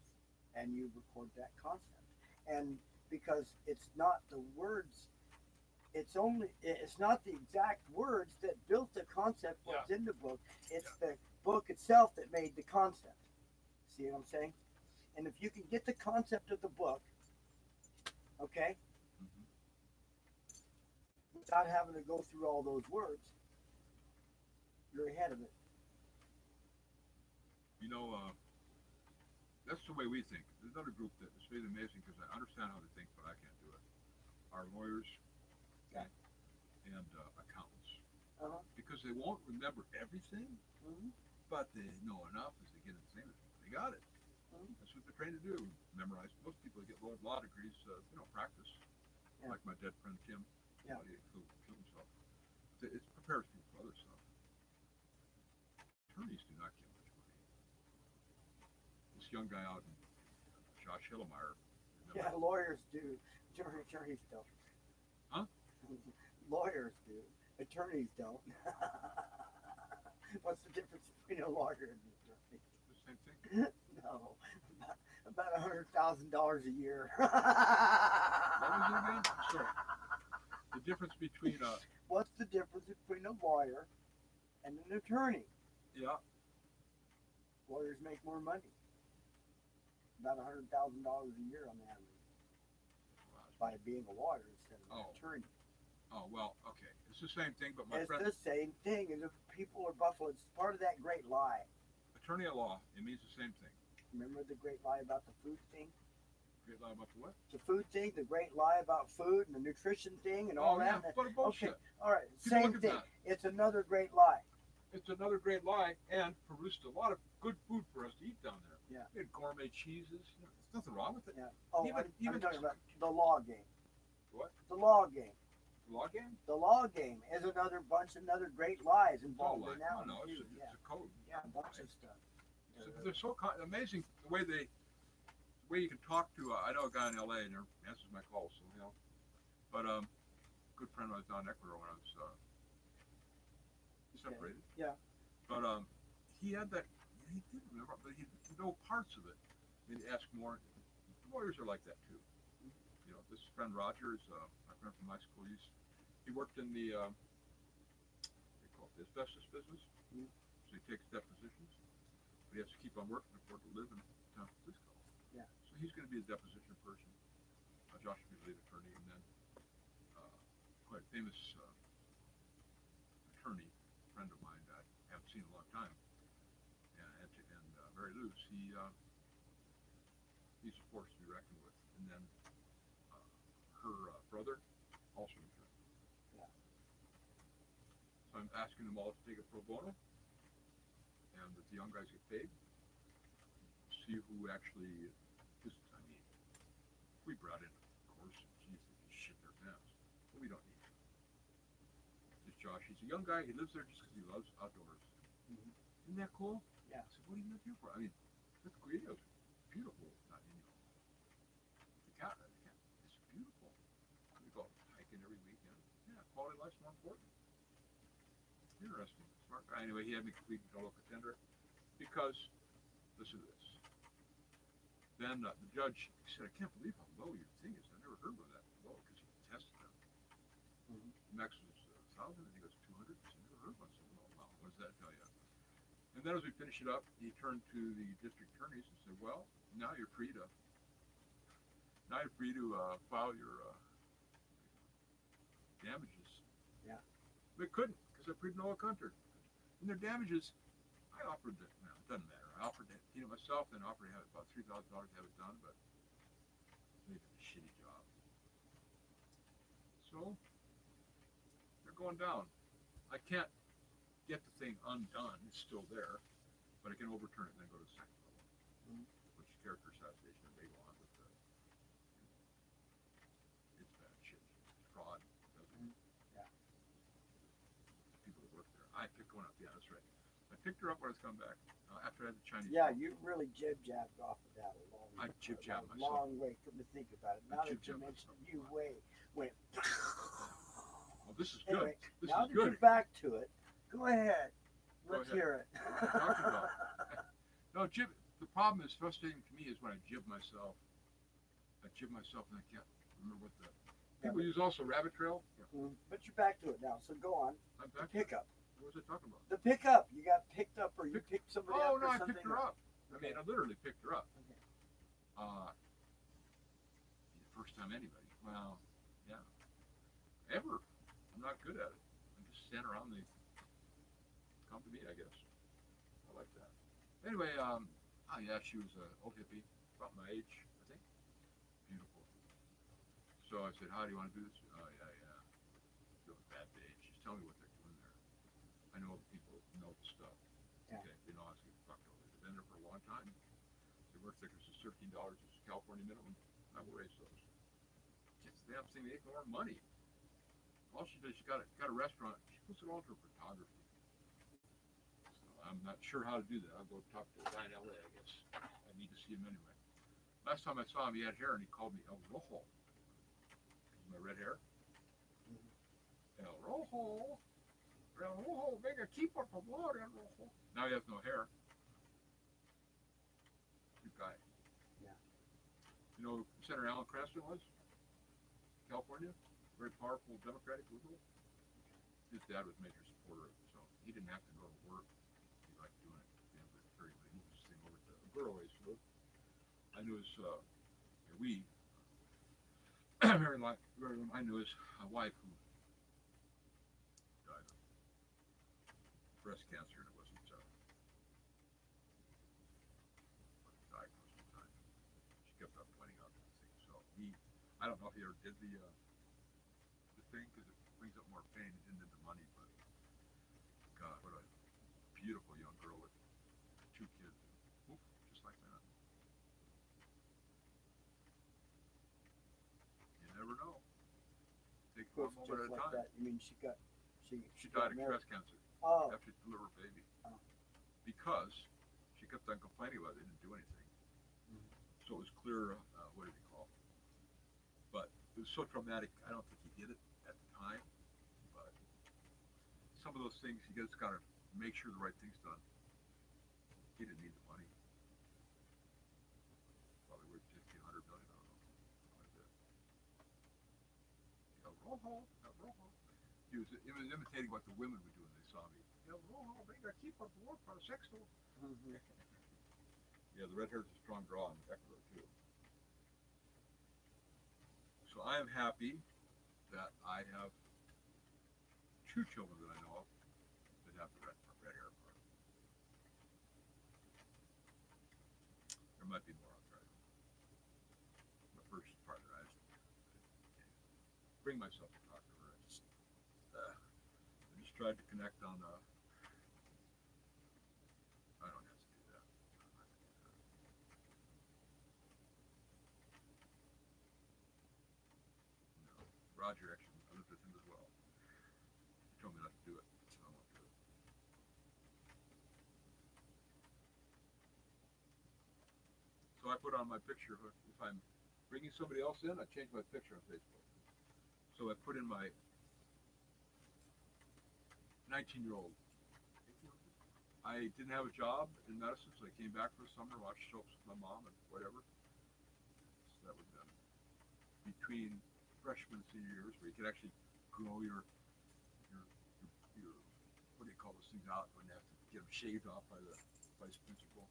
and you record that concept. And because it's not the words, it's not the exact words that built the concept what's in the book. It's the book itself that made the concept. See what I'm saying? And if you can get the concept of the book, okay, Mhm. without having to go through all those words, you're ahead of it. You know, that's the way we think. There's another group that is really amazing because I understand how they think, but I can't do it. Our lawyers Yeah. and accountants. Uh-huh. Because they won't remember everything, Mm-hmm. but they know enough as they get in the same. They got it. Mhm. That's what they're trained to do. Memorize. Most people that get law degrees, practice. Yeah. Like my dead friend Tim, Yeah. somebody who killed himself. It prepares people for other stuff. Attorneys do not get much money. This young guy out in Josh Hillemeyer. Yeah, lawyers do. Attorneys don't. Huh? Lawyers do. Attorneys don't. What's the difference between a lawyer and an attorney? The same thing. No, about $100,000 a year. What was it again? Sorry. The difference between What's the difference between a lawyer and an attorney? yeah. Lawyers make more money. About $100,000 a year on average by being a lawyer instead of an Oh. attorney. Oh well, okay. It's the same thing, but my It's friend, the same thing. And if people are buffalo, it's part of that great lie. attorney at law, it means the same thing. Remember the great lie about the food thing? Great lie about the what? The food thing, the great lie about food and the nutrition thing and all yeah, that. what a bullshit. All right, People same look at thing. that. It's another great lie. It's another great lie and produced a lot of good food for us to eat down there. Yeah. We had gourmet cheeses. There's nothing wrong with it. Yeah. Oh, Even- I'm even- talking about the law game. What? The law game. Law game? The law game is another great lies It's all involved lie. in that No, one no, too. it's Yeah. a code. Yeah, a bunch of stuff. They're so amazing the way the way you can talk to. I know a guy in L.A. and he answers my calls, so But good friend of mine was down in Ecuador when I was separated. Yeah. But he had that. He did remember, but he know parts of it. And he asked more. Lawyers are like that too. You know, this friend Roger is my friend from high school. He worked in the they call it the asbestos business. Mhm. So he takes depositions, but he has to keep on working to afford to live in San Francisco. Yeah. So he's going to be a deposition person. Josh will be the lead attorney, and then quite a famous attorney, friend of mine that I haven't seen in a long time, and very loose. He's a force to be reckoned with. And then her brother, also an attorney. Yeah. So I'm asking them all to take a pro bono, and that the young guys get paid. See who actually. I mean, we brought in, of course, geez, they just shit their pants. But we don't need to. This Josh, he's a young guy. He lives there just because he loves outdoors. Mhm. Isn't that cool? Yeah. I said, what do you live here for? I mean, look, Guido's beautiful. Not, it's beautiful. We go hiking every weekend. Yeah, quality life's more important. Interesting. Smart guy. Anyway, he had me complete a local tender because, listen to this. Then the judge said, I can't believe how low your thing is. I've never heard of that low because he tested them. Max was 1,000. I think it was 200. I never heard one. I said, well, wow, what does that tell you? And then as we finish it up, he turned to the district attorneys and said, well, now you're free to file your damages. Yeah. But couldn't because I proved no country. And their damages, I offered it. No, it doesn't matter. I offered it myself, and offered to have about $3,000 to have it done, but they did a shitty job. So they're going down. I can't get the thing undone. It's still there, but I can overturn it and then go to the second level, which is character assassination, and they go on with the. It's bad shit. It's fraud. Yeah. People that work there. I picked one up. Yeah, that's right. I picked her up when I was coming back after I had the Chinese. Yeah, you really jib-jabbed off of that a long I jib-jabbed a myself. long way. Come to think about it. Now that you jib-jabbed mentioned myself. it, you went. Well, this is good. Anyway, This now is that good. you're back to it, go ahead. Go Let's ahead. hear it. Talk about it. No, jib. The problem is frustrating to me is when I jib myself. I jib myself and I can't remember what the. People use also rabbit trail. Yeah. But you're back to it now, so go on. I'm The back. pickup. What was I talking about? The pickup. You got picked up, or you picked somebody up. Oh no, or I something, picked her or- up. I mean, I literally picked her up. Okay. The first time anybody. Well, yeah. Ever. I'm not good at it. I just stand around. They come to me, I guess. I like that. Anyway, yeah, she was an old hippie, about my age, I think. Beautiful. So I said, how do you want to do this? Oh, yeah. Doing a bad day. She's telling me what they're doing there. I know people know the stuff. Yeah. Okay, they know how to get fucked over. They've been there for a long time. They work thickers is $13 is California minimum. I will raise those. Just the damn thing, they make more money. All she does, she got a restaurant. She puts it all into her photography. So I'm not sure how to do that. I'll go talk to the guy in LA, I guess. I need to see him anyway. Last time I saw him, he had hair, and he called me El Rojo. My red hair. El Rojo. El Rojo, venga aquí por favor, El Rojo. Now he has no hair. Good guy. Yeah. You know who Senator Alan Cranston was? California? Very powerful Democratic liberal. His dad was a major supporter of it, so he didn't have to go to work. He liked doing it. He moved this thing over to a girl I used to live. I knew his, I knew his wife who died of breast cancer, and it wasn't diagnosed in time. She kept on pointing out the thing. So I don't know if he ever did the thing because it brings up more pain and into money, but God, what a beautiful young girl with 2 kids. Oof, just like that. You never know. Take one Just moment at a like time. that. You mean she She got died of married? breast cancer Oh, after she delivered her baby. Oh. Because she kept on complaining about it, they didn't do anything. So it was clear, what did he call it? But it was so traumatic, I don't think he did it at the time. But some of those things, you just got to make sure the right thing's done. He didn't need the money. Probably worth 50, 100 million, I don't know. Like that. El Rojo, El Rojo. He was imitating what the women would do when they saw me. El Rojo, venga aquí por favor para sexto. Yeah, the red hair is a strong draw in Ecuador too. So I am happy that I have 2 children that I know of that have the red hair part. There might be more out there. The first part that I bring myself to talk to her. I just tried to connect on. I don't have to do that. No, Roger actually, I lived with him as well. He told me not to do it, so I won't do it. So I put on my picture. If I'm bringing somebody else in, I change my picture on Facebook. So I put in my 19-year-old. I didn't have a job in medicine, so I came back for the summer, watched soaps with my mom and whatever. So that was done between freshman and senior years, where you could actually grow your your, what do you call those things out when they have to get them shaved off by the vice principal?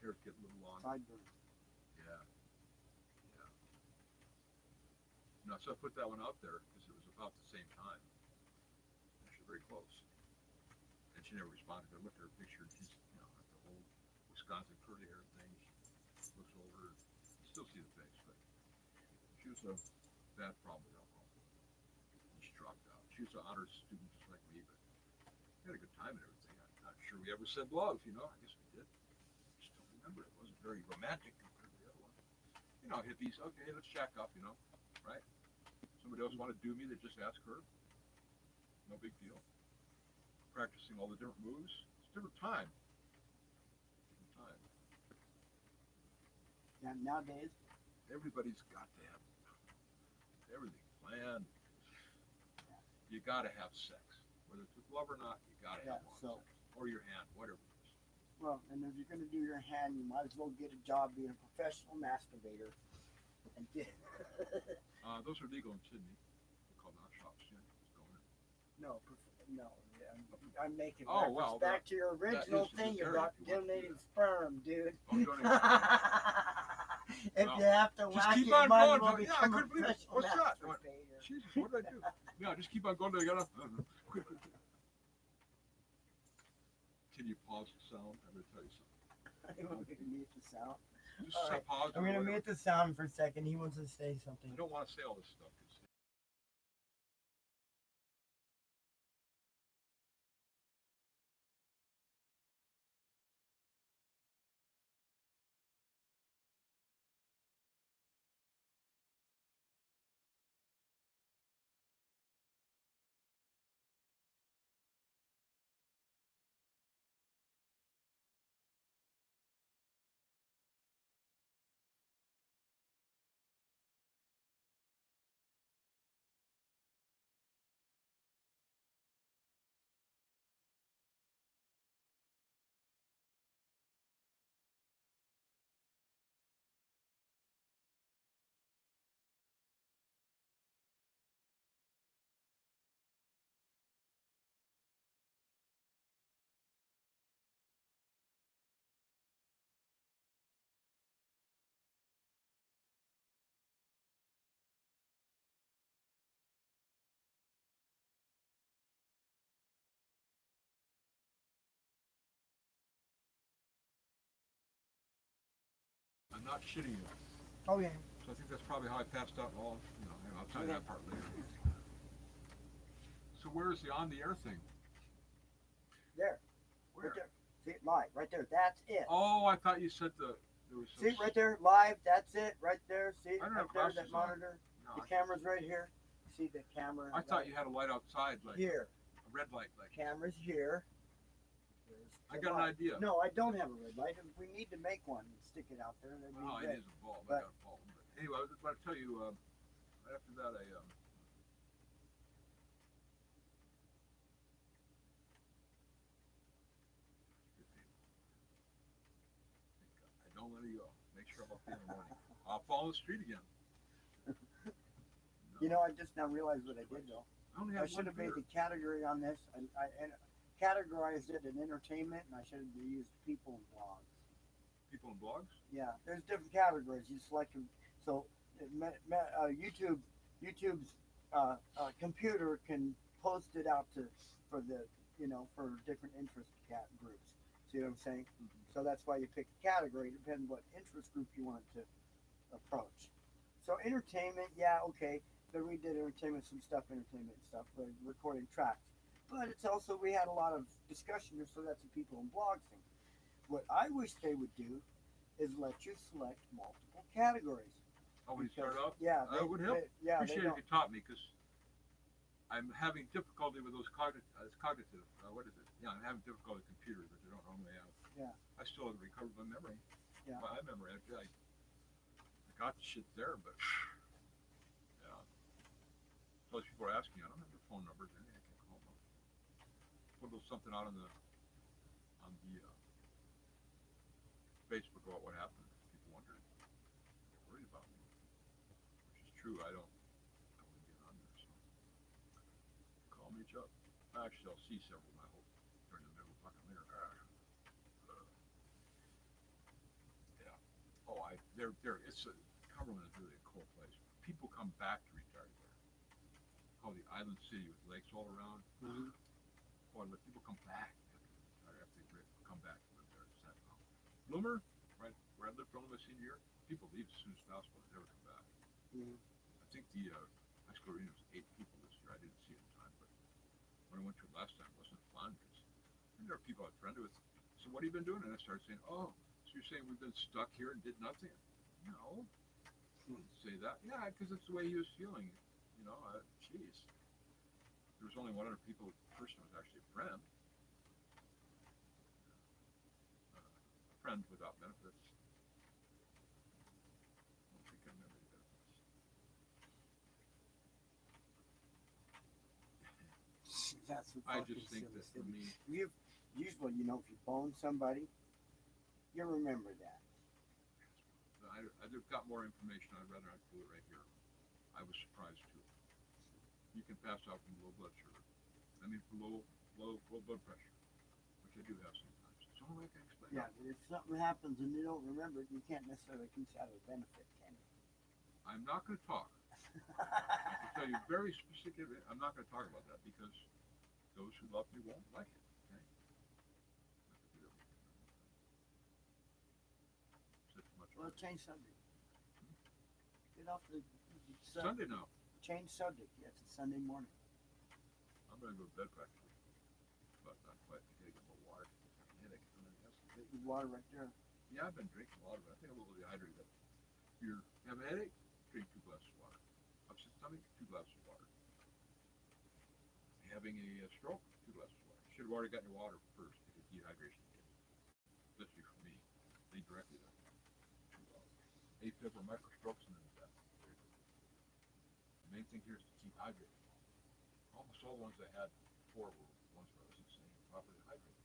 Hair get a little long. Sideburn. Yeah. Yeah. No, so I put that one out there because it was about the same time. Actually, very close. And she never responded. I looked at her picture and she's, you know, got the whole Wisconsin curly hair thing. She looks over. You still see the face, but she was a bad problem with alcohol. And she dropped out. She was an honors student just like me, but we had a good time and everything. I'm not sure we ever said love, you know. I guess we did. I just don't remember. It wasn't very romantic compared to the other one. You know, hippies, okay, let's shack up, you know, right? Somebody else want to do me, they just ask her. No big deal. Practicing all the different moves. It's a different time. Different time. Yeah, nowadays, Everybody's got to have everything planned. You got to have sex. Whether it's with love or not, you got to have long sex. Or your hand, whatever it is. well, and if you're going to do your hand, you might as well get a job being a professional masturbator. And get Those are legal in Sydney. They're called knock shops. Yeah, just go in. no, I'm making Oh, reference well, back to your original is thing. the You're area not if you want to do donating that. sperm, dude. I'm donating If Well, you have to just whack keep it, on you might as going, well Tony. Yeah, I become a couldn't believe it. professional What's that? I went, masturbator. Jesus, what did I do? Yeah, just keep on going till you gotta. Can you pause the sound? I'm gonna tell you something. I'm going to mute the sound. Just All right, pause. I'm gonna mute the sound for a second. He wants to say something. I don't want to say all this stuff. 'Cause I'm not shitting you. Okay. So I think that's probably how I passed out and all. You know, and I'll tell you that part later. So where's the on the air thing? There. Where? Right there. See it live. Right there. That's it. Oh, I thought you said there was some. See it right there, live. That's it, right there. See it I don't right have there, glasses that on. monitor. No, The camera's right here. See the camera? I thought you had a light outside, like here. a red light, like. Camera's here. There's I the got an light. idea. No, I don't have a red light. We need to make one and stick it out there. That'd be Oh, it great. is a bulb. But- I got a bulb. But anyway, I was about to tell you. Right after that, I 15. I don't let it go. Make sure I'm up in the morning. I'll fall in the street again. You know, I just now realized what I did though. I only I have should one have made beer. the category on this. And categorized it in entertainment, and I should have used people and blogs. People in blogs. Yeah, there's different categories. You select them. So YouTube's computer can post it out for different interest groups. See what I'm saying? Mm-hmm. So that's why you pick a category, depending what interest group you want to approach. So entertainment, yeah, okay. Then we did entertainment stuff, but recording tracks. But it's also, we had a lot of discussion here, so that's the people and blogs thing. What I wish they would do is let you select multiple categories. Oh, when you start out, Yeah, that would help. yeah, they Appreciate don't. if you taught me because I'm having difficulty with those cognitive. What is it? Yeah, I'm having difficulty with computers, which I don't normally have. Yeah. I still haven't recovered my memory. Yeah. My memory. I got the shit there, but yeah. Most people are asking. I don't have their phone numbers. I can't call them. Put a little something out on the Facebook about what happened. People wondering. They're worried about me, which is true. I wouldn't get on there. So call me, Chuck. Actually, I'll see several. I hope during the middle fucking winter. Yeah. Oh, it's Cumberland is really a cool place. People come back to retire there. Called the Island City with lakes all around. Mhm. Boy, let people come back after they come back to live there. It's that Bloomer, right where I lived for only my senior year, people leave as soon as possible. They never come back. Mhm. I think the high school reunion was 8 people this year. I didn't see it in time, but when I went to it last time, it wasn't fun because there are people I was friendly with. So what have you been doing? And I started saying, oh, so you're saying we've been stuck here and did nothing? No, I didn't say that. Yeah, because it's the way he was feeling. You know, geez. There was only one other person who was actually a friend. A friend without benefits. I don't think I remember the benefits. That's what I fucking just think silly that for city. me, Usually, you know, if you bone somebody, you remember that. I've got more information. I'd rather not do it right here. I was surprised too. You can pass out from low blood sugar. I mean, from low blood pressure, which I do have sometimes. It's the only way I can explain Yeah, it. but if something happens and you don't remember it, you can't necessarily consider it a benefit, can you? I'm not going to talk. I can tell you very specifically. I'm not going to talk about that because those who love me won't like it. Okay. Such much. Well, change subject. Get off the Sunday now. Change subject. Yes, it's Sunday morning. I'm going to go to bed practically, but not quite. I gotta get more water. Headache. Get your water right there. Yeah, I've been drinking a lot of it. I think I'm a little dehydrated. You have a headache? Drink 2 glasses of water. Upset stomach? 2 glasses of water. Having a stroke? 2 glasses of water. You should have already gotten your water first because dehydration gets, especially for me, lead directly to AFib or microstrokes and then death. The main thing here is to keep hydrated. Almost all the ones I had before were ones where I wasn't staying properly hydrated.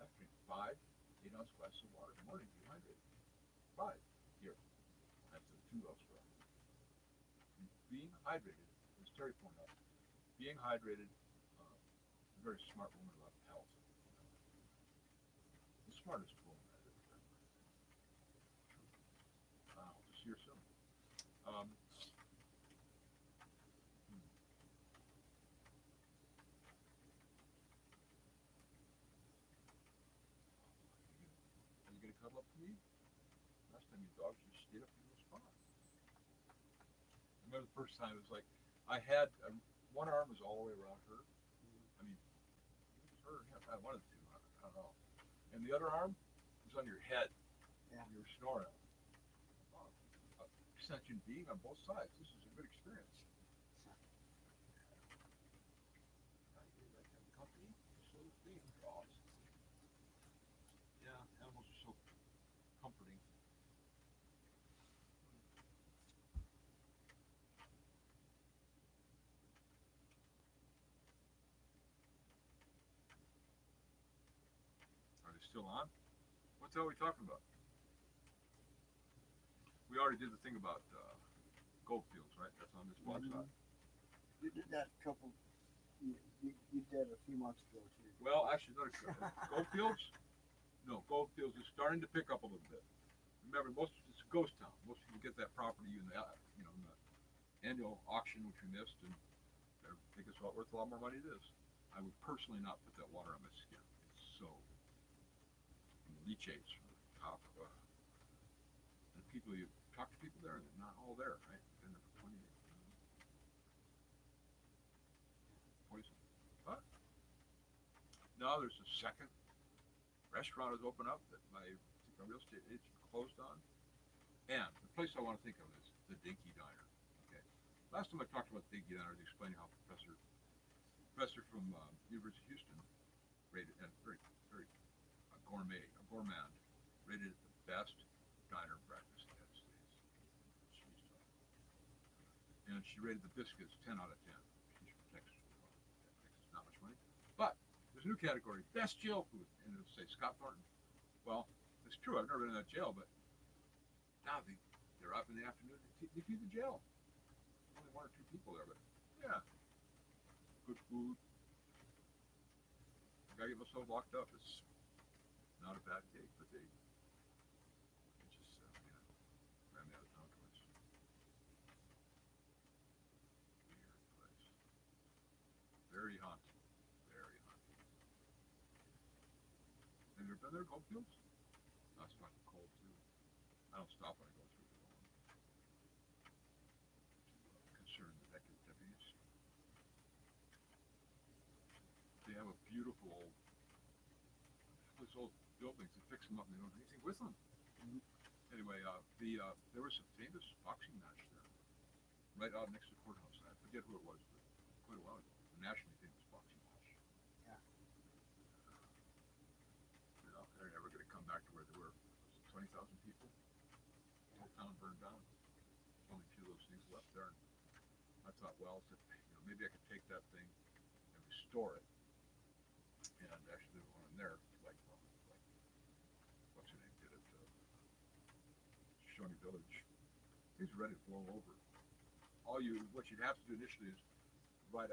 I have to drink 5 8-ounce glasses of water in the morning dehydrated. 5 here. That's a 2 ounce for being hydrated, as Terry pointed out, being hydrated, a very smart woman about health. The smartest woman I've ever met. I'll just see her soon. Are you going to cuddle up to me? Last time you dogs just stayed up in your spot. I remember the first time it was like, I had, one arm was all the way around her. I mean, it was her, yeah, one of the two, I don't know. And the other arm was on your head. Yeah. You were snoring. Sentient being on both sides. This is a good experience. Company, so being dogs. Yeah, animals are so comforting. Are they still on? What the hell are we talking about? We already did the thing about Goldfields, right? That's on this blog spot. You did that a couple. You did a few months ago too. Well, actually, not Goldfields. No, Goldfields is starting to pick up a little bit. Remember, it's a ghost town. Most people get that property in the in the annual auction, which we missed, and they think it's worth a lot more money than it is. I would personally not put that water on my skin. It's so leachates from the top. And people, you talk to people there, and they're not all there, right? Been there for 20 years. Poison. But now there's a second restaurant has opened up that my real estate agent closed on. And the place I want to think of is the Dinky Diner. Okay. Last time I talked about the Dinky Diner, I was explaining how professor from University of Houston rated, and very gourmand, rated it the best diner and breakfast in the United States. And she rated the biscuits 10 out of 10. She's from Texas. Texas, not much money. But there's a new category, best jail food. And it'll say Scott Thornton. Well, it's true, I've never been in that jail, but now they're up in the afternoon. They feed the jail. Only 1 or 2 people there, but yeah. Good food. gotta get myself locked up. It's not a bad gig, but they just ran me out of town twice. Weird place. Very haunted. Very haunted. Have you ever been there, Goldfields? That's fucking cold too. I don't stop when I go through the zone. Concerned the deputies. They have a beautiful old, those old buildings. They fix them up and they don't do anything with them. Mhm. Anyway, there was a famous boxing match there, right out next to the courthouse. I forget who it was, but quite a while ago. A nationally famous boxing match. Yeah. You know, they're never going to come back to where they were. 20,000 people. The whole town burned down. There's only a few of those things left there. And I thought, well, maybe I could take that thing and restore it. And actually, the one in there, like what's her name, did it? Shawnee Village. He's ready to blow over. What you'd have to do initially is write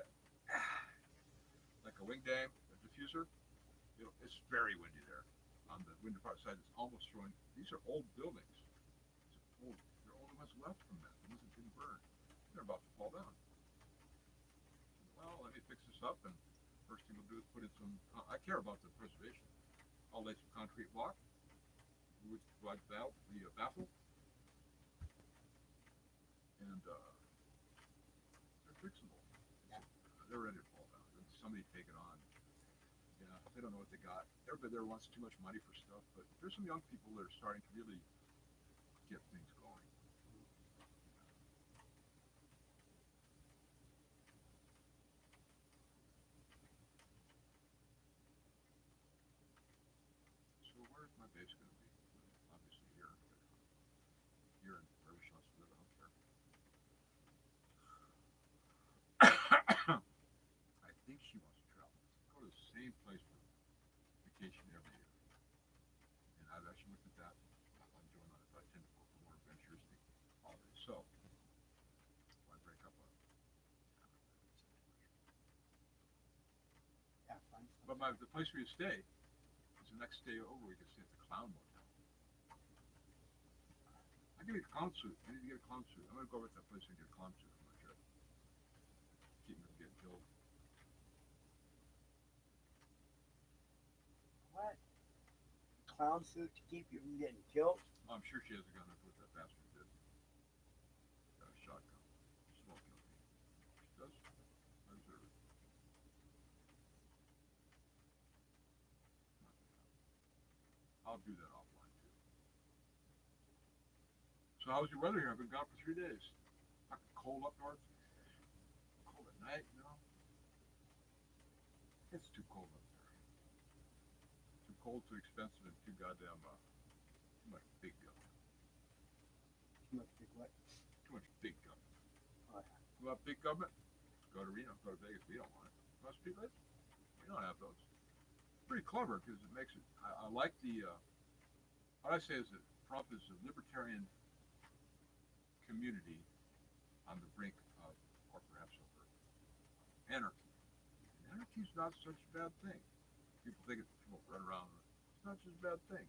like a wing dam, a diffuser. It's very windy there. On the windy part side, it's almost throwing. These are old buildings. They're only ones left from that. The ones that didn't burn. They're about to fall down. Well, let me fix this up, and first thing we'll do is put in some. I care about the preservation. I'll lay some concrete block, which provides the baffle, and they're fixable. Yeah. They're ready to fall down. Somebody take it on. Yeah, they don't know what they got. Everybody there wants too much money for stuff, but there's some young people that are starting to really get things going. So where's my base going to be? Obviously here, but here in wherever she wants to live, I don't care. I think she wants to travel. Go to the same place for vacation every year. And I've actually looked at that. I'm doing that if I tend to go for more adventures the holidays. So I break up a Yeah, fine. but the place where you stay is the next day over. We can stay at the Clown Motel. I can get a clown suit. I need to get a clown suit. I'm gonna go over to that place and get a clown suit for my trip. Keep me from getting killed. What? Clown suit to keep you from getting killed? I'm sure she has a gun. That's what that bastard did. Got a shotgun. She won't kill me. She does. I deserve it. I'll do that offline too. So how's your weather here? I've been gone for 3 days. Fucking cold up north. Cold at night, you know. It's too cold up there. Too cold, too expensive, and too goddamn too much big government. Too much big what? Too much big government. Oh, yeah. You want big government? Go to Reno, go to Vegas. We don't want it. Most people, we don't have those. Pretty clever because it makes it. I like the. What I say is that Trump is a libertarian community on the brink of, or perhaps over, anarchy. And anarchy is not such a bad thing. People think it's people run around. It's not such a bad thing.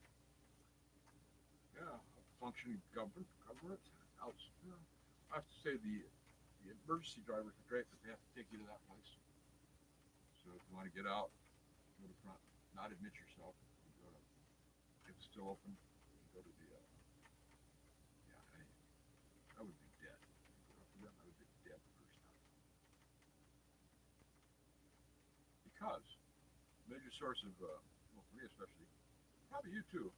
Yeah, a functioning government. You know, I have to say the emergency drivers are great, but they have to take you to that place. So if you want to get out, go to front, not admit yourself. You go to, if it's still open, you go to the. I would be dead. If it were up to them, I would be dead the first time. Because major source of, well, for me especially, probably you too,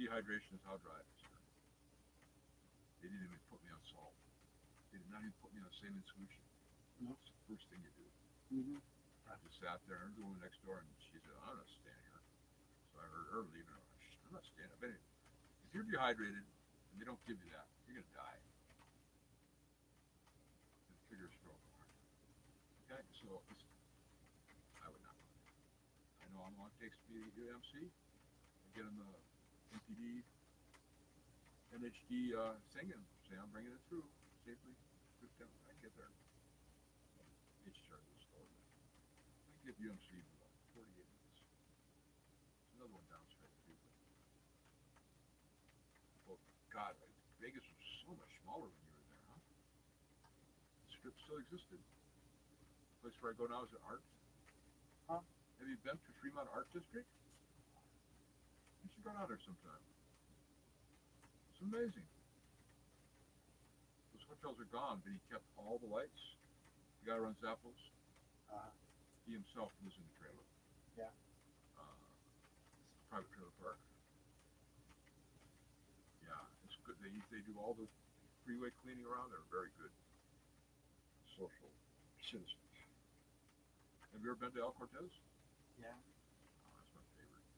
dehydration is how dry it is here. They didn't even put me on salt. They did not even put me on saline solution. No. It's the first thing you do. Mm-hmm. I just sat there, and the woman next door, and she said, I'm not staying here. So I heard her leaving her. I'm not staying. But anyway, if you're dehydrated and they don't give you that, you're going to die. And trigger a stroke. Okay, so I would not. I know how long it takes me to do MC. I get in the NPD, NHD thing and say I'm bringing it through safely. Good time. I get there. Each charge is slower. I get UMC in about 48 minutes. God, Vegas was so much smaller when you were there, huh? The strip still existed. The place where I go now is at Art. Huh? Have you been to Fremont Art District? You should go down there sometime. It's amazing. Those hotels are gone, but he kept all the lights. The guy who runs Apples, Uh, he himself lives in the trailer. Yeah. Private trailer park. Yeah, it's good. They do all the freeway cleaning around there. Very good social citizens. Have you ever been to El Cortez? yeah. Oh, that's my favorite.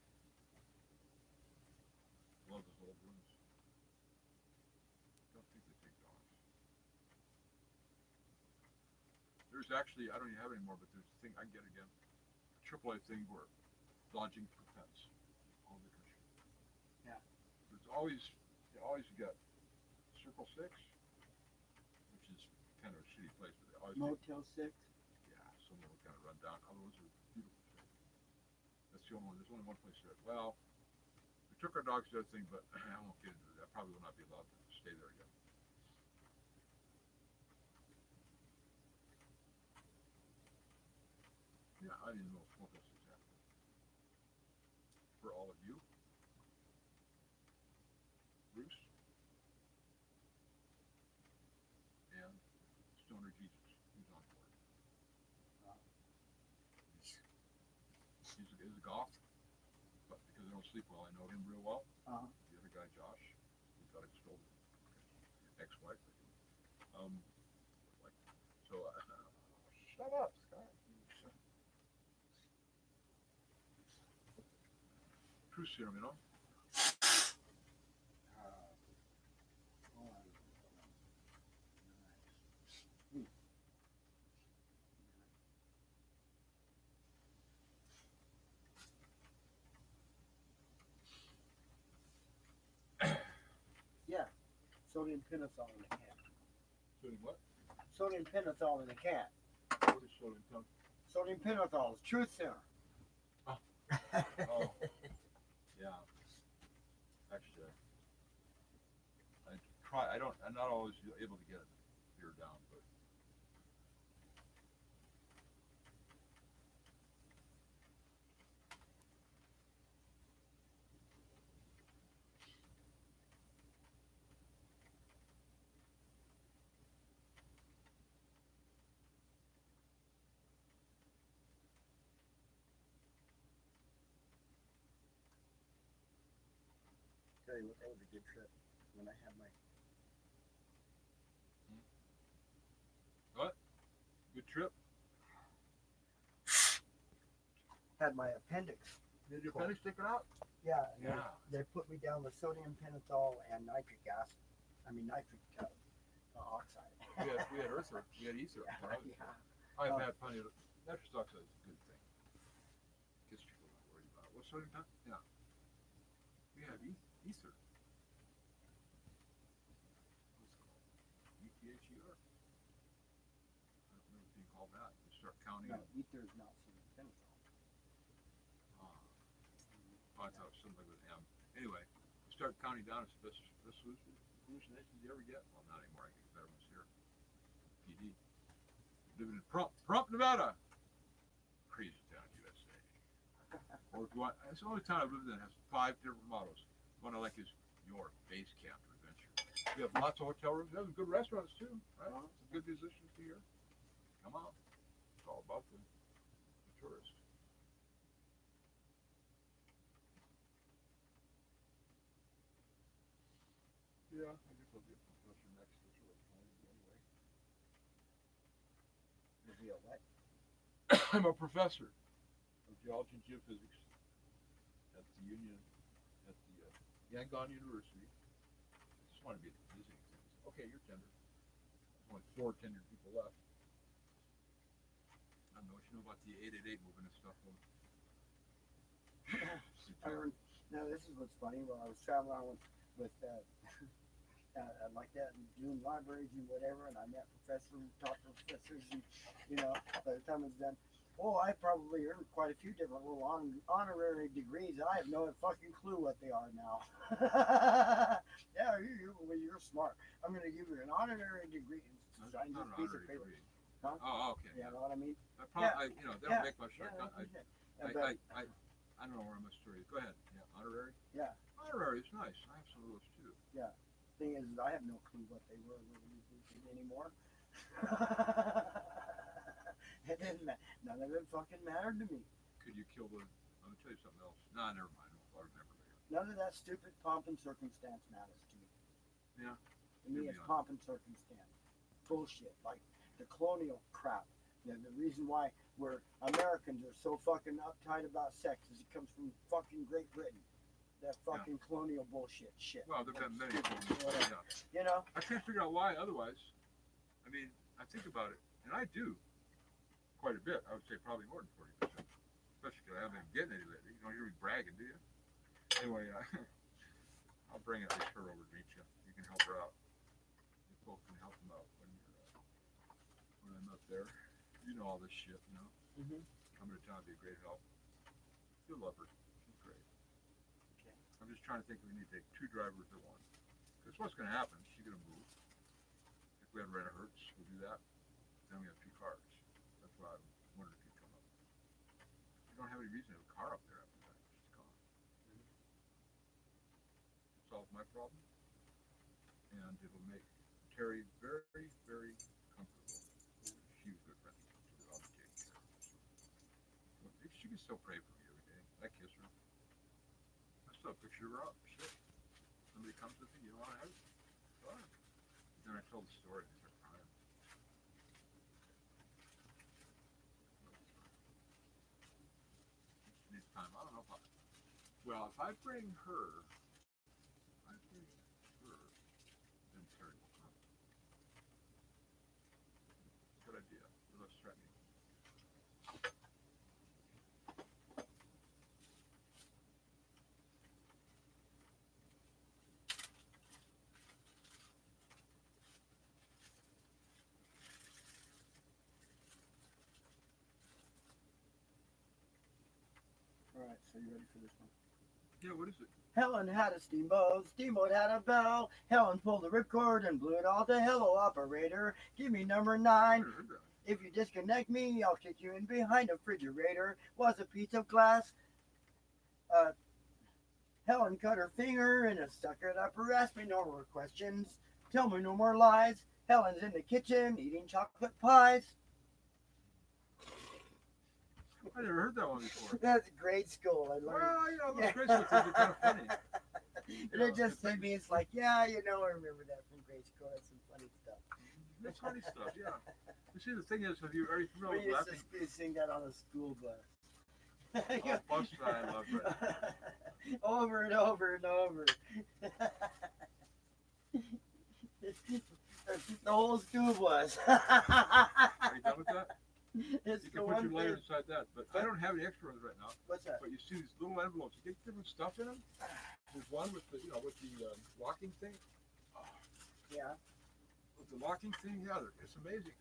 Love those old rooms. Don't think they take dogs. There's actually, I don't even have any more, but there's a thing I can get again. A AAA thing where lodging for pets all over the country. Yeah. There's always, you always got Circle 6, which is kind of a shitty place, but they always Motel 6. yeah, some of them kind of run down. Other ones are beautiful shape. That's the only one. There's only one place there. Well, we took our dogs to that thing, but I won't get into that. I probably will not be allowed to stay there again. Yeah, I didn't know Motel 6 happened. For all of you, Bruce and Stoner Jesus, who's on board. He's a golf, but because I don't sleep well, I know him real well. Uh-huh. The other guy, Josh, who got extolled, ex-wife, I think. Like, so, shut up, Scott. Truth serum, you know. Yeah. Sodium pentothal in a can. Sodium what? Sodium pentothal in a can. What is sodium pentothal? Sodium pentothal is truth serum. Oh, yeah. Actually, I try. I'm not always able to get it here down, but. Tell you what, that was a good trip when I had my Good trip. appendix. Did your appendix taken out? Yeah. Yeah. They put me down with sodium pentothal and nitric acid. Nitric oxide. We had ether. We had ether. Yeah. I've had plenty of nitrous oxide is a good thing. Gets people not worried about it. What's sodium pentothal? Yeah. We had ether. What's it called? ETHER? I don't remember it being called that. You start counting. No, ether is not sodium pentothal. I thought it was something with an M. Anyway, we start counting down. It's the best hallucinations you ever get. Well, not anymore. I get better ones here. PD. Living in Prump, Nevada. Crazy town, USA. Or if you want, it's the only town I've lived in that has 5 different mottos. One I like is your base camp adventure. We have lots of hotel rooms. We have good restaurants too, right? Some good musicians here. Come on. It's all about the tourists. Yeah, I guess I'll be a professor next. That's what I'm trying to do anyway. You'll be a what? I'm a professor of geology and geophysics at the Union, at the Yangon University. I just want to be visiting things. Okay, you're tender. There's only 4 tenured people left. I don't know what you know about the 888 movement and stuff. Now this is what's funny. When I was traveling around with like that, and doing libraries and whatever, and I met professors, talked to professors, and by the time it was done, Oh, I probably earned quite a few different little honorary degrees, and I have no fucking clue what they are now. Yeah, well, you're smart. I'm going to give you an honorary degree. That's Sign not this an piece of honorary paper. degree. Huh? Oh, okay. You know what I mean? I probably, you know, they don't Yeah, make much. Yeah, I, that's I, it. I, But, I don't know where my story is. Go ahead. Yeah, honorary? Yeah. Honorary is nice. I have some of those too. thing is, I have no clue what they were anymore. It didn't none of it fucking mattered to me. Could you kill the? Let me tell you something else. Nah, never mind. I'll remember later. None of that stupid pomp and circumstance matters to me. Yeah. To me, You'll it's be pomp and circumstance. Bullshit. Like the colonial crap. The reason why Americans are so fucking uptight about sex is it comes from fucking Great Britain. That fucking colonial bullshit shit. Well, there've been many. Whatever. Yeah. You know? I can't figure out why. Otherwise, I mean, I think about it, and I do quite a bit. I would say probably more than 40%. Especially because I haven't been getting any lately. You don't hear me bragging, do you? Anyway, I'll bring at least her over to meet you. You can help her out. You both can help them out when I'm up there. You know all this shit, you know. Mm-hmm. Coming to town would be a great help. You'll love her. She's great. Okay. I'm just trying to think if we need to take 2 drivers or 1. Because what's going to happen? She's going to move. If we had rent a Hertz, we'll do that. Then we have 2 cars. That's why I wondered if you'd come up. You don't have any reason to have a car up there after that. She's gone. Solve my problem. And it'll make Terry very, very comfortable. She was a good friend. I'll be taking care of her. Well, she can still pray for me every day. I kiss her. I still have a picture of her up. Shit. Somebody comes with me, you don't want to have it? Fine. Then I told the story, and they're crying. She needs time. I don't know if I. Well, if I bring her, then Terry will come. Good idea. Let's try me. All right. So you ready for this one? Yeah, what is it? Helen had a steamboat, steamboat had a bell. Helen pulled the ripcord and blew it all to hello, operator. Give me number 9. I never heard that. If you disconnect me, I'll kick you in behind a refrigerator. Was a piece of glass. Helen cut her finger and stuck it up her ass. Me no more questions. Tell me no more lies. Helen's in the kitchen eating chocolate pies. I never heard that one before. That's grade school. I learned. Well, you know, those grade school things are kind of funny. And it just hit me. It's like, yeah, you know, I remember that from grade school. That's some funny stuff. That's funny stuff, yeah. You see, the thing is, are you familiar We with used laughing? to sing that on the school bus. Oh, bus ride, I love that. Over and over and over. The whole school bus. Are you done with that? It's You the can put one your layer thing. inside that, but I don't have any extra ones right now. What's that? But you see these little envelopes. You get different stuff in them. There's one with the, with the locking thing. Yeah. With the locking thing, yeah, it's amazing.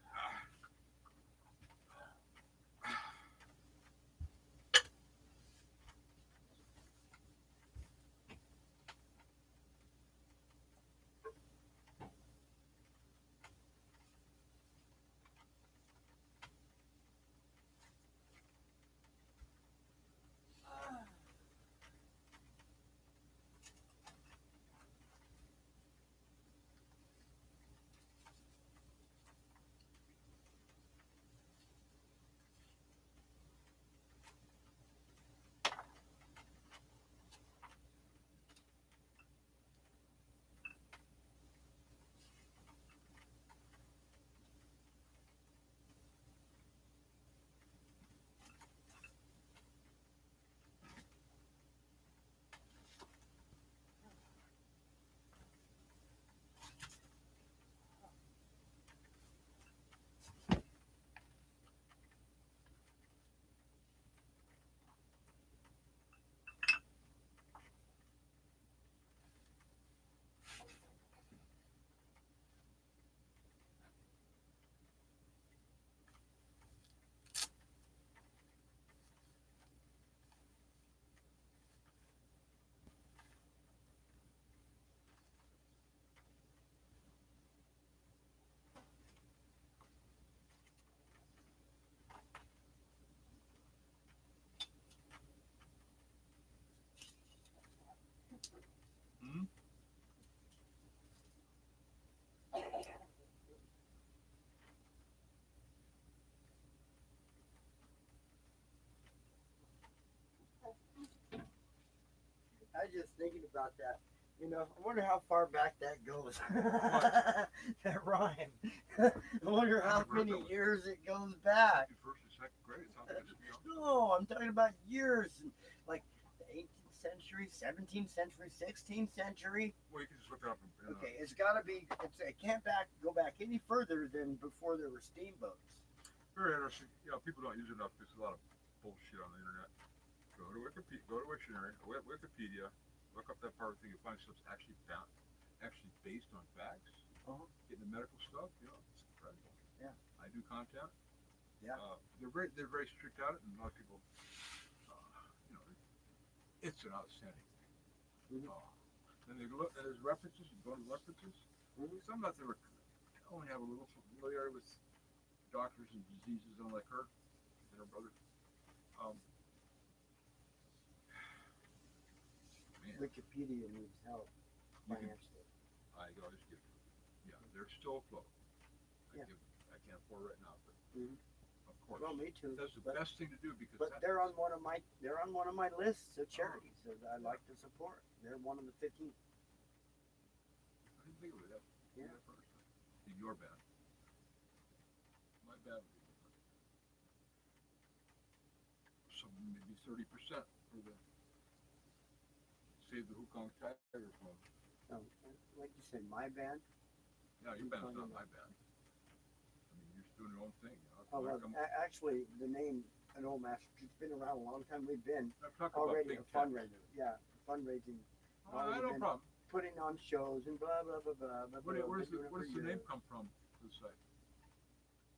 just thinking about that. You know, I wonder how far back that goes. That rhyme. I wonder how many years it goes back. First or second grade, it sounds good to me. No, I'm talking about years, like the 18th century, 17th century, 16th century. Well, you can just look it up. Okay, it's got to be. It can't go back any further than before there were steamboats. Very interesting. You know, people don't use it enough. There's a lot of bullshit on the internet. Go to Wikipedia, Wikipedia, look up that part of the thing, you find stuff's actually based on facts. Uh-huh. Getting the medical stuff, you know, it's incredible. Yeah. I do content. Yeah. They're very strict at it, and a lot of people, you know, it's an outstanding thing. Mhm. Then they look, and there's references. You go to references. Mhm. Some of them only have a little familiarity with doctors and diseases, unlike her and her brother. Man, Wikipedia needs help You can- financially. I always give. Yeah, they're still afloat. Yeah. I can't afford right now, but Mhm. of course, Well, me too. that's the But, best thing to do because but they're on one of my lists of charities that I like to support. They're one of the 15. I didn't think of that. Yeah. That first. In your band, my band would be different. So maybe 30% for the Save the Hukong Tiger Club. Like you said, my band. Yeah, your band's not Hukong. my band. I mean, you're just doing your own thing. You know? Oh, well, actually, the name An Old Master, it's been around a long time. We've been I'm talking already a about big tech. fundraiser. Yeah, fundraising, Oh, I no been- problem. putting on shows and blah blah blah blah. blah, Where blah. does Been doing it the for name years. come from? The site.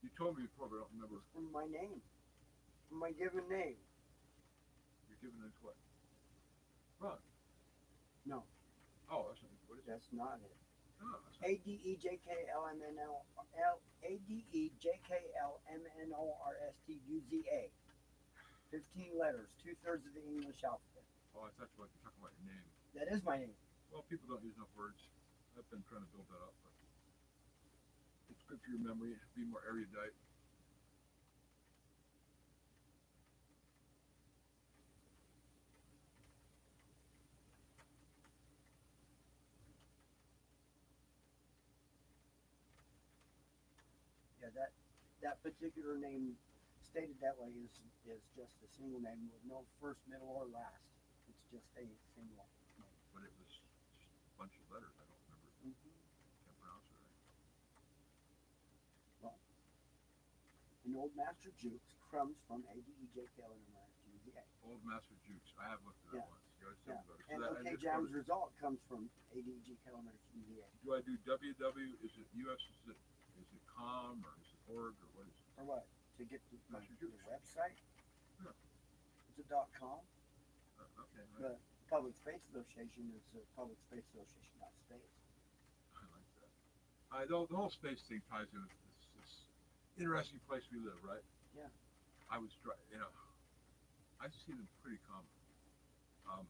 You told me before, but I don't remember. From my name, from my given name. You're giving it what? Ron. No, Oh, that's not, what is it? that's not it. No, that's not. ADEJKLMNORSTUZA. 15 letters, 2/3 of the English alphabet. Oh, I thought you were talking about your name. That is my name. Well, people don't use enough words. I've been trying to build that up, but it's good for your memory. Be more erudite. Yeah, that particular name stated that way is just a single name with no first, middle, or last. It's just a single name. But it was just a bunch of letters. I don't remember. Can't pronounce it right. An Old Master Jukes comes from ADEJKLMNORSTUZA. Old Master Jukes. I have looked at that Yeah. once. You gotta Yeah. tell me about it. And So that, OK I just Jam's wanted- result comes from ADEJKLMNORSTUZA. do I do www? Is it US? Is it com or is it org or what is it? Or what? To get the Master the Jukes. website? Yeah. It's a .com. Okay, right. The Public Space Association is Public Space Association .space. I like that. The whole space thing ties in with this interesting place we live, right? Yeah. I see them pretty common. I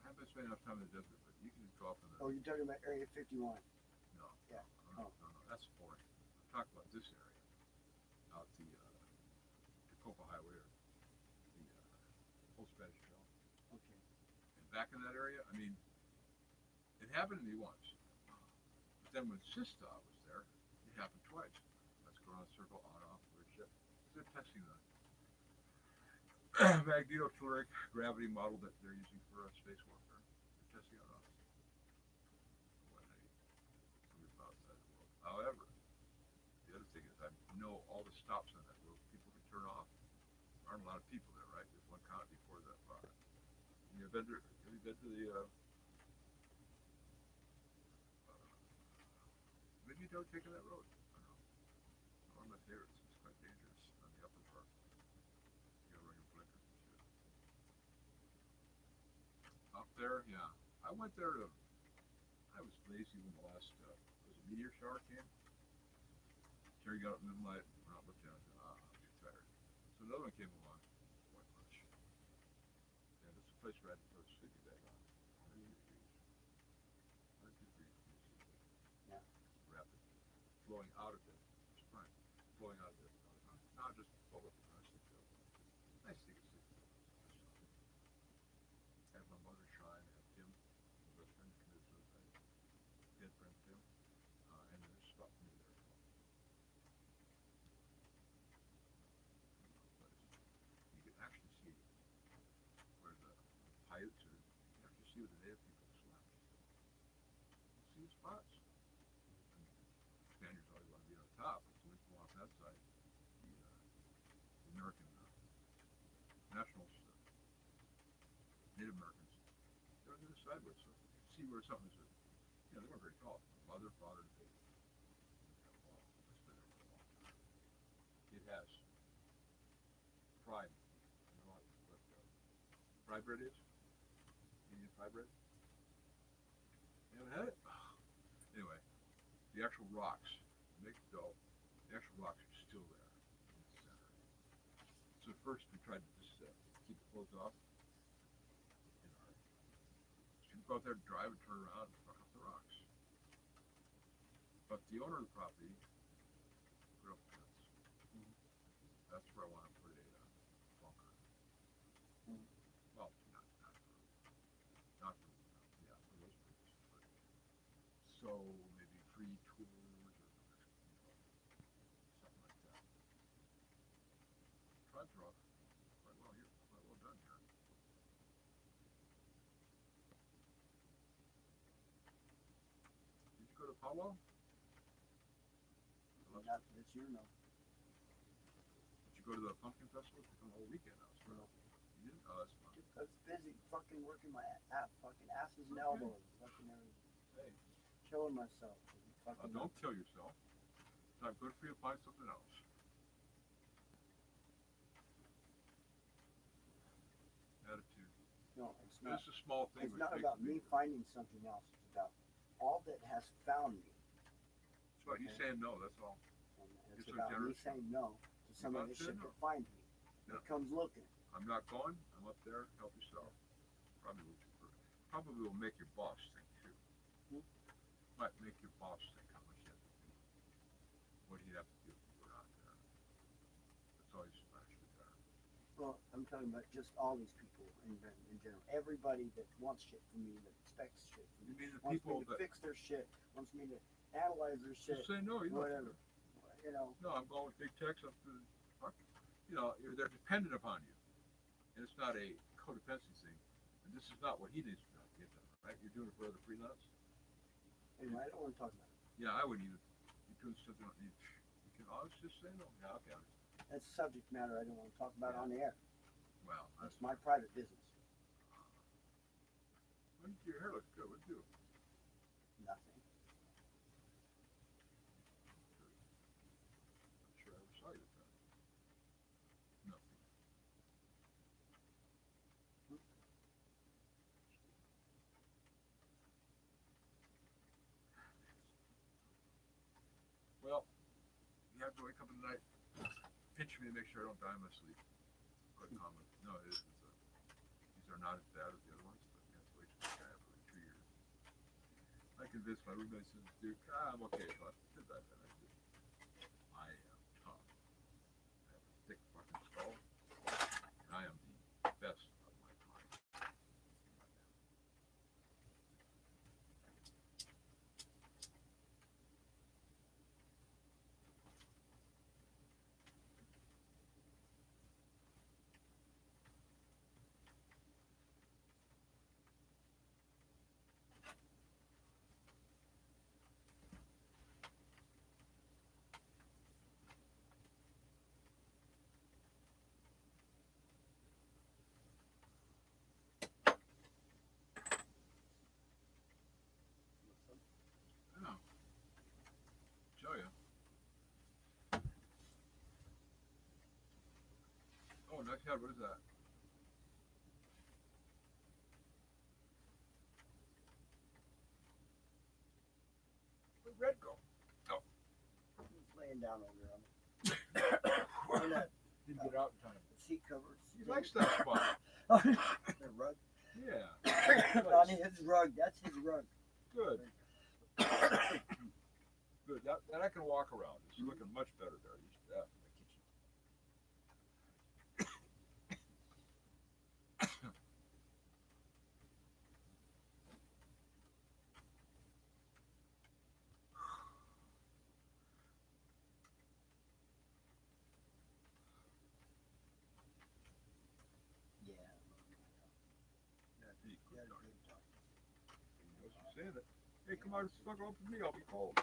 haven't spent enough time in the desert, but you can just go up in the. Oh, you're talking about Area 51. No. Yeah. No, that's boring. I'm talking about this area, out the Tacoma Highway or the Old Spanish Trail. Okay. And back in that area, I mean, it happened to me once. But then when Sista was there, it happened twice. Let's go around the circle, on, off, weird shit. They're testing the magnetotelluric gravity model that they're using for space warfare. They're testing it on us. What a move outside the world. However, the other thing is I know all the stops on that road people can turn off. There aren't a lot of people there, right? There's one count before the fire. Have you been to the maybe don't take that road. I don't know. One of my favorites. It's quite dangerous on the upper part. You gotta run your blinkers and shit. Up there, yeah. I went there I was lazy when the last was a meteor shower came. Terry got up in the middle of the night, went out and looked at it, I'm too tired. So another one came along, quite much. And it's a place where I had to throw the sleeping bag on. 100 degrees. 100 degrees. Yeah. Rapid. Blowing out of it. It's fine. Blowing out of it. Not just blow up the nice thing. Nice thing to sleep. Have my mother shrine, have Tim that side. The American nationals, Native Americans, they're on the other side where it's see where something's, they weren't very tall. Mother, father, and baby. Well, it's been there for a long time. It has. Fried. You know what fried bread is? Indian fried bread? You haven't had it? Anyway, the actual rocks, make the dough, the actual rocks are still there in the center. So at first we tried to just keep it closed off. So you go out there, drive and turn around and fuck up the rocks. But the owner of the property put up a fence. That's where I want to put a bunker. Well, not for yeah, for those purposes, but so maybe free tours or something like that. Tribes are off quite well here, quite well done here. Did you go to Powwow? Not this year, no. Did you go to the pumpkin festival? It's become a whole weekend now. So No. you didn't? Oh, that's fun. I was busy fucking working my fucking asses and Okay. elbows, fucking Hey, killing myself. don't kill yourself. It's not good for you to find something else. Attitude. No, it's not. This is a small thing. It's which not makes about a big me difference. finding something else. It's about all that has found me. That's right. He's saying no. That's all. And It's it's so about me generous. saying no to somebody about that saying shit no. that finds me. Yeah. That comes looking. I'm not going. I'm up there. Help yourself. Probably will make your boss think too. Might make your boss think how much you have to do. What do you have to do if you were not there? That's always actually there. Well, I'm talking about just all these people in general. Everybody that wants shit from me, that expects shit from You me, mean the wants people me to that fix their shit, wants me to analyze their shit, just say no? You don't have to. whatever. You know, No, I'm going with big techs up to fuck. They're dependent upon you, and it's not a codependency thing. And this is not what he needs to get done, right? You're doing it for other freelance. anyway, I don't want to talk about it. Yeah, I wouldn't even. You're doing something. You can always just say no. Yeah, okay. That's a subject matter I don't want to talk about on the air. Well, That's my private business. your hair looks good. What do you do? Nothing. I'm sure I ever saw you with that. Nothing. Well, you have to wake up in the night, pinch me to make sure I don't die in my sleep. Quite common. No, it is. These are not as bad as the other ones, but you have to wait till the guy for 2 years. I convinced my roommate, says, dude, I'm okay, but did that. And I said, I am tough. I have a thick fucking skull, and I am the best of my kind. Yeah. Show you. Oh, nice head. What is that? Where'd Red go? He's laying down over on on that Didn't get out in time. seat covers. He likes that spot. The rug. Yeah. On his rug. That's his rug. Good. Good. That I can walk around. It's looking much better there. You should have in the kitchen. Yeah. Yeah, deep. Yeah, Good talk. good talk. You know, she's saying it. Hey, come on, snuggle up with me. I'll be cold.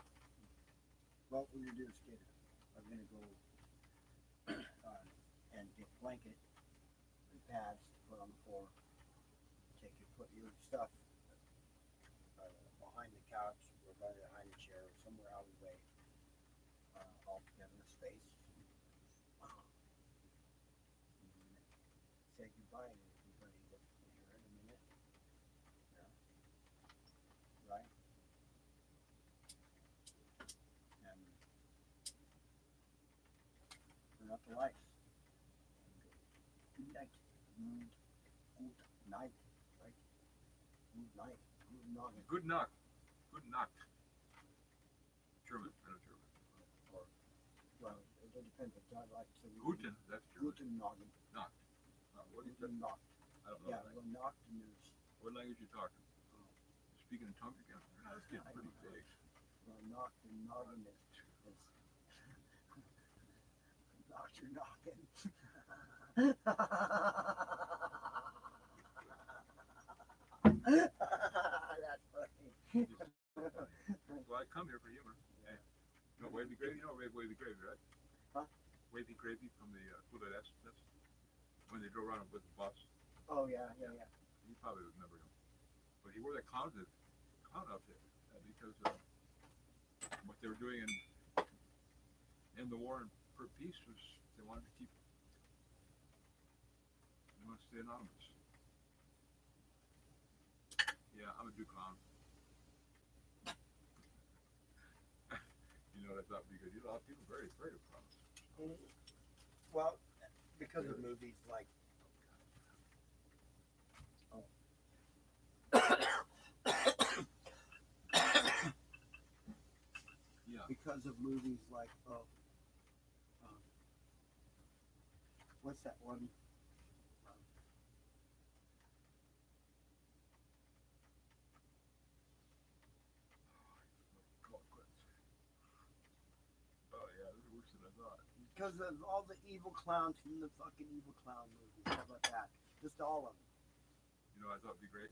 What will you do, skater? are gonna go and get blanket and pads to put on the floor. Put your stuff behind the couch or behind the chair or somewhere out of the way, all together in space. Say goodbye to everybody that here in a minute. Yeah. Right? And turn up the lights. Good night. Good night. Right? Good night. Good night. Good knock. Good knock. German. I know German. Or, well, it depends. If I like to. Guten. That's German. Guten Morgen. What do you say? Guten Nacht. I don't know. Yeah, that well, language. Nacht and there's What language you talking? Speaking in tongues again? That's getting pretty big. Nacht and Morgen is Nacht you're knocking. That's funny. Well, I come here for humor. Hey. You know wavy gravy? You know wavy gravy, right? Huh? Wavy gravy from the Club S. That's when they drove around with the bus. Oh yeah. You probably remember him. But he wore that clown outfit because what they were doing in the war and for peace was they wanted to stay anonymous. Yeah, I'm a do clown. You know, I thought would be good. You know, a lot of people are very afraid of clowns. Well, because of movies like. Yeah. Because of movies like what's that one? Oh yeah, this is worse than I thought. Because of all the evil clowns from the fucking evil clown movies, how about that? Just all of them. You know, I thought it'd be great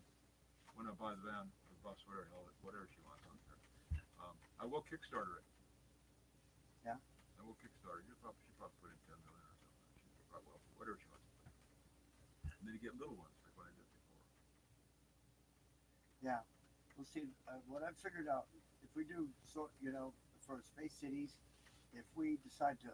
when I buy the van, or the bus, whatever she wants on there. I will Kickstarter it. Yeah. I will Kickstarter. She probably put in 10 million or something. She probably will. Whatever she wants. And then you get little ones like what I did before. Yeah. We'll see. What I've figured out, if we do for Space Cities, if we decide to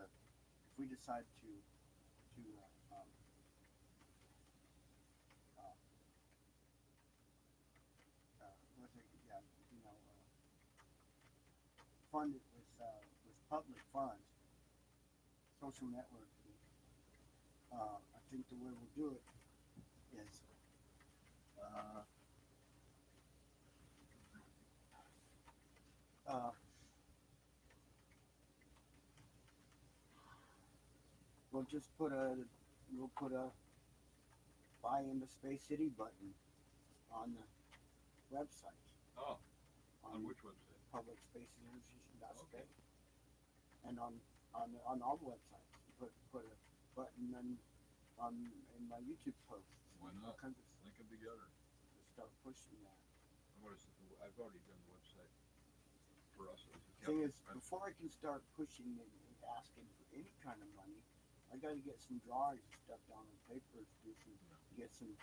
fund it with public funds, social networking. I think the way we'll do it is we'll put a buy into Space City button on the website. Oh, on which website? Public Space Association.space. Okay. And on all the websites. Put a button in my YouTube posts. Why All not? kinds of Link them together. start pushing that. I've already done the website for us. Thing is, before I can start pushing and asking for any kind of money, I got to get some drawings and stuff down on paper to do get some,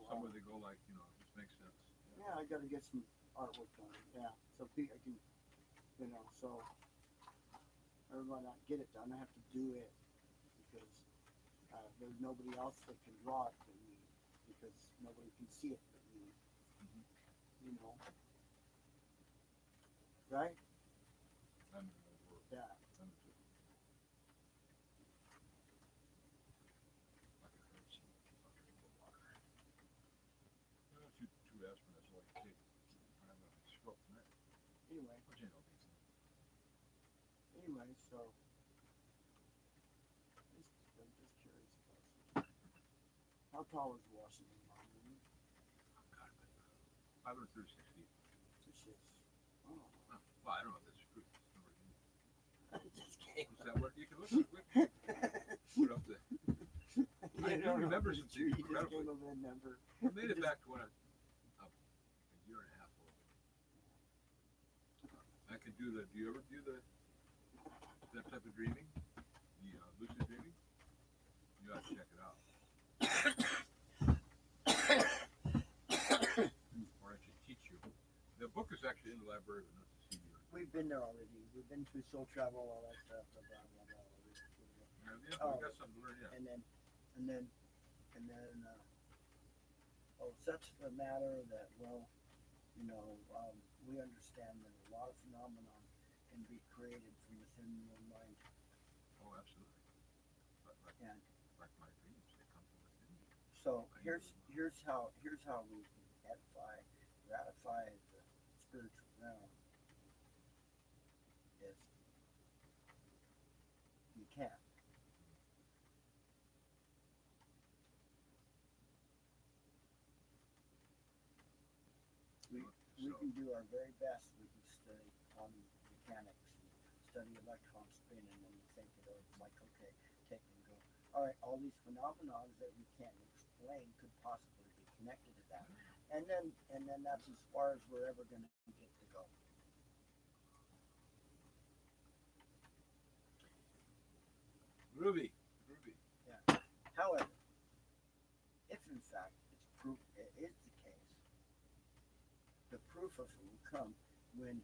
somewhere they go like, this makes sense. Yeah, I got to get some artwork done. Yeah, so I can, so everyone not get it done. I have to do it because there's nobody else that can draw it but me because nobody can see it but me. Right? Yeah. Two aspirin, that's all you take. I have a stroke tonight. Anyway, so I'm just curious about something. How tall is Washington Monument? 536 feet. It's just, oh. Well, I don't know if that's true. Just kidding. Does that work? You can look up quick. Put up the. I do remember some things You just gave incredibly. him a number. I made it back to when a year and a half old. I could do the. Do you ever do the that type of dreaming, the lucid dreaming, you gotta check it out. Or I should teach you. The book is actually in the library, but not the CD. We've been there already. We've been through soul travel, all that stuff. Blah, blah, blah, blah. Yeah, we got something to learn yet. And then, such the matter that, well, we understand that a lot of phenomenon can be created from within your mind. Oh, absolutely. And Like my dreams, they come from within me. so here's how we can ratify the spiritual realm is you can't. We So, can do our very best. We can study quantum mechanics, study electron spin, and then think it over. It's like, okay, take and go. All right, all these phenomena that we can't explain could possibly be connected to that. And then that's as far as we're ever going to get to go. Ruby. However, if in fact it is the case, the proof of it will come when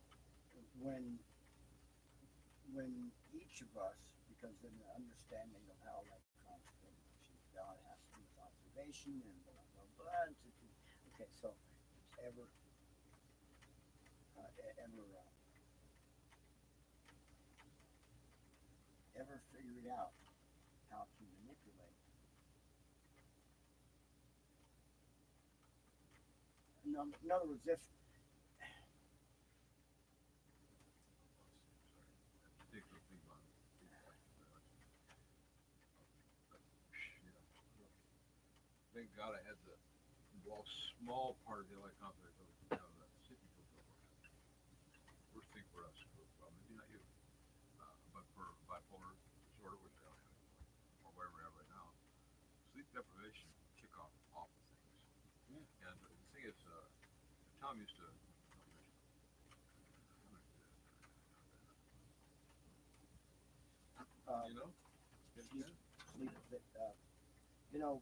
each of us, because in the understanding of how electrons spin, God has to do with observation and blah blah blah. Okay, so ever figured out how to manipulate. In other words, if Thank God I had the small part of the electron that goes down to that city filter. Worst thing for us, well, maybe not you, but for bipolar disorder, which I don't have anymore, or whatever we have right now, sleep deprivation kick off awful things. Yeah. And the thing is, Tom used to. You know? sleep,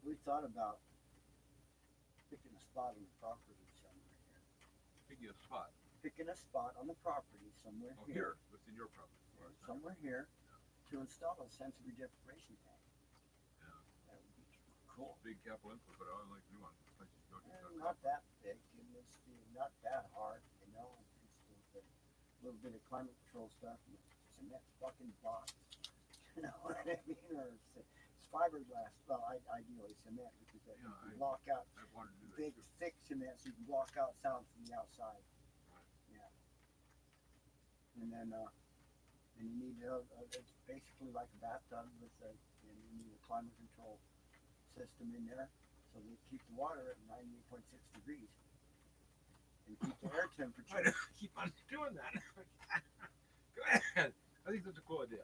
we thought about picking a spot on the property somewhere here. Picking a spot. Picking a spot on the property somewhere Oh, here, here, within your property. somewhere here, to install a sensory deprivation tank. Yeah. That would be cool. Big capital input, but I only like to do on places you go to. Not that big, and it's not that hard, It's a little bit of climate control stuff, and cement fucking blocks. You know what I mean? Or it's fiberglass. Well, ideally cement, because that you can block out I wanted to do that big, too. thick cement, so you can block out sound from the outside. Right. Yeah. And then, and you need it's basically like a bathtub and you need a climate control system in there, so they keep the water at 98.6 degrees and keep the air I temperature. keep on doing that. Go ahead. I think that's a cool idea.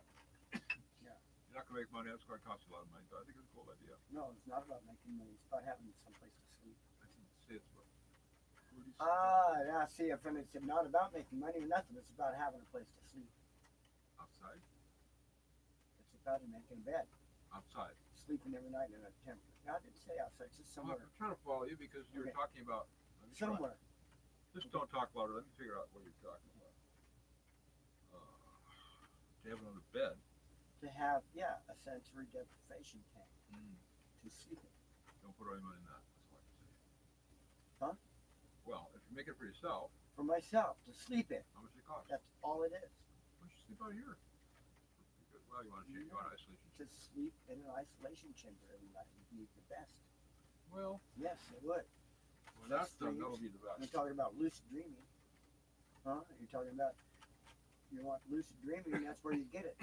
Yeah. You're not gonna make money. That's gonna cost you a lot of money, but I think it's a cool idea. No, it's not about making money. It's about having someplace to sleep. I didn't say it's about. Yeah. See, if it's not about making money or nothing, it's about having a place to sleep. Outside. It's about making a bed, Outside. sleeping every night in a tent. I didn't say outside, just Well, somewhere. I'm trying to follow you because you were Okay. talking about. Let me try. Somewhere. Just don't talk louder. Let me figure out what you're talking about. To have another bed. To have, a sensory deprivation tank to sleep in. Don't put any money in that. That's all I can say. Huh? Well, if you make it for yourself, For myself, to sleep in. how much does it cost? That's all it is. Why don't you sleep out here? Well, you want to change, you want isolation. To sleep in an isolation chamber every night would be the best. Well, Yes, it would. when that's done, dreams. that'll be the You're best. talking about lucid dreaming. Huh? You're talking about, you want lucid dreaming, and that's where you get it.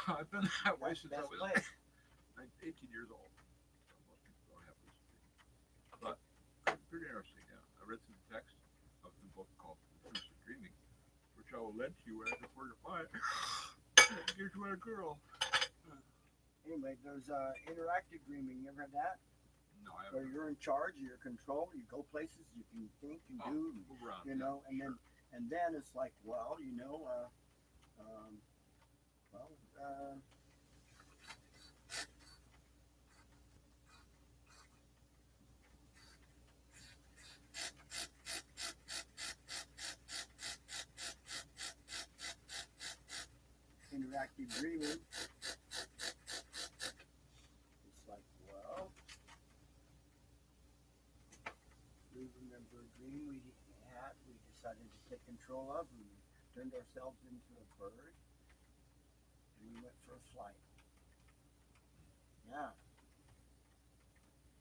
I've been that way That's since the I best was place. 18 years old. So most people don't have lucid dreaming. But pretty interesting, yeah. I read through the text of the book called Lucid Dreaming, which I will lend to you when I can afford to buy it. Here's my girl. Anyway, there's interactive dreaming. You ever had that? No, I Where haven't. you're in charge, you're in control, you go places, you can think and do, Move around. and then it's like, well, Well, interactive dreaming. It's like, well, we remember a dream we had, we decided to take control of, and we turned ourselves into a bird, and we went for a flight. Yeah,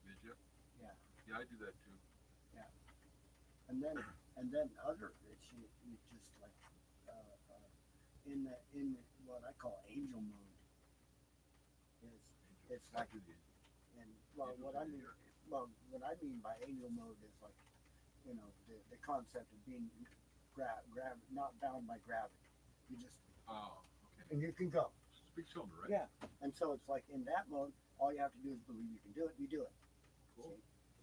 Did you? yeah. Yeah, I do that too. And then other, you just like, in what I call angel mode. It's I like, do the and well, Angel what I mode, mean, yeah. well, what I mean by angel mode is like, you know, the concept of being not bound by gravity. You just, Oh, okay. and you can go. Speak cylinder, right? Yeah. And so it's like in that mode, all you have to do is believe you can do it. You do it. Cool. See?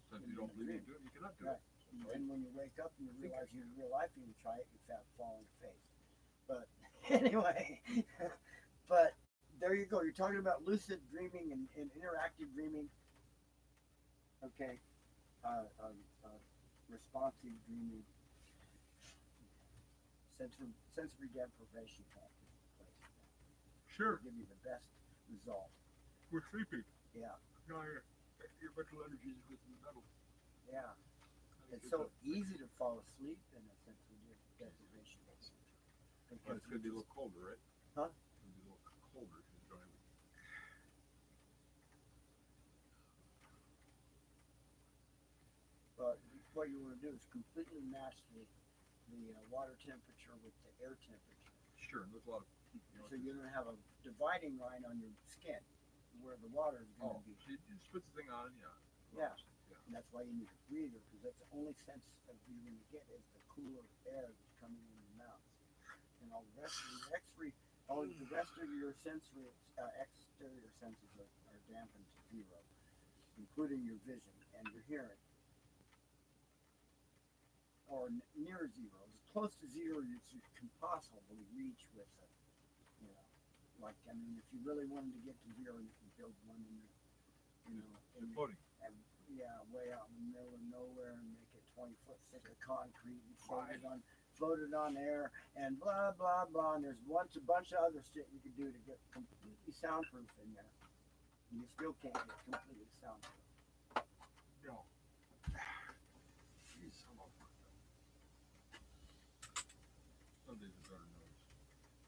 Sometimes you don't believe you do it, you cannot do Right. it. And then when you wake up and you realize you're in real life and you try it, you fall on your face. But anyway, but there you go. You're talking about lucid dreaming and interactive dreaming. Okay. Responsive dreaming. Sensory deprivation practice. Sure. Give you the best result. We're sleeping. Yeah. No, your mental energy is with the metal. Yeah. It's so easy to fall asleep in a sensory deprivation. But it's going to be a little colder, right? Huh? It's going to be a little colder because you don't have it. But what you want to do is completely match the water temperature with the air temperature. Sure, and there's a lot of, So you're going to have a dividing line on your skin where the water is going to be. so you just put the thing on, yeah. Yeah. Yeah. And that's why you need a breather, because that's the only sense of you're going to get is the cooler air that's coming in your mouth. And all the rest of your sensory exterior senses are dampened to zero, including your vision and your hearing, or near zero, as close to zero as you can possibly reach with it. You know, like I mean, if you really wanted to get to zero, you can build one in the, You're floating. and yeah, way out in the middle of nowhere and make it 20 foot thick of concrete and floated on air and blah blah blah. And there's a bunch of other shit you could do to get completely soundproof in there. And you still can't get completely soundproof. No. Jeez, I'm all fucked up. Some days are better than others.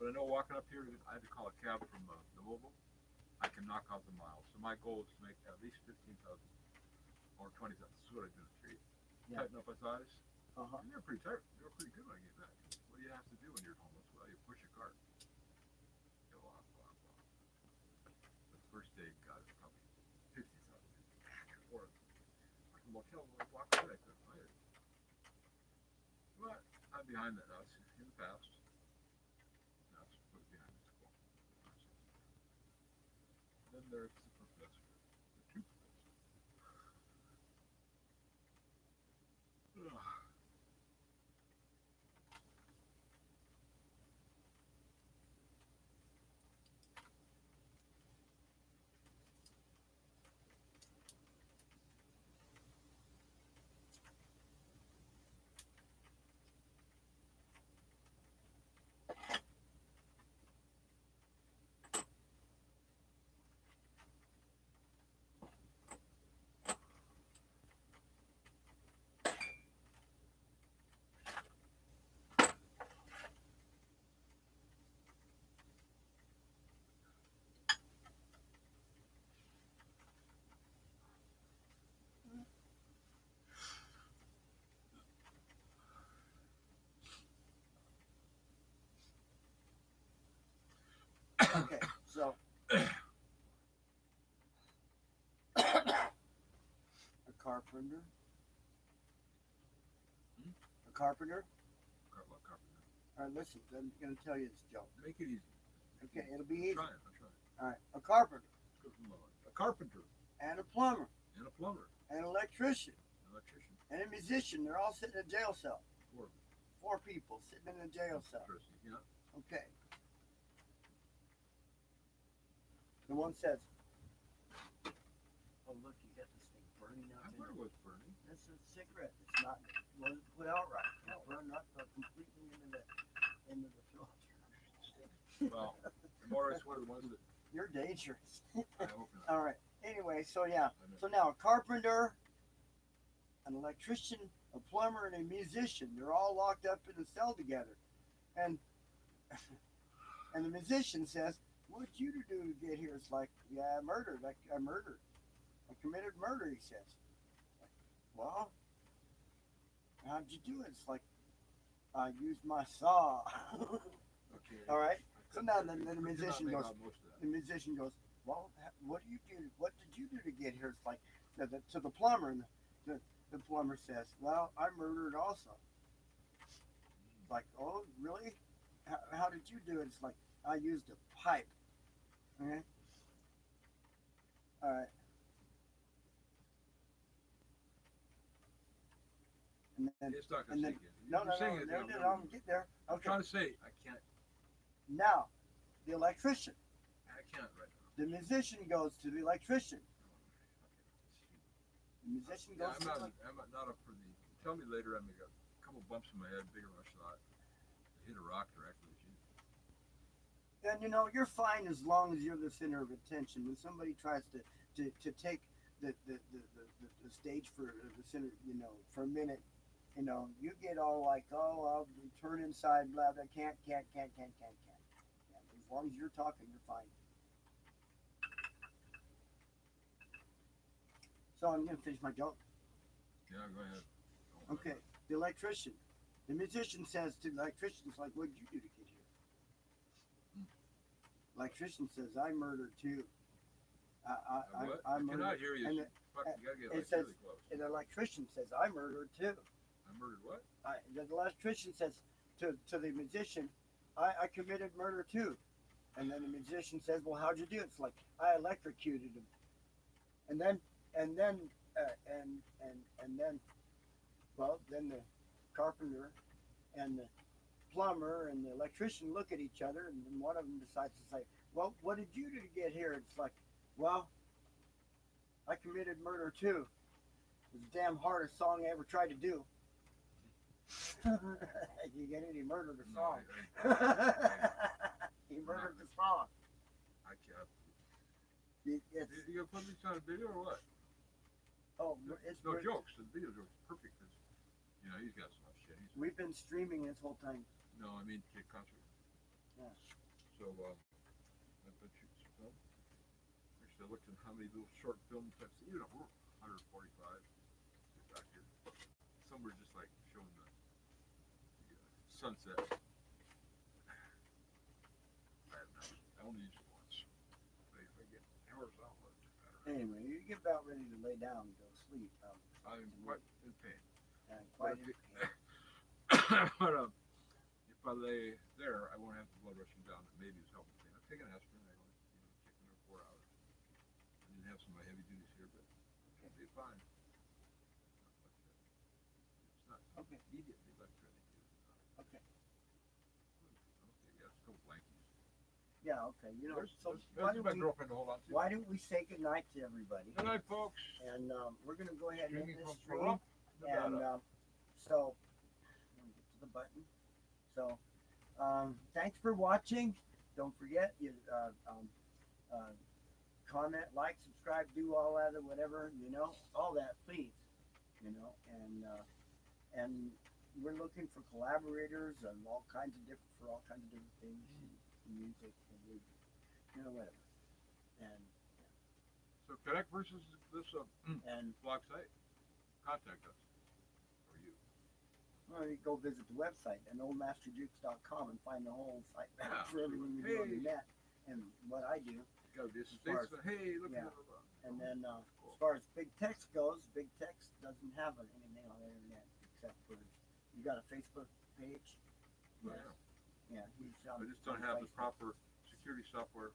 But I know walking up here, I had to call a cab from the mobile. I can knock out the miles. So my goal is to make at least 15,000 or 20,000. This is what I did at 3. Yeah. Tighten up my thighs. Uh-huh. And you're pretty tight. You're pretty good when I get back. What do you have to do when you're homeless? Well, you push a cart. Go on, go on, go on. The first day, God, it's probably 50,000. Or like a motel where I walk away, I couldn't find it. But I'm behind that. Now it's in the past. Now it's put it behind the school. Then there's the professor. The two professors. Ugh. Okay, so a carpenter. A carpenter. All right, listen. I'm going to tell you this joke. Make it easy. Okay, it'll be easy. I'm trying. All right, a carpenter Let's go from the line. A carpenter and a plumber and a plumber, and an electrician an electrician. and a musician. They're all sitting in a jail cell. 4 4 people sitting in a jail cell. Interesting, yeah. Okay. The one says, "Oh look, you got this thing burning I up." thought it was burning. That's a cigarette. It's not. It wasn't put out right. It's burned up completely into the filter. Well, Morris, one of the ones that You're dangerous. I hope not. All right. Anyway, so yeah. I know. So now a carpenter, an electrician, a plumber, and a musician. They're all locked up in a cell together, and the musician says, "What'd you do to get here?" It's like, "Yeah, I murdered. I murdered. I committed murder." He says. Well, how'd you do it? It's like, I used my saw. Okay. All right. I So couldn't- now I the could not musician make goes. out most of that. The musician goes, "Well, what do you do? What did you do to get here?" It's like to the plumber, and the plumber says, "Well, I murdered also." It's like, "Oh, really? How did you do it?" It's like, "I used a pipe." Okay. All right. And then It's not and gonna then- sink in. no, You're saying it, no, I'm no, never- I'm get there. I'm Okay. trying to say I can't. Now, the electrician, I can't right now. the musician goes to the electrician. The musician Yeah, goes to the I'm not up for the. Tell me later. I'm gonna get a couple bumps in my head, bigger than I thought. I hit a rock directly at you. And you know, you're fine as long as you're the center of attention. When somebody tries to take the stage for the center, you know, for a minute, you know, you get all like, "Oh, I'll turn inside, blah blah." Can't. Yeah, as long as you're talking, you're fine. So I'm gonna finish my joke. Yeah, go ahead. Don't Okay, worry. the electrician. The musician says to the electrician, it's like, "What did you do to get here?" Electrician says, "I murdered too." What? I I cannot murdered. hear you. and Fuck, you gotta get it like says- really close. And the electrician says, "I murdered too." I murdered what? The electrician says to the musician, I committed murder too. And then the musician says, "Well, how'd you do it?" It's like, "I electrocuted him." And then, well, then the carpenter and the plumber and the electrician look at each other, and then one of them decides to say, "Well, what did you do to get here?" It's like, "Well, I committed murder too. It was the damn hardest song I ever tried to do." You get it? He murdered the No, song. He murdered the song. I can't. It's, You gonna put this on a video or what? oh, it's No great. jokes. The videos are perfect because, you know, he's got so much shit. We've been streaming this whole time. No, I mean kid concert. Yeah. So, I bet you some film. Actually, I looked at how many little short film types. You know, we're 145. Get back here. Some were just like showing the sunset. I only use it once. But if I get horizontal, it's better. Anyway, you get about ready to lay down and go to sleep. I'm quite in pain. And quite in pain. But if I lay there, I won't have the blood rushing down. That maybe is helping pain. I've taken aspirin. I only taken it 4 hours. I didn't have some of my heavy duties here, but it'll be fine. It's not Okay. immediately electric. Okay. Okay, yeah, it's a couple blankies. Yeah, okay. You know, There's so my girlfriend to hold on to. why don't we say goodnight to everybody? Good night, folks. And we're going to go ahead and end Streaming this from stream. Pahrump, And Nevada. so, let me get to the button. So, thanks for watching. Don't forget, you comment, like, subscribe, do all that or whatever, you know, all that, please, you know, and we're looking for collaborators and all kinds of different things, music, and you know, whatever, and So Connect versus this and blog site. Contact us. Or you. well, you go visit the website at oldmasterdukes.com and find the whole site Yeah. for everything we do on the Hey. net and what I do. You gotta be a far as- statesman. Hey, look yeah. at that. And then as far as Big Text goes, Big Text doesn't have anything on the internet except for you got a Facebook page. Yeah. Yeah, he's I on. just don't on have the Facebook. proper security software.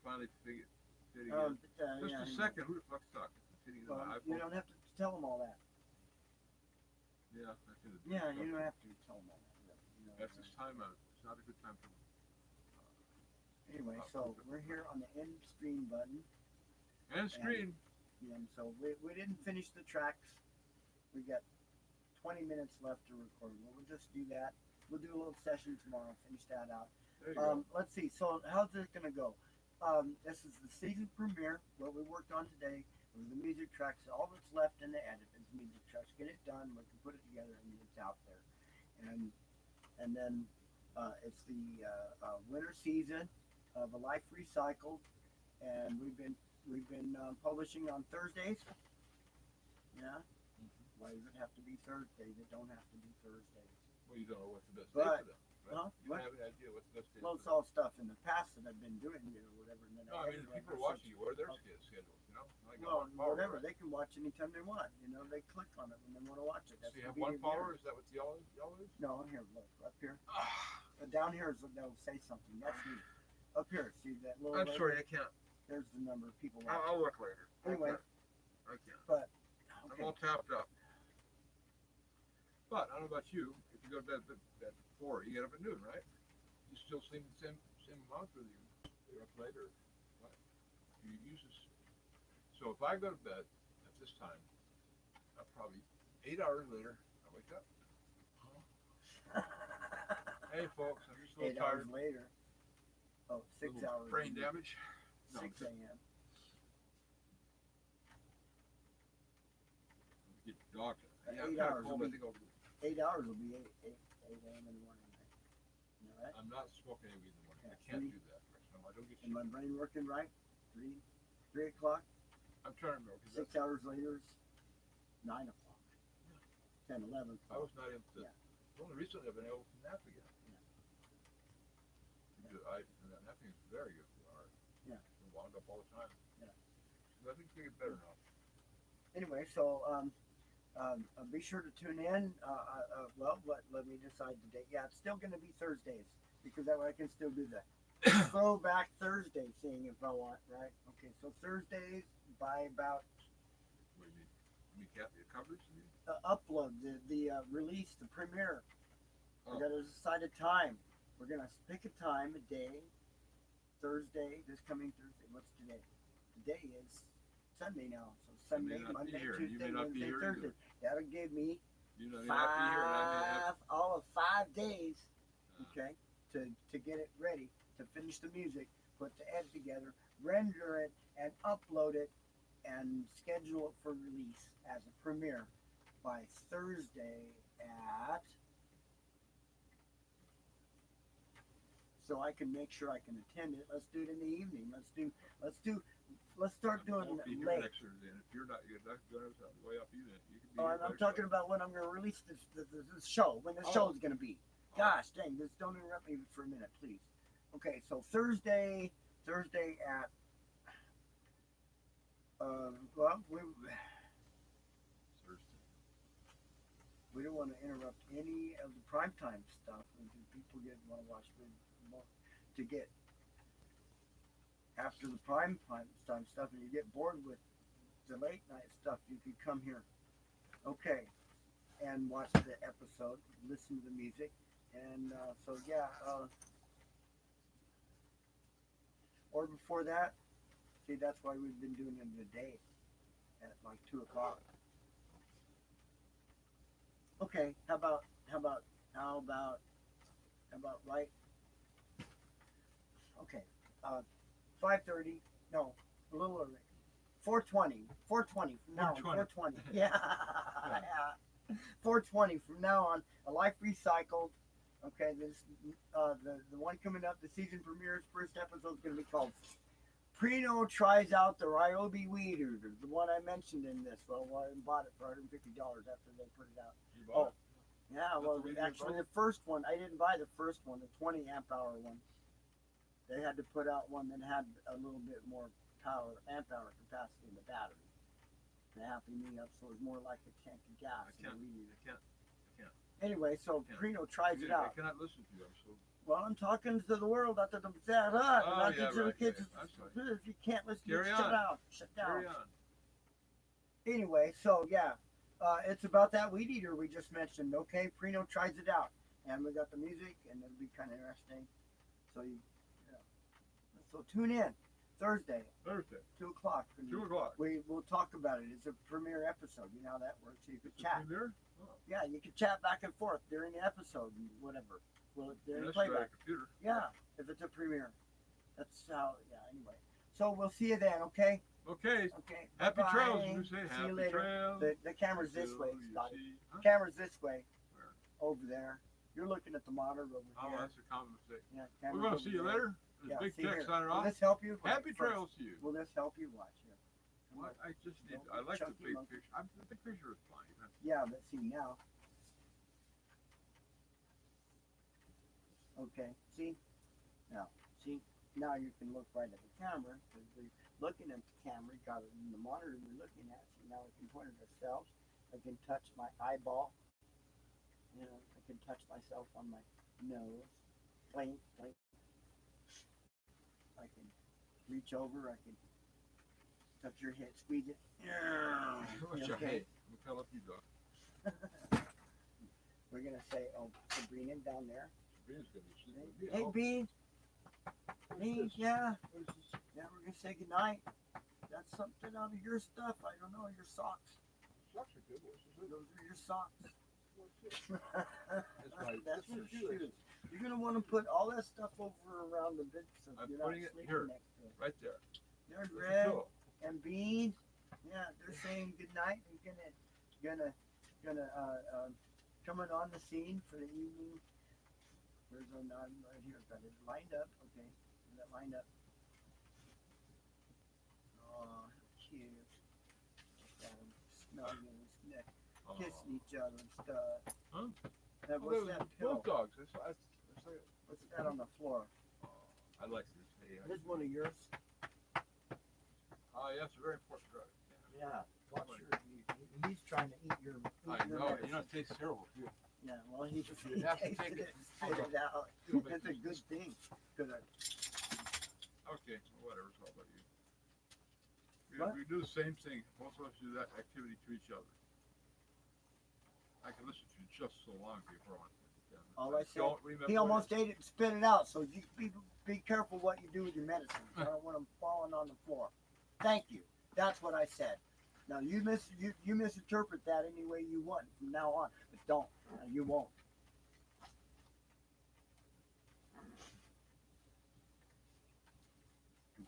Finally figured it But, in. Just yeah, a second. Who the fuck's talking? Sitting in Well, my you iPhone. don't have to tell them all that. Yeah, I can. Yeah, you don't have to tell them all that. You know, At this time, it's not a good time for. Anyway, so we're here on the end stream button. And screen. And so we didn't finish the tracks. We got 20 minutes left to record. We'll just do that. We'll do a little session tomorrow, finish that out. There you go. Let's see. So how's this gonna go? This is the season premiere. What we worked on today was the music tracks. All that's left in the edit is music tracks. Get it done. We can put it together and it's out there. And then it's the winter season of A Life Recycled, and we've been publishing on Thursdays. Yeah. Why does it have to be Thursdays? It don't have to be Thursdays. Well, you don't know what's the best But- day for them, right? Huh? You What? don't have an idea what's the best day Well, for it's them. all stuff in the past that I've been doing, whatever. And then No, I mean, edited people are episodes. watching you. What are their Okay. schedules, you know? Like Well, one follower, whatever. right? They can watch anytime they want. They click on it when they want to watch it. So That's you the have beauty one of the follower? internet. Is that what y'all is? No, here, look, up here. Down here is they'll say something. That's me. Up here, see that little. I'm label? sorry, I can't. There's the number of people watching. I'll look later. Anyway, I can't. but I'm okay. all tapped up. But I don't know about you. If you go to bed at 4, you get up at noon, right? You still sleep the same amount, or you're up late, or what? You use this. So if I go to bed at this time, I'll probably 8 hours later, I wake up. Hey, folks, I'm just a little 8 hours tired. later. Oh, 6 Little hours. Brain damage. No, 6 a.m. Get dogged. At Yeah, I'm 8 kind of hours cold. will I be- think 8 hours will be 8 a.m. in the morning. You know that? I'm not smoking any weed in the morning. I Yeah, can't see? do that. No, I don't get Is my sick. brain working right? 3 o'clock. I'm trying to remember. 'Cause 6 hours later is 9 o'clock. 10, 11. I was not able to. Yeah. Only recently I've been able to nap again. That napping is very good for the heart. Yeah. I'm wound up all the time. Yeah. So I think they get better now. Anyway, so be sure to tune in. Let me decide the date. Yeah, it's still going to be Thursdays because that way I can still do the throwback Thursday thing if I want, right? Okay, so Thursdays by about What do you mean? You mean your coverage? You mean? upload the release, the premiere. Oh. We got to decide a time. We're gonna pick a time, a day. Thursday, this coming Thursday. What's today? Today is Sunday now. So You may Sunday, not be Monday, here. You Tuesday, may not be Wednesday, here Thursday. either. That'll give me You know, you not be here, and I may have. all of 5 days, Uh, okay, to get it ready, to finish the music, put the edit together, render it, and upload it, and schedule it for release as a premiere by Thursday at. So I can make sure I can attend it. Let's do it in the evening. Let's start I doing won't be it here late. next Thursday, and if you're not going to way up either, you can be Oh, here. I'm by talking yourself. about when I'm going to release this show, when the Oh. show is going to be. Gosh dang, just don't interrupt me for a minute, please. Okay, so Thursday at, Thursday. we don't want to interrupt any of the primetime stuff. People want to watch more to get after the primetime stuff, and you get bored with the late night stuff. You could come here, okay, and watch the episode, listen to the music, and or before that. See, that's why we've been doing it in the day at like 2 o'clock. Okay, how about right? Okay, 5:30. No, a little early. 4:20. 4:20 from now on. 4:20. Yeah. 4:20 from now on. A Life Recycled. Okay, this the one coming up. The season premieres. First episode is going to be called Prino Tries Out the Ryobi Weed Eater. The one I mentioned in this. Well, I bought it for $150 after they put it out. You bought it? Yeah, That's well, the reason you actually, bought the first one, I didn't buy the first one, the 20 amp hour one. They had to put out one that had a little bit more amp hour capacity in the battery to happy me up, so it was more like a tank of gas. I can't. Anyway, so can't. Prino tries it I out. cannot listen to you. I'm so. Well, I'm talking to the world after the Oh, yeah, not to the right, kids. yeah, I'm sorry. If you can't listen, Carry shut on. out, shut down. Carry on. Anyway, so yeah, it's about that weed eater we just mentioned. Okay, Prino tries it out, and we got the music, and it'll be kind of interesting. So you know, So tune in Thursday, Thursday, 2:00. 2 o'clock. We'll talk about it. It's a premiere episode. You know how that works. So you can It's a chat. premiere? Oh, Yeah, you can chat back and forth during the episode and whatever. Well, during that's playback. right, computer. Yeah, if it's a premiere. That's how. Yeah. Anyway, so we'll see you then. Okay. Okay, Okay. happy bye-bye. trails, we say, See you happy later. trails. The camera's this way, till you Scotty. see- Huh? Camera's this way. Where? Over there. You're looking at the monitor over Oh, here. that's a common mistake. Yeah, We're camera's gonna over see you there. later. There's Yeah, Big see you Tech here. signing Will off. this help you? Happy First. trails to you. Will this help you? Watch here. What? I just need, Don't I be like the chunky big monkey. picture. The big picture is fine. Yeah, but see now. Okay, see? Now, see? Now you can look right at the camera, because we're looking at the camera, got it in the monitor we're looking at, so now we can point at ourselves. I can touch my eyeball. You know, I can touch myself on my nose. Blink, blink. I can reach over, I can touch your head, squeeze it. What's your Okay. head? Look how up you go. We're gonna say, oh, Sabrina down there. Sabrina's gonna be sleeping with me. Hey, Oh, Bean. Bean, this? yeah. what is this? Yeah, we're gonna say goodnight. That's something out of your stuff. I don't know, your socks. Socks are good. What's this? Those are your socks. What's this? That's my your shoelace. shoes. You're gonna want to put all that stuff over around the bit so I'm you're not putting it sleeping here. next to it. Right there. There's There's a Red pillow. and Bean. Yeah, they're saying goodnight and gonna coming on the scene for the evening. Where's our nod right here? Got it lined up. Okay, is that lined up? Oh, cute. Got 'em snuggling his neck, Oh. kissing each other and stuff. Huh? That, Oh, what's those that pill? bulldogs. That's like, What's that on the floor? oh, I like this. Hey, This is one of yours? oh, yeah, it's a very important drug. Yeah. Watch he's trying to eat your. I your know. medicine. You know, it tastes terrible too. Yeah, well, he You have to tasted take it. and spit it out. It'll make That's a you- good thing. 'Cause Okay, well, whatever. It's all about you. What? We do the same thing. Both of us do that activity to each other. I can listen to you just so long before I want to. All I said, don't remember. he what almost it ate it and spit it out. So you be careful what you do with your medicine. I don't want them falling on the floor. Thank you. That's what I said. Now you misinterpret that any way you want from now on, but don't. You won't.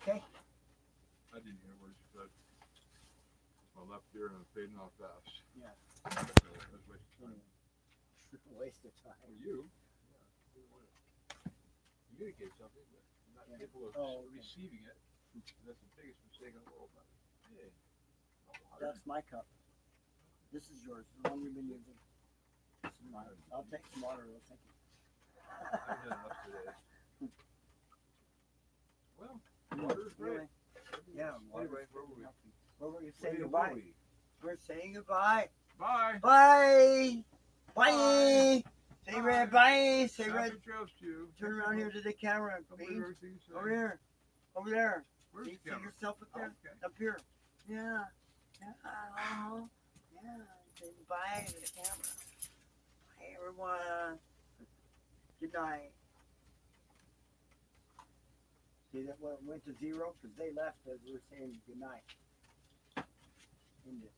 Okay. I didn't hear what you said. My left ear and I'm fading off fast. Yeah. That's a waste of time. Waste of time. For you, yeah, you want to communicate something, but you're not Yeah. capable of Oh, okay. receiving it. That's the biggest mistake in the world. Hey, That's my cup. This is yours. The one you've been using. This is mine. I'll take some water. Real thank you. I've had enough today. Well, water is great. Really? Yeah. water's Anyway, where were we? healthy. Where were you Where saying were goodbye? we? We're saying goodbye. Bye. Bye. Bye. Bye. Say red. Bye. Say Happy red. trails to you. Turn around here to the camera. Tell me Bean. everything you say. Over here. Over there. Where's See, the see camera? yourself up there. Okay. Up here. Yeah. Yeah. Oh. Yeah. Say bye to the camera. Bye, everyone. Good night. See that went to zero because they left as we were saying good night. End it.